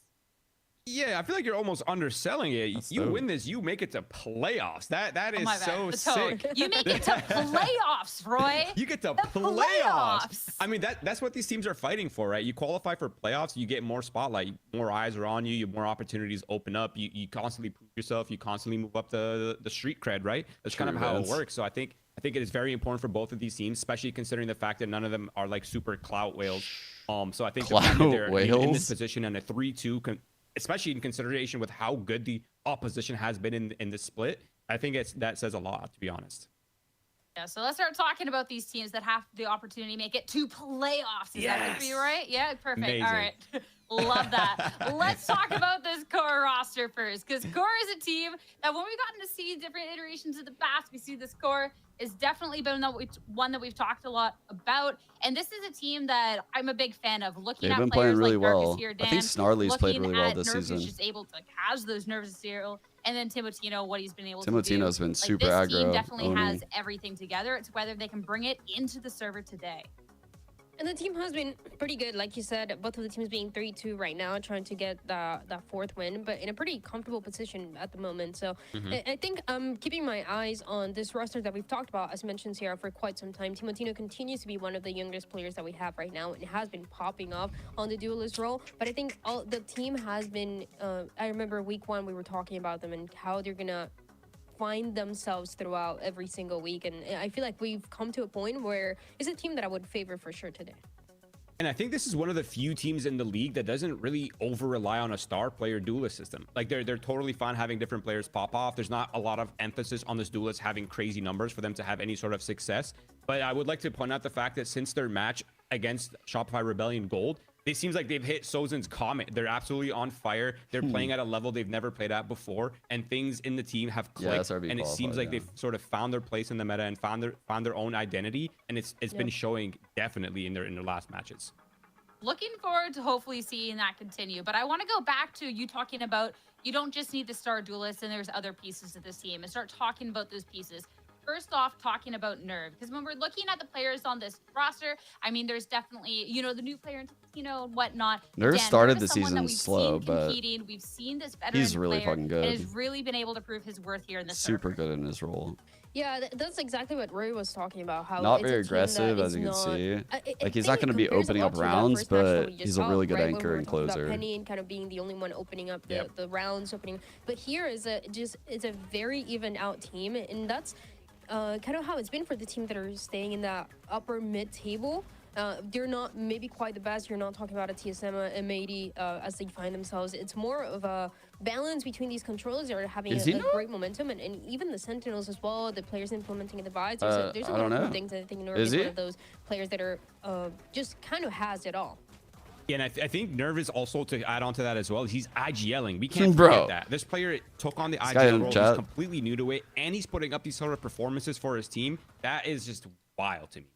Yeah, I feel like you're almost underselling it. You win this, you make it to playoffs. That is my bad. so The tone. sick. You make it to playoffs, Roy. You get to The playoffs. I mean, that's what these teams are fighting for, right? You qualify for playoffs, you get more spotlight, more eyes are on you, more opportunities open up. You constantly prove yourself, you constantly move up the street cred, right? That's kind of how it works. So I think it is very important for both of these teams, especially considering the fact that none of them are like super clout whales. So I think the fact that they're in this position and a 3-2, especially in consideration with how good the opposition has been in this split, I think that says a lot, to be honest. Yeah, so let's start talking about these teams that have the opportunity to make it to playoffs. Is that good for you, right? Yeah, perfect. Amazing. All right. Love that. Let's talk about this Core roster first, because Core is a team that when we've gotten to see different iterations of the past, we see this Core is definitely been one that we've talked a lot about. And this is a team that I'm a big fan of. Looking They've at been players playing really like well. Darkus here, Dan, I think Snarly's played really well this Nerf, season. who's just able to have those nerves zero, and then Timotino, what he's been able to do. Timotino's been super this aggro, team definitely owning. has everything together. It's whether they can bring it into the server today. And the team has been pretty good, like you said, both of the teams being 3-2 right now, trying to get that fourth win, but in a pretty comfortable position at the moment. So I think keeping my eyes on this roster that we've talked about, as mentioned here, for quite some time. Timotino continues to be one of the youngest players that we have right now, and has been popping off on the duelist role. But I think the team has been, I remember week 1, we were talking about them and how they're going to find themselves throughout every single week, and I feel like we've come to a point where it's a team that I would favor for sure today. And I think this is one of the few teams in the league that doesn't really over rely on a star player duelist system. Like they're totally fine having different players pop off. There's not a lot of emphasis on this duelist having crazy numbers for them to have any sort of success. But I would like to point out the fact that since their match against Shopify Rebellion Gold, it seems like they've hit Sozin's comet. They're absolutely on fire. They're playing at a level they've never played at before, and things in the team have clicked. And it seems like they've sort of found their place in the meta and found their own identity. And it's been showing definitely in their last matches. Looking forward to hopefully seeing that continue. But I want to go back to you talking about you don't just need the star duelist and there's other pieces of this team, and start talking about those pieces. First off, talking about Nerve, because when we're looking at the players on this roster, I mean, there's definitely, you know, the new player, you know, whatnot. Nerve started the season slow, but we've seen this he's really fucking good. And has really been able to prove his worth here in this super good in his role. Yeah, that's exactly what Roy was talking about. How not it's very a team aggressive, that as you is can see. I Like he's not going to be opening up rounds, but he's a really good anchor and closer. Penny and kind of being the only one opening up the rounds, But here is it's a very even out team, and that's kind of how it's been for the team that are staying in that upper mid table. They're not maybe quite the best. You're not talking about a TSM, a M80 as they find themselves. It's more of a balance between these controllers that are having a great momentum, and even the Sentinels as well, the players implementing the vibes. There's a lot of good things. I think Nerve is one of those players that are just kind of has it all. Yeah, and I think Nerve is also, to add on to that as well, he's IGLing. We can't forget that. This player took on the IGL role, he's completely new to it, and he's putting up these sort of performances for his team. That is just wild to me.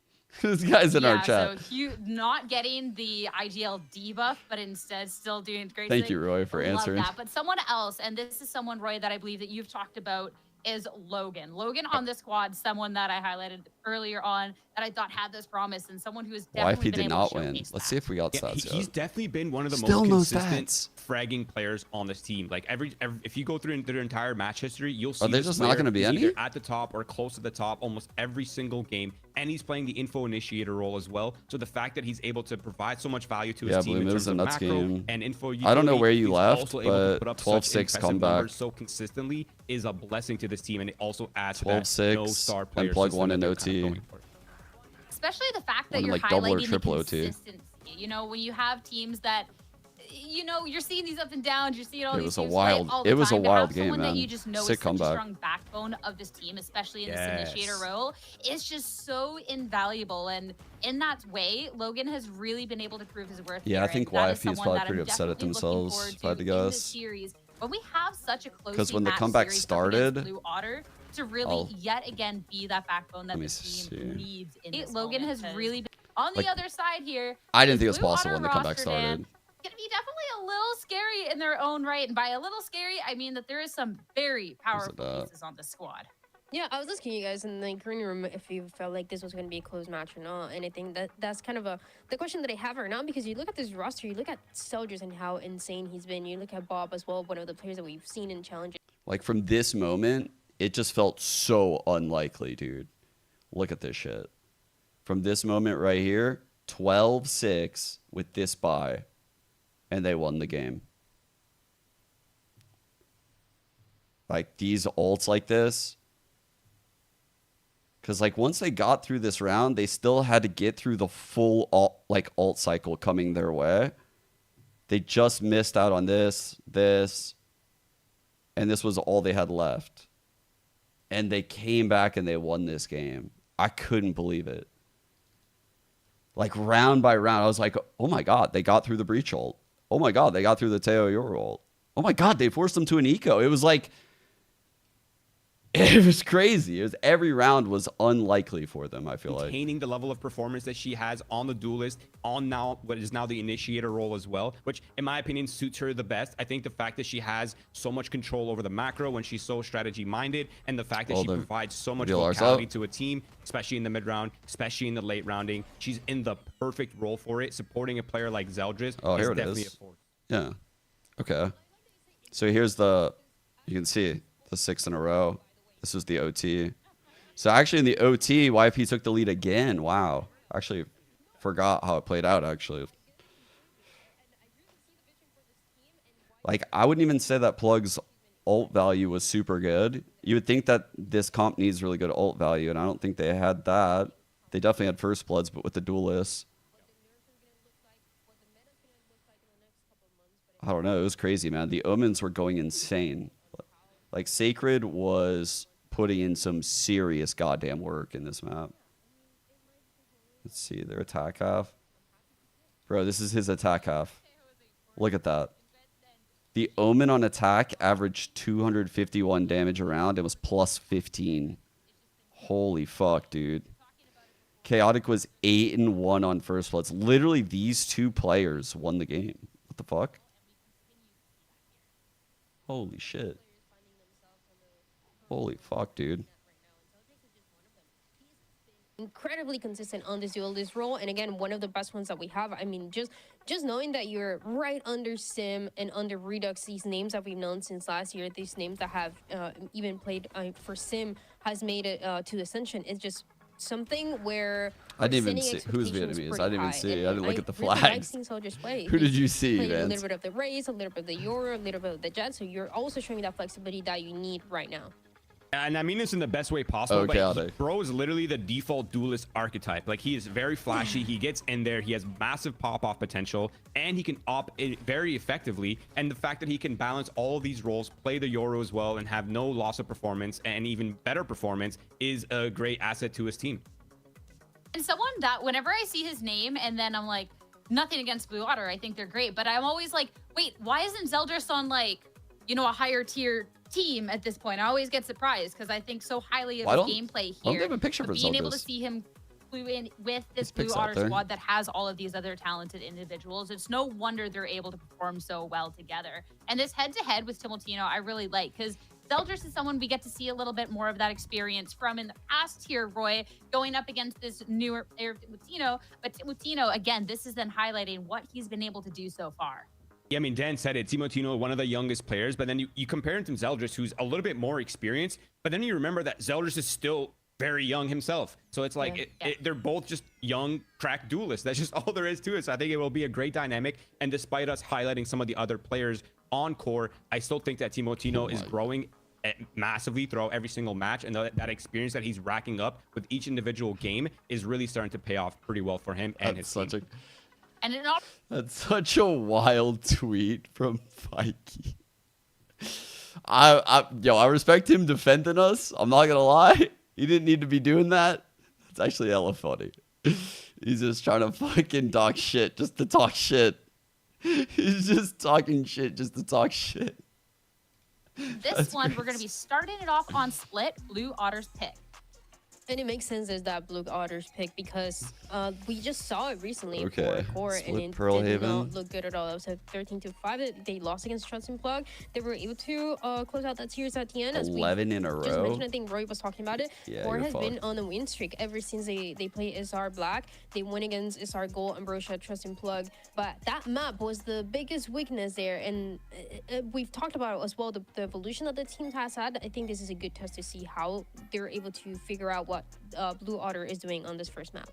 This guy's in our chat. So not getting the IGL debuff, but instead still doing great. Thank you, Roy, for answering. That. But someone else, and this is someone, Roy, that I believe that you've talked about, is Logan. Logan on this squad, someone that I highlighted earlier on that I thought had this promise, and someone who has definitely YFP did not win. Let's see if we got stats. He's definitely been one of the most consistent fragging players on this team. Like every if you go through their entire match history, you'll see. Are there just not going to be any at the top or close to the top almost every single game, and he's playing the info initiator role as well. So the fact that he's able to provide so much value to his team in terms of macro and info, I don't know where you left, but 12-6 comeback so consistently is a blessing to this team, and it also adds 12-6 and plug one in OT. Especially the fact that you're highlighting the consistency. You know, when you have teams that, you know, you're seeing these ups and downs, you're seeing all these teams play all the time. It was a wild game, man. That you just know is such a strong backbone of this team, especially in this initiator role, is just so invaluable. And in that way, Logan has really been able to prove his worth. Yeah, I think YFP is probably pretty upset at themselves, if I had to guess. When we have such a close, because when the comeback started, Blue Otter, to really yet again be that backbone that the team needs. Logan has really been on the other side here. I didn't think it was possible when the comeback started. Gonna be definitely a little scary in their own right, and by a little scary, I mean that there is some very powerful pieces on the squad. Yeah, I was asking you guys in the green room if you felt like this was going to be a close match or not, and I think that's kind of the question that I have right now, because you look at this roster, you look at Soldiers and how insane he's been, you look at Bob as well, one of the players that we've seen in challenges. Like from this moment, it just felt so unlikely, dude. Look at this shit. From this moment right here, 12-6 with this bye, and they won the game. Like these ults like this. Because like once they got through this round, they still had to get through the full ult cycle coming their way. They just missed out on this, and this was all they had left. And they came back and they won this game. I couldn't believe it. Like round by round, I was like, oh my God, they got through the breach ult. Oh my God, they got through the Teo Yor ult. Oh my God, they forced them to an eco. It was like, it was crazy. It was every round was unlikely for them, I feel like. Maintaining the level of performance that she has on the duelist, on now what is now the initiator role as well, which in my opinion suits her the best. I think the fact that she has so much control over the macro when she's so strategy minded, and the fact that she provides so much vocality to a team, especially in the mid round, especially in the late rounding. She's in the perfect role for it. Supporting a player like Zeldris is definitely a force. Yeah. Okay. So here's the, you can see the 6 in a row. This was the OT. So actually in the OT, YFP took the lead again. Wow. Actually forgot how it played out, actually. Like, I wouldn't even say that Plug's ult value was super good. You would think that this comp needs really good ult value, and I don't think they had that. They definitely had first bloods, but with the duelists. I don't know. It was crazy, man. The Omens were going insane. Like, Sacred was putting in some serious goddamn work in this map. Let's see, their attack half. Bro, this is his attack half. Look at that. The Omen on attack averaged 251 damage around. It was plus 15. Holy fuck, dude. Chaotic was 8-1 on first bloods. Literally, these two players won the game. What the fuck? Holy shit. Holy fuck, dude. Incredibly consistent on this duelist role, and again, one of the best ones that we have. I mean, just knowing that you're right under Sim and under Redux, these names that we've known since last year, these names that have even played for Sim, has made it to Ascension. It's just something where I didn't even see who's Vietnamese. I didn't even see. I didn't look at the flags. Who did you see, man? A little bit of the Rays, a little bit of the Euro, a little bit of the Jet. So you're also showing that flexibility that you need right now. And I mean this in the best way possible, but Chaotic. bro is literally the default duelist archetype. Like, he is very flashy, he gets in there, he has massive pop-off potential, and he can op it very effectively. And the fact that he can balance all of these roles, play the Euro as well, and have no loss of performance, and even better performance, is a great asset to his team. And someone that whenever I see his name, and then I'm like, nothing against Blue Otter, I think they're great, but I'm always like, wait, why isn't Zeldris on, like, you know, a higher tier team at this point? I always get surprised because I think so highly of his gameplay here. I don't have a picture for being able to Zeldris. see him flew in with this Blue Otter squad that has all of these other talented individuals, it's no wonder they're able to perform so well together. And this head-to-head with Timotino, I really like, because Zeldris is someone we get to see a little bit more of that experience from in the past here, Roy, going up against this newer player, Timotino. But Timotino, again, this is then highlighting what he's been able to do so far. Yeah, I mean, Dan said it. Timotino, one of the youngest players, but then you compare him to Zeldris, who's a little bit more experienced, but then you remember that Zeldris is still very young himself. So it's like they're both just young, crack duelists. That's just all there is to it. So I think it will be a great dynamic. And despite us highlighting some of the other players on core, I still think that Timotino is growing massively throughout every single match, and that experience that he's racking up with each individual game is really starting to pay off pretty well for him and his team. And it That's such a wild tweet from Fikey. I respect him defending us. I'm not gonna lie. He didn't need to be doing that. It's actually hella funny. He's just trying to fucking talk shit just to talk shit. He's just talking shit just to talk shit. This one, we're going to be starting it off on split, Blue Otter's pick. And it makes sense as that Blue Otter's pick because we just saw it recently for Core, and it did not look good at all. It was a 13-5. They lost against Trust and Plug. They were able to close out that series at the end. 11 in a row. Just mentioned, I think Roy was talking about it. Core has been on a win streak ever since they play SR Black. They won against SR Gold, Ambrosia, Trust and Plug. But that map was the biggest weakness there. And we've talked about it as well, the evolution that the team has had. I think this is a good test to see how they're able to figure out what Blue Otter is doing on this first map.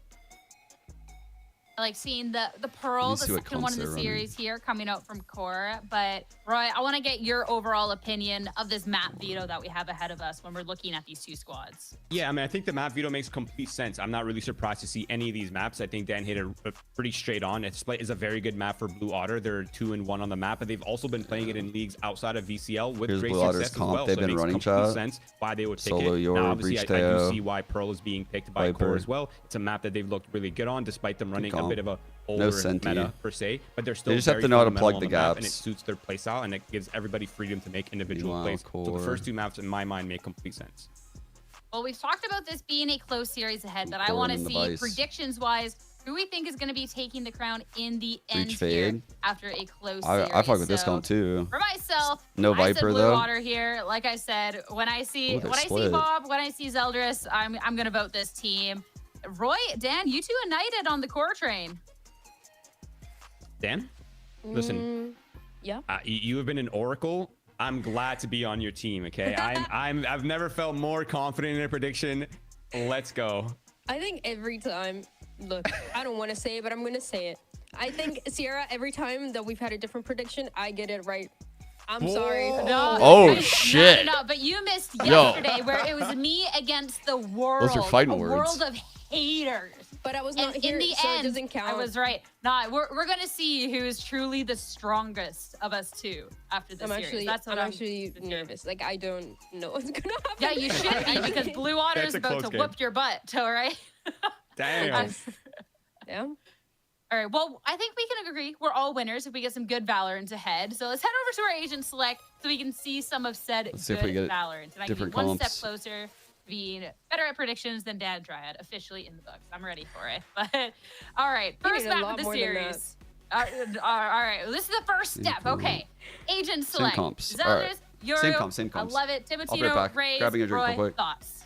I like seeing the Pearl, the second one in the series here coming out from Core. But Roy, I want to get your overall opinion of this map veto that we have ahead of us when we're looking at these two squads. Yeah, I mean, I think the map veto makes complete sense. I'm not really surprised to see any of these maps. I think Dan hit it pretty straight on. Split is a very good map for Blue Otter. They're 2-1 on the map, but they've also been playing it in leagues outside of VCL with great success as well. They've been running complete sense why they would take Solo it. Euro, Now, obviously, I do see why Pearl is being picked by Viper. Core as well. It's a map that they've looked really good on, despite them running a bit of a older meta per se, but they're still they just have to know how to plug the gaps, and it suits their playstyle, and it gives everybody freedom to make individual plays. So the first two maps, in my mind, make complete sense. Well, we've talked about this being a close series ahead, but I want to see predictions-wise who we think is going to be taking the crown in the end here after a close series. I fuck with this count too. For myself, no Viper I said Blue though. Water here. Like I said, when I see Bob, when I see Zeldris, I'm going to vote this team. Roy, Dan, you two united on the Core train. Dan, listen. Yeah. You have been an oracle. I'm glad to be on your team. Okay, I've never felt more confident in a prediction. Let's go. I think every time. Look, I don't want to say it, but I'm gonna say it. I think Sierra, every time that we've had a different prediction, I get it right I'm sorry. No, Oh, no, shit. No, but you missed Yo. yesterday where it was me against the world. Those are fighting a words. world of haters. But I was not here, in the so end, it doesn't count. I was right. Nah, we're gonna see who is truly the strongest of us two after this series. That's what I'm actually nervous. Like I don't know what's gonna happen. Yeah, you should be because Blue Water is about to whoop your butt. All right. Damn. Yeah. All right. Well, I think we can agree we're all winners if we get some good Valorants ahead. So let's head over to our agent select so we can see some of said Let's see if good we get Valorants. And I can be different one comps. step closer to being better at predictions than Dan Dryad, officially in the books. I'm ready for it. But all right, You first need a map lot of the more than series. All right, this is the first step. Okay, agent select. comps. Zeldris, All right. Euro, Same comps, same comps. I love it. I'll be right Timotino, back. Rays, Grabbing a drink real Roy, quick. thoughts.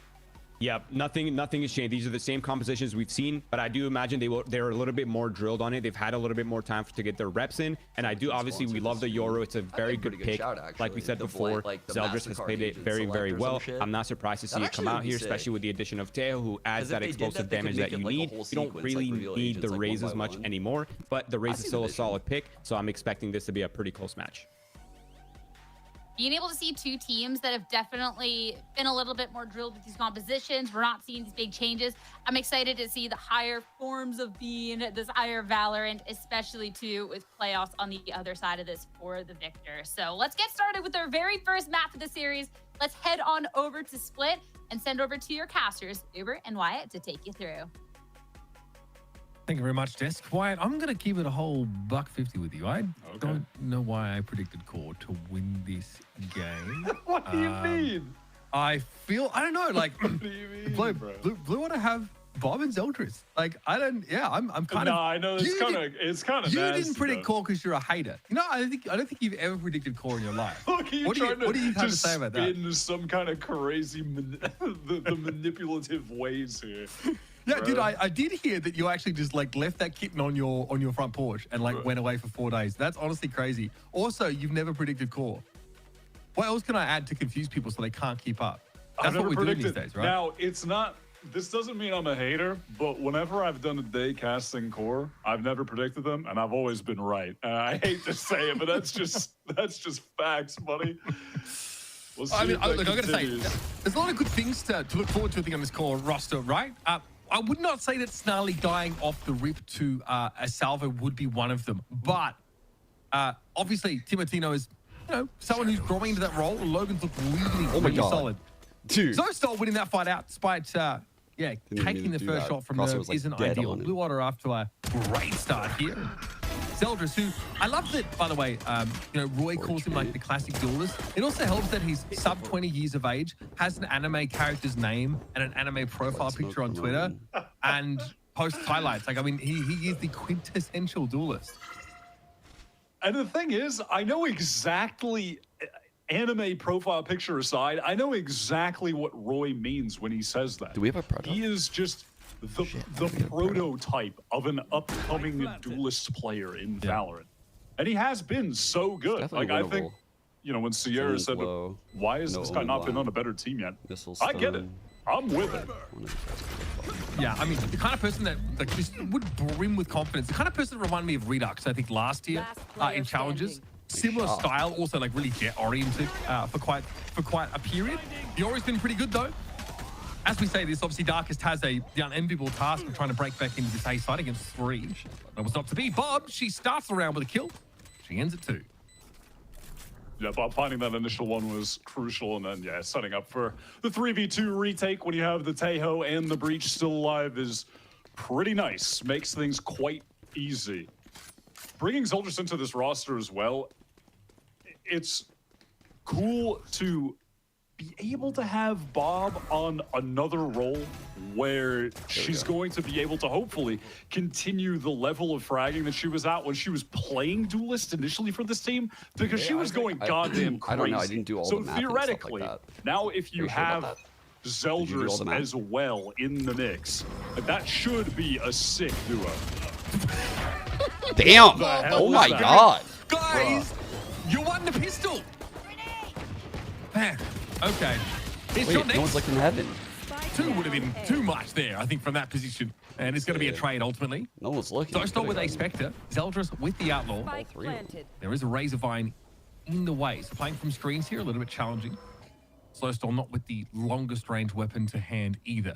Yep, nothing has changed. These are the same compositions we've seen, but I do imagine they're a little bit more drilled on it. They've had a little bit more time to get their reps in, and I do obviously we love the Euro. It's a very good pick. Like we said before, Zeldris has played it very, very well. I'm not surprised to see it come out here, especially with the addition of Teo, who adds that explosive damage that you need. You don't really need the Raze as much anymore, but the Raze is still a solid pick, so I'm expecting this to be a pretty close match. Being able to see two teams that have definitely been a little bit more drilled with these compositions. We're not seeing these big changes. I'm excited to see the higher forms of being this higher Valorant, especially too with playoffs on the other side of this for the victor. So let's get started with our very first map of the series. Let's head on over to Split and send over to your casters, Uber and Wyatt, to take you through. Thank you very much, Desk. Wyatt, I'm going to keep it a whole $150 with you. I don't know why I predicted Core to win this game. What do you mean? I don't know, like, What do you mean, bro? Blue want to have Bob and Zeldris. Like, I'm kind of. No, I know it's kind of. You didn't predict Core because you're a hater. You know, I don't think you've ever predicted Core in your life. Look, What do you have to say about that? Spin some kind of crazy the manipulative ways here. Yeah, bro. dude, I did hear that you actually just like left that kitten on your front porch and like went away for 4 days. That's honestly crazy. Also, you've never predicted Core. What else can I add to confuse people so they can't keep up? That's what we're doing these days, right? Now, it's not. This doesn't mean I'm a hater, but whenever I've done a day casting Core, I've never predicted them, and I've always been right. I hate to say it, but that's just facts, buddy. I mean, look, I gotta say, there's a lot of good things to look forward to, I think, on this Core roster, right? I would not say that Snarly dying off the rip to a salvo would be one of them, but obviously Timotino is, someone who's growing into that role. Logan's looked really solid. Dude. Zostal winning that fight out despite, taking the first shot from Nerve isn't ideal. Blue Water off to a great start here. Zeldris, who I love that, by the way, Roy calls him like the classic duelist. It also helps that he's sub 20 years of age, has an anime character's name and an anime profile picture on Twitter, and posts highlights. Like, I mean, he is the quintessential duelist. And the thing is, I know exactly, anime profile picture aside, I know exactly what Roy means when he says that. Do we have a prototype? He is just the prototype of an upcoming duelist player in Valorant. And he has been so good. Like, I think, when Sierra said, why has this guy not been on a better team yet? I get it. I'm with it. Yeah, I mean, the kind of person that just would brim with confidence. The kind of person that reminded me of Redux, I think, last year in challenges. Similar style, also like really jet-oriented for quite a period. Yori's been pretty good, though. As we say this, obviously Darkest has the unenviable task of trying to break back into this A side against 3. That was not to be. Bob, she starts the round with a kill. She ends it 2. Yeah, Bob finding that initial one was crucial, and then, setting up for the 3v2 retake when you have the Tejo and the Breach still alive is pretty nice. Makes things quite easy. Bringing Zeldris into this roster as well, it's cool to be able to have Bob on another role where she's going to be able to hopefully continue the level of fragging that she was at when she was playing Duelist initially for this team, because she was going goddamn crazy. I don't know, I didn't do all the math theoretically, and stuff like that. now if you have Zeldris as well in the mix, that should be a sick duo. Damn! Oh my god! Guys, you won the pistol! Man, okay. It's your next. No one's looking in heaven. 2 would have been too much there, I think, from that position. And it's going to be a trade ultimately. No one's looking. Zostal with a Spectre, Zeldris with the Outlaw. There is a Razorvine in the way. So playing from screens here, a little bit challenging. Slowstall not with the longest range weapon to hand either.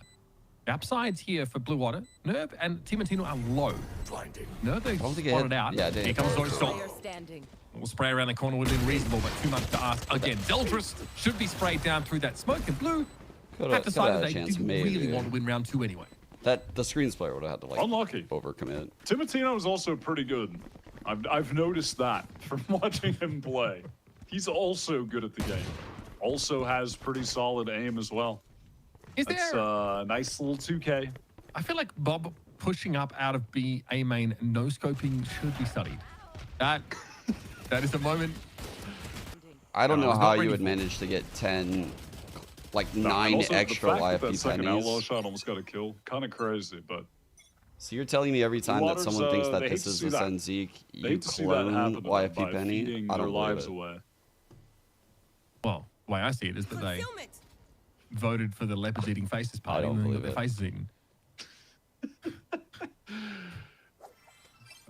The upsides here for Blue Water, Nerv and Timotino are low. Blinding. Nerv, they spotted out. Yeah, here comes Slowstall. We'll spray around the corner would have been reasonable, but too much to ask. Again, Zeldris should be sprayed down through that smoke, and Blue have decided they didn't really want to win round 2 anyway. The screens player would have had to like unlucky overcommit. Timotino is also pretty good. I've noticed that from watching him play. He's also good at the game. Also has pretty solid aim as well. That's a nice little 2K. I feel like Bob pushing up out of B A main no scoping should be studied. That is a moment. I don't know how you would manage to get 10, like 9 extra YFP that second outlaw pennies. shot almost got a kill. Kind of crazy, but. So you're telling me every time that someone thinks that this is the Zenzik, you clone YFP penny? I don't believe it. Well, the way I see it is that they voted for the leopards eating faces party and then got their faces eaten. And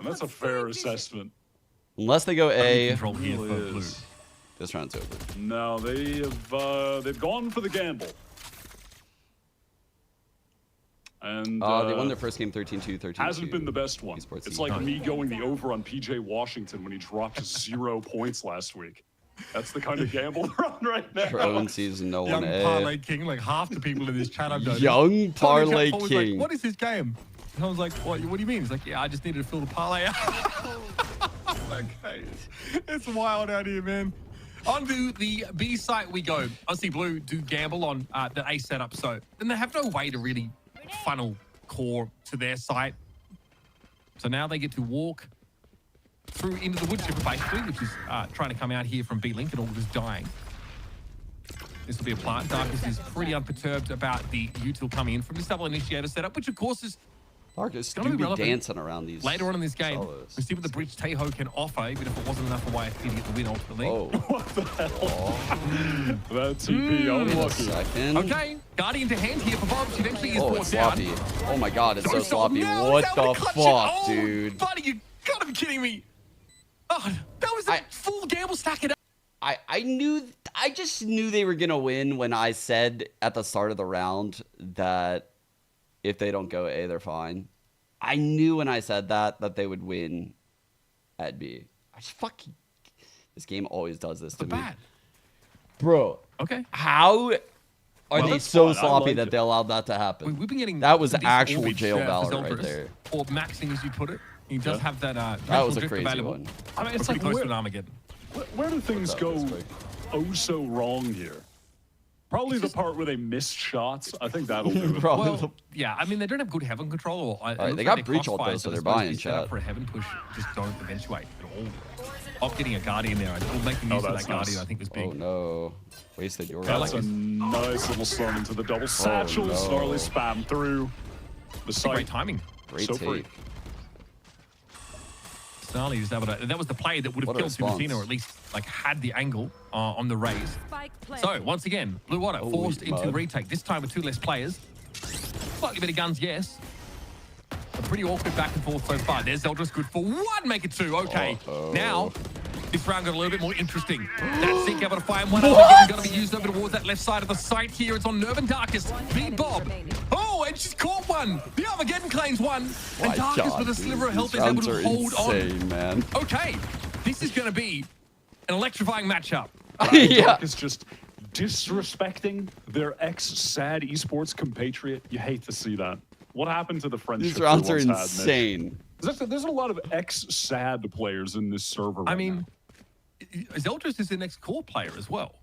that's a fair assessment. Unless they go A, control here for Blue. This round's over. No, they've gone for the gamble. And they won their first game 13-2, 13-2. Hasn't been the best one. It's like me going the over on PJ Washington when he dropped 0 points last week. That's the kind of gamble they're on right now. Drone sees no one Young A. Parlay King, like half the people in this chat I've noticed. Young Parlay King. Like, what is this game? And I was like, what do you mean? He's like, yeah, I just needed to fill the parlay out. Okay. It's wild out here, man. On to the B site we go. Obviously, Blue do gamble on the A setup, so then they have no way to really funnel core to their site. So now they get to walk through into the wood chipper, basically, which is trying to come out here from B-Link and all just dying. This will be a plant. Darkus is pretty unperturbed about the util coming in from this double initiator setup, which of course is Darkus do be dancing around these later on in this game. solos. We see what the Bridge Teho can offer, even if it wasn't enough for YFP to get the win ultimately. Oh. What the hell? That TP unlucky. Okay, Guardian to hand here for Bob. She eventually is brought sloppy. down. Oh my god, it's so sloppy. No, What that the would've fuck, clutched it. Oh, dude? Buddy, you gotta be kidding me. Oh, that was a full gamble stack it up. I just knew they were gonna win when I said at the start of the round that if they don't go A, they're fine. I knew when I said that they would win at B. I just fucking this game always does this to me. Bro. Okay. How are they so sloppy that they allowed that to happen? We've been getting that was decent actual orbage jail for valor right Zelda's, there. or maxing, as you put it. He does have that. That was a drift crazy available. one. I mean, it's like close to an Armageddon. Where do things go so wrong here? Probably the part where they missed shots. I think that'll do it. Well, yeah, I mean, they don't have good heaven control. All right, they got breach ult though, so they're buying chat. For a heaven push, just don't eventuate at all. Of getting a Guardian there, making use of that Guardian, I think was big. Oh no, wasted your. That's a nice little stun into the double satchel. no. Snarly spam through the site. Great timing. Great so take. free. Snarly was able to. That was the play that would have killed Supercino, or at least like had the angle on the raise. So once again, Blue Water forced into retake. This time with 2 less players. Slightly better guns, yes. A pretty awkward back and forth so far. There's Zeldris good for 1, make it 2. Okay, now this round got a little bit more interesting. That Zeke able to find one. Got to be used over towards that left side of the site here. It's on Nerve and Darkus. Beat Bob. Oh, and she's caught one. The Armageddon claims one. And Darkus with a sliver of health is able to hold on. Man. Okay, this is going to be an electrifying matchup. Darkus just disrespecting their ex-sad esports compatriot. You hate to see that. What happened to the friendship? These rounds are insane. There's a lot of ex-sad players in this server. I mean, Zeldris is the next core player as well.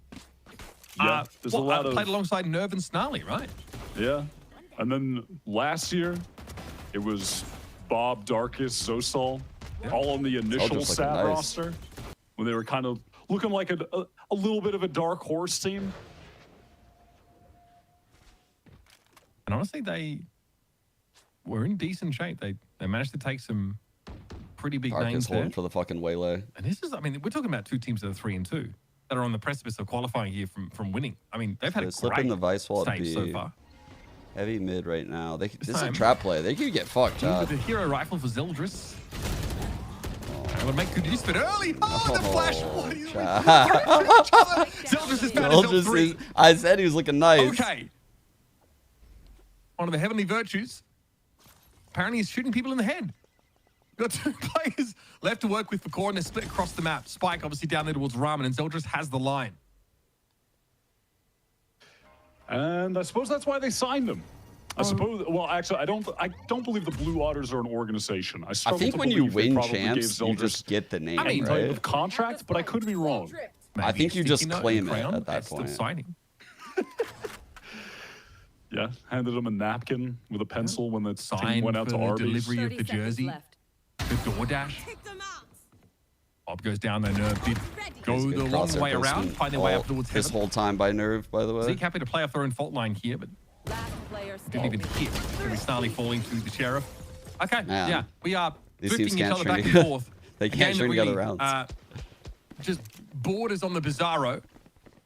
Yeah, there's a lot of played alongside Nerve and Snarly, right? Yeah, and then last year it was Bob, Darkus, Zosal, all on the initial sad roster when they were kind of looking like a little bit of a dark horse team. And honestly, they were in decent shape. They managed to take some pretty big names there. Holding for the fucking waylay. And this is, I mean, we're talking about 2 teams that are 3-2 that are on the precipice of qualifying here from winning. I mean, they've had a slipping great the vice wall to stage be so far. Heavy mid right now. This is a time, trap play. They could get fucked. The hero rifle for Zeldris. able to make good use of it early. Oh, the flash. What are you Zeldris has found himself 3. I said he was looking nice. Okay. One of the heavenly virtues. Apparently he's shooting people in the head. Got 2 players left to work with for core, and they're split across the map. Spike obviously down there towards Ramen, and Zeldris has the line. And I suppose that's why they signed him. I suppose. Well, actually, I don't believe the Blue Otters are an organization. I think when you win champs, you just get the name, right? right? Of contract, but I could be wrong. I think you just claim it at that point. Signing. Yeah, handed him a napkin with a pencil when the team went out to Arby's. Delivery of the jersey. The DoorDash. Bob goes down there. Nerve did go the long way around, find their way up towards this heaven. whole time by Nerve, by the way. Zeke happy to play off their own fault line here, but didn't even hit. Very snarly falling through the sheriff. Okay, yeah, we are drifting each other back and forth. They can't string together rounds. Just borders on the Bizarro.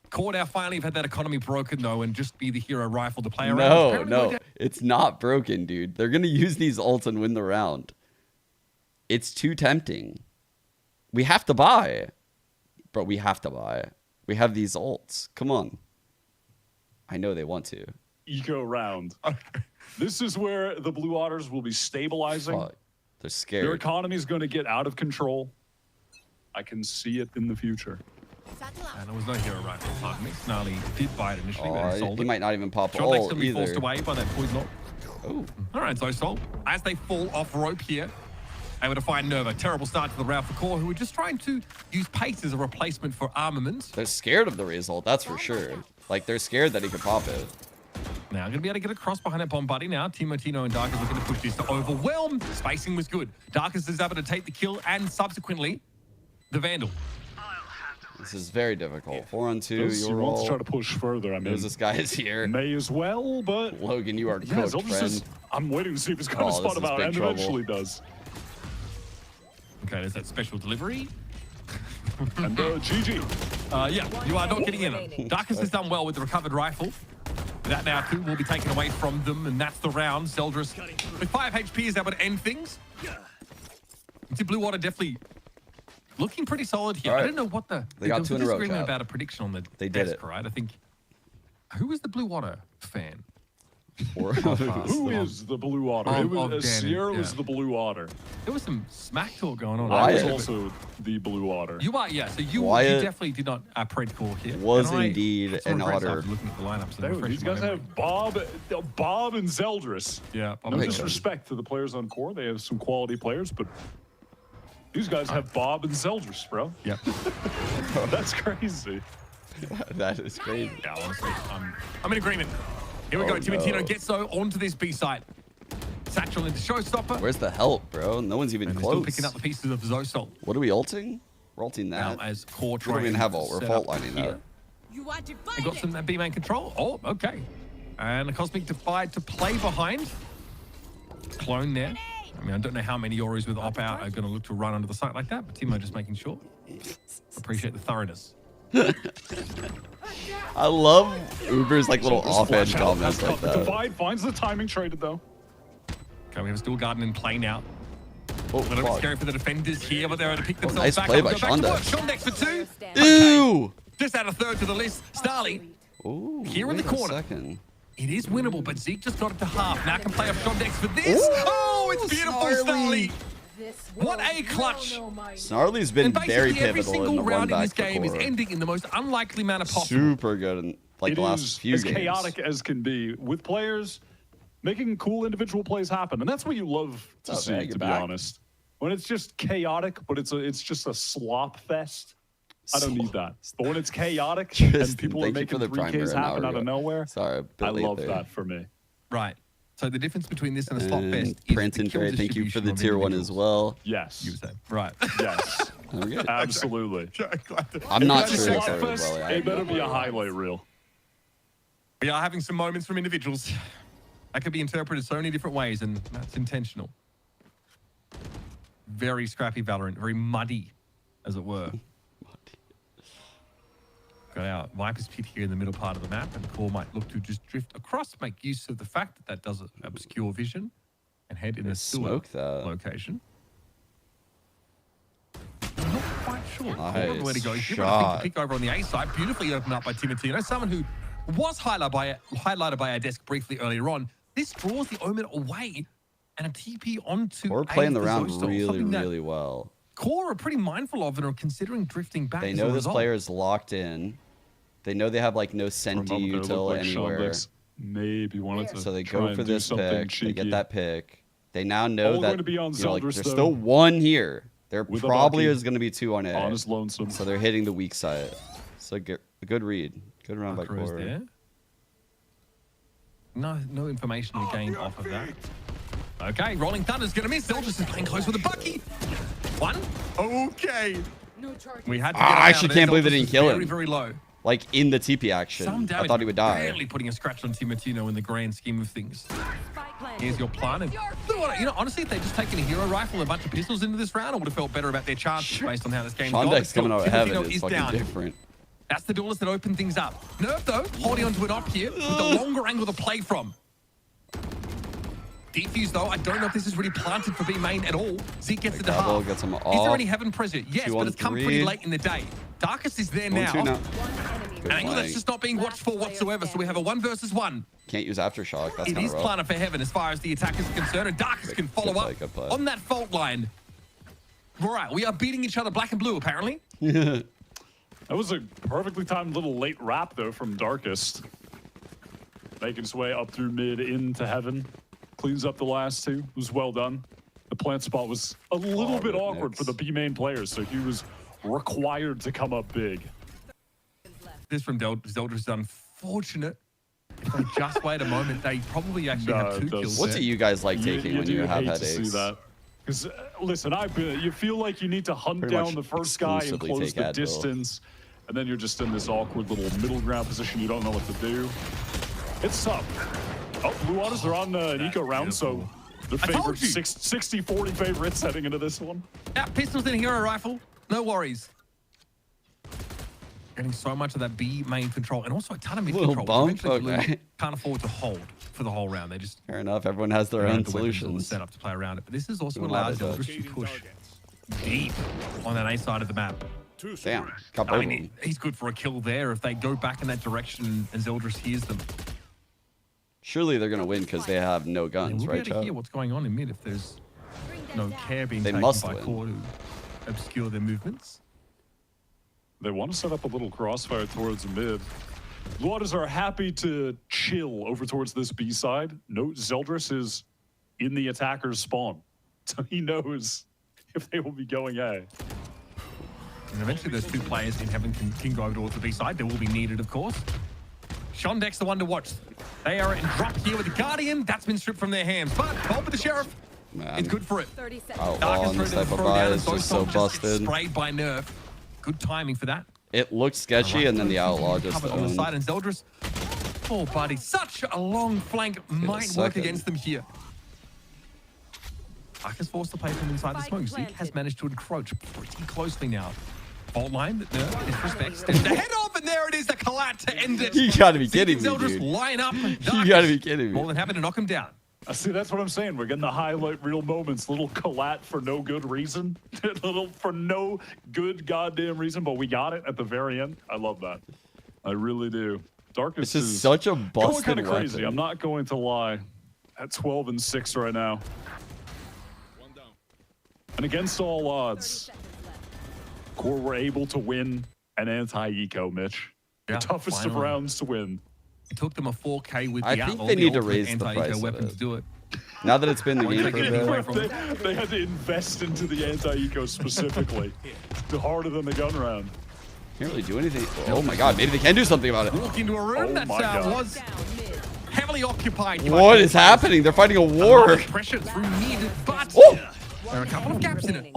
Core now finally have had that economy broken though, and just be the hero rifle to play around. No, it's not broken, dude. They're gonna use these ults and win the round. It's too tempting. We have to buy, but we have to buy. We have these ults. Come on. I know they want to. Eco round. This is where the Blue Otters will be stabilizing. Fuck. They're scared. Their economy is going to get out of control. I can see it in the future. And there was no hero rifle, pardon me. Snarly did buy it initially, but he sold he it. might not even pop Shotdeck's going to be either. forced away by that poison ult. Oh. All right, Zosol, as they fall off rope here, able to find Nova. Terrible start to the round for Core, who are just trying to use pace as a replacement for armament. They're scared of the result, that's for sure. Like, they're scared that he could pop it. Now, going to be able to get across behind that bomb buddy now. Timo and Darkus looking to push this to overwhelm. Spacing was good. Darkus is able to take the kill and subsequently the Vandal. This is very difficult. 4-on-2, You want to try to push further. I mean, this guy is here. May as well, but Logan, you are cooked, friend. I'm waiting to see if he's going to spot him out, and eventually does. Okay, there's that special delivery. And GG. Yeah, you are not getting in it. Darkus has done well with the recovered rifle. That now too will be taken away from them, and that's the round. Zeldris with 5 HP is able to end things. Blue Water definitely looking pretty solid here. Right. I don't know what the they got 2 in a row. Disagreement about a prediction on the desk, right? I think who was the Blue Water fan? Who is the Blue Otter? Sierra was the Blue Otter. There was some smack talk going on. I was also the Blue Otter. You are, yeah. So you definitely did not pred core here. Was indeed an Otter. Looking at the lineups, these guys have Bob and Zeldris. Yeah. No disrespect to the players on core. They have some quality players, but these guys have Bob and Zeldris, bro. Yeah. That's crazy. That is crazy. Yeah, honestly, I'm in agreement. Here we go. Timotino gets onto this B site. Satchel into Showstopper. Where's the help, bro? No one's even close. Still picking up the pieces of Zosol. What are we ulting? We're ulting that. Now, as Core we don't even have ult. We're fault lining that. They got some B-main control. Oh, okay. And a Cosmic Divide to play behind. Clone there. I mean, I don't know how many Yoris with op-out are going to look to run under the site like that, but Timo just making sure. Appreciate the thoroughness. I love Uber's like little offhand comments like that. Divide finds the timing traded though. Okay, we have a Steel Garden in play now. Oh, a little bit scary for the defenders here, but they're able to pick themselves nice back play up. by Shondex. Shondex for 2. Ew! Okay. Just add a third to the list. Starly. Ooh, here in the corner. It is winnable, but Zeke just got it to half. Now can play off Shondex for this. Ooh, oh, it's beautiful, Starly. What a clutch! Snarly's been very pivotal every single in the round in run this back game is ending in the most unlikely manner possible. Super good in like the last few games. As chaotic as can be with players making cool individual plays happen, and that's what you love to see. To be honest, when it's just chaotic, but it's just a slop fest. I don't need that. But when it's chaotic and people are making 3Ks happen out of nowhere, I love that for me. Right. So the difference between this and a slot fest is Prince and Trey, thank you for the tier 1 as well. Yes. You were saying. Right. Yes. Absolutely. I'm not sure it's it better be a highlight reel. We are having some moments from individuals. That could be interpreted so many different ways, and that's intentional. Very scrappy Valorant, very muddy, as it were. Got our Viper's Pit here in the middle part of the map, and Core might look to just drift across, make use of the fact that does obscure vision, and head in a sewer location. sure. Nice Where to go here, but I shot. think the pick over on the A side, beautifully opened up by Timothy. You know, someone who was highlighted by our desk briefly earlier on. This draws the Omen away, and a TP onto We're A playing the for round Zostal, really, something that really well. Core are pretty mindful of and are considering drifting back. They as know a this result. player is locked in. They know they have like no senti util anywhere. Maybe wanted to So they try go and for do this something pick. cheeky. They get that pick. They now know All that going to be on you know, like, Zeldris, there's though. still one here. There With a probably Bucky. is going to be two on A. On his lonesome. So they're hitting the weak side. So a good read. Good round by Bucker is Core. there. No information to gain off of that. Okay, Rolling Thunder's gonna miss. Zeldris is playing close with a Bucky. One. Okay. We had to get him I out actually of there. can't believe they Zeldris didn't is kill very, him. very low. Like in the TP action. Some I damage, thought he would die. barely putting a scratch on Timotino in the grand scheme of things. Here's your plan. And you know, honestly, if they'd just taken a hero rifle and a bunch of pistols into this round, I would have felt better about their chances based on how this game's gone. Shondek's But coming out of still, heaven Timotino is fucking down. different. That's the duelist that opened things up. Nerf, though, holding onto an op here with the longer angle to play from. Defuse, though, I don't know if this is really planted for B main at all. Zeke gets it to Double half. gets him Is off. there any heaven pressure? Yes, Two but on it's come three. pretty late in the day. Darkest is there 1-2 now. now. An angle that's flank. just not being watched for whatsoever, so we have a 1 versus 1. Can't use aftershock. That's It kind is of rough. planted for heaven as far as the attack is concerned, and Darkest can follow up good play. on that fault line. Right, we are beating each other black and blue, apparently. That was a perfectly timed little late wrap, though, from Darkest. Making his way up through mid into heaven. Cleans up the last two. It was well done. The plant spot was a little bit awkward for the B main players, so he was required to come up big. This from Zeldris is unfortunate. If they just wait a moment, they probably actually have 2 kills. What's there. it you guys like taking when do you have hate to see headaches? that. Because, listen, you feel like you need to hunt Pretty down much the first guy and exclusively close take the Advil. distance, and then you're just in this awkward little middle ground position you don't know what to do. It's tough. Oh, Blue Waters, they're on an eco round, so their favorite 60-40 favorites heading into this one. Yeah, pistols and a hero rifle. No worries. Getting so much of that B main control and also a ton of mid Little control. which bump, eventually Blue okay. can't afford to hold for the whole round. They just Fair enough. Everyone has their don't own have the weapons or the solutions. setup to play around it. But this is also Doing allows that, Zeldris to push deep on that A side of the map. Damn. Got I both mean, he's good for a kill there if they go back in that direction and Zeldris hears them. Surely they're gonna win because they have no And guns, we'll be right, able to Chad? hear what's going on in mid if there's no care being They taken must by win. Core to obscure their movements. They want to set up a little crossfire towards mid. Blue Waters are happy to chill over towards this B side. Note Zeldris is in the attacker's spawn, so he knows if they will be going A. And eventually those 2 players in heaven can go over towards the B side. They will be needed, of course. Shondek's the one to watch. They are dropped here with the Guardian. That's been stripped from their hands. But hold with the Sheriff. Man. It's good for it. Outlaw on this type of buy is just so busted. Sprayed by Nerf. Good timing for that. It looked sketchy, and then the outlaw just Covered on the owned. side, and Zeldris. Oh, buddy, such a long flank might work second. against them here. Ark is forced to play from inside the smoke. Zeke has managed to encroach pretty closely now. Fault line that Nerf disrespects. Steps ahead of, and there it is, the collat to end it. You gotta be kidding Zeke me, and Zeldris dude. line up. You gotta be kidding me. More than happy to knock him down. See, that's what I'm saying. We're getting the highlight reel moments. Little collat for no good reason. Little for no good goddamn reason, but we got it at the very end. I love that. I really do. Darkness This is such a going busted kind of crazy. weapon. I'm not going to lie. At 12-6 right now. And against all odds, Core were able to win an anti-eco, Mitch. Yeah, the toughest finally. of rounds to win. It took them a 4K with the I think outlaw, they the need to ultimate raise the anti-eco price of weapon it. to do it. Now that it's been the Once game they for a get it away bit. from it. They had to invest into the anti-eco specifically. It's harder than the gun round. Can't really do anything. Oh my god, maybe they can do something about it. Walk into a room Oh that my God. was heavily occupied. What is happening? They're fighting a war. Pressure through mid, but Oh! there are a couple of gaps in it.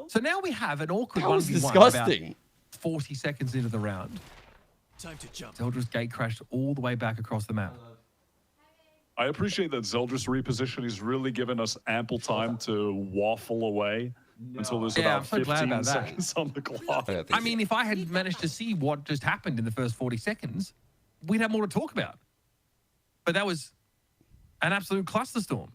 So now we have an awkward That was 1v1 disgusting. about 40 seconds into the round. Time to jump. Zeldris gate crashed all the way back across the map. I appreciate that Zeldris reposition. He's really given us ample time to waffle away until there's Yeah, about I'm so glad 15 about that. seconds on the clock. I mean, if I had managed to see what just happened in the first 40 seconds, we'd have more to talk about. But that was an absolute clusterstorm.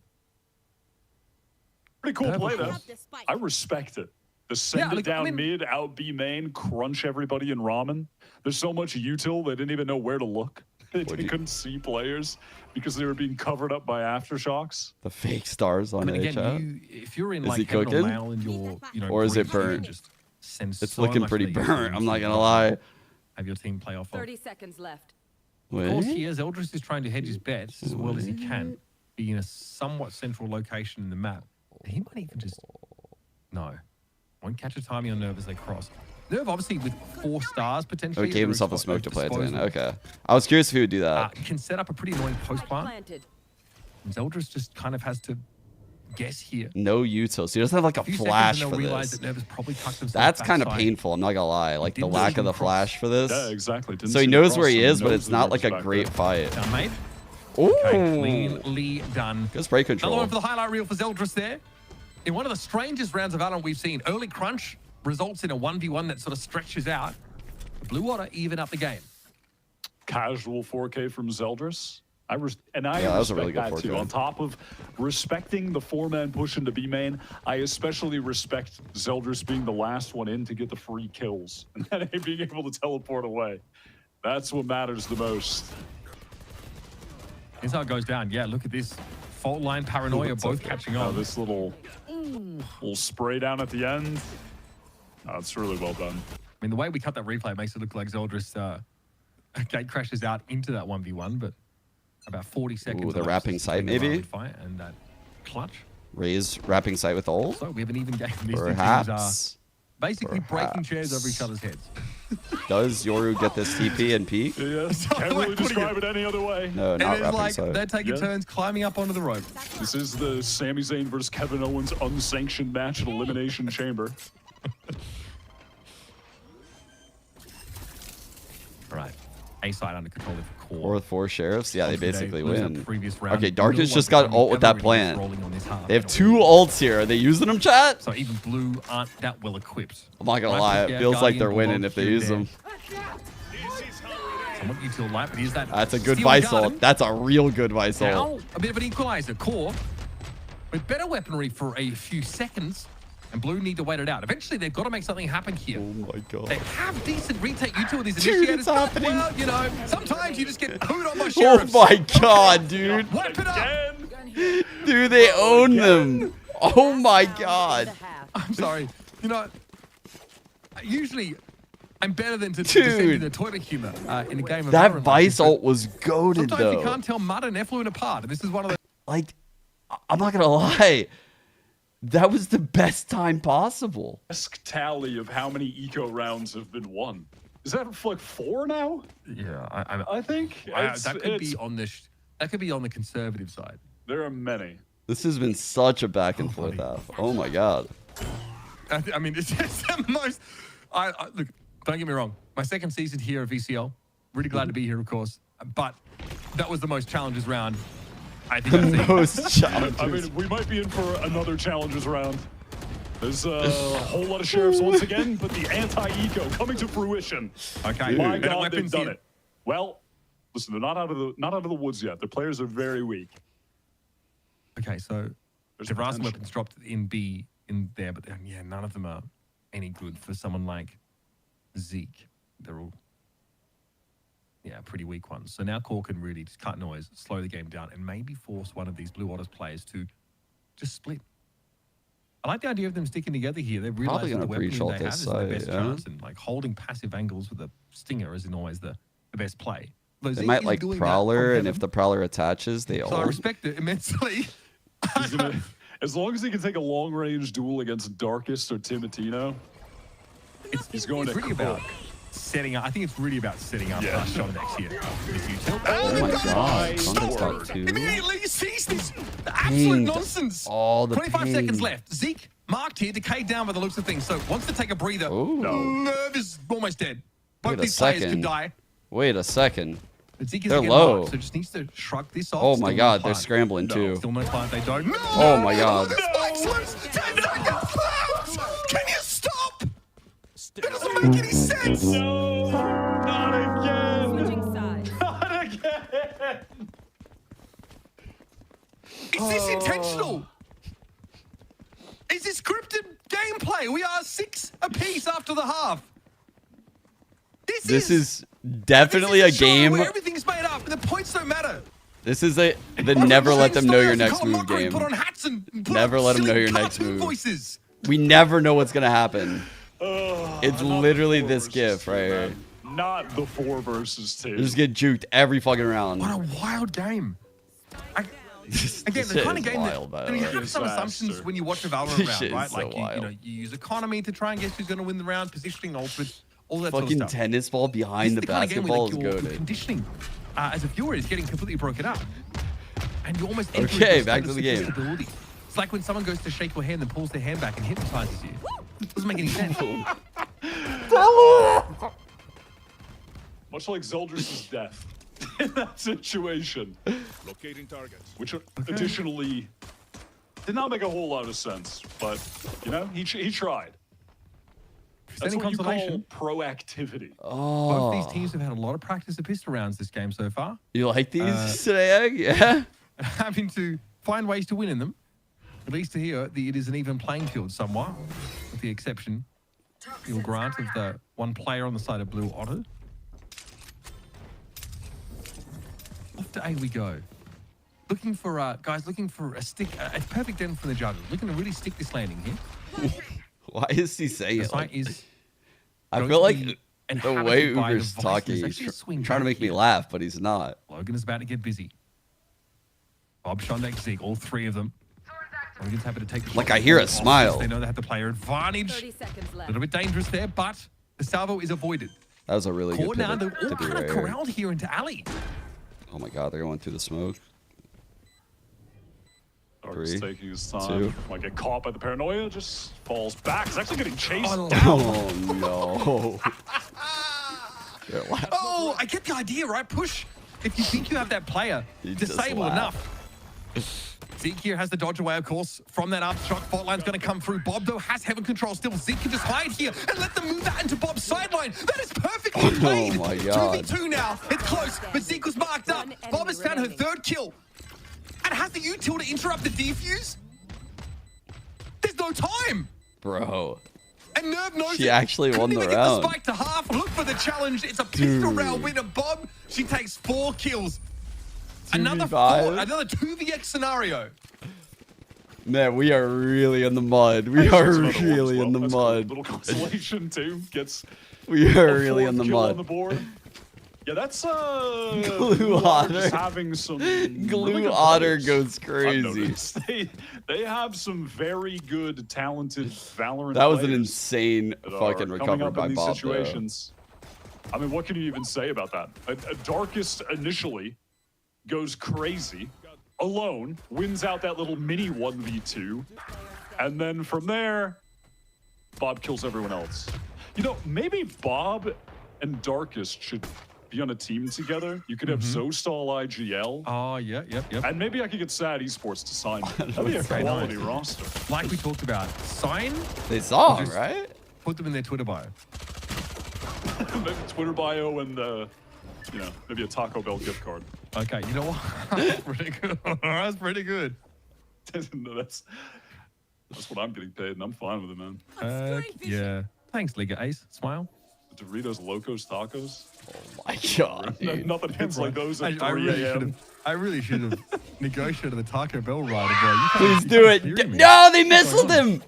Pretty cool play, though. Purple. I respect it. The send it down mid, out B main, crunch everybody in ramen. There's so much util, they didn't even know where to look. They couldn't see players because they were being covered up by aftershocks. The fake stars on again, if you're in is like he cooking? and you're, or is it burnt? It's looking pretty burnt. I'm not gonna lie. Have your team play off. 30 seconds left. Of course, here, Zeldris is trying to hedge his bets as well as he can, be in a somewhat central location in the map. He might even just won't catch a timing on Nerve as they cross. Nerve obviously with 4 stars potentially. Oh, he gave himself a smoke to plant in. Okay. I was curious if he would do that. Can set up a pretty annoying post plant. Zeldris just kind of has to guess here. No util. So he doesn't have like a flash for this. That's kind of painful. I'm not gonna lie. Like the lack of the flash for this. Yeah, exactly. So he knows where he is, but it's not like a great fight. Done, mate. Ooh. Okay, cleanly done. Good spray control. Another one for the highlight reel for Zeldris there. In one of the strangest rounds of Valorant we've seen, early crunch results in a 1v1 that sort of stretches out. Blue Water even up the game. Casual 4K from Zeldris. I respect really that 4K. too. On top of respecting the 4-man push into B main, I especially respect Zeldris being the last one in to get the free kills and then being able to teleport away. That's what matters the most. Here's how it goes down. Yeah, look at this. Fault line, paranoia, both catching on. This little spray down at the end. It's really well done. I mean, the way we cut that replay makes it look like Zeldris gate crashes out into that 1v1, but about 40 seconds. Ooh, the wrapping sight maybe? And that clutch. Raise wrapping sight with ult? So we have an even game. These Perhaps. teams are basically breaking chairs over each other's heads. Does Yoru get this TP and peak? Yes, can't really describe it any other way. No, not wrapping like sight. they're taking turns climbing up onto the rope. This is the Sami Zayn versus Kevin Owens unsanctioned match at Elimination Chamber. Right. A side under control of Core. 4 with 4 sheriffs? Yeah, they basically win. Round. Okay, Darkness just got ult with that plant. They have 2 ults here. Are they using them, chat? So even Blue aren't that well equipped. I'm not gonna lie. It feels like they're winning if they use them. Somewhat util light, but is that That's a good Vice ult. That's a real good Vice ult. Now, a bit of an equalizer. Core with better weaponry for a few seconds. And Blue need to wait it out. Eventually, they've got to make something happen here. Oh my god. They have decent retake util with these Dude, initiators. it's happening. Well, you know, sometimes you just get hooed on by sheriffs. Oh my god, dude. Wipe it up. Dude, they own them. Oh my god. I'm sorry. You know, usually I'm better than to descend into the toilet humor in a game of that Valorant Vice like this, ult was goated sometimes though. you can't tell Mud and Effluent apart, and this is one of the... Like, I'm not gonna lie. That was the best time possible. Best tally of how many eco rounds have been won. Is that like 4 now? Yeah, I think that could be on the conservative side. There are many. This has been such a back and forth half. Oh my god. I mean, it's just the most... look, don't get me wrong. My second season here at VCL. Really glad to be here, of course. But that was the most challenges round. I think the most challenges. I mean, we might be in for another challenges round. There's a whole lot of sheriffs once again, but the anti-eco coming to fruition. Okay, my better God, weapons they've done here. it. Well, listen, they're not out of the woods yet. The players are very weak. Okay, so there are some weapons dropped in B in there, but yeah, none of them are any good for someone like Zeke. They're all pretty weak ones. So now Core can really just cut noise, slow the game down, and maybe force one of these Blue Waters players to just split. I like the idea of them sticking together here. They've realized that the weaponry they have is the best chance, and like holding passive angles with a stinger isn't always the best play. They might like Prowler, and if the Prowler attaches, they all. So I respect it immensely. As long as he can take a long-range duel against Darkest or Timotino, he's going to really about setting up. I think it's really about setting up Shondex here. Oh my god, Shondex got 2. Immediately sees this absolute nonsense. All the 25 seconds left. Zeke marked here, decayed down by the looks of things. So wants to take a breather. Nerve is almost dead. Both these players could die. Wait a second. They're low. Marked, so just needs to shrug this off. Oh my god, they're scrambling too. Still no plant, they don't. No, oh my god. Can you stop? That doesn't make any sense. No, not again. Switching sides. Not again. Is this intentional? Is this is scripted gameplay. We are 6 apiece after the half. This is definitely a game. Where everything's made up. The points don't matter. This is the never let them know your next move game. Never let them know your next move. Voices. We never know what's gonna happen. It's Not literally the this 4 gif versus right 2, here. man. Not the 4 versus 2. You just get juked every fucking round. What a wild game. Again, This the shit kind of is game wild, by that the you way. have some assumptions when you watch a Valorant This round, shit is right? so Like wild. you use economy to try and guess who's going to win the round, positioning, ultimate, all that sort Fucking of stuff. tennis ball behind the This is kind of game where, basketball like, is your goated. conditioning as a viewer is getting completely broken up, and you almost enter into Okay, a back state to of the game. suggestibility. It's like when someone goes to shake your hand and pulls their hand back and hypnotizes you. It doesn't make any sense. Much like Zeldris' death in that situation. Locating targets. Which additionally did not make a whole lot of sense, but you know, he tried. That's what you call Consolation. proactivity. Both these teams have had a lot of practice of pistol rounds this game so far. You like these today, Egg? Yeah. Having to find ways to win in them. At least to here, it is an even playing field somewhat, with the exception, you'll grant, of the one player on the side of Blue Otter. Off to A we go. Looking for, guys, looking for a stick, a perfect end from the juggle. Looking to really stick this landing here. Why is he saying The it? site is I going feel to like be the inhabited way by Uber's devices. talking, There's he's actually a swing trying to back make me here. laugh, but he's not. Logan is about to get busy. Bob, Shondek, Zeke, all 3 of them. Logan's happy to take the Like, shot. I hear a Offense, smile. They know they have the player advantage. 30 seconds A left. little bit dangerous there, but the salvo is avoided. That was a really good Core now, pivot they're all to be kind of right here. corralled here into alley. Oh my god, they're going through the smoke. Dark's 3, taking his time. 2. Might get caught by the paranoia, just falls back. He's actually getting chased down. Oh no. They're laughing. Oh, I get the idea, right? Push. If you think you have that player, You just disable laugh. enough. Zeke here has the dodge away, of course, from that up shot. Faultline's going to come through. Bob, though, has heaven control still. Zeke can just hide here and let them move that into Bob's sideline. That is perfectly played. Oh my god. 2v2 now. It's close, but Zeke was marked up. Bob has found her 3rd kill. And has the util to interrupt the defuse? There's no time. Bro. And Nerve knows She it. actually won Couldn't the even get round. the spike to half. Look for the challenge. It's a pistol Dude. round winner. Bob, she takes 4 kills. Another 2v5? another 2vx scenario. Man, we are really in the mud. We Actually, are it's another one as really well. in the That's cool. mud. Little consolation too. Gets We a are really in 4th the kill on mud. the board. Yeah, that's Glue Otter Otter. just having some really Glue good Otter players. goes I've crazy. noticed. They have some very good, talented Valorant That was an players insane that are fucking coming recovery up by in these Bob. Though. situations. I mean, what can you even say about that? A Darkest initially goes crazy, alone, wins out that little mini 1v2, and then from there, Bob kills everyone else. You know, maybe Bob and Darkest should be on a team together. You could have Zostal IGL. Oh, yeah, yep. And maybe I could get Sad Esports to sign me. That'd be a Very quality nice. roster. Like we talked about, sign. They saw him, Just right? Put them in their Twitter bio. Maybe Twitter bio and, you know, maybe a Taco Bell gift card. Okay, you know what? That's pretty good. That's pretty good. No, that's what I'm getting paid, and I'm fine with it, man. Yeah. Thanks, Liga Ace. Smile. Doritos Locos Tacos. Oh my god, dude. Nothing hits like those at 3 I a.m. really should have negotiated the Taco Bell rider, bro. You can't- Please you do can't it. hear me. No, they missiled him.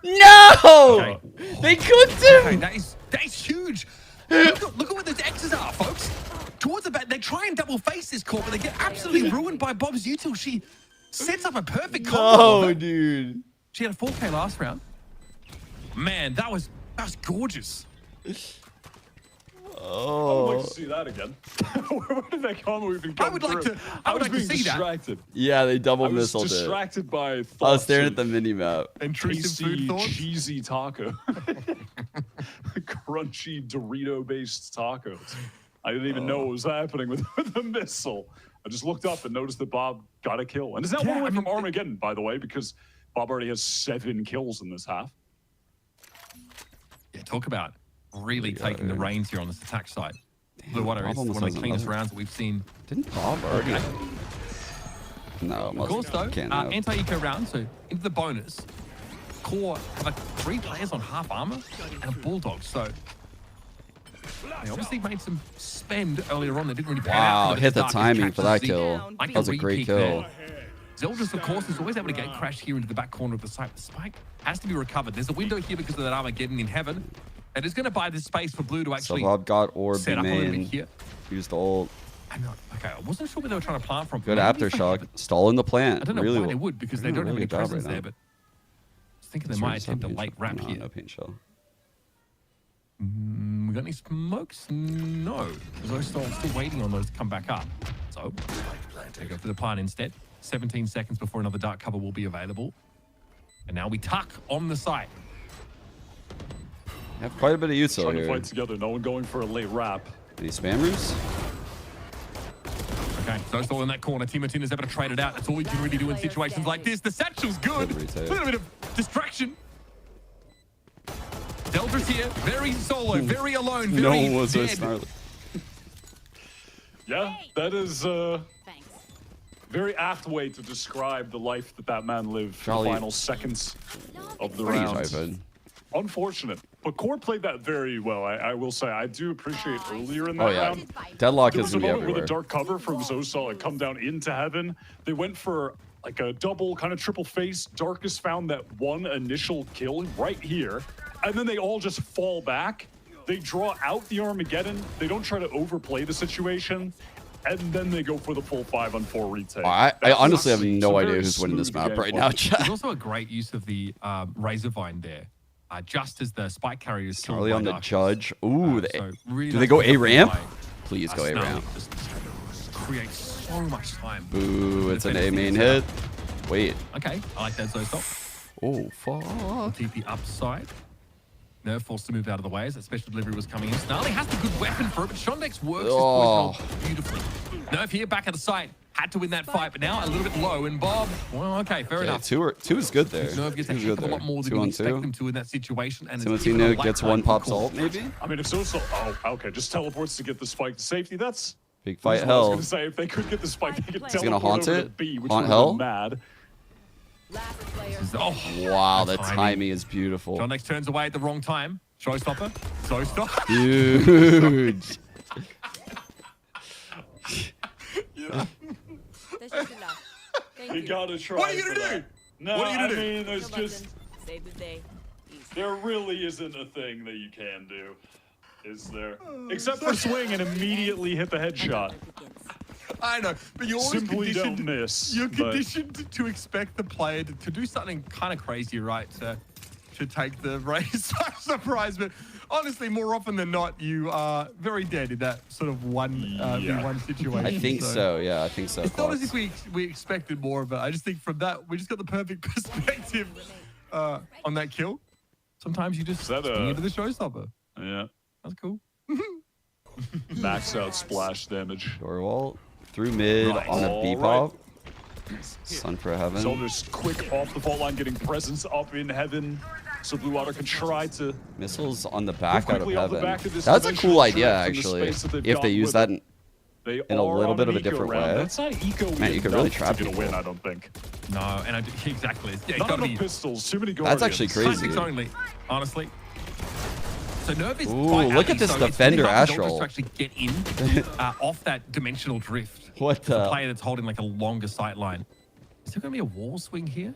No! They cooked him. Okay, that is huge. Look at what those X's are, folks. Towards the back, they try and double face this core, but they get absolutely ruined by Bob's util. She sets up a perfect combo. No, dude. She had a 4K last round. Man, that was gorgeous. I would Oh. like to see that again. Where did that come? We've been coming through. I would like to being see that. distracted. Yeah, they double I was missiled it. distracted by I was thoughts staring of at the mini map. Intrusive tasty, food thoughts. cheesy taco. Crunchy Dorito-based tacos. I didn't even know what was happening with the missile. I just looked up and noticed that Bob got a kill. And is that one away from Armageddon, by the way, because Bob already has 7 kills in this half. Yeah, talk about really taking the reins here on this attack side. Blue Water is Bob almost one of has the cleanest another. rounds that we've seen. Didn't Bob already? No, Of course, though, can't have. anti-eco round, so into the bonus. Core have like 3 players on half armor and a Bulldog, so they obviously made some spend earlier on. They didn't really pan out. Wow, hit the timing for that kill. That was a great kill. Zeldris, of course, is always able to get crashed here into the back corner of the site. The spike has to be recovered. There's a window here because of that armor getting in heaven. And it's going to buy this space for Blue to actually Bob got orb set up a little bit main. here. Used ult. Okay, I wasn't sure where they were trying to plant from. Good aftershock. Stalling the plant. I don't know really why they would, because they don't have any presence there, but I was thinking they might attempt a late wrap here. No paint shell. We got any smokes? No. Those still waiting on those to come back up. So, they go for the plant instead. 17 seconds before another dark cover will be available. And now we tuck on the site. Have quite a bit of util Trying here. to fight together. No one going for a late wrap. Any spammers? Okay, so still in that corner. Timotin is able to trade it out. That's all we can really do in situations like this. The satchel's good. A little bit of distraction. Deldra's here, very solo, very alone, very No one was so dead. snarly. Yeah, that is very apt way to describe the life that man lived for the final seconds of the round. Unfortunate, but Core played that very well. I will say, I do appreciate earlier in that round. Deadlock There is was a gonna be moment where the everywhere. dark cover from Zosa had come down into heaven. They went for like a double kind of triple face. Darkest found that one initial kill right here, and then they all just fall back. They draw out the Armageddon. They don't try to overplay the situation. And then they go for the full 5-on-4 retake. I honestly have no idea who's winning this map right now, chat. There's also a great use of the Razor Vine there. Just as the spike carrier is killed Charlie by on the Darkness. judge. Ooh, So really do they nice go work A ramp? by, Please go A Snarly. ramp. Just creates so much time. Ooh, it's an A Defense main is hit. out. Wait. Okay, I like that Zosa. Oh, fuck. TP upside. Nerf forced to move out of the way as that special delivery was coming in. Snarly has the good weapon for it, but Shondex works his poison ult beautifully. Nerf here back at the site. Had to win that fight, but now a little bit low. And Bob, well, okay, fair enough. Two is good there. Nerf gets a Two's heck good of a there. lot more than 2 you on expect 2. him to in that situation. And Timotino gets one pop salt, maybe? I mean, if Zosa, okay, just teleports to get the spike to safety, that's... Big fight I was hell. going to say, if they could get the spike, they could He's gonna teleport haunt over it? to B, which Haunt would hell? mad. Oh, Wow, the timing is beautiful. Shondex turns away at the wrong time. Showstopper. Zosa. Dude. You gotta try. What are you gonna for do? that. No, What are you gonna I do? mean, there's just... There really isn't a thing that you can do, is there? Except for swing and immediately hit the headshot. I know, but you're always Simply don't conditioned. miss. You're but- conditioned to expect the player to do something kind of crazy, right? To take the race by surprise, but honestly, more often than not, you are very dead in that sort of one v1 situation. I think so. Yeah, I think so. It's not as if we expected more of it. I just think from that, we just got the perfect perspective on that kill. Sometimes you just swing into the showstopper. Yeah. That's cool. Max out splash damage. Door wall through mid Right. on a B All pop. Sun for heaven. Zolder's quick off the fault line, getting presence up in heaven, so Blue Water can try to... Missiles on the back out of quickly off the heaven. back of this That's a dimensional cool idea, drift in the actually. space that they've If got they use with that it. They in a are little on bit an of a eco different round. way. That's not eco Man, you could really enough trap to get a people. win, I don't think. No, and I do, exactly. Yeah, Not gotta enough be pistols, too many That's Guardians. actually crazy. Classics only, honestly. So Nerv is Ooh, quite look happy, at this so it's defender really hard for Astral. Dolphus to actually get in off that dimensional drift. What It's a the- player that's holding like a longer sight line. Is there going to be a wall swing here?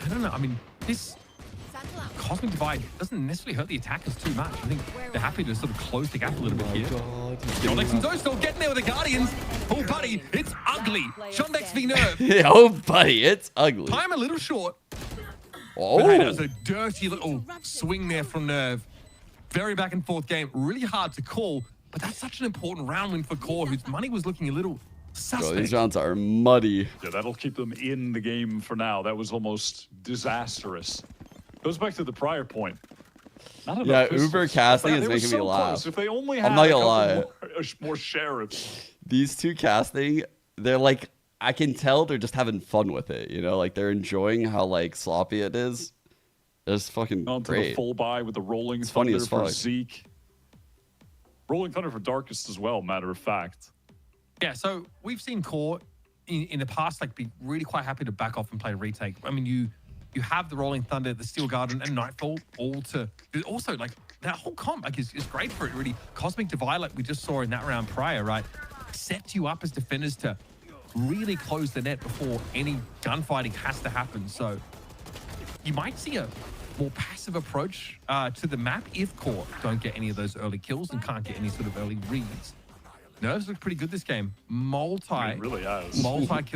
I don't know. I mean, this Cosmic Divide doesn't necessarily hurt the attackers too much. I think they're happy to sort of close the gap a little bit here. Shondex and Zoe getting there with the Guardians. Oh, buddy, it's ugly. Shondex v Nerv. Oh, buddy, it's ugly. Time a little short. Oh. But hey, that was a dirty little swing there from Nerv. Very back and forth game. Really hard to call, but that's such an important round win for Core, whose money was looking a little suspect. Bro, these rounds are muddy. Yeah, that'll keep them in the game for now. That was almost disastrous. Goes back to the prior point. Not enough Yeah, pistols. Uber casting They is were making me so laugh. close. If they only had I'm not a gonna couple lie. more sheriffs. These two casting, they're like, I can tell they're just having fun with it, you know? Like, they're enjoying how, like, sloppy it is. It's fucking On to great. the full buy with the Rolling It's funny Thunder as for fuck. Zeke. Rolling Thunder for Darkest as well, matter of fact. Yeah, so we've seen Core in the past like be really quite happy to back off and play retake. I mean, you You have the Rolling Thunder, the Steel Guardian, and Nightfall all to... Also, like, that whole comp like, is great for it, really. Cosmic Divide, like we just saw in that round prior, right? Sets you up as defenders to really close the net before any gunfighting has to happen. So you might see a more passive approach to the map if QOR don't get any of those early kills and can't get any sort of early reads. Nerves look pretty good this game. Multi-kill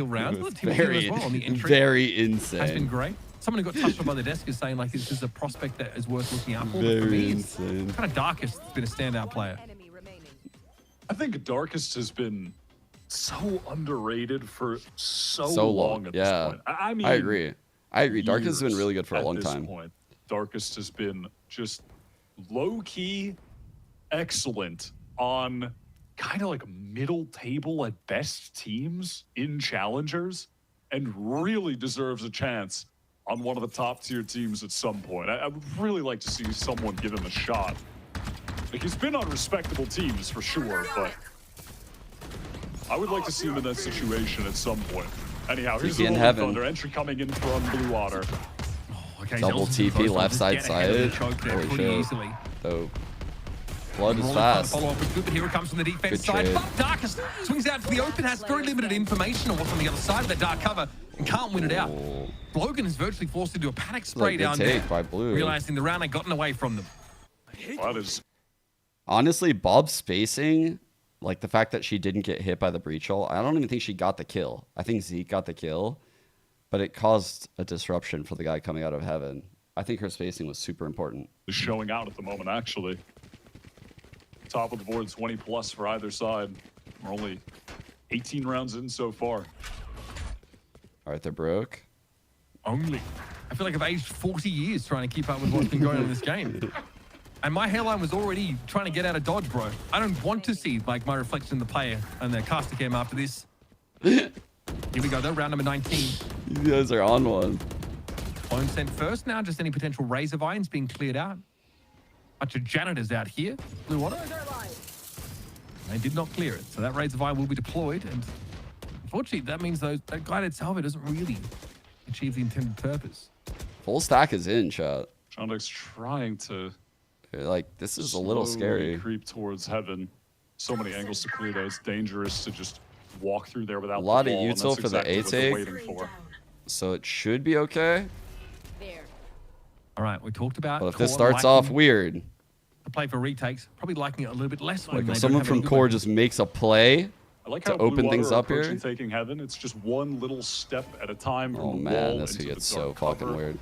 rounds. Very, as well on the entry. Very insane. Has been great. Someone who got touched on by the desk is saying like this is a prospect that is worth looking out for. Very but for me, insane. It's kind of Darkest has been a standout player. I think Darkest has been so underrated for so long at yeah. this point. I mean, I agree. Darkest has been really good for a long time. Point. Darkest has been just low-key excellent on kind of like middle table at best teams in challengers and really deserves a chance on one of the top tier teams at some point. I would really like to see someone give him a shot. Like, he's been on respectable teams for sure, but I would like to see him in that situation at some point. Anyhow, here's the Rolling Thunder entry coming in from Blue Water. Double TP left side. Holy shit. Oh. Blood is fast. Follow up with good, but here it comes from the defense side. But Darkest swings out to the open, has very limited information on what's on the other side of that dark cover and can't win it out. Logan is virtually forced into a panic spray down there, by Blue. realizing the round had gotten away from them. Honestly, Bob's spacing, like the fact that she didn't get hit by the breach hole, I don't even think she got the kill. I think Zeke got the kill, but it caused a disruption for the guy coming out of heaven. I think her spacing was super important. Is showing out at the moment, actually. Top of the board, 20 plus for either side. We're only 18 rounds in so far. All right, they're broke. Only. I feel like I've aged 40 years trying to keep up with what's been going on in this game. And my hairline was already trying to get out of dodge, bro. I don't want to see like my reflection in the player and the caster cam after this. Here we go, though, round number 19. You guys are on one. Clone sent first now, just any potential razor vines being cleared out. Bunch of janitors out here. Blue Water. They did not clear it, so that razor vine will be deployed. And unfortunately, that means that guided salvo doesn't really achieve the intended purpose. Full stack is in, chat. Shondek's trying to like this is a little scary. Creep towards heaven. So many angles to clear that it's dangerous to just walk through there without a lot of the wall, util for the A take. So it should be okay. All right, we talked about. But if this starts off weird, the play for retakes, probably liking it a little bit less. Like if someone from core just makes a play to open things up here. Taking heaven, it's just one little step at a time. Oh man, this could get so fucking weird.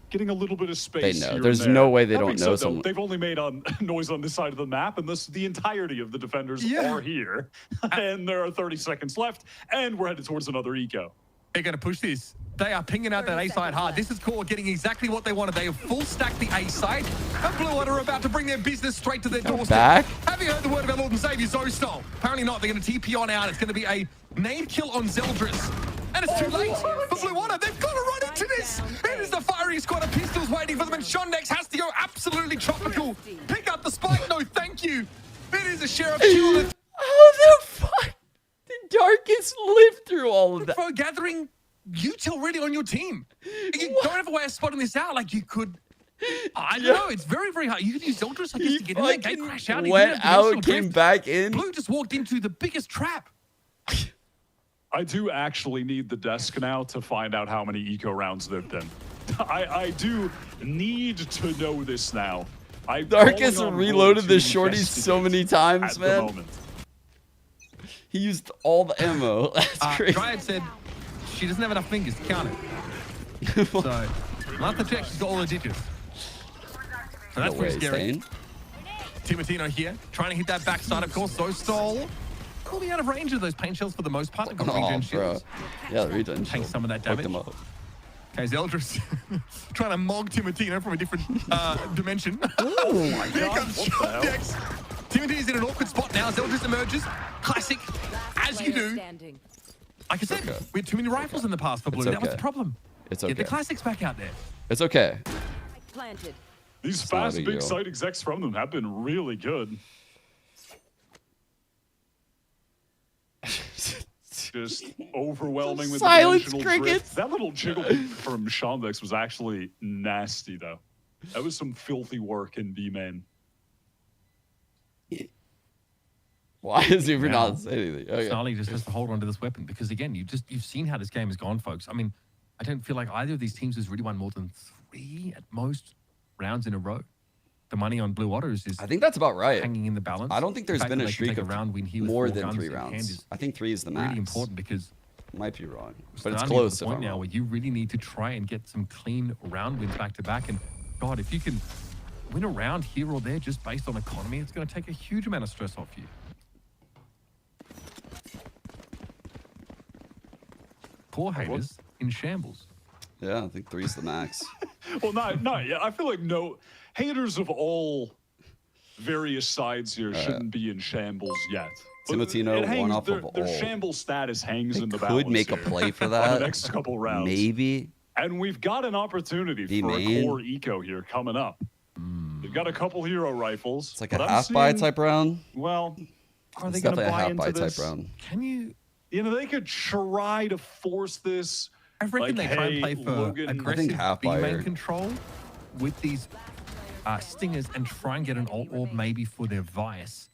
Getting a little bit of space. They know. There's no way they don't know someone. They've only made noise on this side of the map, and the entirety of the defenders are here. And there are 30 seconds left, and we're headed towards another eco. They're going to push this. They are pinging out that A side hard. This is QOR getting exactly what they wanted. They have full stacked the A side. And Blue Water are about to bring their business straight to their doorstep. Have you heard the word of our Lord and Savior Zostol? Apparently not. They're going to TP on out. It's going to be a nade kill on Zeldris. And it's too late for Blue Water. They've got to run into this. It is the firing squad of pistols waiting for them. And Shondex has to go absolutely tropical. Pick up the spike. No, thank you. It is a Sheriff Kill. How the fuck did Darkest live through all of that? For gathering util really on your team. You don't have a way of spotting this out. Like you could. I don't know. It's very, very hard. You could use Zeldris, I guess, to get in there, gate crash out. Went out, came back in. Blue just walked into the biggest trap. I do actually need the desk now to find out how many eco rounds there've been. I do need to know this now. Darkest reloaded the shorties so many times, man. He used all the ammo. That's crazy. Dryad said she doesn't have enough fingers to count it. So, not to check, she's got all the digits. So that's pretty scary. Timotino here, trying to hit that backside, of course. Zostol will be out of range of those paint shells for the most part. They've got regen shields. Yeah, the regen shields. Take some of that damage. Okay, Zeldris trying to mog Timotino from a different dimension. Oh my Here god, comes Shondex. Timothy's in an awkward spot now. Zeldris emerges. Classic, as you do. Like I said, we had too many rifles in the past for Blue. That was the problem. It's okay. Get the classics back out there. It's okay. These fast big site execs from them have been really good. Just overwhelming with Silence dimensional crickets. drift. That little jiggle from Shondex was actually nasty, though. That was some filthy work in B main. Why is Uber not saying anything? Okay. Snarly just has to hold on to this weapon because again, you've seen how this game has gone, folks. I mean, I don't feel like either of these teams has really won more than 3 at most rounds in a row. The money on Blue Otters is I think that's about right. hanging in the balance. I don't think there's The fact been that a they can streak take of round win here with more 4 than guns 3 in hand rounds. is I think 3 is the max. really important because Might be wrong, we're but it's starting close. to the If point I'm now wrong. where you really need to try and get some clean round wins back to back. And God, if you can win a round here or there just based on economy, it's going to take a huge amount of stress off you. Poor haters in shambles. Yeah, I think 3 is the max. Well, not yet. I feel like no haters of all various sides here shouldn't be in shambles yet. But Timotino, it hangs- one off their, of their all. shamble status hangs They in the balance could make a here play for on that. the next couple rounds. Maybe. And we've got an opportunity for a main. core eco here coming up. They've got a couple hero rifles. It's like a but I'm half-buy seeing- type round. Well, are It's they going to definitely a buy half-buy into type this? round. Can you? You know, they could try to force this. I reckon like, they try and hey, play for Logan, aggressive half-buyer. B-main control with these stingers and try and get an alt orb maybe for their Vice.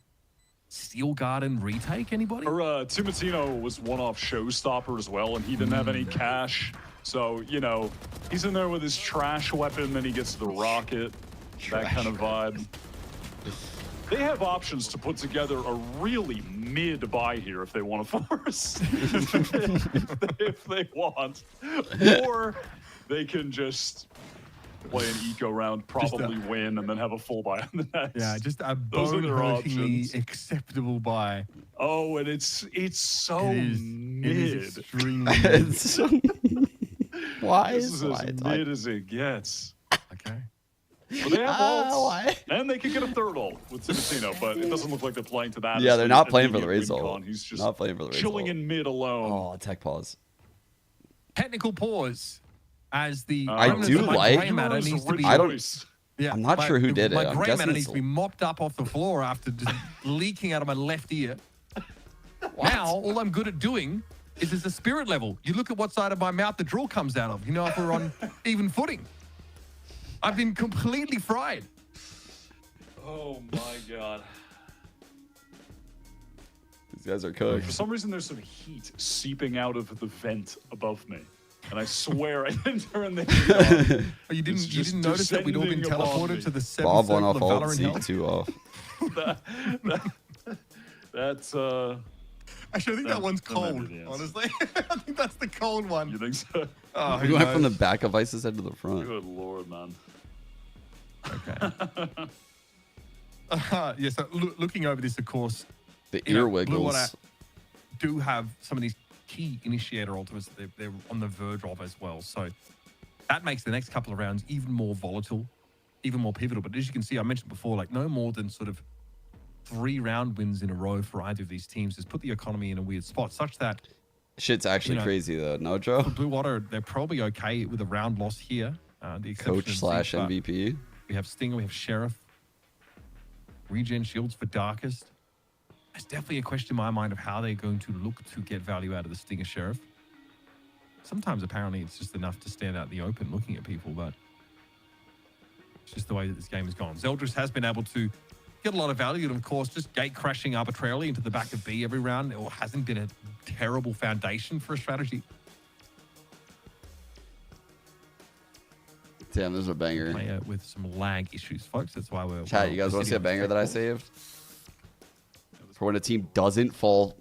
Steel Garden retake, anybody? Or Timotino was one-off showstopper as well, and he didn't have any cash. So, you know, he's in there with his trash weapon, then he gets the rocket, that kind of vibe. They have options to put together a really mid-buy here if they want to force. if they want. Or they can just play an eco round, probably win, and then have a full buy on the next. Yeah, just a Those are their bone-hurtingly options. acceptable buy. Oh, and it's so mid. It is extremely It's so Why This is is why as it's mid as it gets. Okay. But they have ults, why? and they could get a third ult with Timotino, but it doesn't look like they're playing to that. Yeah, as they're the not playing for the immediate raise win ult. con. He's just Not playing for the raise chilling ult. in mid alone. Oh, tech pause. Technical pause as the I remnants do of my like- grey matter needs to be. I don't. Yeah, I'm not sure who did it. My I'm grey guessing matter needs it's- to be mopped up off the floor after just leaking out of my left ear. Now, all I'm good at doing is there's a spirit level. You look at what side of my mouth the drill comes out of. You know if we're on even footing. I've been completely fried. Oh my god. These guys are For cooked. some reason, there's some heat seeping out of the vent above me. And I swear I didn't turn the heat on. Oh, you It's didn't just notice that we'd all been descending upon teleported me. to the Bob seventh one circle off of alt, Valor in hell? C2 off. That's Actually, I think that one's that might cold, be the answer. honestly. I think that's the cold one. You think so? Oh, We who went from the knows? back of Ice's head to the front. Good lord, man. Okay. Yeah, so looking over this, of course, The you know, ear Blue wiggles. Water do have some of these key initiator ultimates that they're on the verge of as well. So that makes the next couple of rounds even more volatile, even more pivotal. But as you can see, I mentioned before, like no more than sort of 3 round wins in a row for either of these teams has put the economy in a weird spot, such that Shit's actually you know, crazy though. No, Joe? for Blue Water, they're probably okay with a round loss here. The exception Coach of slash Zeke, but MVP. We have Stinger, we have Sheriff, regen shields for Darkest. There's definitely a question in my mind of how they're going to look to get value out of the Stinger Sheriff. Sometimes apparently it's just enough to stand out in the open looking at people, but it's just the way that this game has gone. Zeldris has been able to get a lot of value, and of course, just gate crashing arbitrarily into the back of B every round. It hasn't been a terrible foundation for a strategy. Damn, there's a banger. Player with some lag issues, folks. That's why we're. Chat, you guys want to see a banger that I saved? For when a team doesn't fall.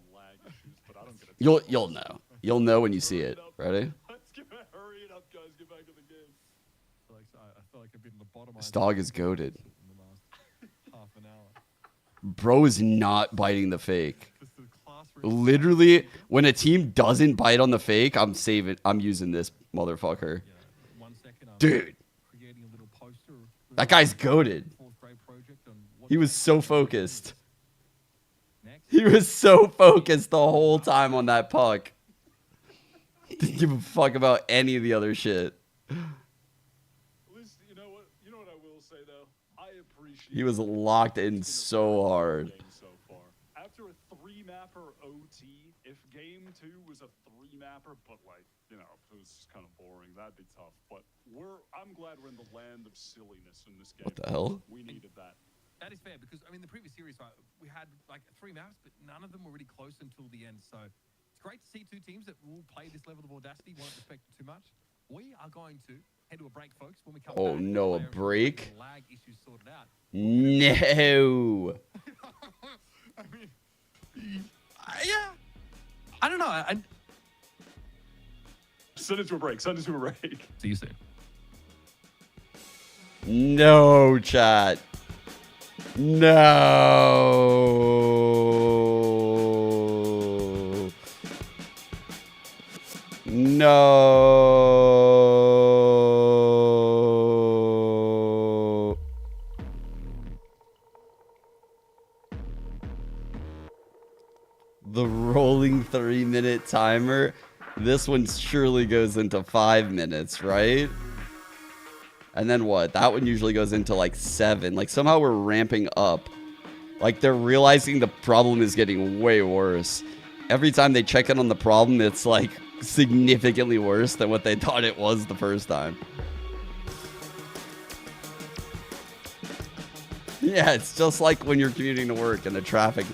You'll know. You'll know when you see it. Ready? Hurry it up, guys. Get back to the game. I feel like I've been lobotomized. This dog is goated. in the last half an hour. Bro is not biting the fake. Literally, when a team doesn't bite on the fake, I'm using this motherfucker. Dude. That guy's goated. He was so focused. He was so focused the whole time on that puck. Didn't give a fuck about any of the other shit. At least, you know what I will say though? I appreciate He was locked in so hard. so far. After a 3-mapper OT. If game 2 was a 3-mapper, but like, you know, if it was kind of boring, that'd be tough. But I'm glad we're in the land of silliness in this game. What the hell? We needed that. That is fair because, I mean, the previous series, right, we had like 3 maps, but none of them were really close until the end. So it's great to see 2 teams that will play this level of audacity, won't respect it too much. We are going to head to a break, folks. When we come Oh, back, no, a break? lag issues sorted out. No. I mean, yeah. I don't know. Send it to a break. Send it to a break. See you soon. No, chat. No. No. The rolling 3-minute timer. This one surely goes into 5 minutes, right? And then what? That one usually goes into like 7. Like somehow we're ramping up. Like they're realizing the problem is getting way worse. Every time they check in on the problem, it's like significantly worse than what they thought it was the first time. Yeah, it's just like when you're commuting to work and the traffic,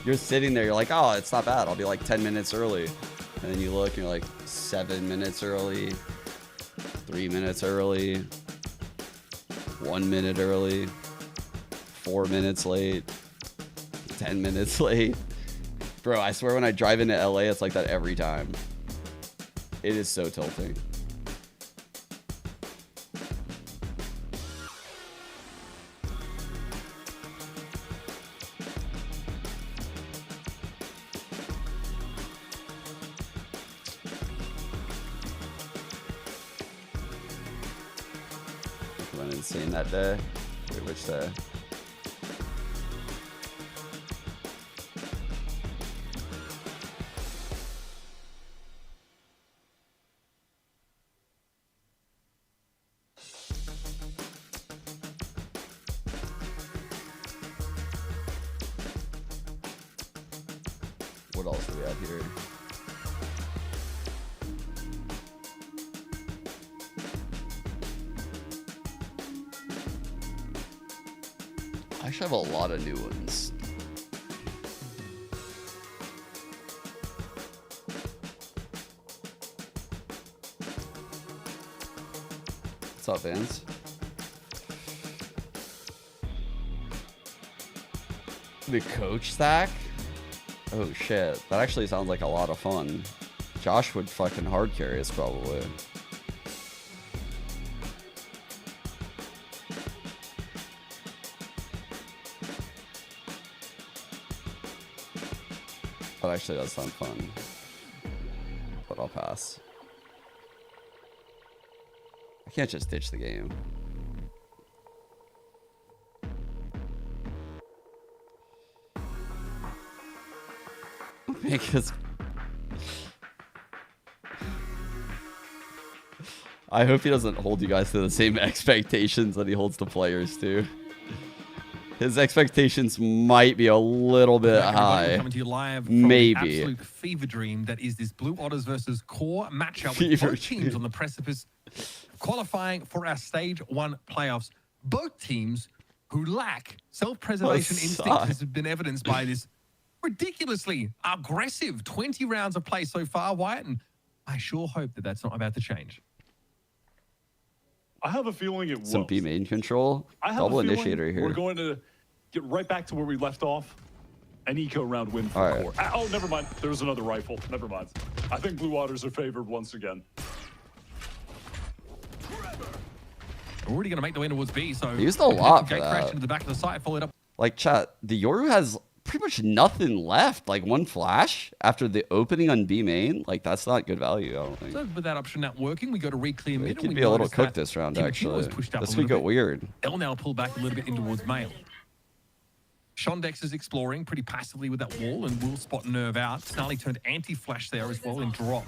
you're sitting there, you're like, oh, it's not bad. I'll be like 10 minutes early. And then you look and you're like 7 minutes early, 3 minutes early, 1 minute early, 4 minutes late, 10 minutes late. Bro, I swear when I drive into LA, it's like that every time. It is so tilting. Went insane that day. Wait, which day? What else do we have here? I actually have a lot of new ones. What's up, Vance? The coach stack? Oh shit, that actually sounds like a lot of fun. Josh would fucking hard carry us probably. That actually does sound fun. But I'll pass. I can't just ditch the game. Because I hope he doesn't hold you guys to the same expectations that he holds the players to. His expectations might be a little bit high. Coming to you live from Maybe. The absolute fever dream that is this Blue Otters versus QOR matchup with Fever both teams on the precipice qualifying for our Stage 1 playoffs. Both teams who lack self-preservation instincts has been evidenced by this ridiculously aggressive 20 rounds of play so far, Wyatt, and I sure hope that that's not about to change. I have a feeling it will. Some B main control. Double initiator here. We're going to get right back to where we left off. An eco round win for All right. QOR. Oh, never mind. There was another rifle. Never mind. I think Blue Waters are favored once again. Already going to make the way towards B, so He used a lot for gate crash that. into the back of the site, followed up. Like, chat, the Yoru has pretty much nothing left. Like, one flash after the opening on B main. Like, that's not good value, I don't think. So with that option not working, we go to re-clear mid. It could be a little cooked this round, actually. This could get weird. L now pull back a little bit in towards Mail. Shondex is exploring pretty passively with that wall and will spot Nerve out. Snarly turned anti-flash there as well in drop.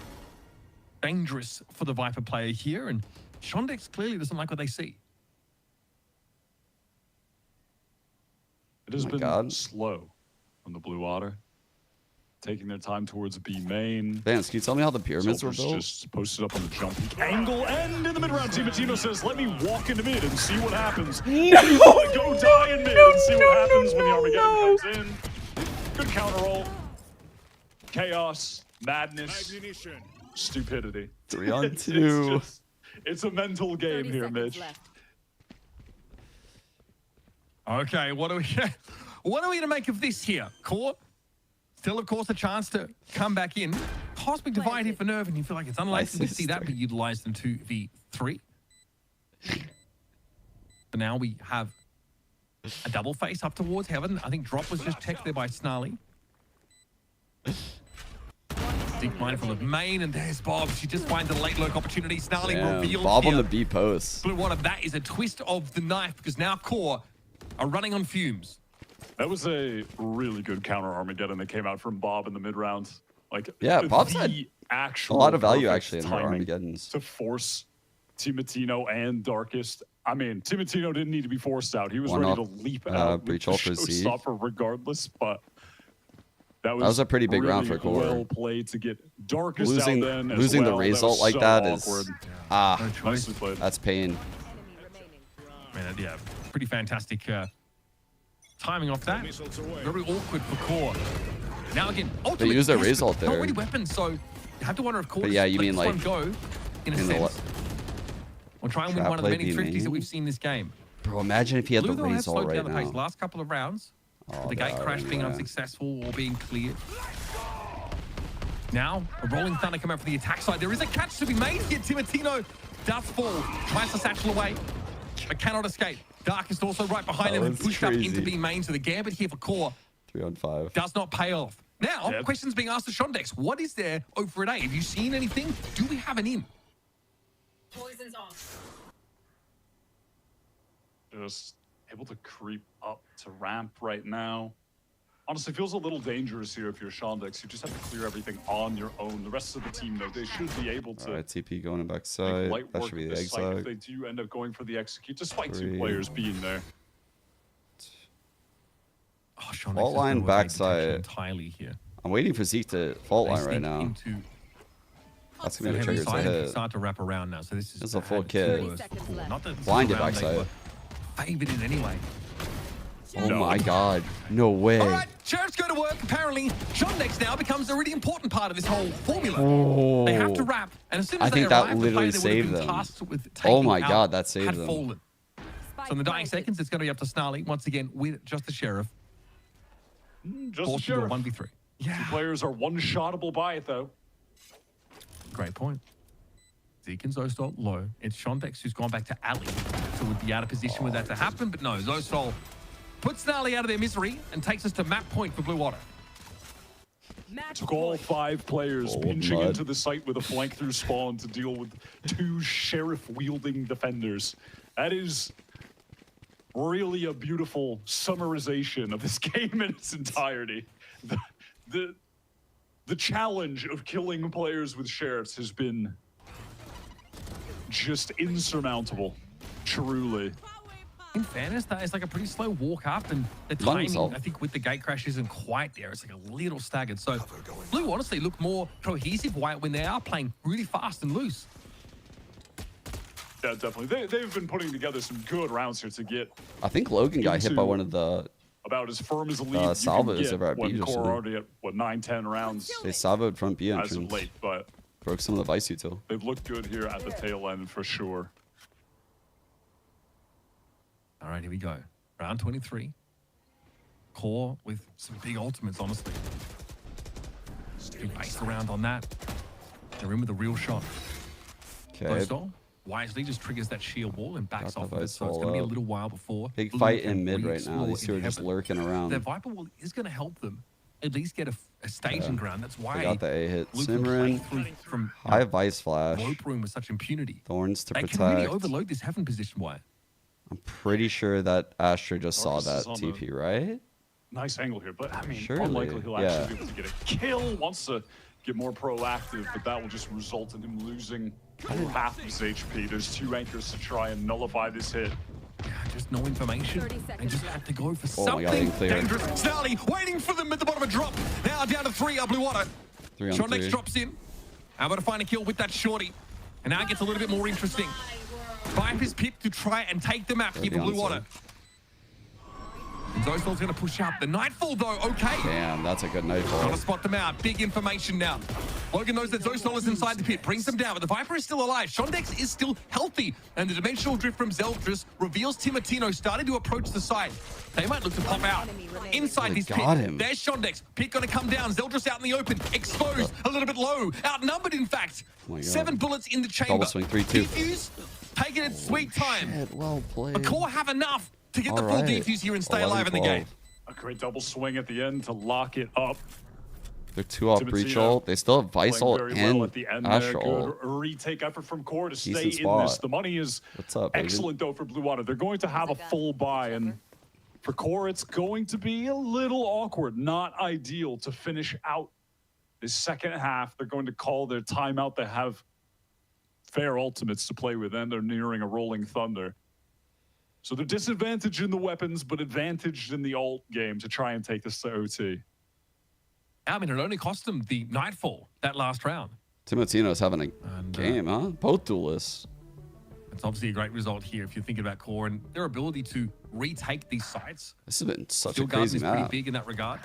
Dangerous for the Viper player here, and Shondex clearly doesn't like what they see. It has been slow on the Blue Water. taking their time towards B main. Vance, can you tell me how the pyramids were built? Just posted up on the jump angle, and in the mid round, Timatino says, "Let me walk into mid and see what happens." No! Go die in mid and see what happens when the Armageddon comes in. Good counter roll. Chaos, madness, stupidity. 3 on 2. It's a mental game here, Mitch. Okay, what are we going to make of this here? Core, still, of course, a chance to come back in. Cosmic Divide here for Nerve, and you feel like it's unlikely to see that, but utilize them 2v3. So now we have a double face up towards Heaven. I think Drop was just teched there by Snarly. Deep mindful of main, and there's Bob. She just finds a late lurk opportunity. Snarly revealed Bob here. on the B post. Blue Water, that is a twist of the knife, because now Core are running on fumes. That was a really good counter Armageddon that came out from Bob in the mid round. Like, yeah, Bob's had a lot of value actually in her Armageddons to force Timatino and Darkest. I mean, Timatino didn't need to be forced out. He was ready to leap out with the showstopper regardless, but that was a pretty big really round for Core. Well played to get Darkest out then as losing well. the result like so that awkward. is that's pain. Man, yeah, pretty fantastic timing off that. Very awkward for Core. Now again, they use their result there. Already weapons, so you have to wonder if Core. But yeah, you mean like go in a sense. Or try and win one of the many thrifties that we've seen this game. Bro, imagine if he had Blue the has result slowed right down the pace now. last couple of rounds. The gate crash being unsuccessful or being cleared. Now, a rolling thunder coming out for the attack side. There is a catch to be made here. Timatino does fall, tries to satchel away, but cannot escape. Darkest also right behind him and pushed up into B main. So the gambit here for Core 3 on 5 does not pay off. Now, questions being asked to Shondex. What is there over at A? Have you seen anything? Do we have an in? Poison's off. Just able to creep up to ramp right now. Honestly, feels a little dangerous here if you're Shondex. You just have to clear everything on your own. The rest of the team, though, they should be able to. All right, TP going backside. That should be the exit. If they do end up going for the execute, despite 2 players being there. Oh, Shondex fault line backside. Entirely here. I'm waiting for Zeke to fault line right now. That's gonna be the trigger to hit. Start to wrap around now. So this is a full kit. Not that Blinded backside. Favored in anyway. Oh my god. No way. All right, Sheriff's go to work. Apparently, Shondex now becomes a really important part of this whole formula. Oh. They have to wrap. And as soon as I think they that arrive, literally the player saved that would have been them. tasked with Oh taking my out god, that saved had them. fallen. So in the dying seconds, it's going to be up to Snarly once again with just the Sheriff. Just the Sheriff. 1v3. Yeah. 2 players are one-shottable by it, though. Great point. Zeke and Zostal low. It's Shondex who's gone back to Ali. So would be out of position with that to happen, but no, Zostal puts Snarly out of their misery and takes us to map point for Blue Water. Took all 5 players pinching into the site with a flank through spawn to deal with 2 sheriff-wielding defenders. That is really a beautiful summarization of this game in its entirety. The challenge of killing players with sheriffs has been just insurmountable, truly. In fairness, that is like a pretty slow walk up, and the timing, I think, with the gate crash isn't quite there. It's like a little staggered. So Blue honestly look more cohesive when they are playing really fast and loose. Yeah, definitely. They've been putting together some good rounds here to get. I think Logan got hit by one of the about as firm as a lead salvos over at B when just Core now. already at what 9-10 rounds. They salvoed front B As entrance. of late, but broke some of the vice util. they've looked good here at the tail end for sure. All right, here we go. Round 23. Core with some big ultimates, honestly. Based around on that. They're in with a real shot. Okay. Dostal wisely just triggers that sheer wall and backs off of it, so it's going to be a little while before. Big Blue fight can in mid right re-explore now. These two are in just heaven. lurking around. Their Viper wall is going to help them at least get a staging ground. That's why They got the A hit. Blue can play Simran. through from High vice flash. rope room with such impunity. Thorns to They protect. can really overload this heaven position, Wyatt. I'm pretty sure that Astra just saw Marcus that is on TP, right? Nice angle here, but I mean, Surely, unlikely he'll yeah. actually be able to get a kill. Wants to get more proactive, but that will just result in him losing half of his HP. There's 2 anchors to try and nullify this hit. just no information. They just have to go for something God, dangerous. Snarly waiting for them at the bottom of a drop. Now down to 3 Blue Water. 3 on Shondex 3. drops in. Able to find a kill with that shorty. And now it gets a little bit more interesting. Viper's picked to try and take the map here for Blue Water. Zostal's going to push up. The Nightfall, though, okay. Damn, that's a good Nightfall. Got to spot them out. Big information now. Logan knows that Zostal is inside the pit. Brings them down, but the Viper is still alive. Shondex is still healthy. And the dimensional drift from Zeldris reveals Timotino starting to approach the side. They might look to pop out. Inside this pit, there's Shondex. Pit going to come down. Zeldris out in the open. Exposed. A little bit low. Outnumbered, in fact. 7 bullets in the chamber. Double swing, 3-2. Defuse, taking its sweet time. Shit, well played. But Core have enough to get the full defuse here and stay alive in the game. A great double swing at the end to lock it up. They're 2 off breach ult. They still have Vice ult and Asher ult. Good retake effort from Core to stay Decent in spot. this. The money is excellent though for Blue Water. They're going to have a full buy, and for Core it's going to be a little awkward. Not ideal to finish out this second half. They're going to call their timeout. They have fair ultimates to play with, and they're nearing a rolling thunder. So they're disadvantaged in the weapons, but advantaged in the ult game to try and take this to OT. I mean, it only cost them the Nightfall that last round. Timotino's having a game, huh? Both duelists. It's obviously a great result here if you're thinking about Core and their ability to retake these sites. This has been such Steel a crazy Garden is pretty map. big in that regard.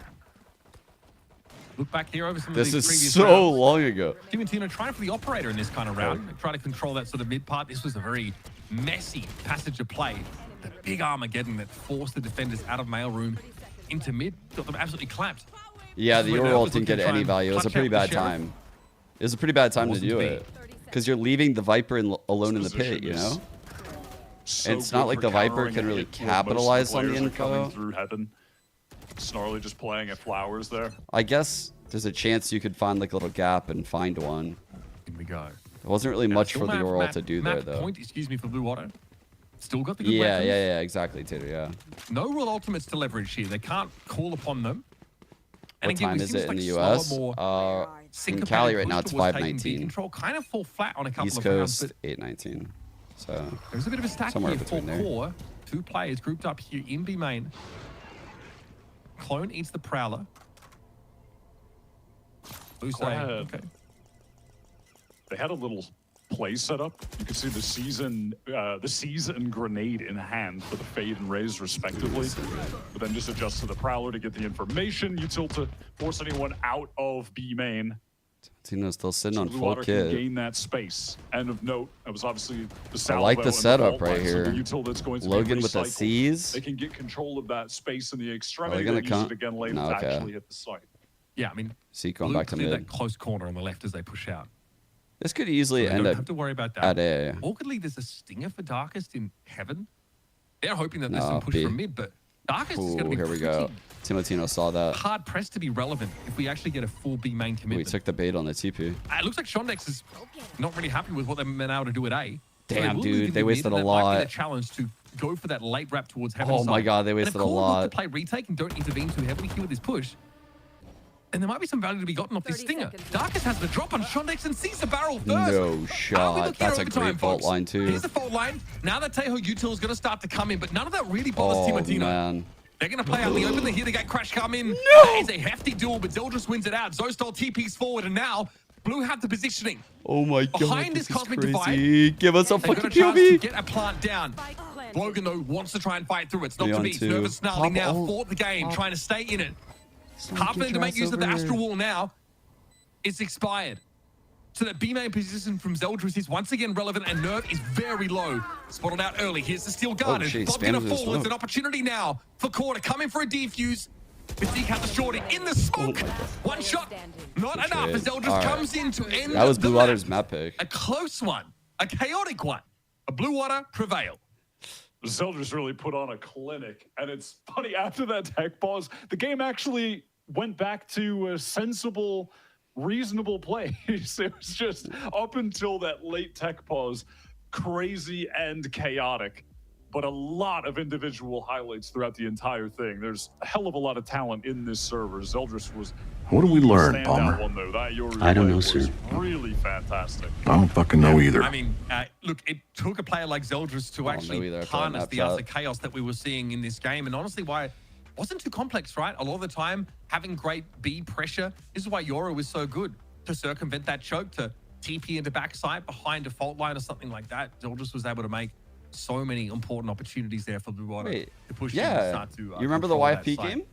Look back here over some of This these is previous so rounds. long ago. Timotino trying for the operator in this kind of round. Try to control that sort of mid part. This was a very messy passage of play. The big Armageddon that forced the defenders out of mailroom into mid. Got them absolutely clapped. Yeah, the This is where UR ult Nervous didn't looking get to try any and value. It was a clutch pretty out the bad Sheriff. time. It was a pretty bad time to Wasn't do to be. it. Because you're leaving the Viper alone in the pit, you know? So And it's not good like for the Viper countering can a really hit where most of capitalize on the players are coming info. through heaven. Snarly just playing at flowers there. I guess there's a chance you could find like a little gap and find one. Here we go. There wasn't really much for the UR ult to do there, map though. point, excuse me, for Blue Water. Still got the good Yeah, weapons. yeah, exactly, Tater, yeah. No real ultimates to leverage here. They can't call upon them. And What again, time we is seem it in like the slower, US? more In syncopated Cali right push now, it's towards taking B 5:19. Control kind of fall flat on a couple East of rounds, Coast, but 8:19. So there's a bit of a stack somewhere here for between there. Core. 2 players grouped up here in B main. Clone eats the Prowler. Blue Core say, had- okay. They had a little play set up. You can see the season grenade in hand for the Fade and Raze respectively. But then just adjust to the Prowler to get the information. Util to force anyone out of B main. Tino's still sitting So on Blue full Water can kit. gain that space. And of note, that was obviously the I salvo like the and setup vault right line, so here. the util that's going to Logan be with the recycled. C's. They can get control of that space in the extremity. gonna They use come? it again later No, to okay. actually hit the site. Yeah, I mean, See, going Blue back to cleared mid. that close corner on the left as they push out. This could easily So they end don't up have to worry about that. at A. Awkwardly, there's a stinger for Darkest in Heaven. They're hoping that there's No, some push B. from mid, but Darkest is going to Ooh, be here we go. Timotino saw that. hard pressed to be relevant if we actually get a full B main We commitment. took the bait on the TP. It looks like Shondex is not really happy with what they've been able to do at A. So Damn, will dude, move into they mid, wasted and a that might be lot. the challenge to go for that late wrap towards Heaven. Oh my side. God, they And if wasted a Core look lot. to play retake and don't intervene too heavily here with this push, and there might be some value to be gotten off this stinger. Darkest has the drop on Shondex and sees the barrel first. No How are we shot. looking That's a at overtime, great fault folks? line, too. Here's the fault line. Now that Teho Util is going to start to come in, but none of that really bothers Oh, Timotino. man. They're going to play out in the open. They hear the gate crash come in. No! It's a hefty duel, but Zeldris wins it out. Zostal TP's forward, and now Blue have the positioning. Oh my God. Behind this is Cosmic crazy. Divide, Give us a they've got fucking a chance to POV. get a plant down. Logan, though, wants to try and fight through it. It's not 3 to on be. It's 2. nervous Snarly Pop now ult. fought the game, Pop. trying to stay in it. Sneak Half your to make dress use of the over Astral here. Wall now. It's expired. So that B main position from Zeldris is once again relevant, and Nerve is very low. Spotted out early. Here's the Steel Garden. shit, Bob's gonna spammed his fall. It's smoke. an opportunity now for Core to come in for a defuse. Mystique has the shorty in the smoke. One shot, not enough trade. as Zeldris All right. comes in to end That was the Blue map. Water's map pick. A close one, a chaotic one. A Blue Water prevail. Zeldris really put on a clinic, and it's funny, after that tech pause, the game actually went back to a sensible, reasonable plays. It was just up until that late tech pause, crazy and chaotic. but a lot of individual highlights throughout the entire thing. There's a hell of a lot of talent in this server. Zeldris was What do we learn, standout Palmer? one, though. That Yuri I don't play know, was sir. really fantastic. I don't fucking know either. I mean, look, it took a player like Zeldris to actually harness the utter chaos that we were seeing in this game. And honestly, why it wasn't too complex, right? A lot of the time, having great B pressure. This is why Yoro was so good, to circumvent that choke, to TP into backside behind a fault line or something like that. Zeldris was able to make so many important opportunities there for Blue Water to push in and start to you remember the YFP game?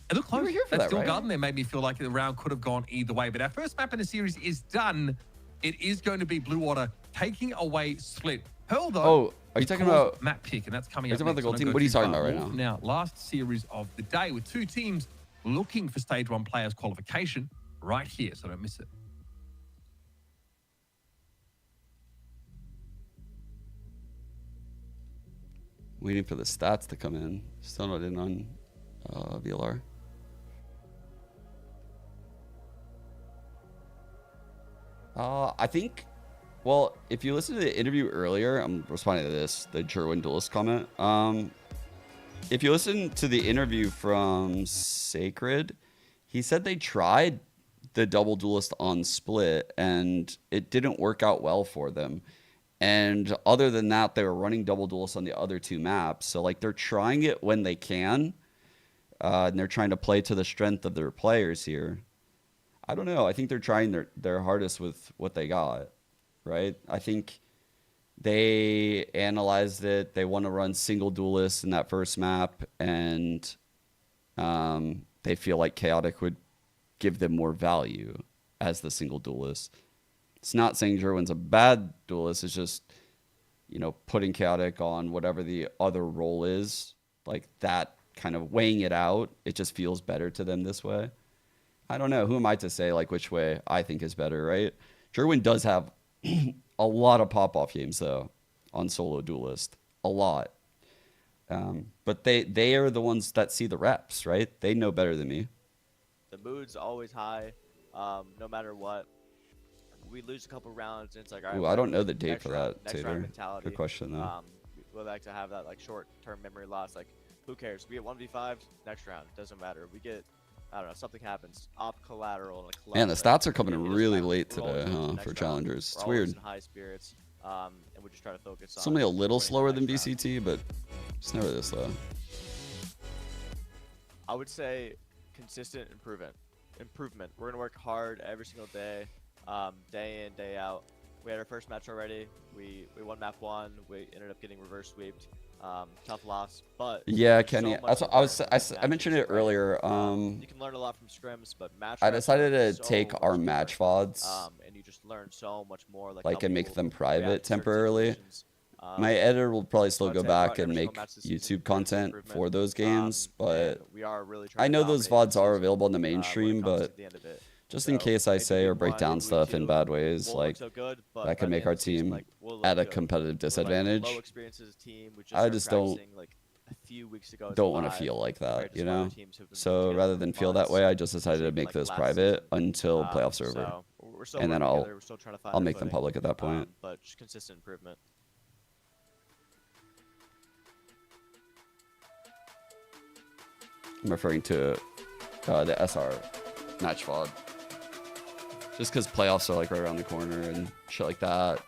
It looked close. Here for That that, Steel right? Garden there made me feel like the round could have gone either way. But our first map in the series is done. It is going to be Blue Water taking away Split. Pearl, though. Oh, are you talking about map pick? And that's coming Are you up. talking about the next. gold I team? don't What are you go too talking far about right now? Now, last series of the day with two teams looking for stage 1 players qualification right here. So don't miss it. Waiting for the stats to come in. Still not in on VLR. I think, well, if you listen to the interview earlier, I'm responding to this, the Jerwin Duelist comment. If you listen to the interview from Sacred, he said they tried the double duelist on Split and it didn't work out well for them. And other than that, they were running double duelists on the other two maps. So like they're trying it when they can, and they're trying to play to the strength of their players here. I don't know. I think they're trying their hardest with what they got, right? I think they analyzed it. They want to run single duelists in that first map, and they feel like Chaotic would give them more value as the single duelist. It's not saying Jerwin's a bad duelist. It's just, you know, putting Chaotic on whatever the other role is, like that kind of weighing it out. It just feels better to them this way. I don't know. Who am I to say like which way I think is better, right? Jerwin does have a lot of pop-off games though on solo duelist, a lot. But they are the ones that see the reps, right? They know better than me. The mood's always high, no matter what. We lose a couple rounds, and it's like, all right. Ooh, I don't know the date for that, Tater. Mentality. Good question though. We like to have that like short-term memory loss. Like, who cares? We get 1v5 next round. Doesn't matter. We get, I don't know, something happens. Op collateral. And Man, the stats are coming in really late today, huh? For challengers, it's weird. In high spirits, and we just try to focus on. It's only a little slower than VCT, but it's never this slow. I would say consistent improvement. We're gonna work hard every single day, day in, day out. We had our first match already. We won map 1. We ended up getting reverse sweeped. Tough loss, but yeah, Kenny. That's what I mentioned it earlier. You can learn a lot from scrims, but match. I decided to take our match VODs, and you just learn so much more. Like and make them private temporarily. My editor will probably still go back and make YouTube content for those games, but I know those VODs are available in the mainstream, but just in case I say or break down stuff in bad ways, like that could make our team at a competitive disadvantage. I just don't want to feel like that, you know? So rather than feel that way, I just decided to make those private until playoffs are over. And then I'll make them public at that point. But just consistent improvement. I'm referring to the SR match VOD. Just because playoffs are like right around the corner and shit like that.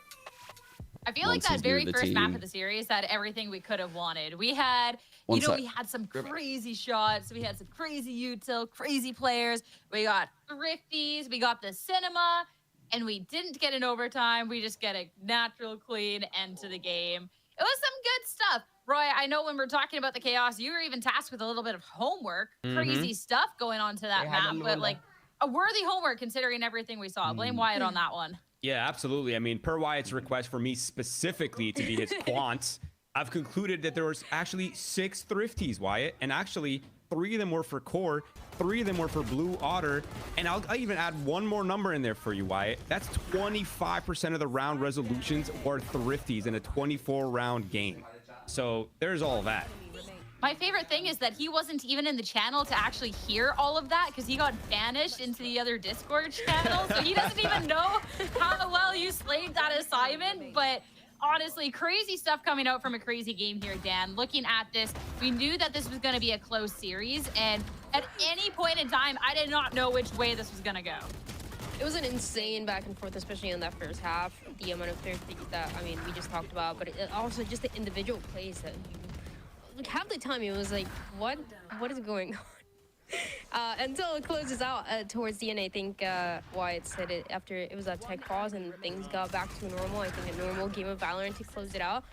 I feel like that very first map of the series had everything we could have wanted. We had, we had some crazy shots. We had some crazy util, crazy players. We got thrifties. We got the cinema. And we didn't get an overtime. We just get a natural, clean end to the game. It was some good stuff. Roy, I know when we're talking about the chaos, you were even tasked with a little bit of homework. Crazy stuff going on to that map. But like a worthy homework considering everything we saw. Blame Wyatt on that one. Yeah, absolutely. I mean, per Wyatt's request for me specifically to be his quant, I've concluded that there was actually 6 thrifties, Wyatt. And actually, 3 of them were for core, 3 of them were for Blue Otter. And I'll even add one more number in there for you, Wyatt. That's 25% of the round resolutions were thrifties in a 24-round game. So there's all that. My favorite thing is that he wasn't even in the channel to actually hear all of that because he got banished into the other Discord channel. So he doesn't even know how well you slayed that assignment. But honestly, crazy stuff coming out from a crazy game here, Dan. Looking at this, we knew that this was going to be a close series, and at any point in time, I did not know which way this was going to go. It was an insane back and forth, especially in that first half. The amount of players that, I mean, we just talked about, but also just the individual plays that you, like, half the time it was like, what is going on? Until it closes out towards the end. I think Wyatt said it after it was a tech pause and things got back to normal. I think a normal game of Valorant to close it out.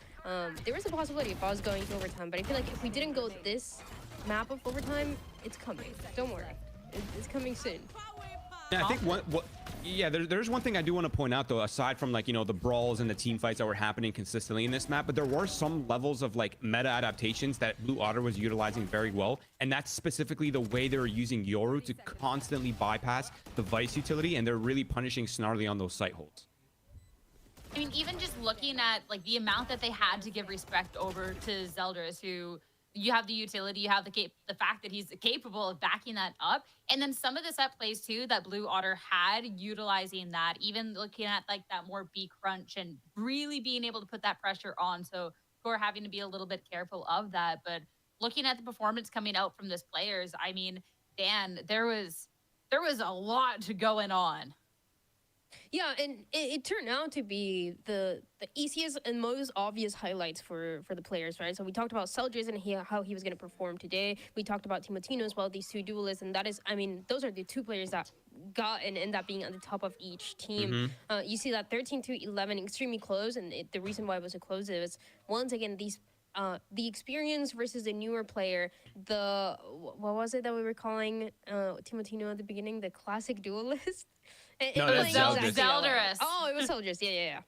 There was a possibility of us going to overtime, but I feel like if we didn't go this map of overtime, it's coming. Don't worry, it's coming soon. Yeah, I think there's one thing I do want to point out though, aside from like, you know, the brawls and the team fights that were happening consistently in this map, but there were some levels of like meta adaptations that Blue Otter was utilizing very well, and that's specifically the way they were using Yoru to constantly bypass the Vice utility, and they're really punishing Snarly on those sight holds. I mean, even just looking at like the amount that they had to give respect over to Zeldris, who you have the utility, you have the fact that he's capable of backing that up, and then some of the set plays too that Blue Otter had utilizing that, even looking at like that more B crunch and really being able to put that pressure on. So we're having to be a little bit careful of that. But looking at the performance coming out from this players, I mean, Dan, there was a lot going on. Yeah, and it turned out to be the easiest and most obvious highlights for the players, right? So we talked about Seldris and how he was going to perform today. We talked about Timotino as well, these two duelists, and that is, I mean, those are the two players that got and end up being at the top of each team. You see that 13-11, extremely close, and the reason why it was so close is, once again, these the experience versus the newer player, what was it that we were calling Timotino at the beginning? The classic duelist? No, that's Zeldris. Oh, it was Zeldris. Yeah.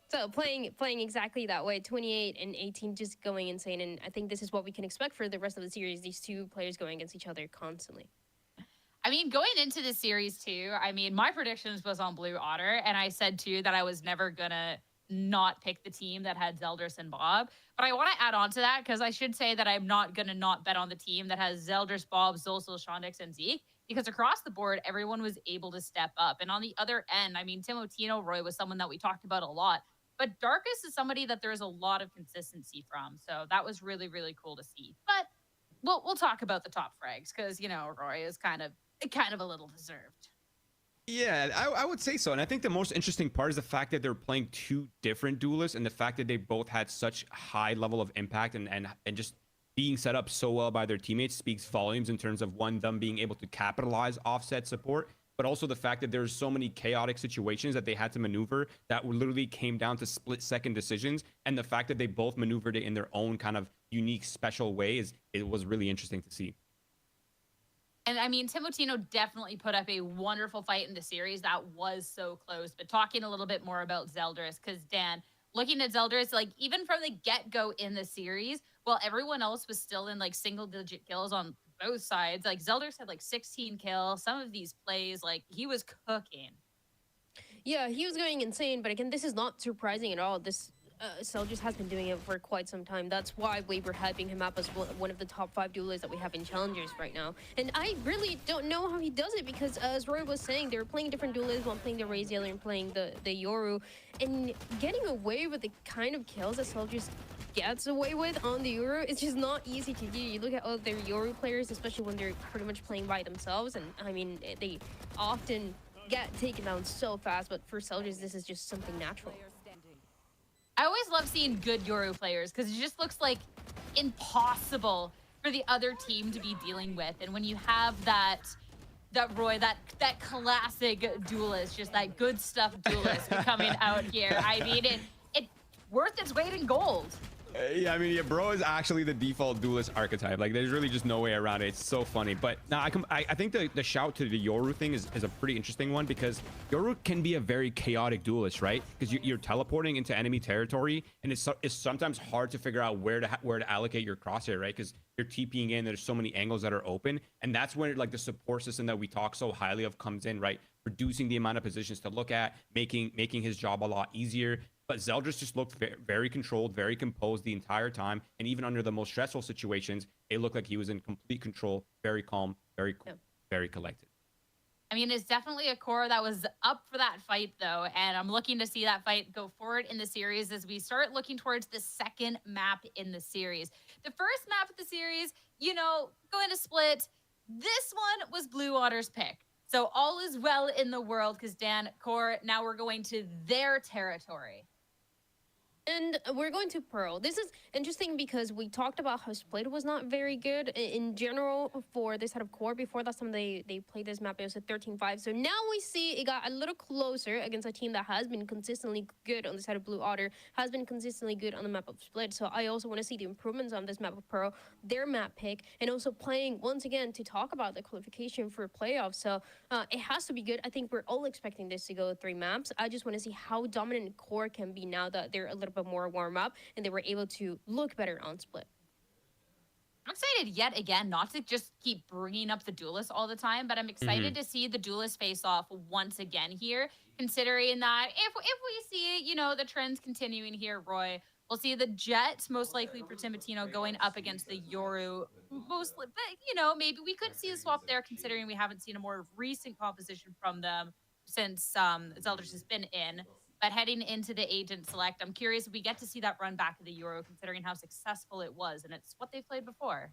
So playing exactly that way, 28 and 18, just going insane. And I think this is what we can expect for the rest of the series. These two players going against each other constantly. I mean, going into the series too, I mean, my predictions was on Blue Otter, and I said too that I was never gonna not pick the team that had Zeldris and Bob. But I want to add on to that, because I should say that I'm not gonna not bet on the team that has Zeldris, Bob, Zolsel, Shondix, and Zeke. Because across the board, everyone was able to step up. And on the other end, I mean, Timotino Roy was someone that we talked about a lot. But Darkus is somebody that there's a lot of consistency from. So that was really, really cool to see. But we'll talk about the top frags, because, you know, Roy is kind of a little deserved. Yeah, I would say so. And I think the most interesting part is the fact that they're playing two different duelists, and the fact that they both had such high level of impact and just being set up so well by their teammates speaks volumes in terms of, one, them being able to capitalize offset support, but also the fact that there's so many chaotic situations that they had to maneuver that literally came down to split-second decisions, and the fact that they both maneuvered it in their own kind of unique, special ways, it was really interesting to see. And I mean, Timotino definitely put up a wonderful fight in the series that was so close. But talking a little bit more about Zeldris, because Dan, looking at Zeldris, like even from the get-go in the series, while everyone else was still in like single-digit kills on both sides, like Zeldris had like 16 kills. Some of these plays, like he was cooking. Yeah, he was going insane. But again, this is not surprising at all. This Zeldris has been doing it for quite some time. That's why we were hyping him up as one of the top 5 duelists that we have in Challengers right now. And I really don't know how he does it, because as Roy was saying, they were playing different duelists, one playing the Raze, the other and playing the Yoru. And getting away with the kind of kills that Zeldris gets away with on the Yoru, it's just not easy to do. You look at all their Yoru players, especially when they're pretty much playing by themselves, and I mean, they often get taken down so fast, but for Zeldris, this is just something natural. I always love seeing good Yoru players, because it just looks like impossible for the other team to be dealing with. And when you have that Roy, that classic duelist, just that good stuff duelist coming out here, I mean, it's worth its weight in gold. Yeah, I mean, yeah, bro is actually the default duelist archetype. Like, there's really just no way around it. It's so funny. But now I think the shout to the Yoru thing is a pretty interesting one, because Yoru can be a very chaotic duelist, right? Because you're teleporting into enemy territory, and it's sometimes hard to figure out where to allocate your crosshair, right? Because you're TPing in, there's so many angles that are open, and that's when like the support system that we talk so highly of comes in, right? Reducing the amount of positions to look at, making his job a lot easier. But Zeldris just looked very controlled, very composed the entire time. And even under the most stressful situations, it looked like he was in complete control, very calm, very cool, very collected. I mean, it's definitely a core that was up for that fight, though, and I'm looking to see that fight go forward in the series as we start looking towards the second map in the series. The first map of the series, you know, going to split. This one was Blue Water's pick. So all is well in the world because Dan, core, now we're going to their territory. And we're going to Pearl. This is interesting because we talked about how Split was not very good in general for this side of core. Before last time they played this map, it was a 13-5. So now we see it got a little closer against a team that has been consistently good on the side of Blue Otter, has been consistently good on the map of Split. So I also want to see the improvements on this map of Pearl, their map pick, and also playing once again to talk about the qualification for playoffs. So it has to be good. I think we're all expecting this to go 3 maps. I just want to see how dominant core can be now that they're a little bit more warm up and they were able to look better on Split. I'm excited yet again, not to just keep bringing up the duelists all the time, but I'm excited to see the duelist face off once again here, considering that if we see, you know, the trends continuing here, Roy, we'll see the Jet most likely for Timotino going up against the Yoru mostly, but you know, maybe we could see a swap there considering we haven't seen a more recent composition from them since Zeldris has been in. But heading into the agent select, I'm curious if we get to see that run back of the Euro, considering how successful it was, and it's what they've played before.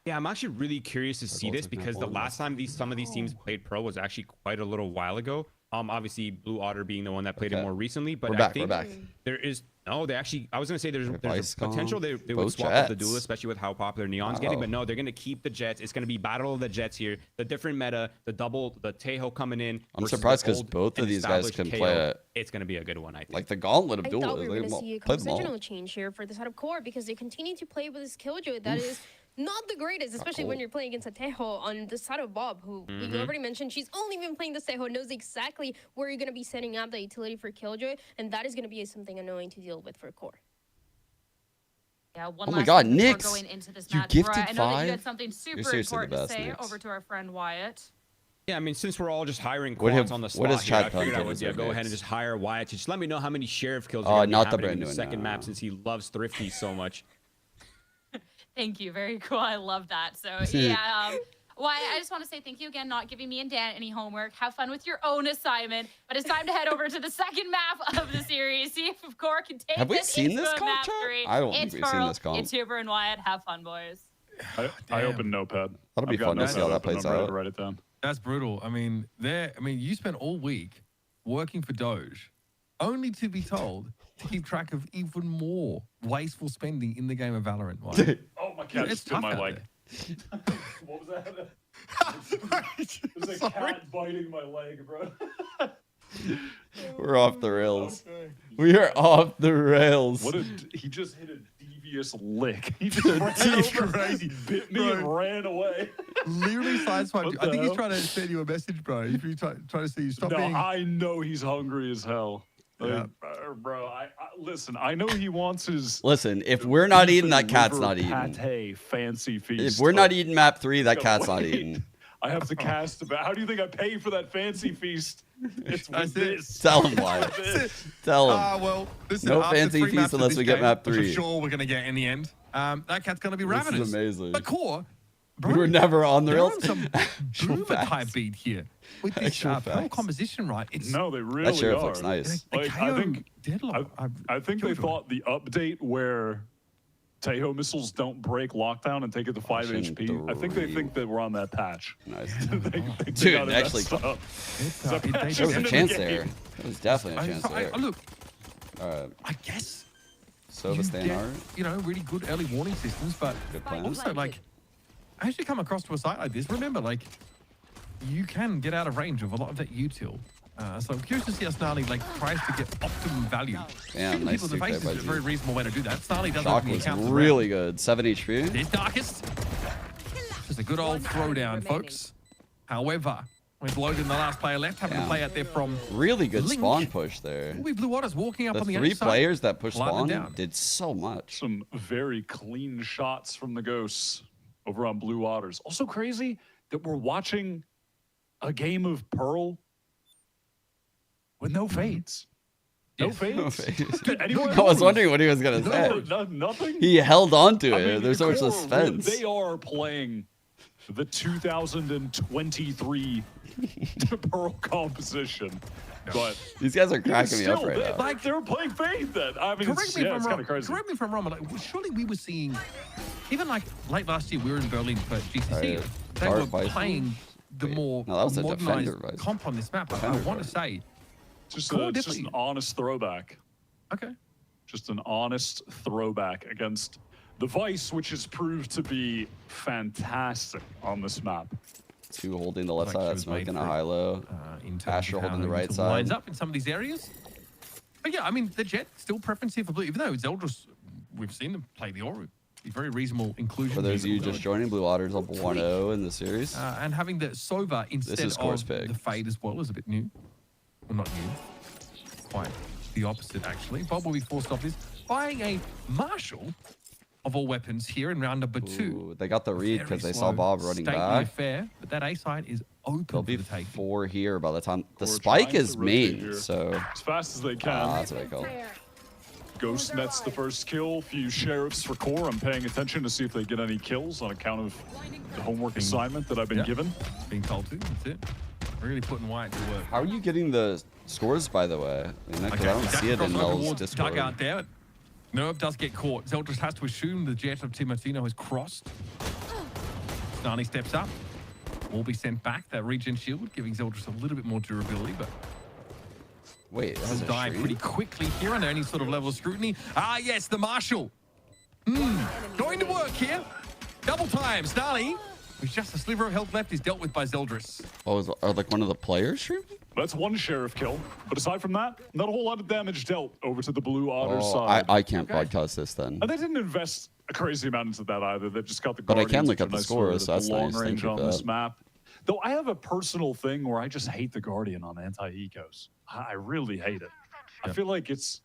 Yeah, I'm actually really curious to see this because the last time some of these teams played pro was actually quite a little while ago. Obviously Blue Otter being the one that played it more recently, but I think there is they actually, I was gonna say there's a potential they would swap up the duelist, especially with how popular Neon's getting, but no, they're gonna keep the Jets. It's gonna be battle of the Jets here, the different meta, the Tejo coming in. I'm surprised because both of these guys can play it. It's gonna be a good one, I think. Like the gauntlet of duelists. I thought we were going to see a compositional change here for the side of core because they continue to play with this Killjoy that is not the greatest, especially when you're playing against a Tejo on the side of Bob, who you already mentioned. She's only been playing this Tejo, knows exactly where you're going to be setting up the utility for Killjoy, and that is going to be something annoying to deal with for core. Yeah, oh my God, Nix, going into this you match. gifted I know 5? that you had something super important to say over to our friend Wyatt. Yeah, I mean, since we're all just hiring quads on the slot here, I figured I would go ahead and just hire Wyatt to just let me know how many sheriff kills are going to be happening in the second map since he loves Thrifty so much. Thank you. Very cool. I love that. So, yeah. Wyatt, I just want to say thank you again, not giving me and Dan any homework. Have fun with your own assignment. But it's time to head over to the second map of the series. See if Core can take Have we this seen into this a comp map chat? 3. I don't it's think we've seen this comp. It's Huber and Wyatt. Have fun, boys. I opened Notepad. That'll be fun to see how that plays out. To write it down. That's brutal. I mean, you spent all week working for Doge, only to be told to keep track of even more wasteful spending in the game of Valorant. Right? Oh, my cat just bit my leg. What was that? There's a cat biting my leg, bro. We're off the rails. We are off the rails. He just hit a devious lick. He just ran over, bit me and ran away. Literally sideswiped you. I think he's trying to send you a message, bro. If you try to see you stop being... I know he's hungry as hell. Yeah. Bro, listen, I know he wants his... Listen, if we're not eating, that cat's not eating. Pate fancy feast. If we're not eating map 3, that cat's not eating. I have to cast about... How do you think I pay for that fancy feast? It's with this. Tell him why. Tell him. Well, listen, no fancy feast unless we get map 3. Which I'm sure we're going to get in the end. That cat's going to be ravenous. This is amazing. But Core... We were never on the rails. Some boomer type beat here with this whole composition, right? No, they really that sheriff are. looks nice. Like, I think they thought the update where Tejo missiles don't break lockdown and take it to 5 HP. I think they think that we're on that patch. Nice. Dude, actually, there was a chance there. There was definitely a chance there. Look, Alright. I guess Sova staying hard. You know, really good early warning systems, but also like. As you come across to a site like this, remember, like, you can get out of range of a lot of that util. So I'm curious to see how Snarly, like, tries to get optimum value. Damn, nice people in the face is a very reasonable way to do that. Snarly does Shock was really good. 7 HP. There's Darkest. Just a good old throwdown, folks. However, with Logan, the last player left, having to play out there from really good spawn push there. We Blue Waters walking up on the 3 players that pushed spawn did so much. Some very clean shots from the Ghosts over on Blue Waters. Also crazy that we're watching a game of Pearl with no fades. No fades. No fades. I was wondering what he was going to say. Nothing. He held on to it. There's so much suspense. They are playing the 2023 Pearl composition. But these guys are cracking me up right now. Like they were playing Fade then. I mean, Correct me if I'm wrong. kind of crazy. Correct me if I'm wrong, but like, surely we were seeing, even like late last year, we were in Berlin for GCC. They were playing the more modernized comp on this map. I want to say, just an honest throwback. Okay. Just an honest throwback against the Vice, which has proved to be fantastic on this map. Two holding the left side, smoking a high-low. Asher holding the right side. Lines up in some of these areas. But yeah, I mean, the Jet still preference here for blue, even though Zeldris, we've seen them play the Aura. Very reasonable inclusion. For those of you just joining, Blue Waters up 1-0 in the series. And having the Sova instead of the Fade as well is a bit new. Well, not new. Quite the opposite, actually. Bob will be forced off this. Buying a Marshall of all weapons here in round number 2. They got the read because they saw Bob running back. Affair, but that A side is open. There'll be 4 here by the time the spike is main. So as fast as they can. That's what I call it. Ghost nets the first kill. Few sheriffs for core. I'm paying attention to see if they get any kills on account of the homework assignment that I've been given. Being told to. That's it. Really putting White to work. How are you getting the scores, by the way? I mean, I don't see it in Mel's Discord. Dugout there. Nerve does get caught. Zeldris has to assume the Jet of Timotino has crossed. Snarly steps up. Will be sent back. That regen shield giving Zeldris a little bit more durability, but wait, has die pretty quickly here under any sort of level of scrutiny. Ah, yes, the Marshal. Going to work here. Double time. Snarly, with just a sliver of health left, is dealt with by Zeldris. Oh, are like one of the players streaming? That's one sheriff kill. But aside from that, not a whole lot of damage dealt over to the Blue Otter side. I can't broadcast this then. And they didn't invest a crazy amount into that either. They've just got the But I can Guardians, look at the nice scores, so that's long nice. range Thank you on for this that. map. Though I have a personal thing where I just hate the Guardian on anti-ecos. I really hate it. I feel like it's...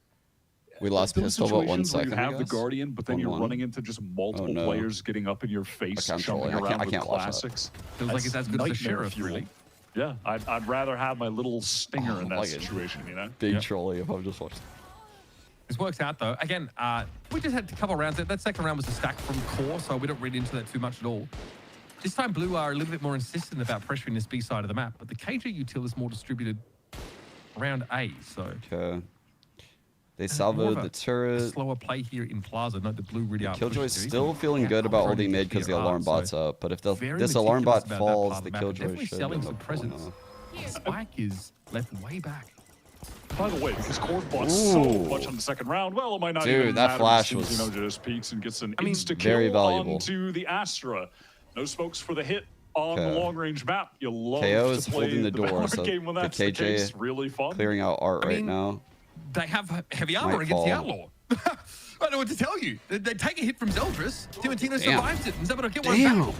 We lost pistol about 1 second. You have the Guardian, but then you're running into just multiple players getting up in your face, jumping around with classics. Feels like it's as good as a sheriff, really. Yeah, I'd rather have my little stinger in that situation, you know? Big trolley if I'm just watching. This works out, though. Again, we just had a couple rounds. That second round was a stack from core, so we don't read into that too much at all. This time, Blue are a little bit more insistent about pressuring this B side of the map, but the KJ util is more distributed around A, so... Okay. They salvoed the turret. Slower play here in Plaza. Note the Blue really are. Killjoy's still feeling good about holding mid because the alarm bot's up. But if this alarm bot falls, the Killjoy should selling some presence. Spike is left way back. By the way, because Core bought so much on the second round, well, it might not even that matter. flash was just peeks and gets an insta very kill valuable. onto the Astra. No smokes for the hit on the long range map. You love KO to is play holding the door, so game when the that's KJ the case. Really fun. clearing out art right now. They have heavy armor against the Outlaw. I don't know what to tell you. They take a hit from Zeldris. Timotino survives it and is able to get one back.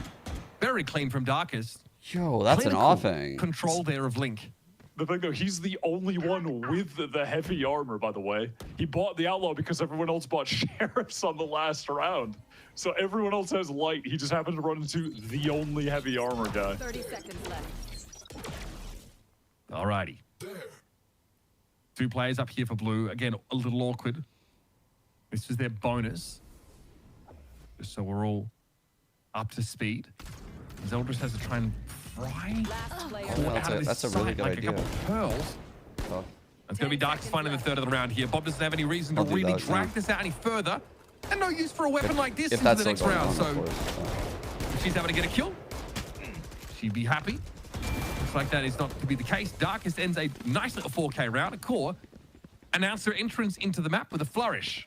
Very clean from Darkest. Yo, that's an offing. Control there of Link. The thing though, he's the only one with the heavy armor, by the way. He bought the Outlaw because everyone else bought Sheriffs on the last round. So everyone else has light. He just happened to run into the only heavy armor guy. 30 seconds left. Alrighty. 2 players up here for Blue. Again, a little awkward. This is their bonus. Just so we're all up to speed. Zeldris has to try and fry. That's a really good idea. A couple of pearls. It's going to be Darkest finding the third of the round here. Bob doesn't have any reason to really drag this out any further. And no use for a weapon like this into the next round. So if she's able to get a kill, she'd be happy. Looks like that is not to be the case. Darkest ends a nice little 4K round. A Core announced their entrance into the map with a flourish.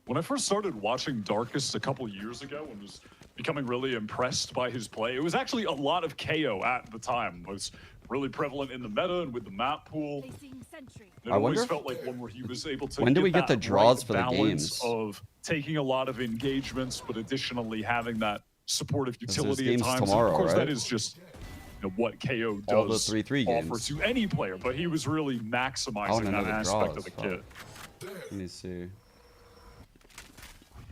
When I first started watching Darkest a couple years ago and was becoming really impressed by his play, it was actually a lot of KO at the time. It was really prevalent in the meta and with the map pool. It always felt like one where he was able to when do we get the draws for the balance games? Of taking a lot of engagements, but additionally having that supportive utility at times. Tomorrow, of course, right? that is just what KO does all the 3-3 offer games to any player, but he was really maximizing that aspect of the kit. Let me see.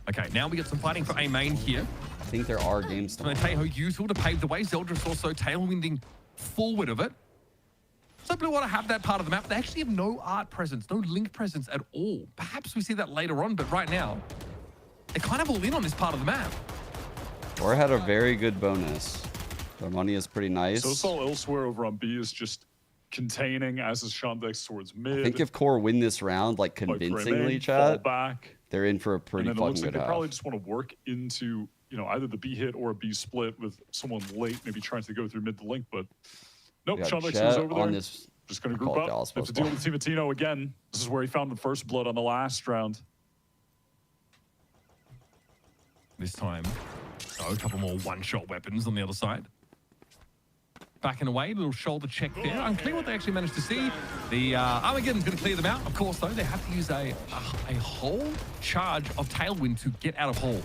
Okay, now we get some fighting for A main here. I think there are games tomorrow. Teho useful to pave the way. Zeldris also tailwinding forward of it. So Blue Water have that part of the map. They actually have no art presence, no link presence at all. Perhaps we see that later on, but right now, they're kind of all in on this part of the map. Or had a very good bonus. Their money is pretty nice. So it's all elsewhere over on B is just containing, as is Shandex towards mid. I think if Core win this round, like convincingly, Chad, they're in for a pretty fucking good half. They probably just want to work into, you know, either the B hit or a B split with someone late, maybe trying to go through mid to link, but nope, Shandex was over there. Just going to group up. They have to deal with Timatino again. This is where he found the first blood on the last round. This time, a couple more one-shot weapons on the other side. Backing away, little shoulder check there. Unclear what they actually managed to see. The Armageddon's going to clear them out. Of course, though, they have to use a whole charge of Tailwind to get out of hole.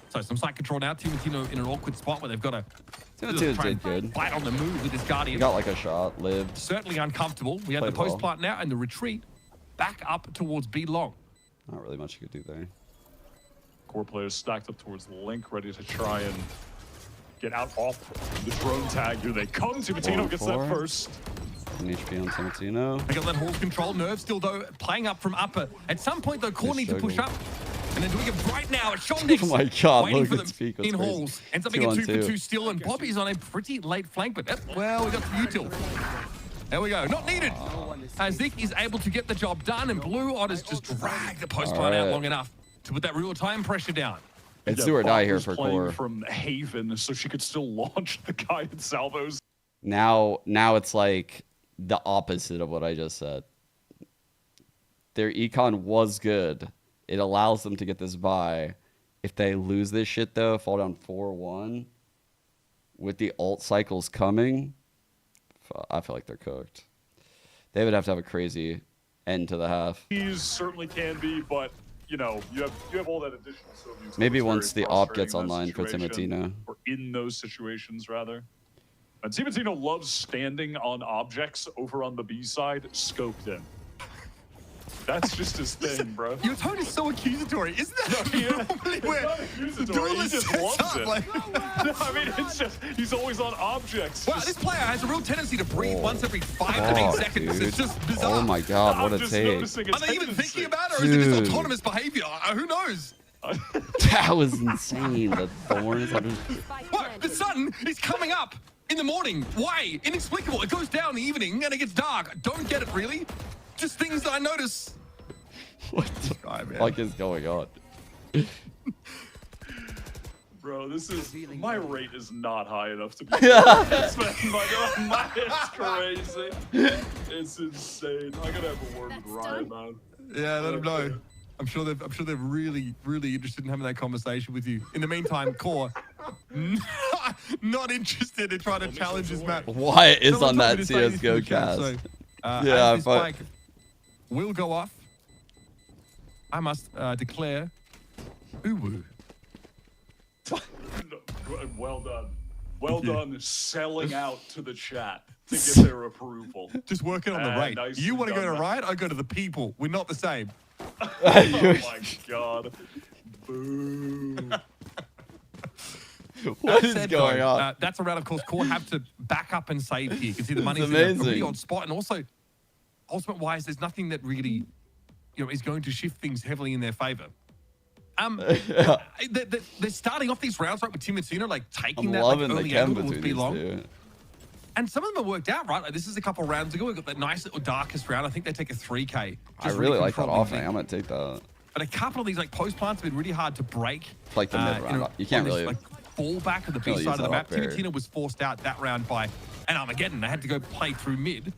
So some side control now. Timatino in an awkward spot where they've got to try and good. fight on the move with this Guardian. He got like a shot, lived. Certainly uncomfortable. We have the post plant now and the retreat back up towards B long. Not really much you could do there. Core players stacked up towards the link, ready to try and get out off the drone tag. Here they come. Timatino gets that first. An HP on Timatino. They got that hold control. Nerve still, though, playing up from upper. At some point, though, Core need to push up. And they're doing it right now. It's Shandex. Oh my God, waiting for look them at Speak. in halls. Ends up being a 2-for-2 still, and Poppy's on a pretty late flank. But, well, we got the util. There we go. Not needed. Zik is able to get the job done, and Blue Otters just drag the post plant out long enough to put that real time pressure down. It's do or die here for Core. From Haven, so she could still launch the guided salvos. Now it's like the opposite of what I just said. Their econ was good. It allows them to get this buy. If they lose this shit though, fall down 4-1 with the ult cycles coming, I feel like they're cooked. They would have to have a crazy end to the half. These certainly can be, but you know, you have all that additional Sylvian. Maybe once the op gets online for Timatino. Or in those situations, rather. And Timatino loves standing on objects over on the B side, scoped in. That's just his thing, bro. Your tone is so accusatory, isn't that? Normally where duelist just loves it. Like, no, I mean, it's just, he's always on objects. Wow, this player has a real tendency to breathe once every 5 to 8 seconds. Dude. It's just bizarre. Oh my God, what a take. Are they even thinking about it, or is it just autonomous behavior? Who knows? That was insane. The thorns. What? The sun is coming up in the morning. Why? Inexplicable. It goes down in the evening and it gets dark. Don't get it, really. Just things that I notice. What the fuck is going on? Bro, this is... My rate is not high enough to be... It's crazy. It's insane. I gotta have a word with Ryan, man. Yeah, let him know. I'm sure they're really, really interested in having that conversation with you. In the meantime, Core, not interested in trying to challenge his match. Wyatt is on that CSGO cast. So, yeah, this spike will go off. I must declare Uwu. Well done. Well done selling out to the chat to get their approval. Just working on the rate. You want to go to Riot? I go to the people. We're not the same. Oh my God. Boo. What is going on? That's a round, of course. Core have to back up and save here. You can see the money's amazing. in a really odd spot. And also, ultimate-wise, there's nothing that really, is going to shift things heavily in their favor. They're starting off these rounds, right, with Timatino, like, taking that early angle towards B long. And some of them have worked out, right? Like, this is a couple rounds ago. We got that nice little darkest round. I think they take a 3K. I really like that offering. I'm going to take that. But a couple of these, like, post plants have been really hard to break. Like the mid round. You can't really... Like, fall back of the B side of the map. Timatino was forced out that round by an Armageddon. They had to go play through mid.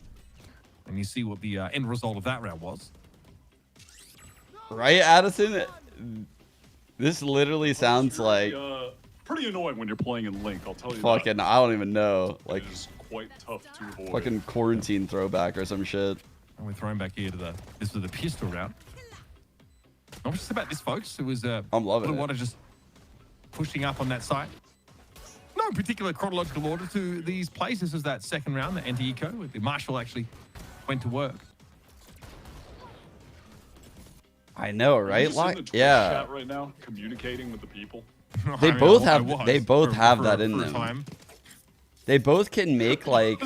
And you see what the end result of that round was. Right, Addison? This literally sounds like... pretty annoying when you're playing in Link, I'll tell you fucking, I don't even know. Like, it's quite tough to avoid. Fucking quarantine throwback or some shit. And we're throwing back here to this was the pistol round. Not just about this, folks. It was I'm loving it. Just pushing up on that side. No particular chronological order to these plays. This was that second round, the anti-eco. The Marshall actually went to work. I know, right? Yeah. Chat right now, communicating with the people. They both have. They both have that in them. They both can make like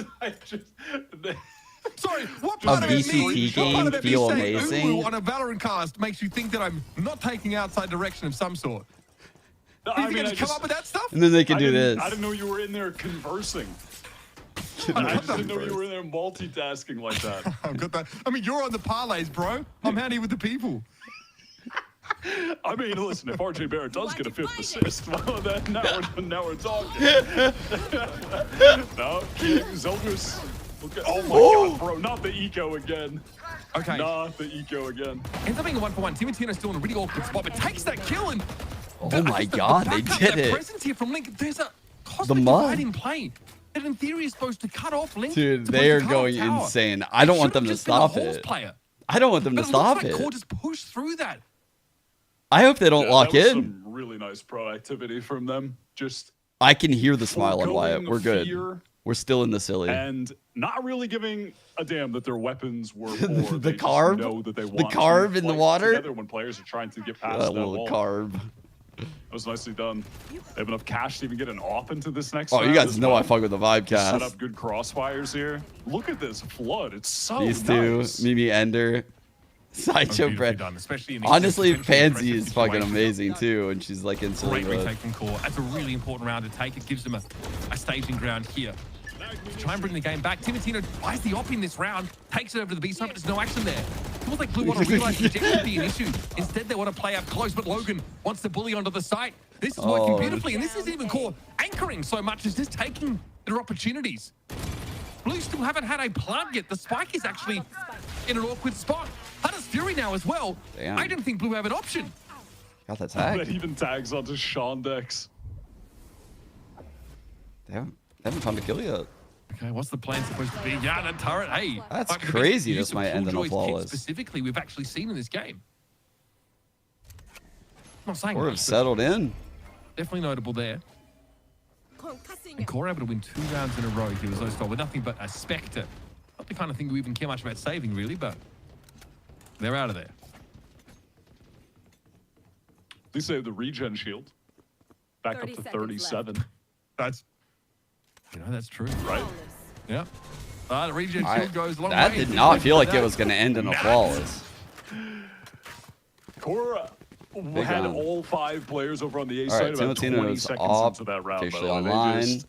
Sorry, what a VCT game feel amazing. On a Valorant cast makes you think that I'm not taking outside direction of some sort. You think I just come up with that stuff? And then they can do this. I didn't know you were in there conversing. I just didn't know you were in there multitasking like that. I've got that. I mean, you're on the parlays, bro. I'm handy with the people. I mean, listen, if RJ Barrett does get a 5th assist, well, then now we're talking. No, King, Zeldris. Oh my God, bro, not the eco again. Okay. Not the eco again. Ends up being a 1-for-1. Timotino's still in a really awkward spot, but takes that kill and... Oh my God, they did it. Presence here from Link. There's a The mud. in play that in theory is supposed to cut off Link. Dude, they are going insane. I don't want them to stop it. I don't want them to stop it. Core just push through that. I hope they don't lock that was in. Some really nice proactivity from them. Just I can hear the smile on Wyatt. We're good. fear. We're still in the silly. And not really giving a damn that their weapons were poor. The They carb? just know that they The want carb to in the fight water? together when players are trying to get past That that little wall. carb. That was nicely done. They have enough cash to even get an op into this next Oh, you round guys as know well. I fuck with the vibe Just set cast. up good crossfires here. Look at this flood. It's so These nice. two, Mimi Ender, Sideshow Brett. Done, especially in these Honestly, potentially Pansy impressive is fucking situations. amazing too, and she's like in silly Great mode. retake from Core. That's a really important round to take. It gives them a staging ground here. To try and bring the game back. Timotino buys the op in this round, takes it over to the B side, but there's no action there. Feels like Blue want to realize the jet would be an issue. Instead, they want to play up close, but Logan wants to bully onto the site. This is working beautifully, and this isn't even Core anchoring so much as just taking their opportunities. Blue still haven't had a plant yet. The spike is actually in an awkward spot. Hunter's Fury now as well. Damn. I didn't think Blue have an option. Got that That tag. even tags onto Shondex. They haven't found a kill yet. Okay, what's the plan supposed to be? Yeah, that turret, hey. That's might be the crazy. best use This of might end in a Killjoy's kit flawless. Specifically, we've actually seen in this game. I'm not saying Or much, have but settled in. definitely notable there. And Core able to win 2 rounds in a row. He was those with nothing but a Spectre. Not the kind of thing we even care much about saving, really, but they're out of there. At least they have the regen shield. Back up to 37. That's, that's true. Right? Yeah. The regen shield goes a long That way. did not feel like it was going to end in a flawless. Cora had round. all 5 players over on the A All side right, about 20 Timotino's seconds off, into that round. by officially the way. They online. just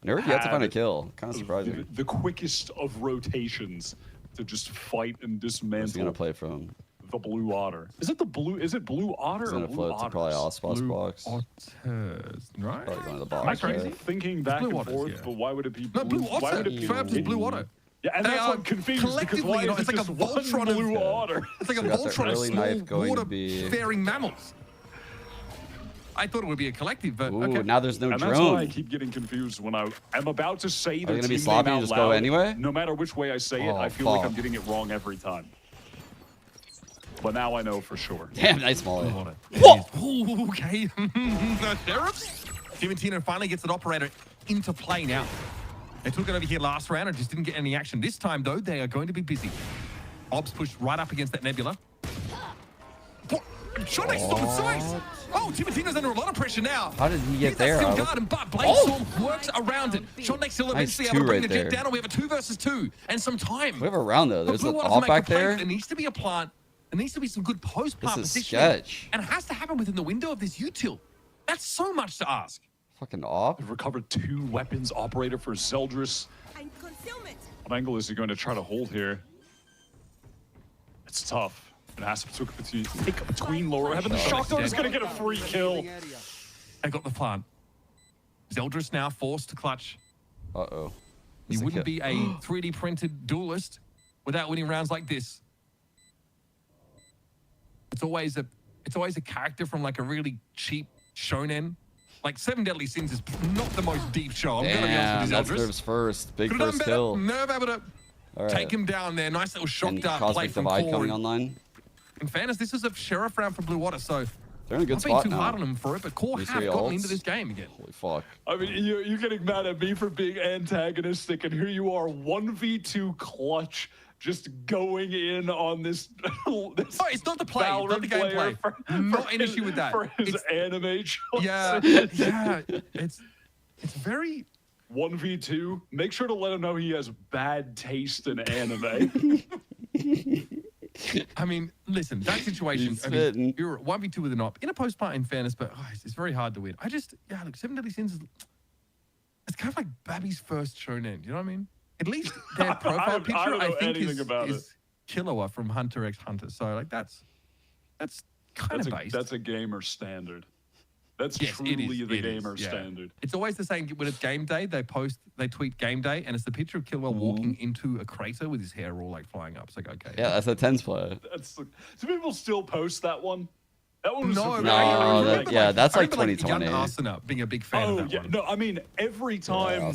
Never yet to find a had kill. Kind of surprising. The quickest of rotations to just fight and What's he dismantle gonna play from? the Blue Otter. Is it the blue? Is it Blue Otter He's or gonna Blue float to Otters? probably Ospas box. Otters, right? Probably going to the I box. keep Right? thinking back Blue and Otters, forth, yeah. but why would it be No, Blue Why Otter. would it be Straight up just Blue Otter. Yeah, and They that's are why I'm confused because collectively, why is it's it like just a one Voltron of Blue Otter? It's like a So that's Voltron the of early small knife going to be- water-faring mammals. I thought it would be a collective, but Ooh, okay. now there's no And that's why I drone. keep getting confused when I'm about to say Are the you gonna be team sloppy name and out just go loud. anyway? No matter which way I say it, Oh, I feel like fuck. I'm getting it wrong every time. But now I know for sure. Damn, nice molly. Ooh, okay. The Sheriffs? Timotino finally gets an operator into play now. They took it over here last round and just didn't get any action. This time, though, they are going to be busy. Ob's pushed right up against that Nebula. Shot next to the size. Oh, Timotino's under a lot of pressure now. How did he get there? Still I was- guard, but Bladestorm works around it. Shot next will Nice eventually two able to bring right the jet there. down, and we have a 2 versus 2 and some time. We have a round though. But There's Blue an Waters to op make a back play. there. There needs to be a plant. There needs to be some good post-plant This is positioning. sketch. And it has to happen within the window of this util. That's so much to ask. Fucking op. They've recovered 2 weapons operator for Zeldris. What angle is he going to try to hold here? It's tough. It has to pick between lower heaven. The Shockdog is going to get a free kill. I got the plant. Zeldris now forced to clutch. Uh-oh. You wouldn't be a 3D printed duelist without winning rounds like this. It's always a character from like a really cheap shonen. Like 7 Deadly Sins is not the most deep show. I'm gonna be honest Damn, with that's you, Zeldris. Nerve's first. Big Could've done first better. kill. Nerve able to All right. take him down there. Nice little shock And dart play Cosmic from Divide Core. coming online. In fairness, this is a sheriff round for Blue Water, so They're in a good not being spot too now. hard on them for it, but Core These have three gotten ults. into this game again. Holy fuck. I mean, you're getting mad at me for being antagonistic, and here you are, 1v2 clutch, just going in on this. This it's not the play, it's not the gameplay. Not an issue with that. For his anime choices. Yeah, it's very 1v2. Make sure to let him know he has bad taste in anime. I mean, listen, that situation, I mean, you're 1v2 with an op in a post-part, in fairness, but it's very hard to win. Yeah, look, 7 Deadly Sins, it's kind of like Babby's first shonen. You know what I mean? At least their profile picture, I think, is Killua from Hunter x Hunter. So, like, that's kind of based. That's a gamer standard. That's truly the gamer standard. It's always the same. When it's game day, they tweet game day, and it's the picture of Killua walking into a crater with his hair all like flying up. It's like, okay. Yeah, that's a TENS player. Do people still post that one? That one was that's like 2020. Young Arsena being a big fan of that one. No, I mean, every time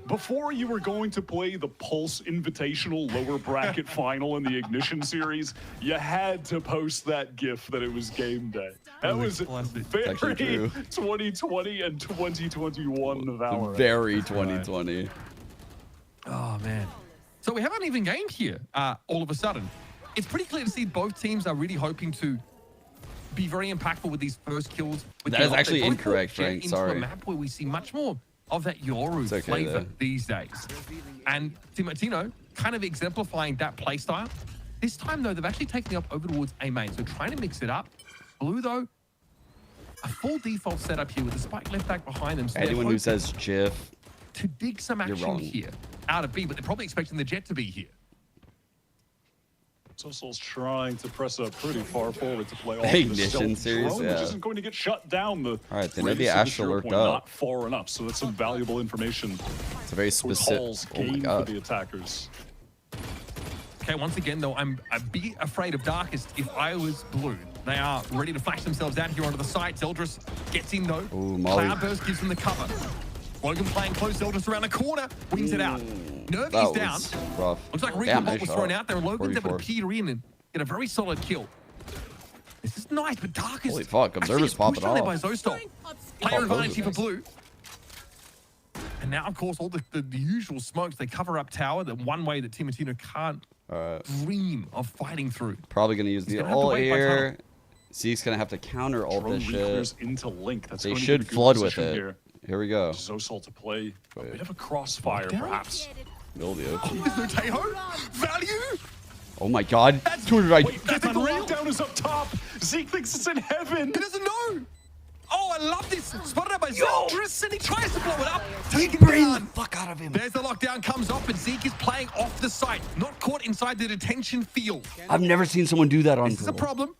before you were going to play the Pulse Invitational lower bracket final in the Ignition series, you had to post that GIF that it was game day. That was very 2020 and 2021 Valorant. Very 2020. Oh, man. So we haven't even gamed here all of a sudden. It's pretty clear to see both teams are really hoping to be very impactful with these first kills. That is actually incorrect, Frank. Sorry. Into a map where we see much more of that Yoru flavor these days. And Timatino kind of exemplifying that playstyle. This time, though, they've actually taken the up over towards A main. So trying to mix it up. Blue, though, a full default setup here with the spike left back behind them. So anyone who says GIF to dig some action here out of B, but they're probably expecting the Jet to be here. Soul's trying to press up pretty far forward to play off Ignition series, drone, which isn't going to get shut down. All right, they know the Astral lurked up. Not far enough, so that's some valuable information. It's a very specific for the attackers. Okay, once again, though, I'd be afraid of Darkest if I was Blue. They are ready to flash themselves out here onto the side. Zeldris gets in, though. Cloudburst gives them the cover. Logan playing close. Zeldris around the corner. Wins it out. Nervy's down. Rough. Looks like Recon Bolt was thrown out there. And Logan's able to peter in and get a very solid kill. This is nice, but Darkest. Holy fuck, Observer's popping off. There by Zostal. Player advantage here for Blue. And now, of course, all the usual smokes. They cover up tower. The one way that Timatino can't dream of fighting through. Probably going to use the ult here. Zeke's going to have to counter ult this shit. Into Link. That's they should flood with it. Here we go. Zosal to play a bit of a crossfire, perhaps. Mildew. Oh, there's no Teho? Value? Oh my god. That's 200. Wait, the lockdown is up top. Zeke thinks it's in heaven. He doesn't know. Oh, I love this. Spotted out by Zeldris, and he tries to blow it up. Take it down. Fuck out of him. There's the lockdown comes off, but Zeke is playing off the site, not caught inside the detention field. I've never seen someone do that on This is a problem.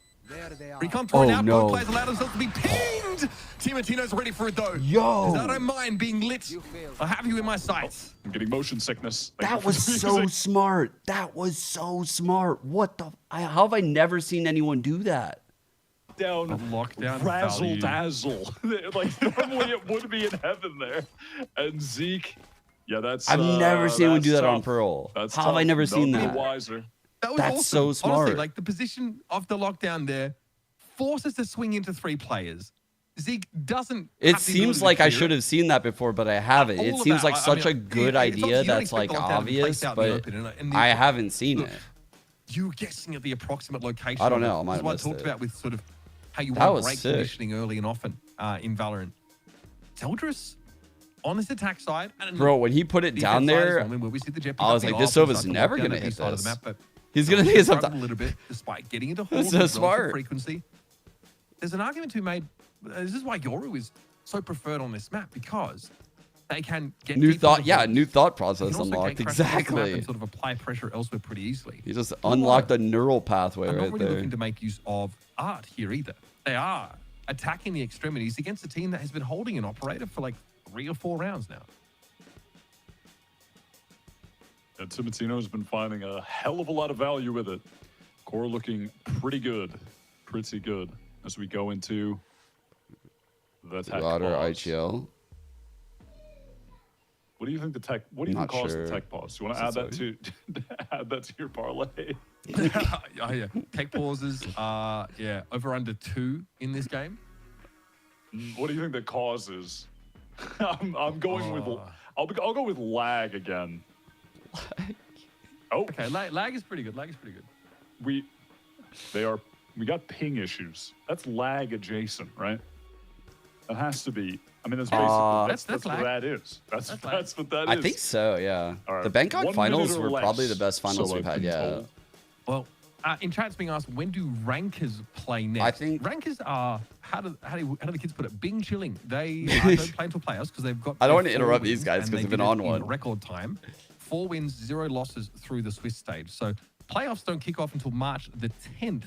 Recon thrown out. No. Both players allowed themselves to be pinged. Timatino's ready for it, though. Yo. I don't mind being lit. I'll have you in my sights. I'm getting motion sickness. That was so smart. That was so smart. What the? How have I never seen anyone do that? Lockdown razzle dazzle. Like normally it would be in heaven there. And Zeke, yeah, that's. I've never seen anyone do that tough. on Pearl. That's How have I never seen that? Wiser. That was That's awesome. so smart. Honestly, like the position of the lockdown there forces to swing into 3 players. Zeke doesn't. It seems like I should have seen that before, but I haven't. It seems like such a good idea that's like obvious, but I haven't seen it. You were guessing at the approximate location. I don't know. I might That's have what I missed talked it. about with sort of how you That want was break sick. conditioning early and often in Valorant. Zeldris on this attack side. Bro, when he put it down there, I was like, this Sova's never going to hit this. He's going to hit something. A little bit despite getting into That's hold so smart. frequency. There's an argument to be made. This is why Yoru is so preferred on this map, because they can get New deep thought, into yeah, holes. new thought They process can also unlocked. get crashed off the map Exactly. and sort of apply pressure elsewhere pretty easily. He just unlocked a neural pathway I'm not right really there. looking to make use of art here either. They are attacking the extremities against a team that has been holding an operator for like 3 or 4 rounds now. And Timatino's been finding a hell of a lot of value with it. Core looking pretty good as we go into the tech Water pause. IGL. What do you think the tech? What do you think Not caused sure. the tech pause? You want to add that to add that to your parlay? Oh, yeah. Tech pauses are, over under 2 in this game. What do you think the cause is? I'm going with I'll go with lag again. Oh, okay. Lag is pretty good. We got ping issues. That's lag adjacent, right? That has to be. I mean, that's basically that's what that is. That's what that is. I think so, yeah. All right. The Bangkok 1 finals minute or were probably less, the best finals so we've had, been yeah. told. Well, In chat's being asked, when do rankers play next? I think rankers are how do the kids put it? Bing chilling. They don't play until playoffs because they've got. I don't want to 4 interrupt these wins, guys and because they they've been did it on in one. record time. 4 wins, 0 losses through the Swiss stage. So playoffs don't kick off until March the 10th.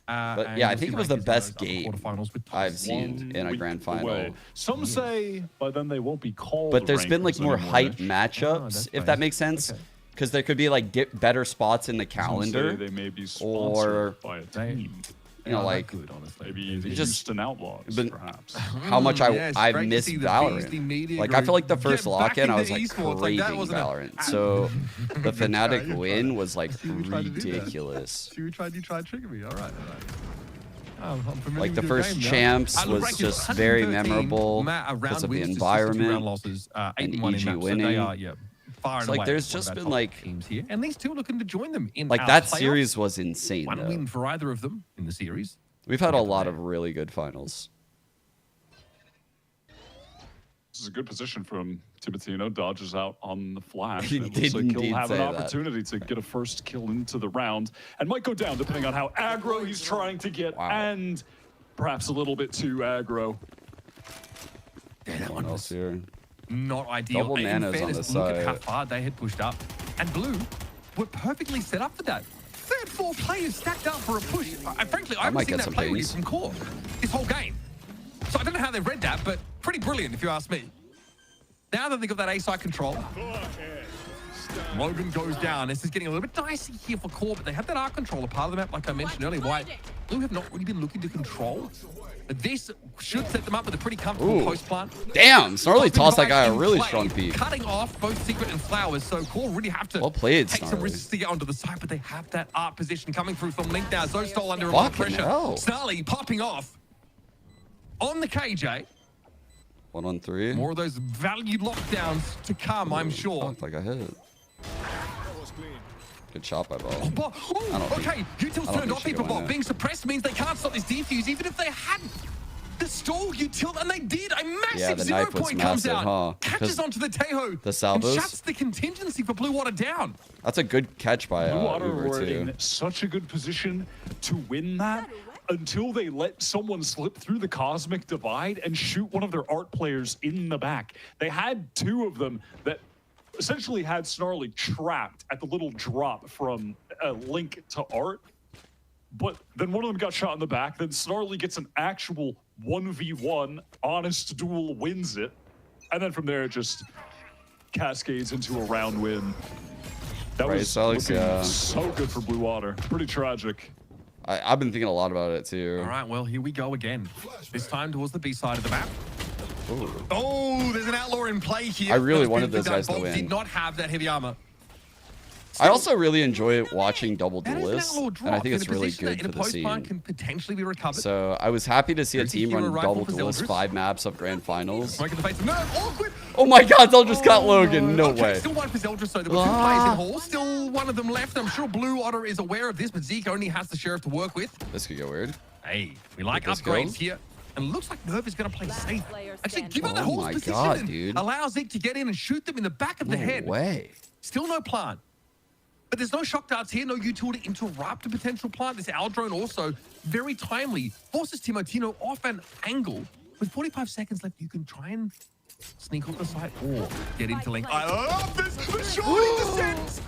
But yeah, I think it was the best game I've seen in a grand final. Away. Some say, but then they won't be called. But there's been like rankers more anymore, hype Mitch. matchups, if that makes sense. Because there could be like better spots in the calendar. They may be or sponsored by a team. You know, like good, honestly. Maybe the just Houston Outlaws, perhaps. How much I missed Valorant. Like I feel like the first lock-in, I was like craving Valorant. So the Fnatic win was like ridiculous. You tried to trigger me. All right. Like the first champs was just very memorable because of the environment and EG winning. It's like there's just been like teams here, and these two are looking to join them in like our that playoffs. series was insane. One Though. win for either of them in the series. We've had a lot of really good finals. This is a good position from Timotino. Dodges out on the flash. He And it looks like did he'll have an say that. opportunity to get a first kill into the round, and might go down depending on how aggro he's trying to get, and perhaps a little bit too aggro. Yeah, that one else here. Not ideal. Double In nanas on fairness, the look at how side. far they had pushed up. And Blue were perfectly set up for that. They had 4 players stacked up for a push. Frankly, I haven't might seen get that some play read pings. from Core this whole game. So I don't know how they've read that, but pretty brilliant if you ask me. Now that they've got that A-side control, Logan goes down. This is getting a little bit dicey here for Core, but they have that arc controller part of the map, like I mentioned earlier. Why Blue have not really been looking to control. But this should set them up with a pretty comfortable post plant. Damn, Snarly Popping tossed that right guy a in really play, strong peek. Cutting off both Secret and Flowers, so Core really have to Well played, take some Snarly. risks to get onto the side, but they have that art position coming through from Link now. Zostal under a lot of Fucking pressure. hell. Snarly popping off on the KJ. 1-on-3. More of those valued lockdowns to come, I'm sure. Fuck, like I hit. Good shot by Ball. I don't okay, Util's I don't turned think off she here for can win Ball. that. Being suppressed means they can't stop this defuse, even if they had the stall Util, and they did. A massive the 0 knife was point comes massive, out, huh? catches 'Cause onto the Teho, the salvos? and shuts the contingency for Blue Water down. That's a good catch by Blue Water Uber were too. in such a good position to win that until they let someone slip through the Cosmic Divide and shoot one of their art players in the back. They had 2 of them that essentially had Snarly trapped at the little drop from Link to Art. But then one of them got shot in the back. Then Snarly gets an actual 1v1. Honest Duel wins it. And then from there, it just cascades into a round win. That Right, was Alex, looking yeah. so good for Blue Water. Pretty tragic. I've been thinking a lot about it too. All right, well, here we go again. This time towards the B side of the map. Ooh. Oh, there's an Outlaw in play here. I really That was wanted beautifully those guys to done. Bolt win. did not have that heavy armor. I also really enjoy watching double That is an duelists, Outlaw and I drop think in it's a really position that good in for a the post plant scene. can potentially be recovered. So I was happy to see a There's a team hero run rifle double for duelists, Zeldris. 5 maps of grand finals. Smoke in the face. No, awkward. Oh my God, they'll just got Logan. No Okay, way. still one for Zeldris, so there were 2 players in Hall. Still one of them left. I'm sure Blue Otter is aware of this, but Zeke only has the Sheriff to work with. This could get weird. Hey, we like Get this upgrades kill. here. And it looks like Nerve is going to play safe. Actually, give up that Oh Hall's my position God, and dude. allow Zeke to get in and shoot them in the back of the No head. way. Still no plant. But there's no shock darts here, no util to interrupt a potential plant. This Owl drone also very timely. Forces Timotino off an angle. With 45 seconds left, you can try and sneak off the site or get into Link. I love this! The shorty descents!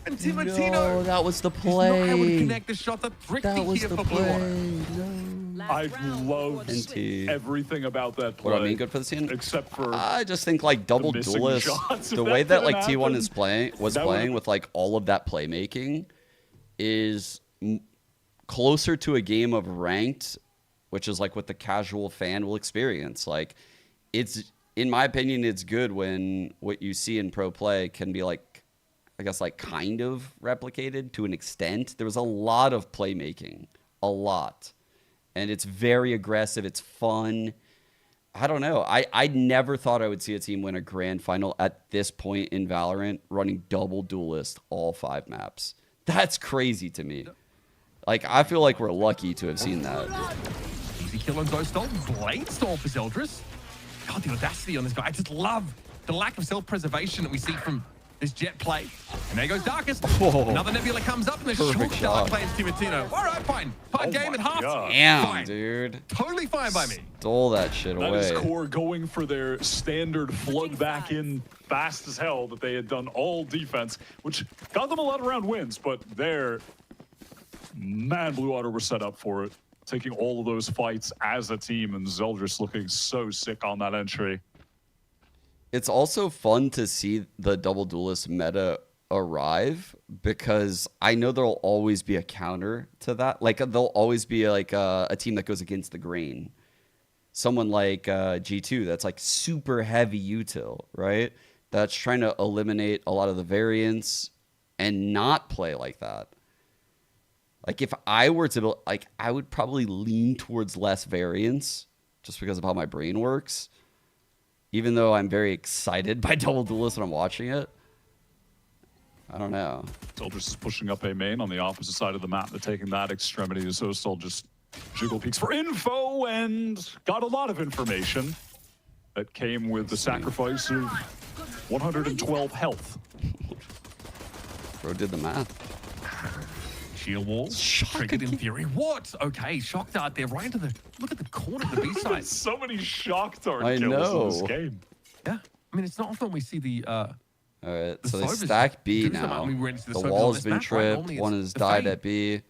And Timotino No, that was the is not able to play. connect the shot. That's tricky That was here the for Blue Water. play. I loved NT. everything about that play. What do I mean good for the scene? Except for I just think like double missing duelists, shots. If the that way that didn't like T1 is happen, playing that would've- playing with like all of that playmaking is closer to a game of ranked, which is like what the casual fan will experience. Like it's, in my opinion, it's good when what you see in pro play can be like, I guess like kind of replicated to an extent. There was a lot of playmaking, a lot. And it's very aggressive. It's fun. I don't know. I never thought I would see a team win a grand final at this point in Valorant running double duelist all 5 maps. That's crazy to me. Like, I feel like we're lucky to have seen that. Easy kill on Zostal. Blade stall for Zeldris. God, the audacity on this guy. I just love the lack of self-preservation that we see from this jet play. And there goes Darkest. Oh. Another Nebula comes up and the Perfect short shot. dart plays Timatino. All right, fine. Fine game at half. Damn, Fine. dude. Totally fine by me. Stole that shit That away. is Core going for their standard flood back in fast as hell that they had done all defense, which got them a lot of round wins, but there, man, Blue Water were set up for it. Taking all of those fights as a team, and Zeldris looking so sick on that entry. It's also fun to see the double duelist meta arrive because I know there'll always be a counter to that. Like there'll always be like a team that goes against the grain. Someone like G2 that's like super heavy util, right? That's trying to eliminate a lot of the variance and not play like that. Like if I were to build, like I would probably lean towards less variance just because of how my brain works. Even though I'm very excited by Double Duelist when I'm watching it. I don't know. Zeldris is pushing up a main on the opposite side of the map. They're taking that extremity. So Sol just jiggle peeks for info and got a lot of information that came with the sacrifice of 112 health. Bro did the math. Shield wall. Triggered in theory. What? Okay, shock dart there right into the, look at the corner of the B side. So many shock dart I kills know. in this game. Yeah. I mean, it's not often we see the All right, the so they Sovers stack B do some- now. I mean, we're into the The Sovers on wall's this been map, right? tripped. Normally One it's has the died Fade. at B.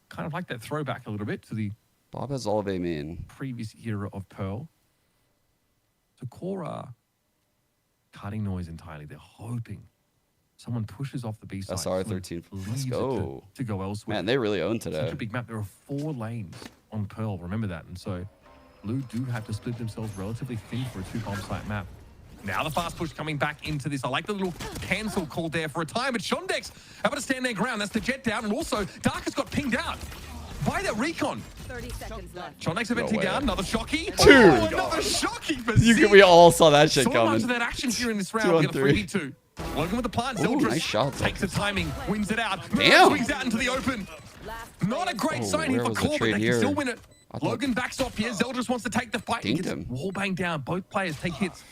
Kind of like that throwback a little bit to the Bob has all of A main. previous era of Pearl. So Core cutting noise entirely. They're hoping someone pushes off the B side. SR someone 13. Let's leaves it go. to go elsewhere. Man, they really own Such today. a big map. There are 4 lanes on Pearl. Remember that. And so Blue do have to split themselves relatively thin for a 2-bomb site map. Now the fast push coming back into this. I like the little cancel call there for a time. But Shondex able to stand their ground. That's the jet down. And also Dark has got pinged out by that recon. 30 seconds left. Shondex eventually down. Another shocky. Dude. Oh, another shocky for We all saw that shit so coming. much of that action here in this round. 2 on We got a 3. 3v2. Logan with the plant. Ooh, Zeldris nice shot, takes the timing, wins it out. Damn. Swings out into the open. Not a great sign here where for was the Core, but trade they here? can still win it. I thought- Logan backs off here. Zeldris wants to take the fight. He Dinked gets him. wall bang down. Both players take hits.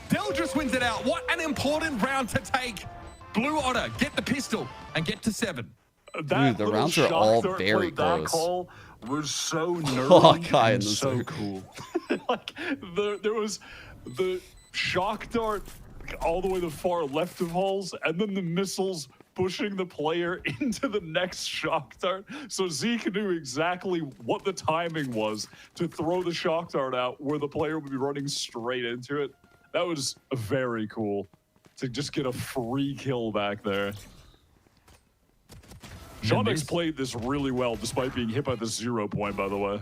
Zeldris wins it out. What an important round to take. Blue Otter get the pistol and get to 7. Dude, the rounds are all very That close. call was so nerdy Hawkeye in and the so circle. cool. Like there was the shock dart all the way to the far left of Halls, and then the missiles pushing the player into the next shock dart. So Zeke knew exactly what the timing was to throw the shock dart out where the player would be running straight into it. That was very cool to just get a free kill back there. Shondex played this really well despite being hit by the 0 point, by the way.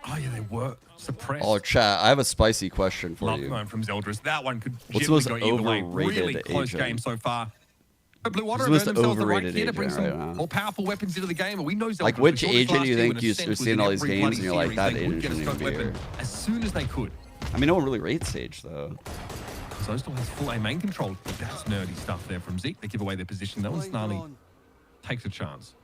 Oh, yeah, they were suppressed. Oh, chat, I have a spicy question for Love you. going from Zeldris. That one could What's the generally most go either way. overrated Really close agent? game so far. But Blue Water Who's have the earned most themselves the right overrated here to bring agent right some now? more powerful weapons into the game. And we know Zeldris. Like, which Zeldris agent last do you year, think in a you're sense, was seeing in all these every games bloody and you're like, series. that They would agent get a shouldn't scope even be weapon here? as soon as they could. I mean, no one really rates Sage, though. So still has full A main control. That's nerdy stuff there from Zeke. They give away their position. That one's Snarly takes a chance.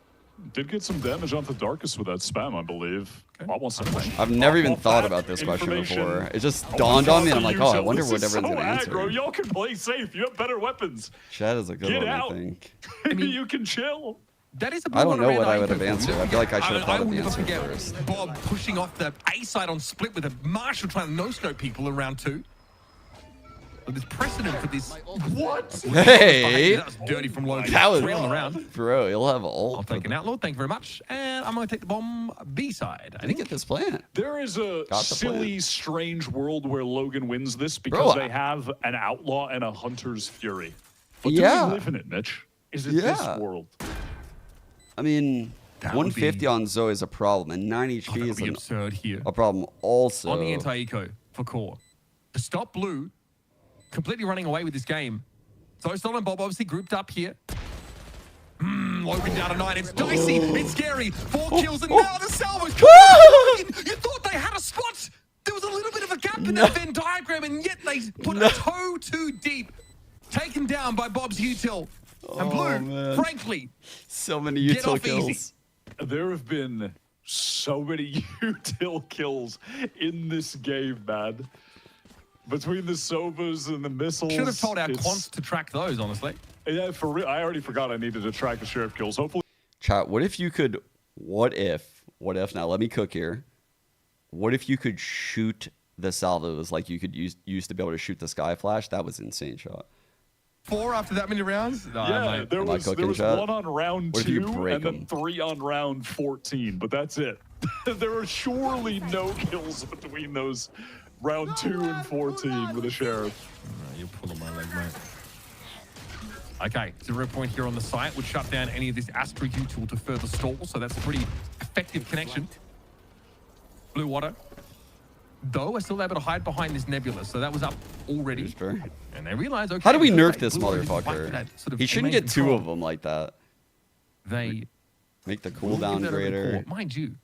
Did get some damage onto Darkest with that spam, I believe. I want some I've never even off thought that about this question information. before. It just I dawned on me, and I'm want like, oh, I to wonder use what it. This is everyone's gonna so aggro. answer. Y'all can play safe. You have better weapons. Chat is a good Get one, out. I think. Maybe you can chill. That is a I don't know Blue what Water I would have round answered. I feel like I should have thought of will the never answer forget first. Bob pushing off the A side on split with a Marshall trying to no-scope people in round 2. But there's precedent for this. What? Hey! That was dirty from Logan. That was 3 on the round. Bro, you'll have all. I'll take an Outlaw. Thank you very much. And I'm going to take the bomb B side. I didn't get this plan. There is a Got the silly, plan. strange world where Logan wins this because Bro, they have an Outlaw and a Hunter's Fury. But Yeah. do we live in it, Mitch? Is it Yeah. this world? I mean, That would 150 be- on Zoe is a problem, and 9 Oh, HP that is would be absurd here. a problem also. On the anti-eco for Core. To stop Blue completely running away with this game. So Sol and Bob obviously grouped up here. Logan down to 9. It's dicey. It's scary. 4 kills and now the salvage. You thought they had a spot. There was a little bit of a gap in that Venn diagram, and yet they put a toe too deep. Taken down by Bob's util. And Blue, man. frankly, So many get util off kills. easy. There have been so many util kills in this game, man. between the Sovas and the missiles. Should have told our quants to track those, honestly. Yeah, for real. I already forgot I needed to track the sheriff kills. Hopefully. Chat, what if you could, what if now, let me cook here. What if you could shoot the salvos like you could used to be able to shoot the sky flash? That was insane shot. 4 after that many rounds? No, yeah, there was 1 on round 2 and then 3 on round 14, but that's it. There are surely no kills between those round 2 and 14 with the sheriff. You're pulling my leg, mate. Okay, 0 point here on the site would shut down any of this Astra U tool to further stall, so that's a pretty effective connection. Blue Water, though, are still able to hide behind this nebula, so that was up already. And they realize, okay, how do we nerf okay, this motherfucker? He shouldn't get 2 of them like that. They make the cooldown greater. Mind you,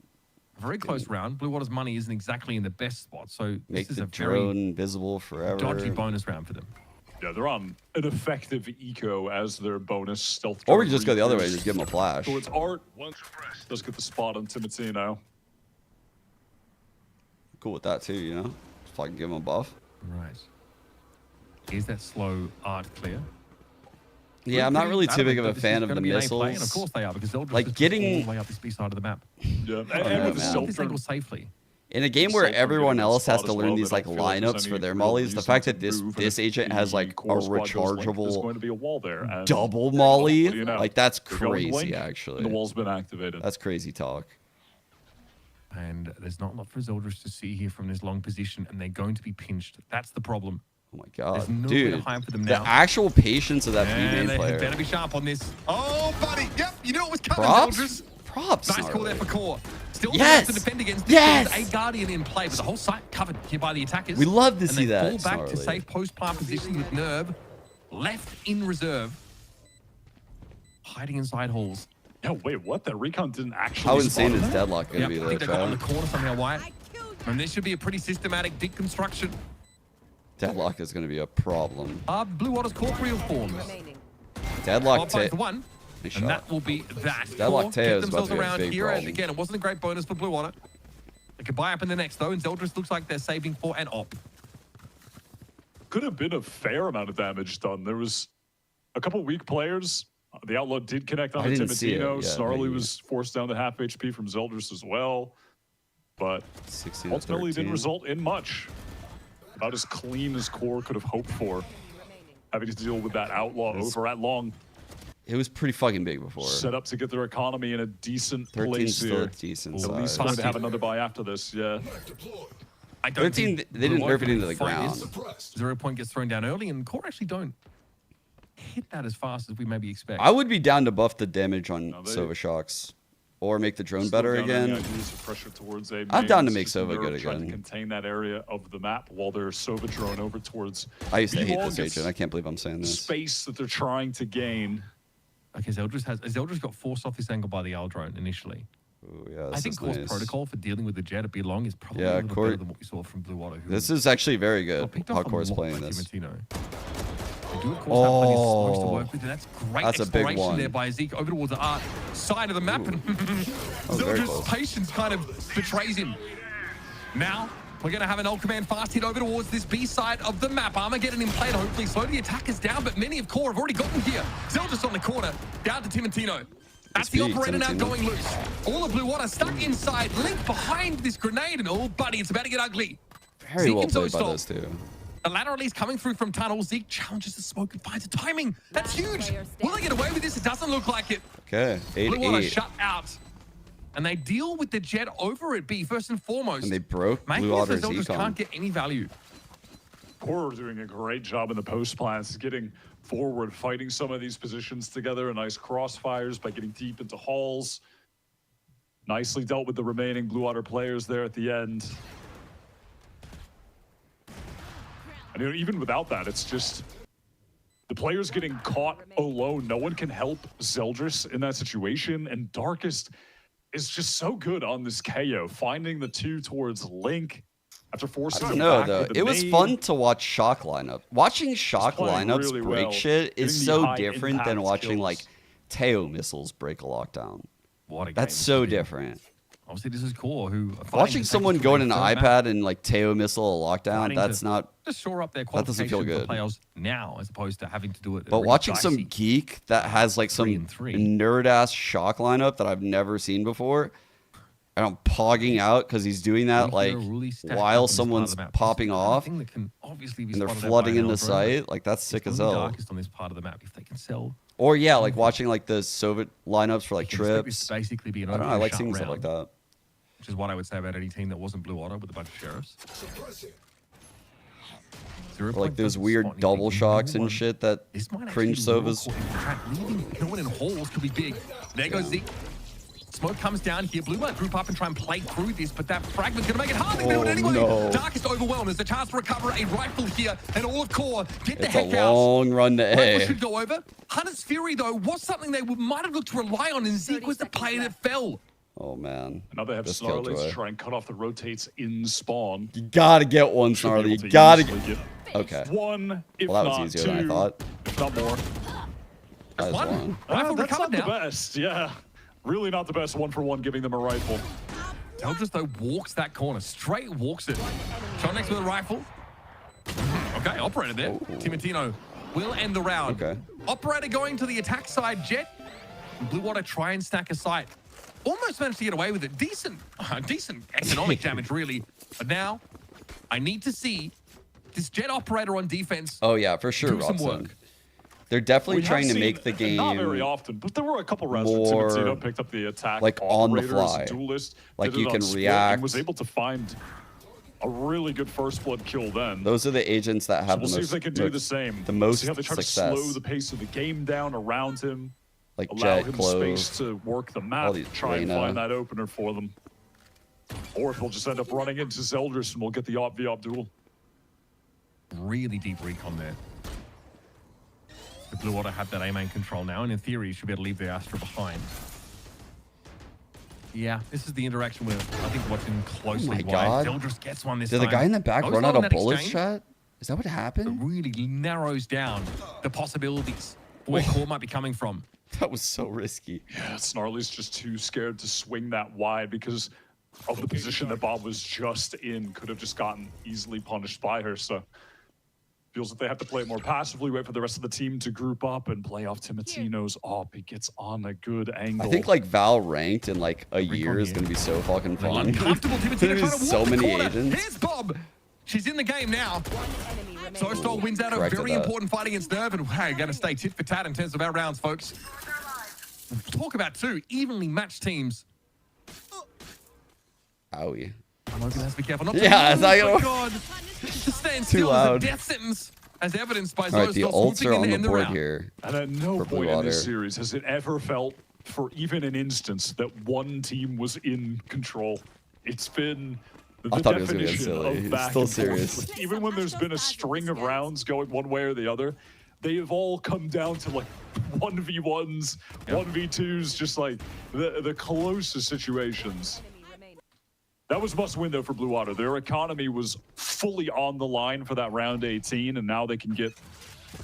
very close round. Blue Water's money isn't exactly in the best spot, so make this is the a drone visible forever. Dodgy bonus round for them. Yeah, they're on an effective eco as their bonus stealth. Or we can just go the other way, just give him a flash. So it's Art. Let's get the spot on Timotino. Cool with that too, you know? Just fucking give him a buff. Right. Is that slow Art clear? Yeah, I'm not really too big of a fan of the missiles. And of course they are, because they'll just like getting all the way up this B side of the map. Yeah, and with the stealth angle safely. In a game where everyone else has to learn these like lineups for their mollies, the fact that this agent has like a rechargeable double molly, like that's crazy actually. The wall's been activated. That's crazy talk. And there's not a lot for Zeldris to see here from this long position, and they're going to be pinched. That's the problem. Oh my god, there's no dude! time for them now. The actual patience of that B-main player. Better be sharp on this. Oh, buddy! Yep, you knew it was coming, Props? Zeldris. Props. Nice call there for core. Still yes. to defend against this. Yes. A Guardian in play, but the whole site covered here by the attackers. We love to and see they that. Fall back to safe post-plant positions with Nerve left in reserve, hiding inside halls. No, wait, what? That recon didn't actually. How insane is Deadlock going to be I though, think they got on the corner somehow, Wyatt. And this should be a pretty systematic deconstruction. Deadlock is going to be a problem. Blue Water's corporeal forms. Deadlock Both one. And that will be that. Deadlock Teo is about to be a big here, problem. and again, it wasn't a great bonus for Blue Water. They could buy up in the next, though, and Zeldris looks like they're saving for an op. Could have been a fair amount of damage done. There was a couple weak players. The Outlaw did connect on the Timotino. Snarly was forced down to half HP from Zeldris as well. But ultimately didn't result in much. About as clean as Core could have hoped for. Having to deal with that Outlaw over at long. It was pretty fucking big before. Set up to get their economy in a decent 13 place still here. a decent At least going to have another buy after this, yeah. I don't 13, think they didn't nerf it into the ground. 0 point gets thrown down early, and Core actually don't hit that as fast as we maybe expect. I would be down to buff the damage on Sova Shocks. Or make the drone better again. I'm down to make Sova good again. Trying to contain that area of the map while they're Sova drone over towards. I used to hate this agent. I can't believe I'm saying this. Space that they're trying to gain. Okay, Zeldris got forced off this angle by the L drone initially. Ooh, yeah, I think Core's protocol for dealing with the jet at B-Long is probably a little better than what we saw from Blue Water. This is actually very good. How Core's playing this. They do, of course, have plenty of smokes to work with, and that's great exploration there by Zeke over towards the art side of the map, and Zeldris' patience kind of betrays him. Now, we're going to have an ult command fast hit over towards this B side of the map. Armageddon in play to hopefully slow the attackers down, but many of Core have already gotten here. Zeldris on the corner, down to Timotino. That's the operator now going loose. All of Blue Water stuck inside, Link behind this grenade, and oh, buddy, it's about to get ugly. Very well played by those two. A ladder release coming through from tunnel. Zeke challenges the smoke and finds a timing. That's huge. Will they get away with this? It doesn't look like it. Okay, 8-8. Blue Water shut out. And they deal with the jet over at B, first and foremost. And they broke Blue Water's econ. Just can't get any value. Core doing a great job in the post plants, getting forward, fighting some of these positions together. Nice crossfires by getting deep into halls. Nicely dealt with the remaining Blue Water players there at the end. And you know, even without that, it's just the players getting caught alone. No one can help Zeldris in that situation. And Darkest is just so good on this KO, finding the 2 towards Link after forcing I don't know, though. It was fun to watch Shock lineup. Watching Shock lineups really break shit is so different than watching, like, Teo missiles break a lockdown. What a That's so different. Obviously, this is Core who are fighting Watching to take someone us go to in the an third map, iPad and like Teo missile a lockdown, fighting that's to not. just shore up their That doesn't feel qualification for good. playoffs now, as opposed to having to do it. at a But really watching some dicey geek that has like some 3-3. nerd ass shock lineup that I've never seen before, and I'm pogging out because he's doing that like while someone's popping off thing that can obviously be and they're spotted out flooding by an into Eldrone, but sight. Like that's sick it's as gonna be hell. darkest on this part of the map if they can sell. Or yeah, like watching like the Soviet lineups for like You can expect this trips. to basically be an I don't know. I like overshot seeing stuff like round. that. Which is what I would say about any team that wasn't Blue Auto with a bunch of sheriffs. Or like those weird double shocks and shit that cringe Sovas. Leaving no one in halls could be big. There goes Zeke. Smoke comes down here. Blue might group up and try and play through this, but that fragment's going to make it hard to do it anyway. no. Darkest overwhelmed. There's a chance to recover a rifle here, and all of Core get the It's a heck out. long run to Rifle A. should go over. Hunter's Fury, though, was something they might have looked to rely on, and Zeke was the player that fell. Oh man. Now they have This Snarly to Killjoy. try and cut off the rotates in spawn. You gotta get one, Should be Snarly. able You to gotta easily get. Okay. One, if Well, that not was easier than I two, thought. if not more. That is one. Rifle That's recovered not the now. best. Yeah, really not the best. 1-for-1, giving them a rifle. Eldris, though, walks that corner. Straight walks it. Shot next with a rifle. Okay, Operator there. Timotino will end the round. Okay. Operator going to the attack side. Jet. Blue Water try and stack a sight. Almost managed to get away with it. Decent economic damage, really. But now, I need to see this Jet Operator on defense. Oh yeah, for sure, do some Robson. work. They're definitely We have trying to seen- make the game Not very often, but there were a couple rounds where more, Timotino picked up the attack. like, on the Operator as a fly. duelist, Like, did you it can on split, react. and was able to find a really good first blood kill then. Those are the agents that So have we'll the see most, if they can do the same. the most See how they try success. to slow the pace of the game down around him. Like Allow Jet, him Clove, space to work the map, all these try and Reyna. find that opener for them. Or if they'll just end up running into Zeldris and we'll get the op-v-op duel. Really deep recon there. The Blue Water have that A-main control now, and in theory, you should be able to leave the Astra behind. Yeah, this is the interaction we're, I think, watching closely. Oh my why God. Zeldris gets one this Did time. the guy in the back Goes run low out in of that bullets, exchange. chat? Is that what It happened? really narrows down the possibilities for where Core might be coming from. That was so risky. Yeah, Snarly's just too scared to swing that wide because of the position that Bob was just in. Could have just gotten easily punished by her, so feels that they have to play it more passively, wait for the rest of the team to group up and play off Timotino's op. He gets on a good angle. I think like Val ranked in like a year is gonna be so fucking fun. Uncomfortable There's Timotino gonna be trying to so walk the many corner. agents. Here's Bob. She's in the game now. Zostal wins out a corrected very that. important fight against Nerve, and hey, got to stay tit for tat in terms of our rounds, folks. Talk about two evenly matched teams. Owie. Logan has to be careful not to Yeah, move, it's not oh gonna- God. To stand Too still loud. is a death sentence, as evidenced by All right, the Zostal ults swooping are in on to the end the board round. here. And at no for Blue point in this Water. series has it ever felt, for even an instance, that one team was in control. It's been the I thought it was gonna get definition silly. of It's back still and forth. serious. Even when there's been a string of rounds going one way or the other, they have all come down to like 1v1s, 1v2s, just like the closest situations. That was must win though for Blue Water. Their economy was fully on the line for that round 18, and now they can get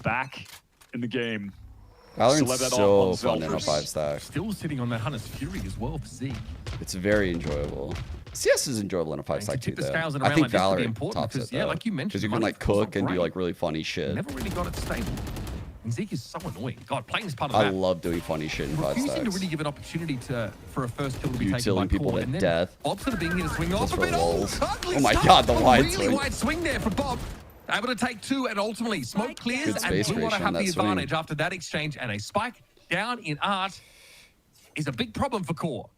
back in the game. Valorant's Still have that so on fun in a Zeldris. 5-stack. Still sitting on that Hunter's Fury as well for Zeke. It's very enjoyable. CS is enjoyable in a 5-stack too, tip the though. scales in a I round think like this could be Valorant important tops because, it, yeah, though. like you mentioned, Because you the can money like pool's not cook and do great. like really funny shit. Never really got it stable. And Zeke is so annoying. God, playing this part of I that. love doing funny shit in Refusing to 5-stacks. really give an opportunity for a first kill to be taken by Utiling people Core. to And then death. Bob sort of being here to swing off Just a for bit. lulz. Ugly Oh my stuff. God, the A wide really swing. wide swing there for Bob. Able to take two, and ultimately smoke clears, Good and space Blue Water ratio on have the that swing. advantage after that exchange. And a spike down in Art is a big problem for Core.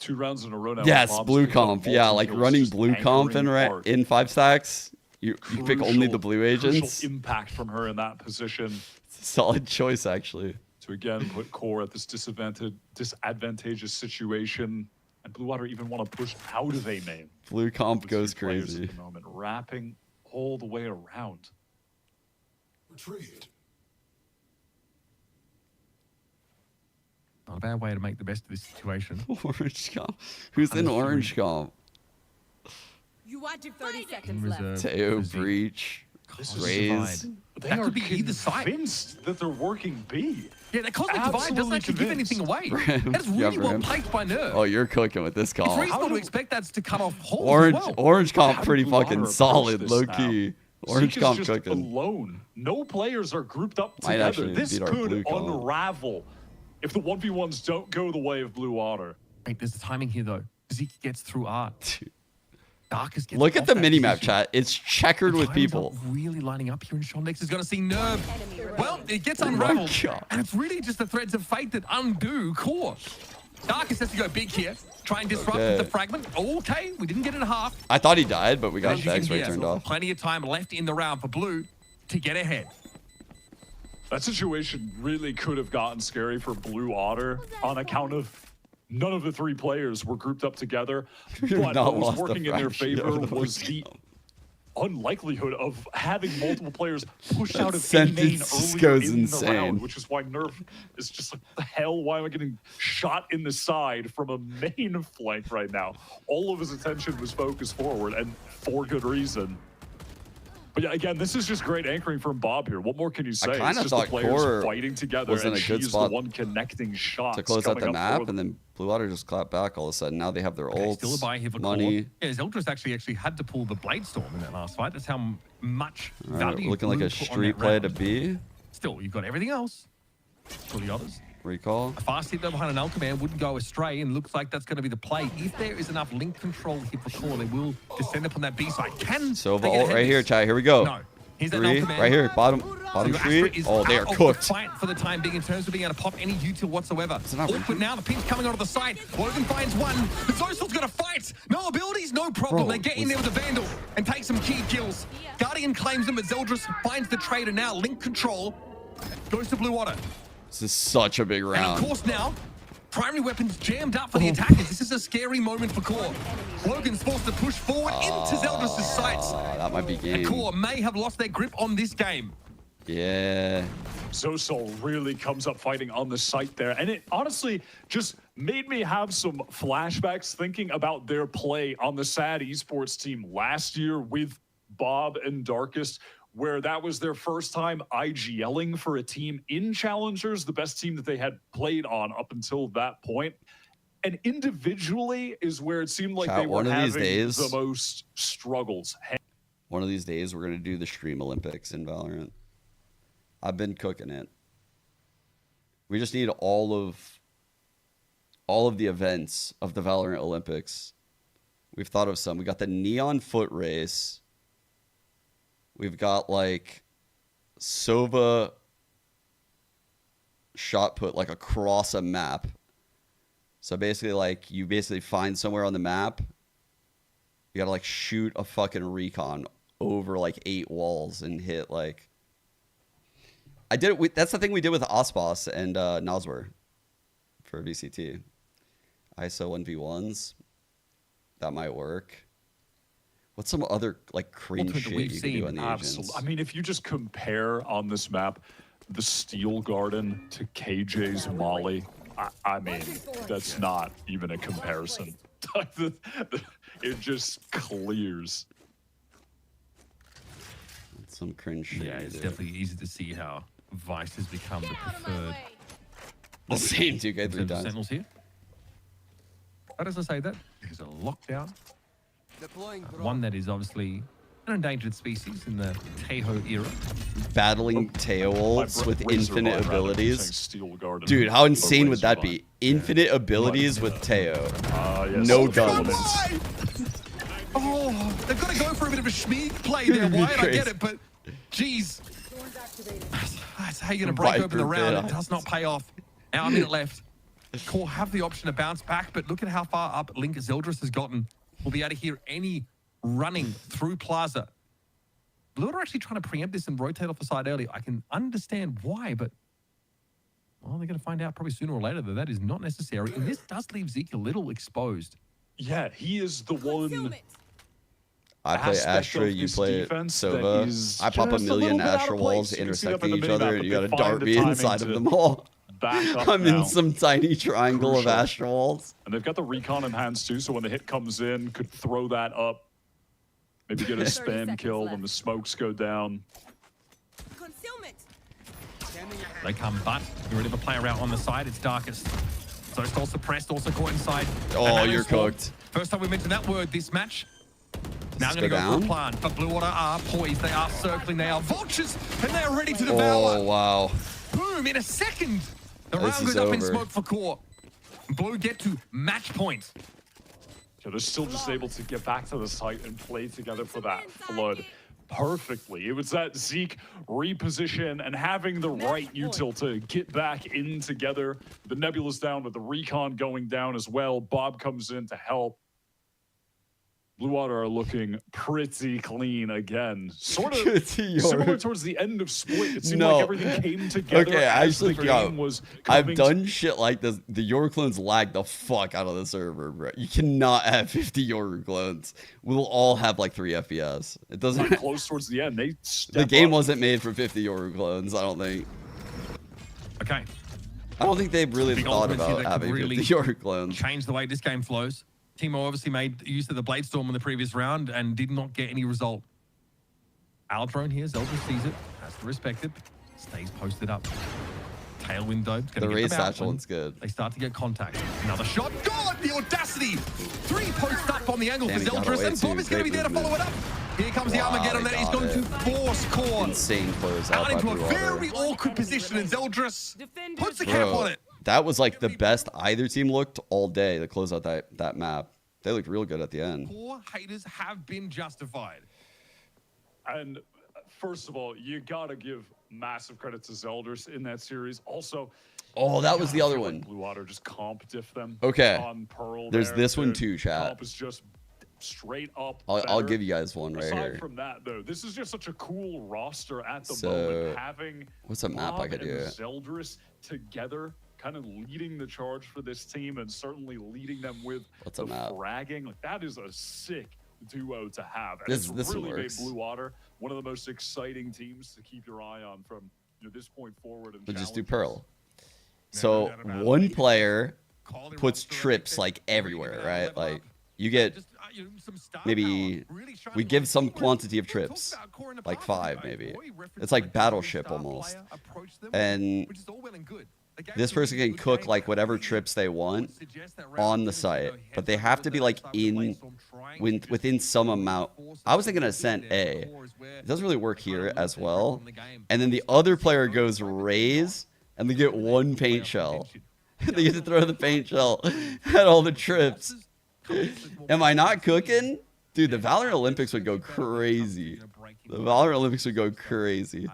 2 rounds in a row now. Yes, Bob's blue picked up comp. Yeah, like multi-kills, running just blue comp angering Art. in 5-stacks. You pick only the blue agents. Crucial impact from her in that position Solid choice, actually. to again put Core at this disadvantageous situation. And Blue Water even want to push out of A main. Blue comp The goes two players crazy. At the moment, wrapping all the way around. Retrieved. Not a bad way to make the best of this situation. Orange comp. Who's in orange comp? You want to 30 In seconds reserve. left. Teo, for Zeke. Breach, This is Raze. They That are could be either side. convinced that they're working B. Yeah, that Cosmic Divide doesn't actually give anything away. That's Yeah, really well Brim. played by Nerve. Oh, you're cooking with this It's call. reasonable to expect that to come off whole Orange, as well. orange comp How did pretty Blue Otter fucking approach solid, this low now? key. Orange Zeke is comp just cooking. alone. No players are grouped up Might together. actually This beat our could blue comp. unravel if the 1v1s don't go the way of Blue Otter. Wait, there's the timing here though. Zeke gets through art. Darkest gets Look at off the that minimap position. chat. It's checkered with Timing's people. not really lining up here, and Sean Next is going to see Nerve. Well, it gets Oh my unraveled, God. and it's really just the threads of fate that undo Core. Darkest has to go big here. Try and disrupt Okay. with the fragment. Okay, we didn't get it in half. I thought he died, but we got As the you can X-ray hear, turned off. Plenty of time left in the round for Blue to get ahead. That situation really could have gotten scary for Blue Otter on account of none of the three players were grouped up together. You've But not what was lost the working in their fraction favor of the was the unlikelihood of having multiple players pushed That out of A main sentence earlier goes in the insane. round, which is why Nerf is just like, the hell, why am I getting shot in the side from a main flank right now? All of his attention was focused forward, and for good reason. But yeah, again, this is just great anchoring from Bob here. What more can you say? kinda It's just thought the players Core fighting together, was in and a good she's spot the one connecting shots to close out coming the up for map, and then Blue Water just clapped back all of a sudden. Now they have their ults, Still a buy here for money. Core. Yeah, Zeldris actually had to pull the Blade Storm in that last fight. That's how much All right, value looking like Blue a put on street that play to round. be. Still, you've got everything else for the others. Recall. A fast hit though behind an L command wouldn't go astray, and looks like that's going to be the play. If there is enough link control here for Core, they will descend upon that B side. Can Sova they get ult ahead right of here, this? chat. Here we go. No. Here's that Three, L command. right here, bottom So Astra street. is Oh, they out are of the cooked. fight for the time being in terms of being able to pop any util whatsoever. not Awkward now, the pinch coming onto the side. Logan finds one. The Zosel's going to fight. No abilities, no problem. Bro, They get in there with the Vandal and take some key kills. Guardian claims them, but Zeldris finds the trader now. Link control goes to Blue Water. This is such a big And round. of course now, primary weapons jammed up for the attackers. This is a scary moment for Core. Logan's forced to push forward into Zeldris' sights. That might be And game. Core may have lost their grip on this game. Yeah. Zosol really comes up fighting on the site there. And it honestly just made me have some flashbacks thinking about their play on the SAD esports team last year with Bob and Darkest, where that was their first time IGLing for a team in Challengers, the best team that they had played on up until that point. And individually is where it seemed like Chat, they were one of these having days- the most struggles. One of these days, we're gonna do the Stream Olympics in Valorant. I've been cooking it. We just need all of the events of the Valorant Olympics. We've thought of some. We got the Neon Foot Race. We've got like Sova shot put like across a map. So basically, like you basically find somewhere on the map. You gotta like shoot a fucking recon over like 8 walls and hit like. I did it. That's the thing we did with Osbos and Noswer for VCT. ISO 1v1s. That might work. What's some other like cringe Ultimate that shit we've you can do seen? on the Absolutely. agents? I mean, if you just compare on this map the Steel Garden to KJ's Molly, I mean, that's not even a comparison. It just clears. Some cringe shit. Yeah, you it's do. definitely easy to see how Vice has become the preferred. The same 2K 3 times. Sentinels here. How does I say that? There's a lockdown. One that is obviously an endangered species in the Tejo era. Battling Teo ults with Razor infinite Line, rather than saying abilities. Steel Garden. Dude, how insane would Razor that Line. be? Infinite abilities with Teo. Yes. No Oh, guns. Oh, they've got to go for a bit of a schmeeg play there, Wyatt. I get it, but geez. That's how you're going to break open the round. It does not pay off. Now a minute left. Core have the option to bounce back, but look at how far up Link Zeldris has gotten. We'll be able to hear any running through Plaza. Blue are actually trying to preempt this and rotate off the side early. I can understand why, but well, they're going to find out probably sooner or later that that is not necessary. And this does leave Zeke a little exposed. Yeah, he is the one. I play aspect Astra, of you this play defense that Sova. is I pop a just a million little bit out of Astra place. walls You can see up intersecting in the each other, minimap, and but you they gotta find dart the me timing inside to of them all. Back up I'm now. in some tiny triangle Crucial. of Astra walls. And they've got the recon in hands too, so when the hit comes in, could throw that up. Maybe get a spam kill when the smokes go down. They come, but you're ready to play around on the side. It's darkest. So it's all suppressed, also caught inside. Oh, you're cooked. First time we mentioned that word this match. Now I'm Let's going to go go for down. a plant, but Blue Water are poised. They are circling. They are vultures, and they are ready to devour. Oh, wow. Boom, in a second. The This round goes is up in over. smoke for Core. Blue get to match point. So they're still just able to get back to the site and play together for that flood perfectly. It was that Zeke reposition and having the right util to get back in together. The Nebula's down, but the Recon going down as well. Bob comes in to help. Blue Water are looking pretty clean again. Sort of similar towards the end of Split. It seemed like everything came together Okay, I as actually the forgot. game was I've coming done shit like this. The Yoru clones lag the fuck out of the server, bro. You cannot have 50 Yoru clones. We'll all have like 3 FPS. It doesn't. like close towards the end. They The game wasn't made for 50 Yoru clones. I don't think. Okay. I don't think they've really Big thought ultimates here about that having could really 50 Yoru clones. change the way this game flows. Timo obviously made use of the Blade Storm in the previous round and did not get any result. Aldrone here, Zelda sees it, has to respect it, stays posted up. Tailwind though, it's The gonna raise get them out satchel when one's good. They start to get contact. Another shot. God, the audacity! 3 posts up on the angle Damn, for he got Zeldris, away and Bob too. is going to be Great there to follow it movement. up. Here comes the Wow, Armageddon they that he's got going to it. force Core Insane close out out by into a Blue Water. very awkward position, and Zeldris puts the cap Bro, on it. that was like the best either team looked all day to close out that map. They looked real good at the end. Core haters have been justified. And first of all, you gotta give massive credit to Zeldris in that series. Also, Oh, that was the other one. Blue Water just comp diff them. Okay. On Pearl. There's there. this one Their too, chat. Comp is just straight up. I'll better. give you guys one right Aside here. from that, though, this is just such a cool roster at the So, moment. Having what's a map I Bob could and do? Zeldris together, kind of leading the charge for this team, and certainly leading them with What's a the map? fragging. Like that is a sick duo to have. And This it's one really made works. Blue Water one of the most exciting teams to keep your eye on from this point forward. And We'll just do challenges. Pearl. So one player puts trips like everywhere, right? Like you get maybe we give some quantity of trips, like 5 maybe. It's like Battleship almost. And this person can cook like whatever trips they want on the site, but they have to be like within some amount. I was thinking Ascent A. It doesn't really work here as well. And then the other player goes raise, and they get 1 paint shell. They get to throw the paint shell at all the trips. Am I not cooking? Dude, the Valorant Olympics would go crazy. The Valorant Olympics would go crazy.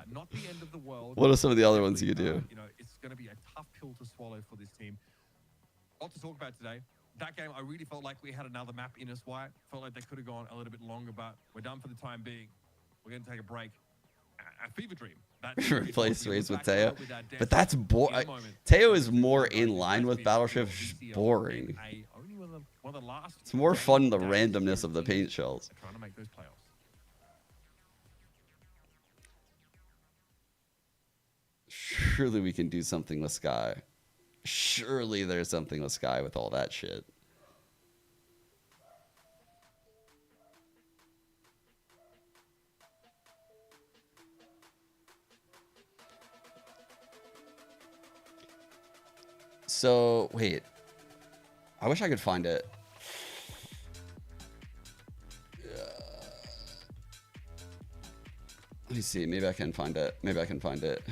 What are some of the other ones you do? It's going to be a tough pill to swallow for this team. A lot to talk about today. That game, I really felt like we had another map in us, Wyatt. Felt like they could have gone a little bit longer, but we're done for the time being. We're going to take a break. A fever dream. Replace Raze with Teo. But that's boring. Teo is more in line with Battleship. It's just boring. It's more fun the randomness of the paint shells. Trying to make those playoffs. Surely we can do something with Sky. Surely there's something with Sky with all that shit. So, wait. I wish I could find it. Let me see. Maybe I can find it. Maybe I can find it.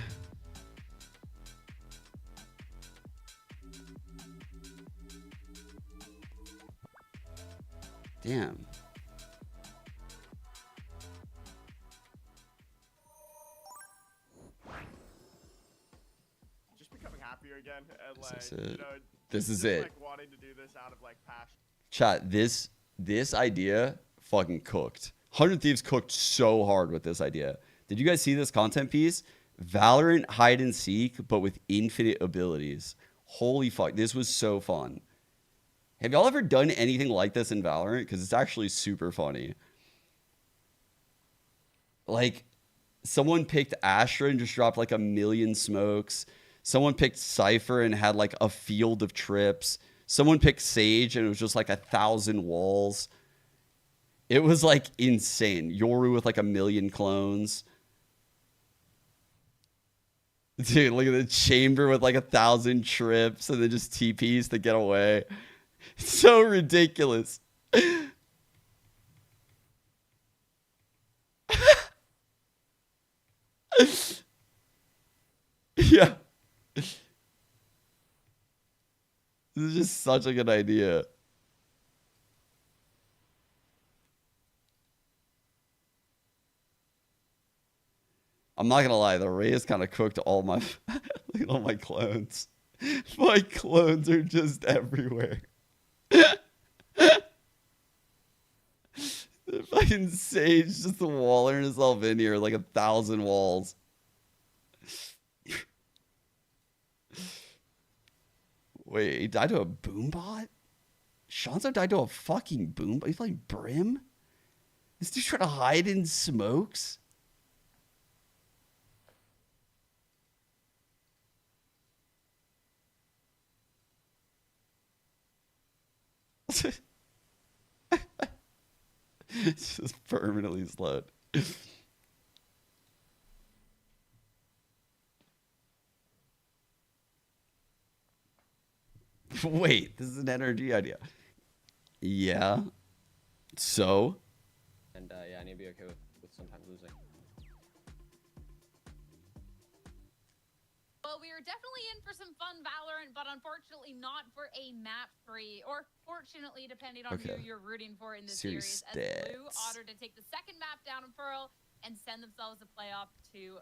Damn. Just becoming happier again. And, like, This is it. You know, This is just, it. Like, wanting to do this out of like passion. Chat, this idea fucking cooked. 100 Thieves cooked so hard with this idea. Did you guys see this content piece? Valorant hide and seek, but with infinite abilities. Holy fuck, this was so fun. Have y'all ever done anything like this in Valorant? Because it's actually super funny. Like, someone picked Astra and just dropped like 1,000,000 smokes. Someone picked Cypher and had like a field of trips. Someone picked Sage and it was just like 1,000 walls. It was like insane. Yoru with like 1,000,000 clones. Dude, look at the chamber with like 1,000 trips and then just TPs to get away. It's so ridiculous. Yeah. This is just such a good idea. I'm not gonna lie, the Rays kind of cooked all my look at all my clones. My clones are just everywhere. The fucking Sage, just the waller himself in here, like 1,000 walls. Wait, he died to a boombot? Shanzo died to a fucking boombot? He's playing Brim? This dude trying to hide in smokes? It's just permanently slowed. Wait, this is an energy idea. Yeah. So? And yeah, I need to be okay with sometimes losing. Well, we are definitely in for some fun Valorant, but unfortunately not for a map 3. Or fortunately, depending on who you're rooting for in this series. As Blue Otter to take the second map down in Pearl and send themselves a playoff 2-0.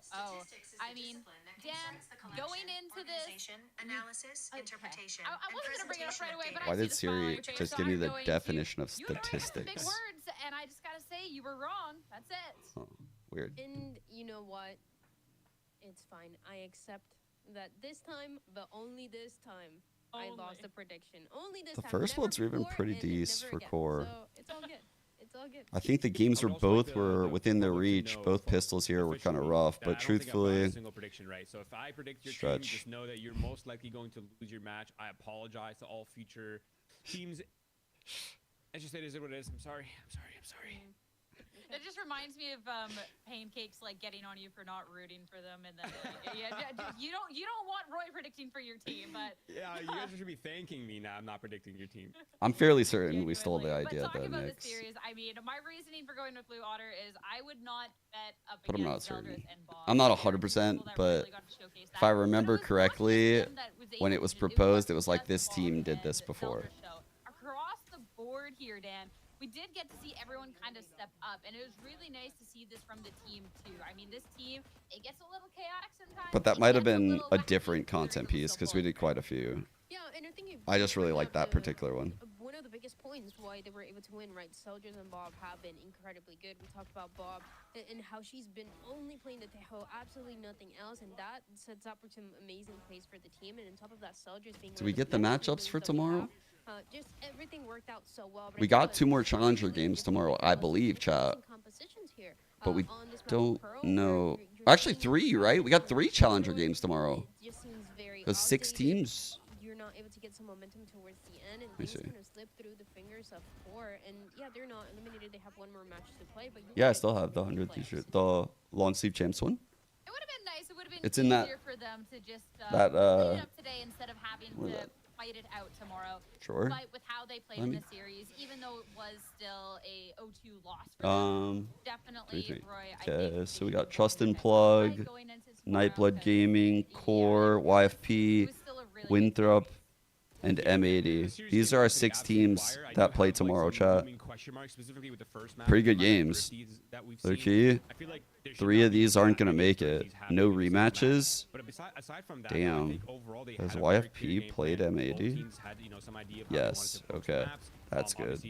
I mean, Dan, going into this analysis, interpretation. I wasn't gonna bring it up right away, but Why did Siri just give me the definition of statistics? Big words, and I just gotta say you were wrong. That's it. Oh, weird. And you know what? It's fine. I accept that this time, but only this time, I lost the prediction. Only this The time. first Never ones were even before pretty and decent for never again. core. So it's all good. It's all good. I think the games were both were within the reach. Both pistols here were kind of rough, but truthfully, single prediction right. So if I predict your team, stretch. just know that you're most likely going to lose your match. I apologize to all future teams. As you said, is it what it is? I'm sorry. I'm sorry. That just reminds me of Pancakes like getting on you for not rooting for them, and then you don't want Roy predicting for your team, but yeah, you guys should be thanking me now. I'm not predicting your team. I'm fairly certain we stole the idea but talking though, about Nick. the series, I mean, my reasoning for going with Blue Otter is I would not bet up But I'm not against Zeldris certain. and Bob. I'm not 100%, but if I remember correctly, when it was proposed, it was like this team did this before. Across the board here, Dan, we did get to see everyone kind of step up, and it was really nice to see this from the team too. I mean, this team, it gets a little chaotic sometimes. But that might have been a different content piece because we did quite a few. Yeah, and I think I just really like that particular one. One of the biggest points why they were able to win, right? Soldiers and Bob have been incredibly good. We talked about Bob and how she's been only playing the Tejo, absolutely nothing else, and that sets up for some amazing plays for the team. And on top of that, Soldiers being Do we get the matchups for tomorrow? Just everything worked out so well. We got 2 more challenger games tomorrow, I believe, chat. But we don't know. Actually, 3, right? We got 3 challenger games tomorrow. Because 6 teams. You're not able to get some momentum towards the end, and things kind of slip through the fingers of core. And yeah, they're not eliminated. They have 1 more match to play. But Yeah, I still have the 100 t-shirt, the long sleeve champs one. It would have been nice. It would have been It's in that- easier for them to just that, clean it up today instead of having what is to that? fight it out tomorrow. Sure. But with how they played Let in me- the series, even though it was still a 0-2 loss for them, definitely Roy, I think Okay, so we got Trust and Plug, Nightblood Gaming, Core, YFP, Winthrop, and M80. These are our 6 teams that play tomorrow, chat. Pretty good games. Low key, 3 of these aren't going to make it. No rematches. Damn. Has YFP played M80? Yes, okay. That's good.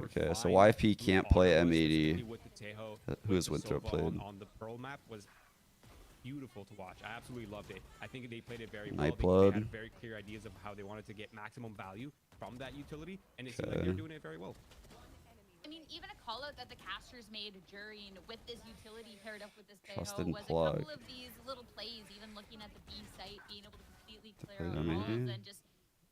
Okay, so YFP can't play M80. Who has Winthrop played? On the Pearl map was beautiful to watch. I absolutely loved it. I think they played it very well. Nightblood. They had very clear ideas of how they wanted to get maximum value from that utility, and it seemed like they're doing it very well. I mean, even a call out that the casters made during with this utility paired up with this Trust Tejo and was Plug. a couple of these little plays, even looking at the B site, being able to completely clear Played out walls, M80. and just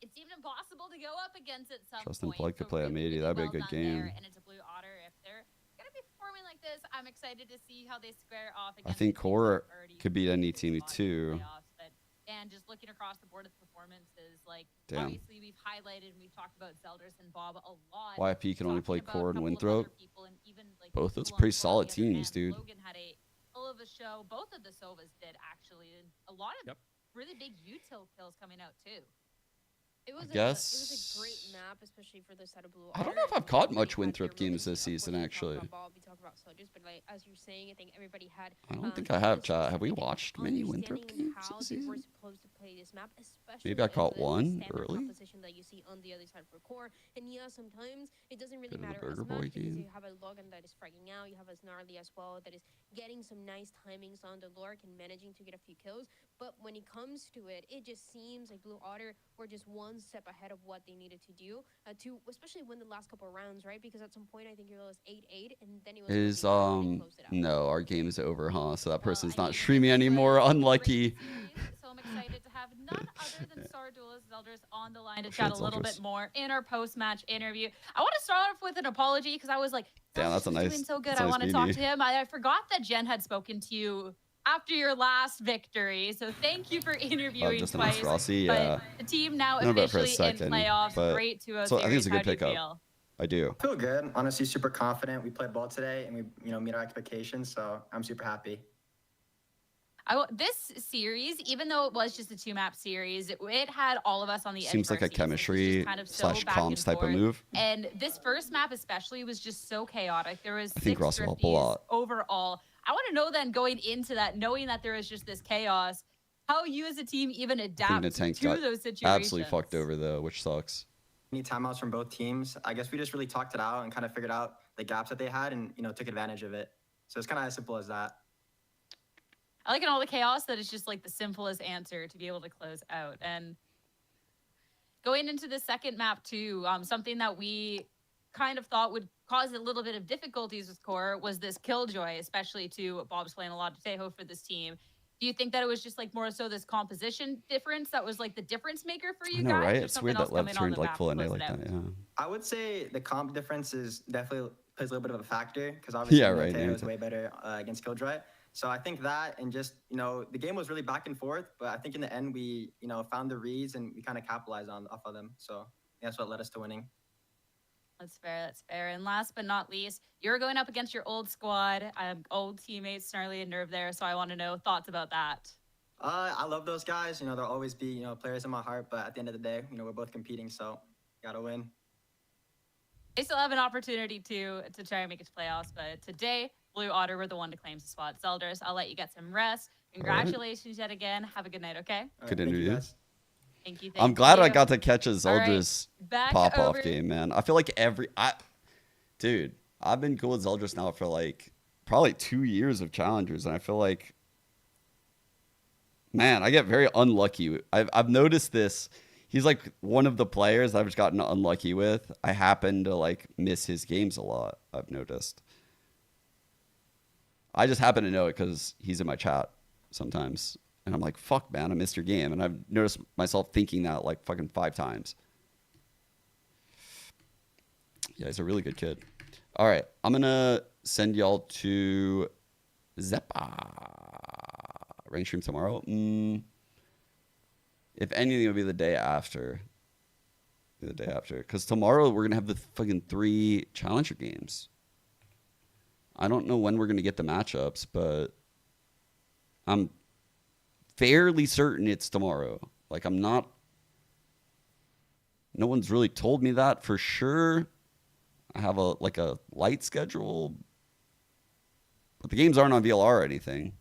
it seemed impossible to go up against at some Trust and point. Plug could play M80. That'd be a good game. And it's a Blue Otter if they're gonna be performing like this. I'm I'm excited to see how they square off I against think the teams that Core have already could beat any team too. playoffs, and just looking across the board of performances, like Damn. obviously we've highlighted and we've talked about Zeldris and Bob a lot. YFP can only play Talking about Core a and couple of Winthrop. other people and even, like, Both those people on pretty the squad on solid the other teams, end. dude. Logan had a hell of a show. Both of the Sovas did actually, and a lot of really big util kills coming out too. It was, I guess. It was a great map, especially for the side of Blue. I don't know if I've caught much Winthrop games this season, actually. We talk about Soldiers, but like as you're saying, I think everybody had. I don't think I have, chat. Have we watched many Winthrop games this season? Maybe I caught one early. That you see on the other side for Core, and yeah, sometimes it doesn't really Bit of a matter as Burger much Boy because game. you have a Logan that is fragging out, you have a Snarly as well that is getting some nice timings on the Lork and managing to get a few kills. But when it comes to it, it just seems like Blue Otter were just one step ahead of what they needed to do to especially win the last couple of rounds, right? Because at some point I think it was 8-8, and then it was Is no, our game is over, huh? So that person's not streaming anymore. Unlucky. So I'm excited to have none other than Star Duelist Zeldris on the line to Shit, chat a little Zeldris. bit more in our post-match interview. I want to start off with an apology because I was like, Damn, that's a he's nice. doing so good. that's a I nice want to talk BB. to him. I forgot that Jen had spoken to you after your last victory. So thank you for interviewing Just a twice. nice Rossi, But yeah. the team now I know about for a officially in second, playoffs. but- Great 2-0 so I think it's a good series. How do you pickup. feel? I do. I feel good. Honestly, super confident. We played well today, and we, meet our expectations. So I'm super happy. This series, even though it was just a 2-map series, it had all of us on the edge. Seems of like our a seats. It was chemistry just kind of so / back comms and type of forth. move. And this first map especially was just so chaotic. There was I think 6 Ross will help a drifties lot. overall. I want to know then, going into that, knowing that there was just this chaos, how you as a team even I think adapt the tank to got those situations. absolutely fucked over though, which sucks. Need timeouts from both teams. I guess we just really talked it out and kind of figured out the gaps that they had, and took advantage of it. So it's kind of as simple as that. I like in all the chaos that it's just like the simplest answer to be able to close out. And going into the second map too, something that we kind of thought would cause a little bit of difficulties with Core was this Killjoy, especially to Bob's playing a lot of Tejo for this team. Do you think that it was just like more so this composition difference that was like the difference maker for you I know, guys? right? Or It's something weird else that Lev coming on turned the like map full to NA close like it out? that. Yeah. I would say the comp difference is definitely plays a little bit of a factor because obviously Yeah, right, Tejo yeah. is way better against Killjoy. So I think that, and just the game was really back and forth, but I think in the end we found the reads and we kind of capitalized off of them. So that's what led us to winning. That's fair. That's fair. And last but not least, you're going up against your old squad, old teammates, Snarly and Nerve there. So I want to know thoughts about that. I love those guys. There'll always be players in my heart, but at the end of the day, we're both competing, so gotta win. They still have an opportunity to try and make it to playoffs, but today, Blue Otter were the one to claim the spot. Zeldris, I'll let you get some rest. Congratulations yet again. Have a good night, okay? Good interview. Thank you. I'm glad you. I got to catch a All right, Zeldris back pop-off over- game, man. I feel like dude, I've been cool with Zeldris now for like probably 2 years of challengers, and I feel like, man, I get very unlucky. I've noticed this. He's like one of the players I've just gotten unlucky with. I happen to like miss his games a lot, I've noticed. I just happen to know it because he's in my chat sometimes. And I'm like, fuck, man, I missed your game. And I've noticed myself thinking that like fucking 5 times. Yeah, he's a really good kid. All right, I'm going to send y'all to Zeppa. Rain stream tomorrow. If anything, it'll be the day after. The day after. Because tomorrow we're going to have the fucking 3 challenger games. I don't know when we're going to get the matchups, but I'm fairly certain it's tomorrow. Like, I'm not... No one's really told me that for sure. I have a light schedule. But the games aren't on VLR or anything.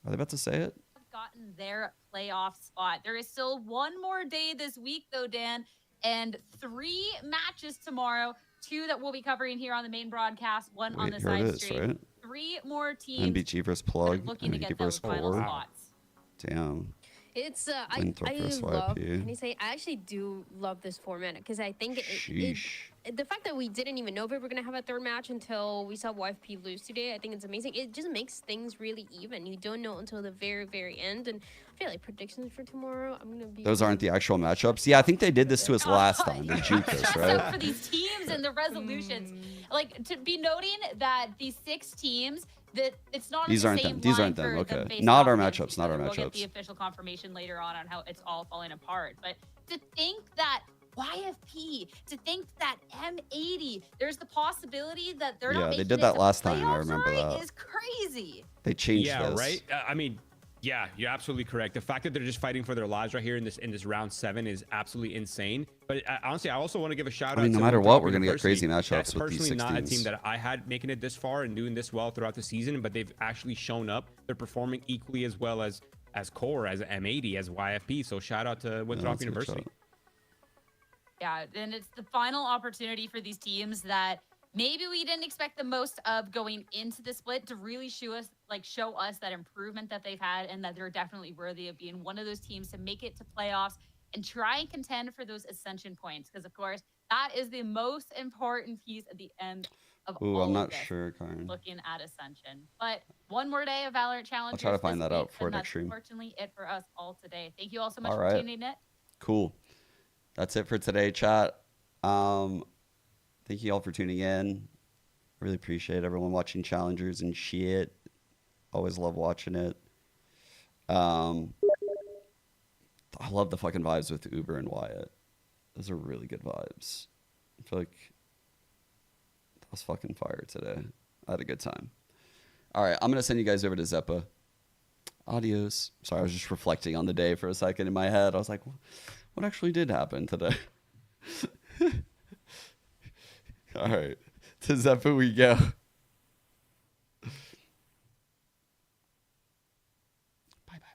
Are they about to say it? Gotten their playoff spot. There is still one more day this week, though, Dan, and 3 matches tomorrow. 2 that we'll be covering here on the main broadcast, 1 on the Here it side is, stream. right? 3 more teams NBG versus Plug. looking to NBG get those versus final Core. spots. Damn. It's I Philanthropist love. YP. Can you say I actually do love this format because I think the fact that we didn't even know if we were gonna have a third match until we saw YFP lose today, I think it's amazing. It just makes things really even. You don't know until the very end, and I feel like predictions for tomorrow. I'm gonna be. Those aren't the actual matchups. Yeah, I think they did this to us last time. They juked us, So right? for these teams and the resolutions, like to be noting that these 6 teams, that it's not These the aren't same them. These line aren't them. for Okay. the face Not our off matchups. Not our We'll get the matchups. official confirmation later on how it's all falling apart. But to think that YFP, to think that M80, there's the possibility that they're not Yeah, making they did it that to last time. I playoffs, remember right, that. is crazy. They changed Yeah, this. right. I mean, yeah, you're absolutely correct. The fact that they're just fighting for their lives right here in this round 7 is absolutely insane. But honestly, I also want to give a shout out. I mean, no to matter Winthrop what, we're gonna get University. crazy matchups That's with these personally 6 not a teams. team that I had making it this far and doing this well throughout the season, but they've actually shown up. They're performing equally as well as QOR, as M80, as YFP. So shout out to Winthrop that's a good University. shout. Yeah, and it's the final opportunity for these teams that maybe we didn't expect the most of going into the split to really show us that improvement that they've had and that they're definitely worthy of being one of those teams to make it to playoffs and try and contend for those ascension points. Because of course, that is the most important piece at the end of Ooh, all I'm of not this, sure, Karen. looking at ascension. But one more day of Valorant Challenge. I'll try to find that out for next stream. Unfortunately, it for us all today. Thank you all so much All for right. tuning in. Cool. That's it for today, chat. Thank you all for tuning in. Really appreciate everyone watching Challengers and shit. Always love watching it. I love the fucking vibes with Uber and Wyatt. Those are really good vibes. I feel like that was fucking fire today. I had a good time. All right, I'm going to send you guys over to Zeppa. Adios. Sorry, I was just reflecting on the day for a second in my head. I was like, what actually did happen today? All right. To Zeppa we go.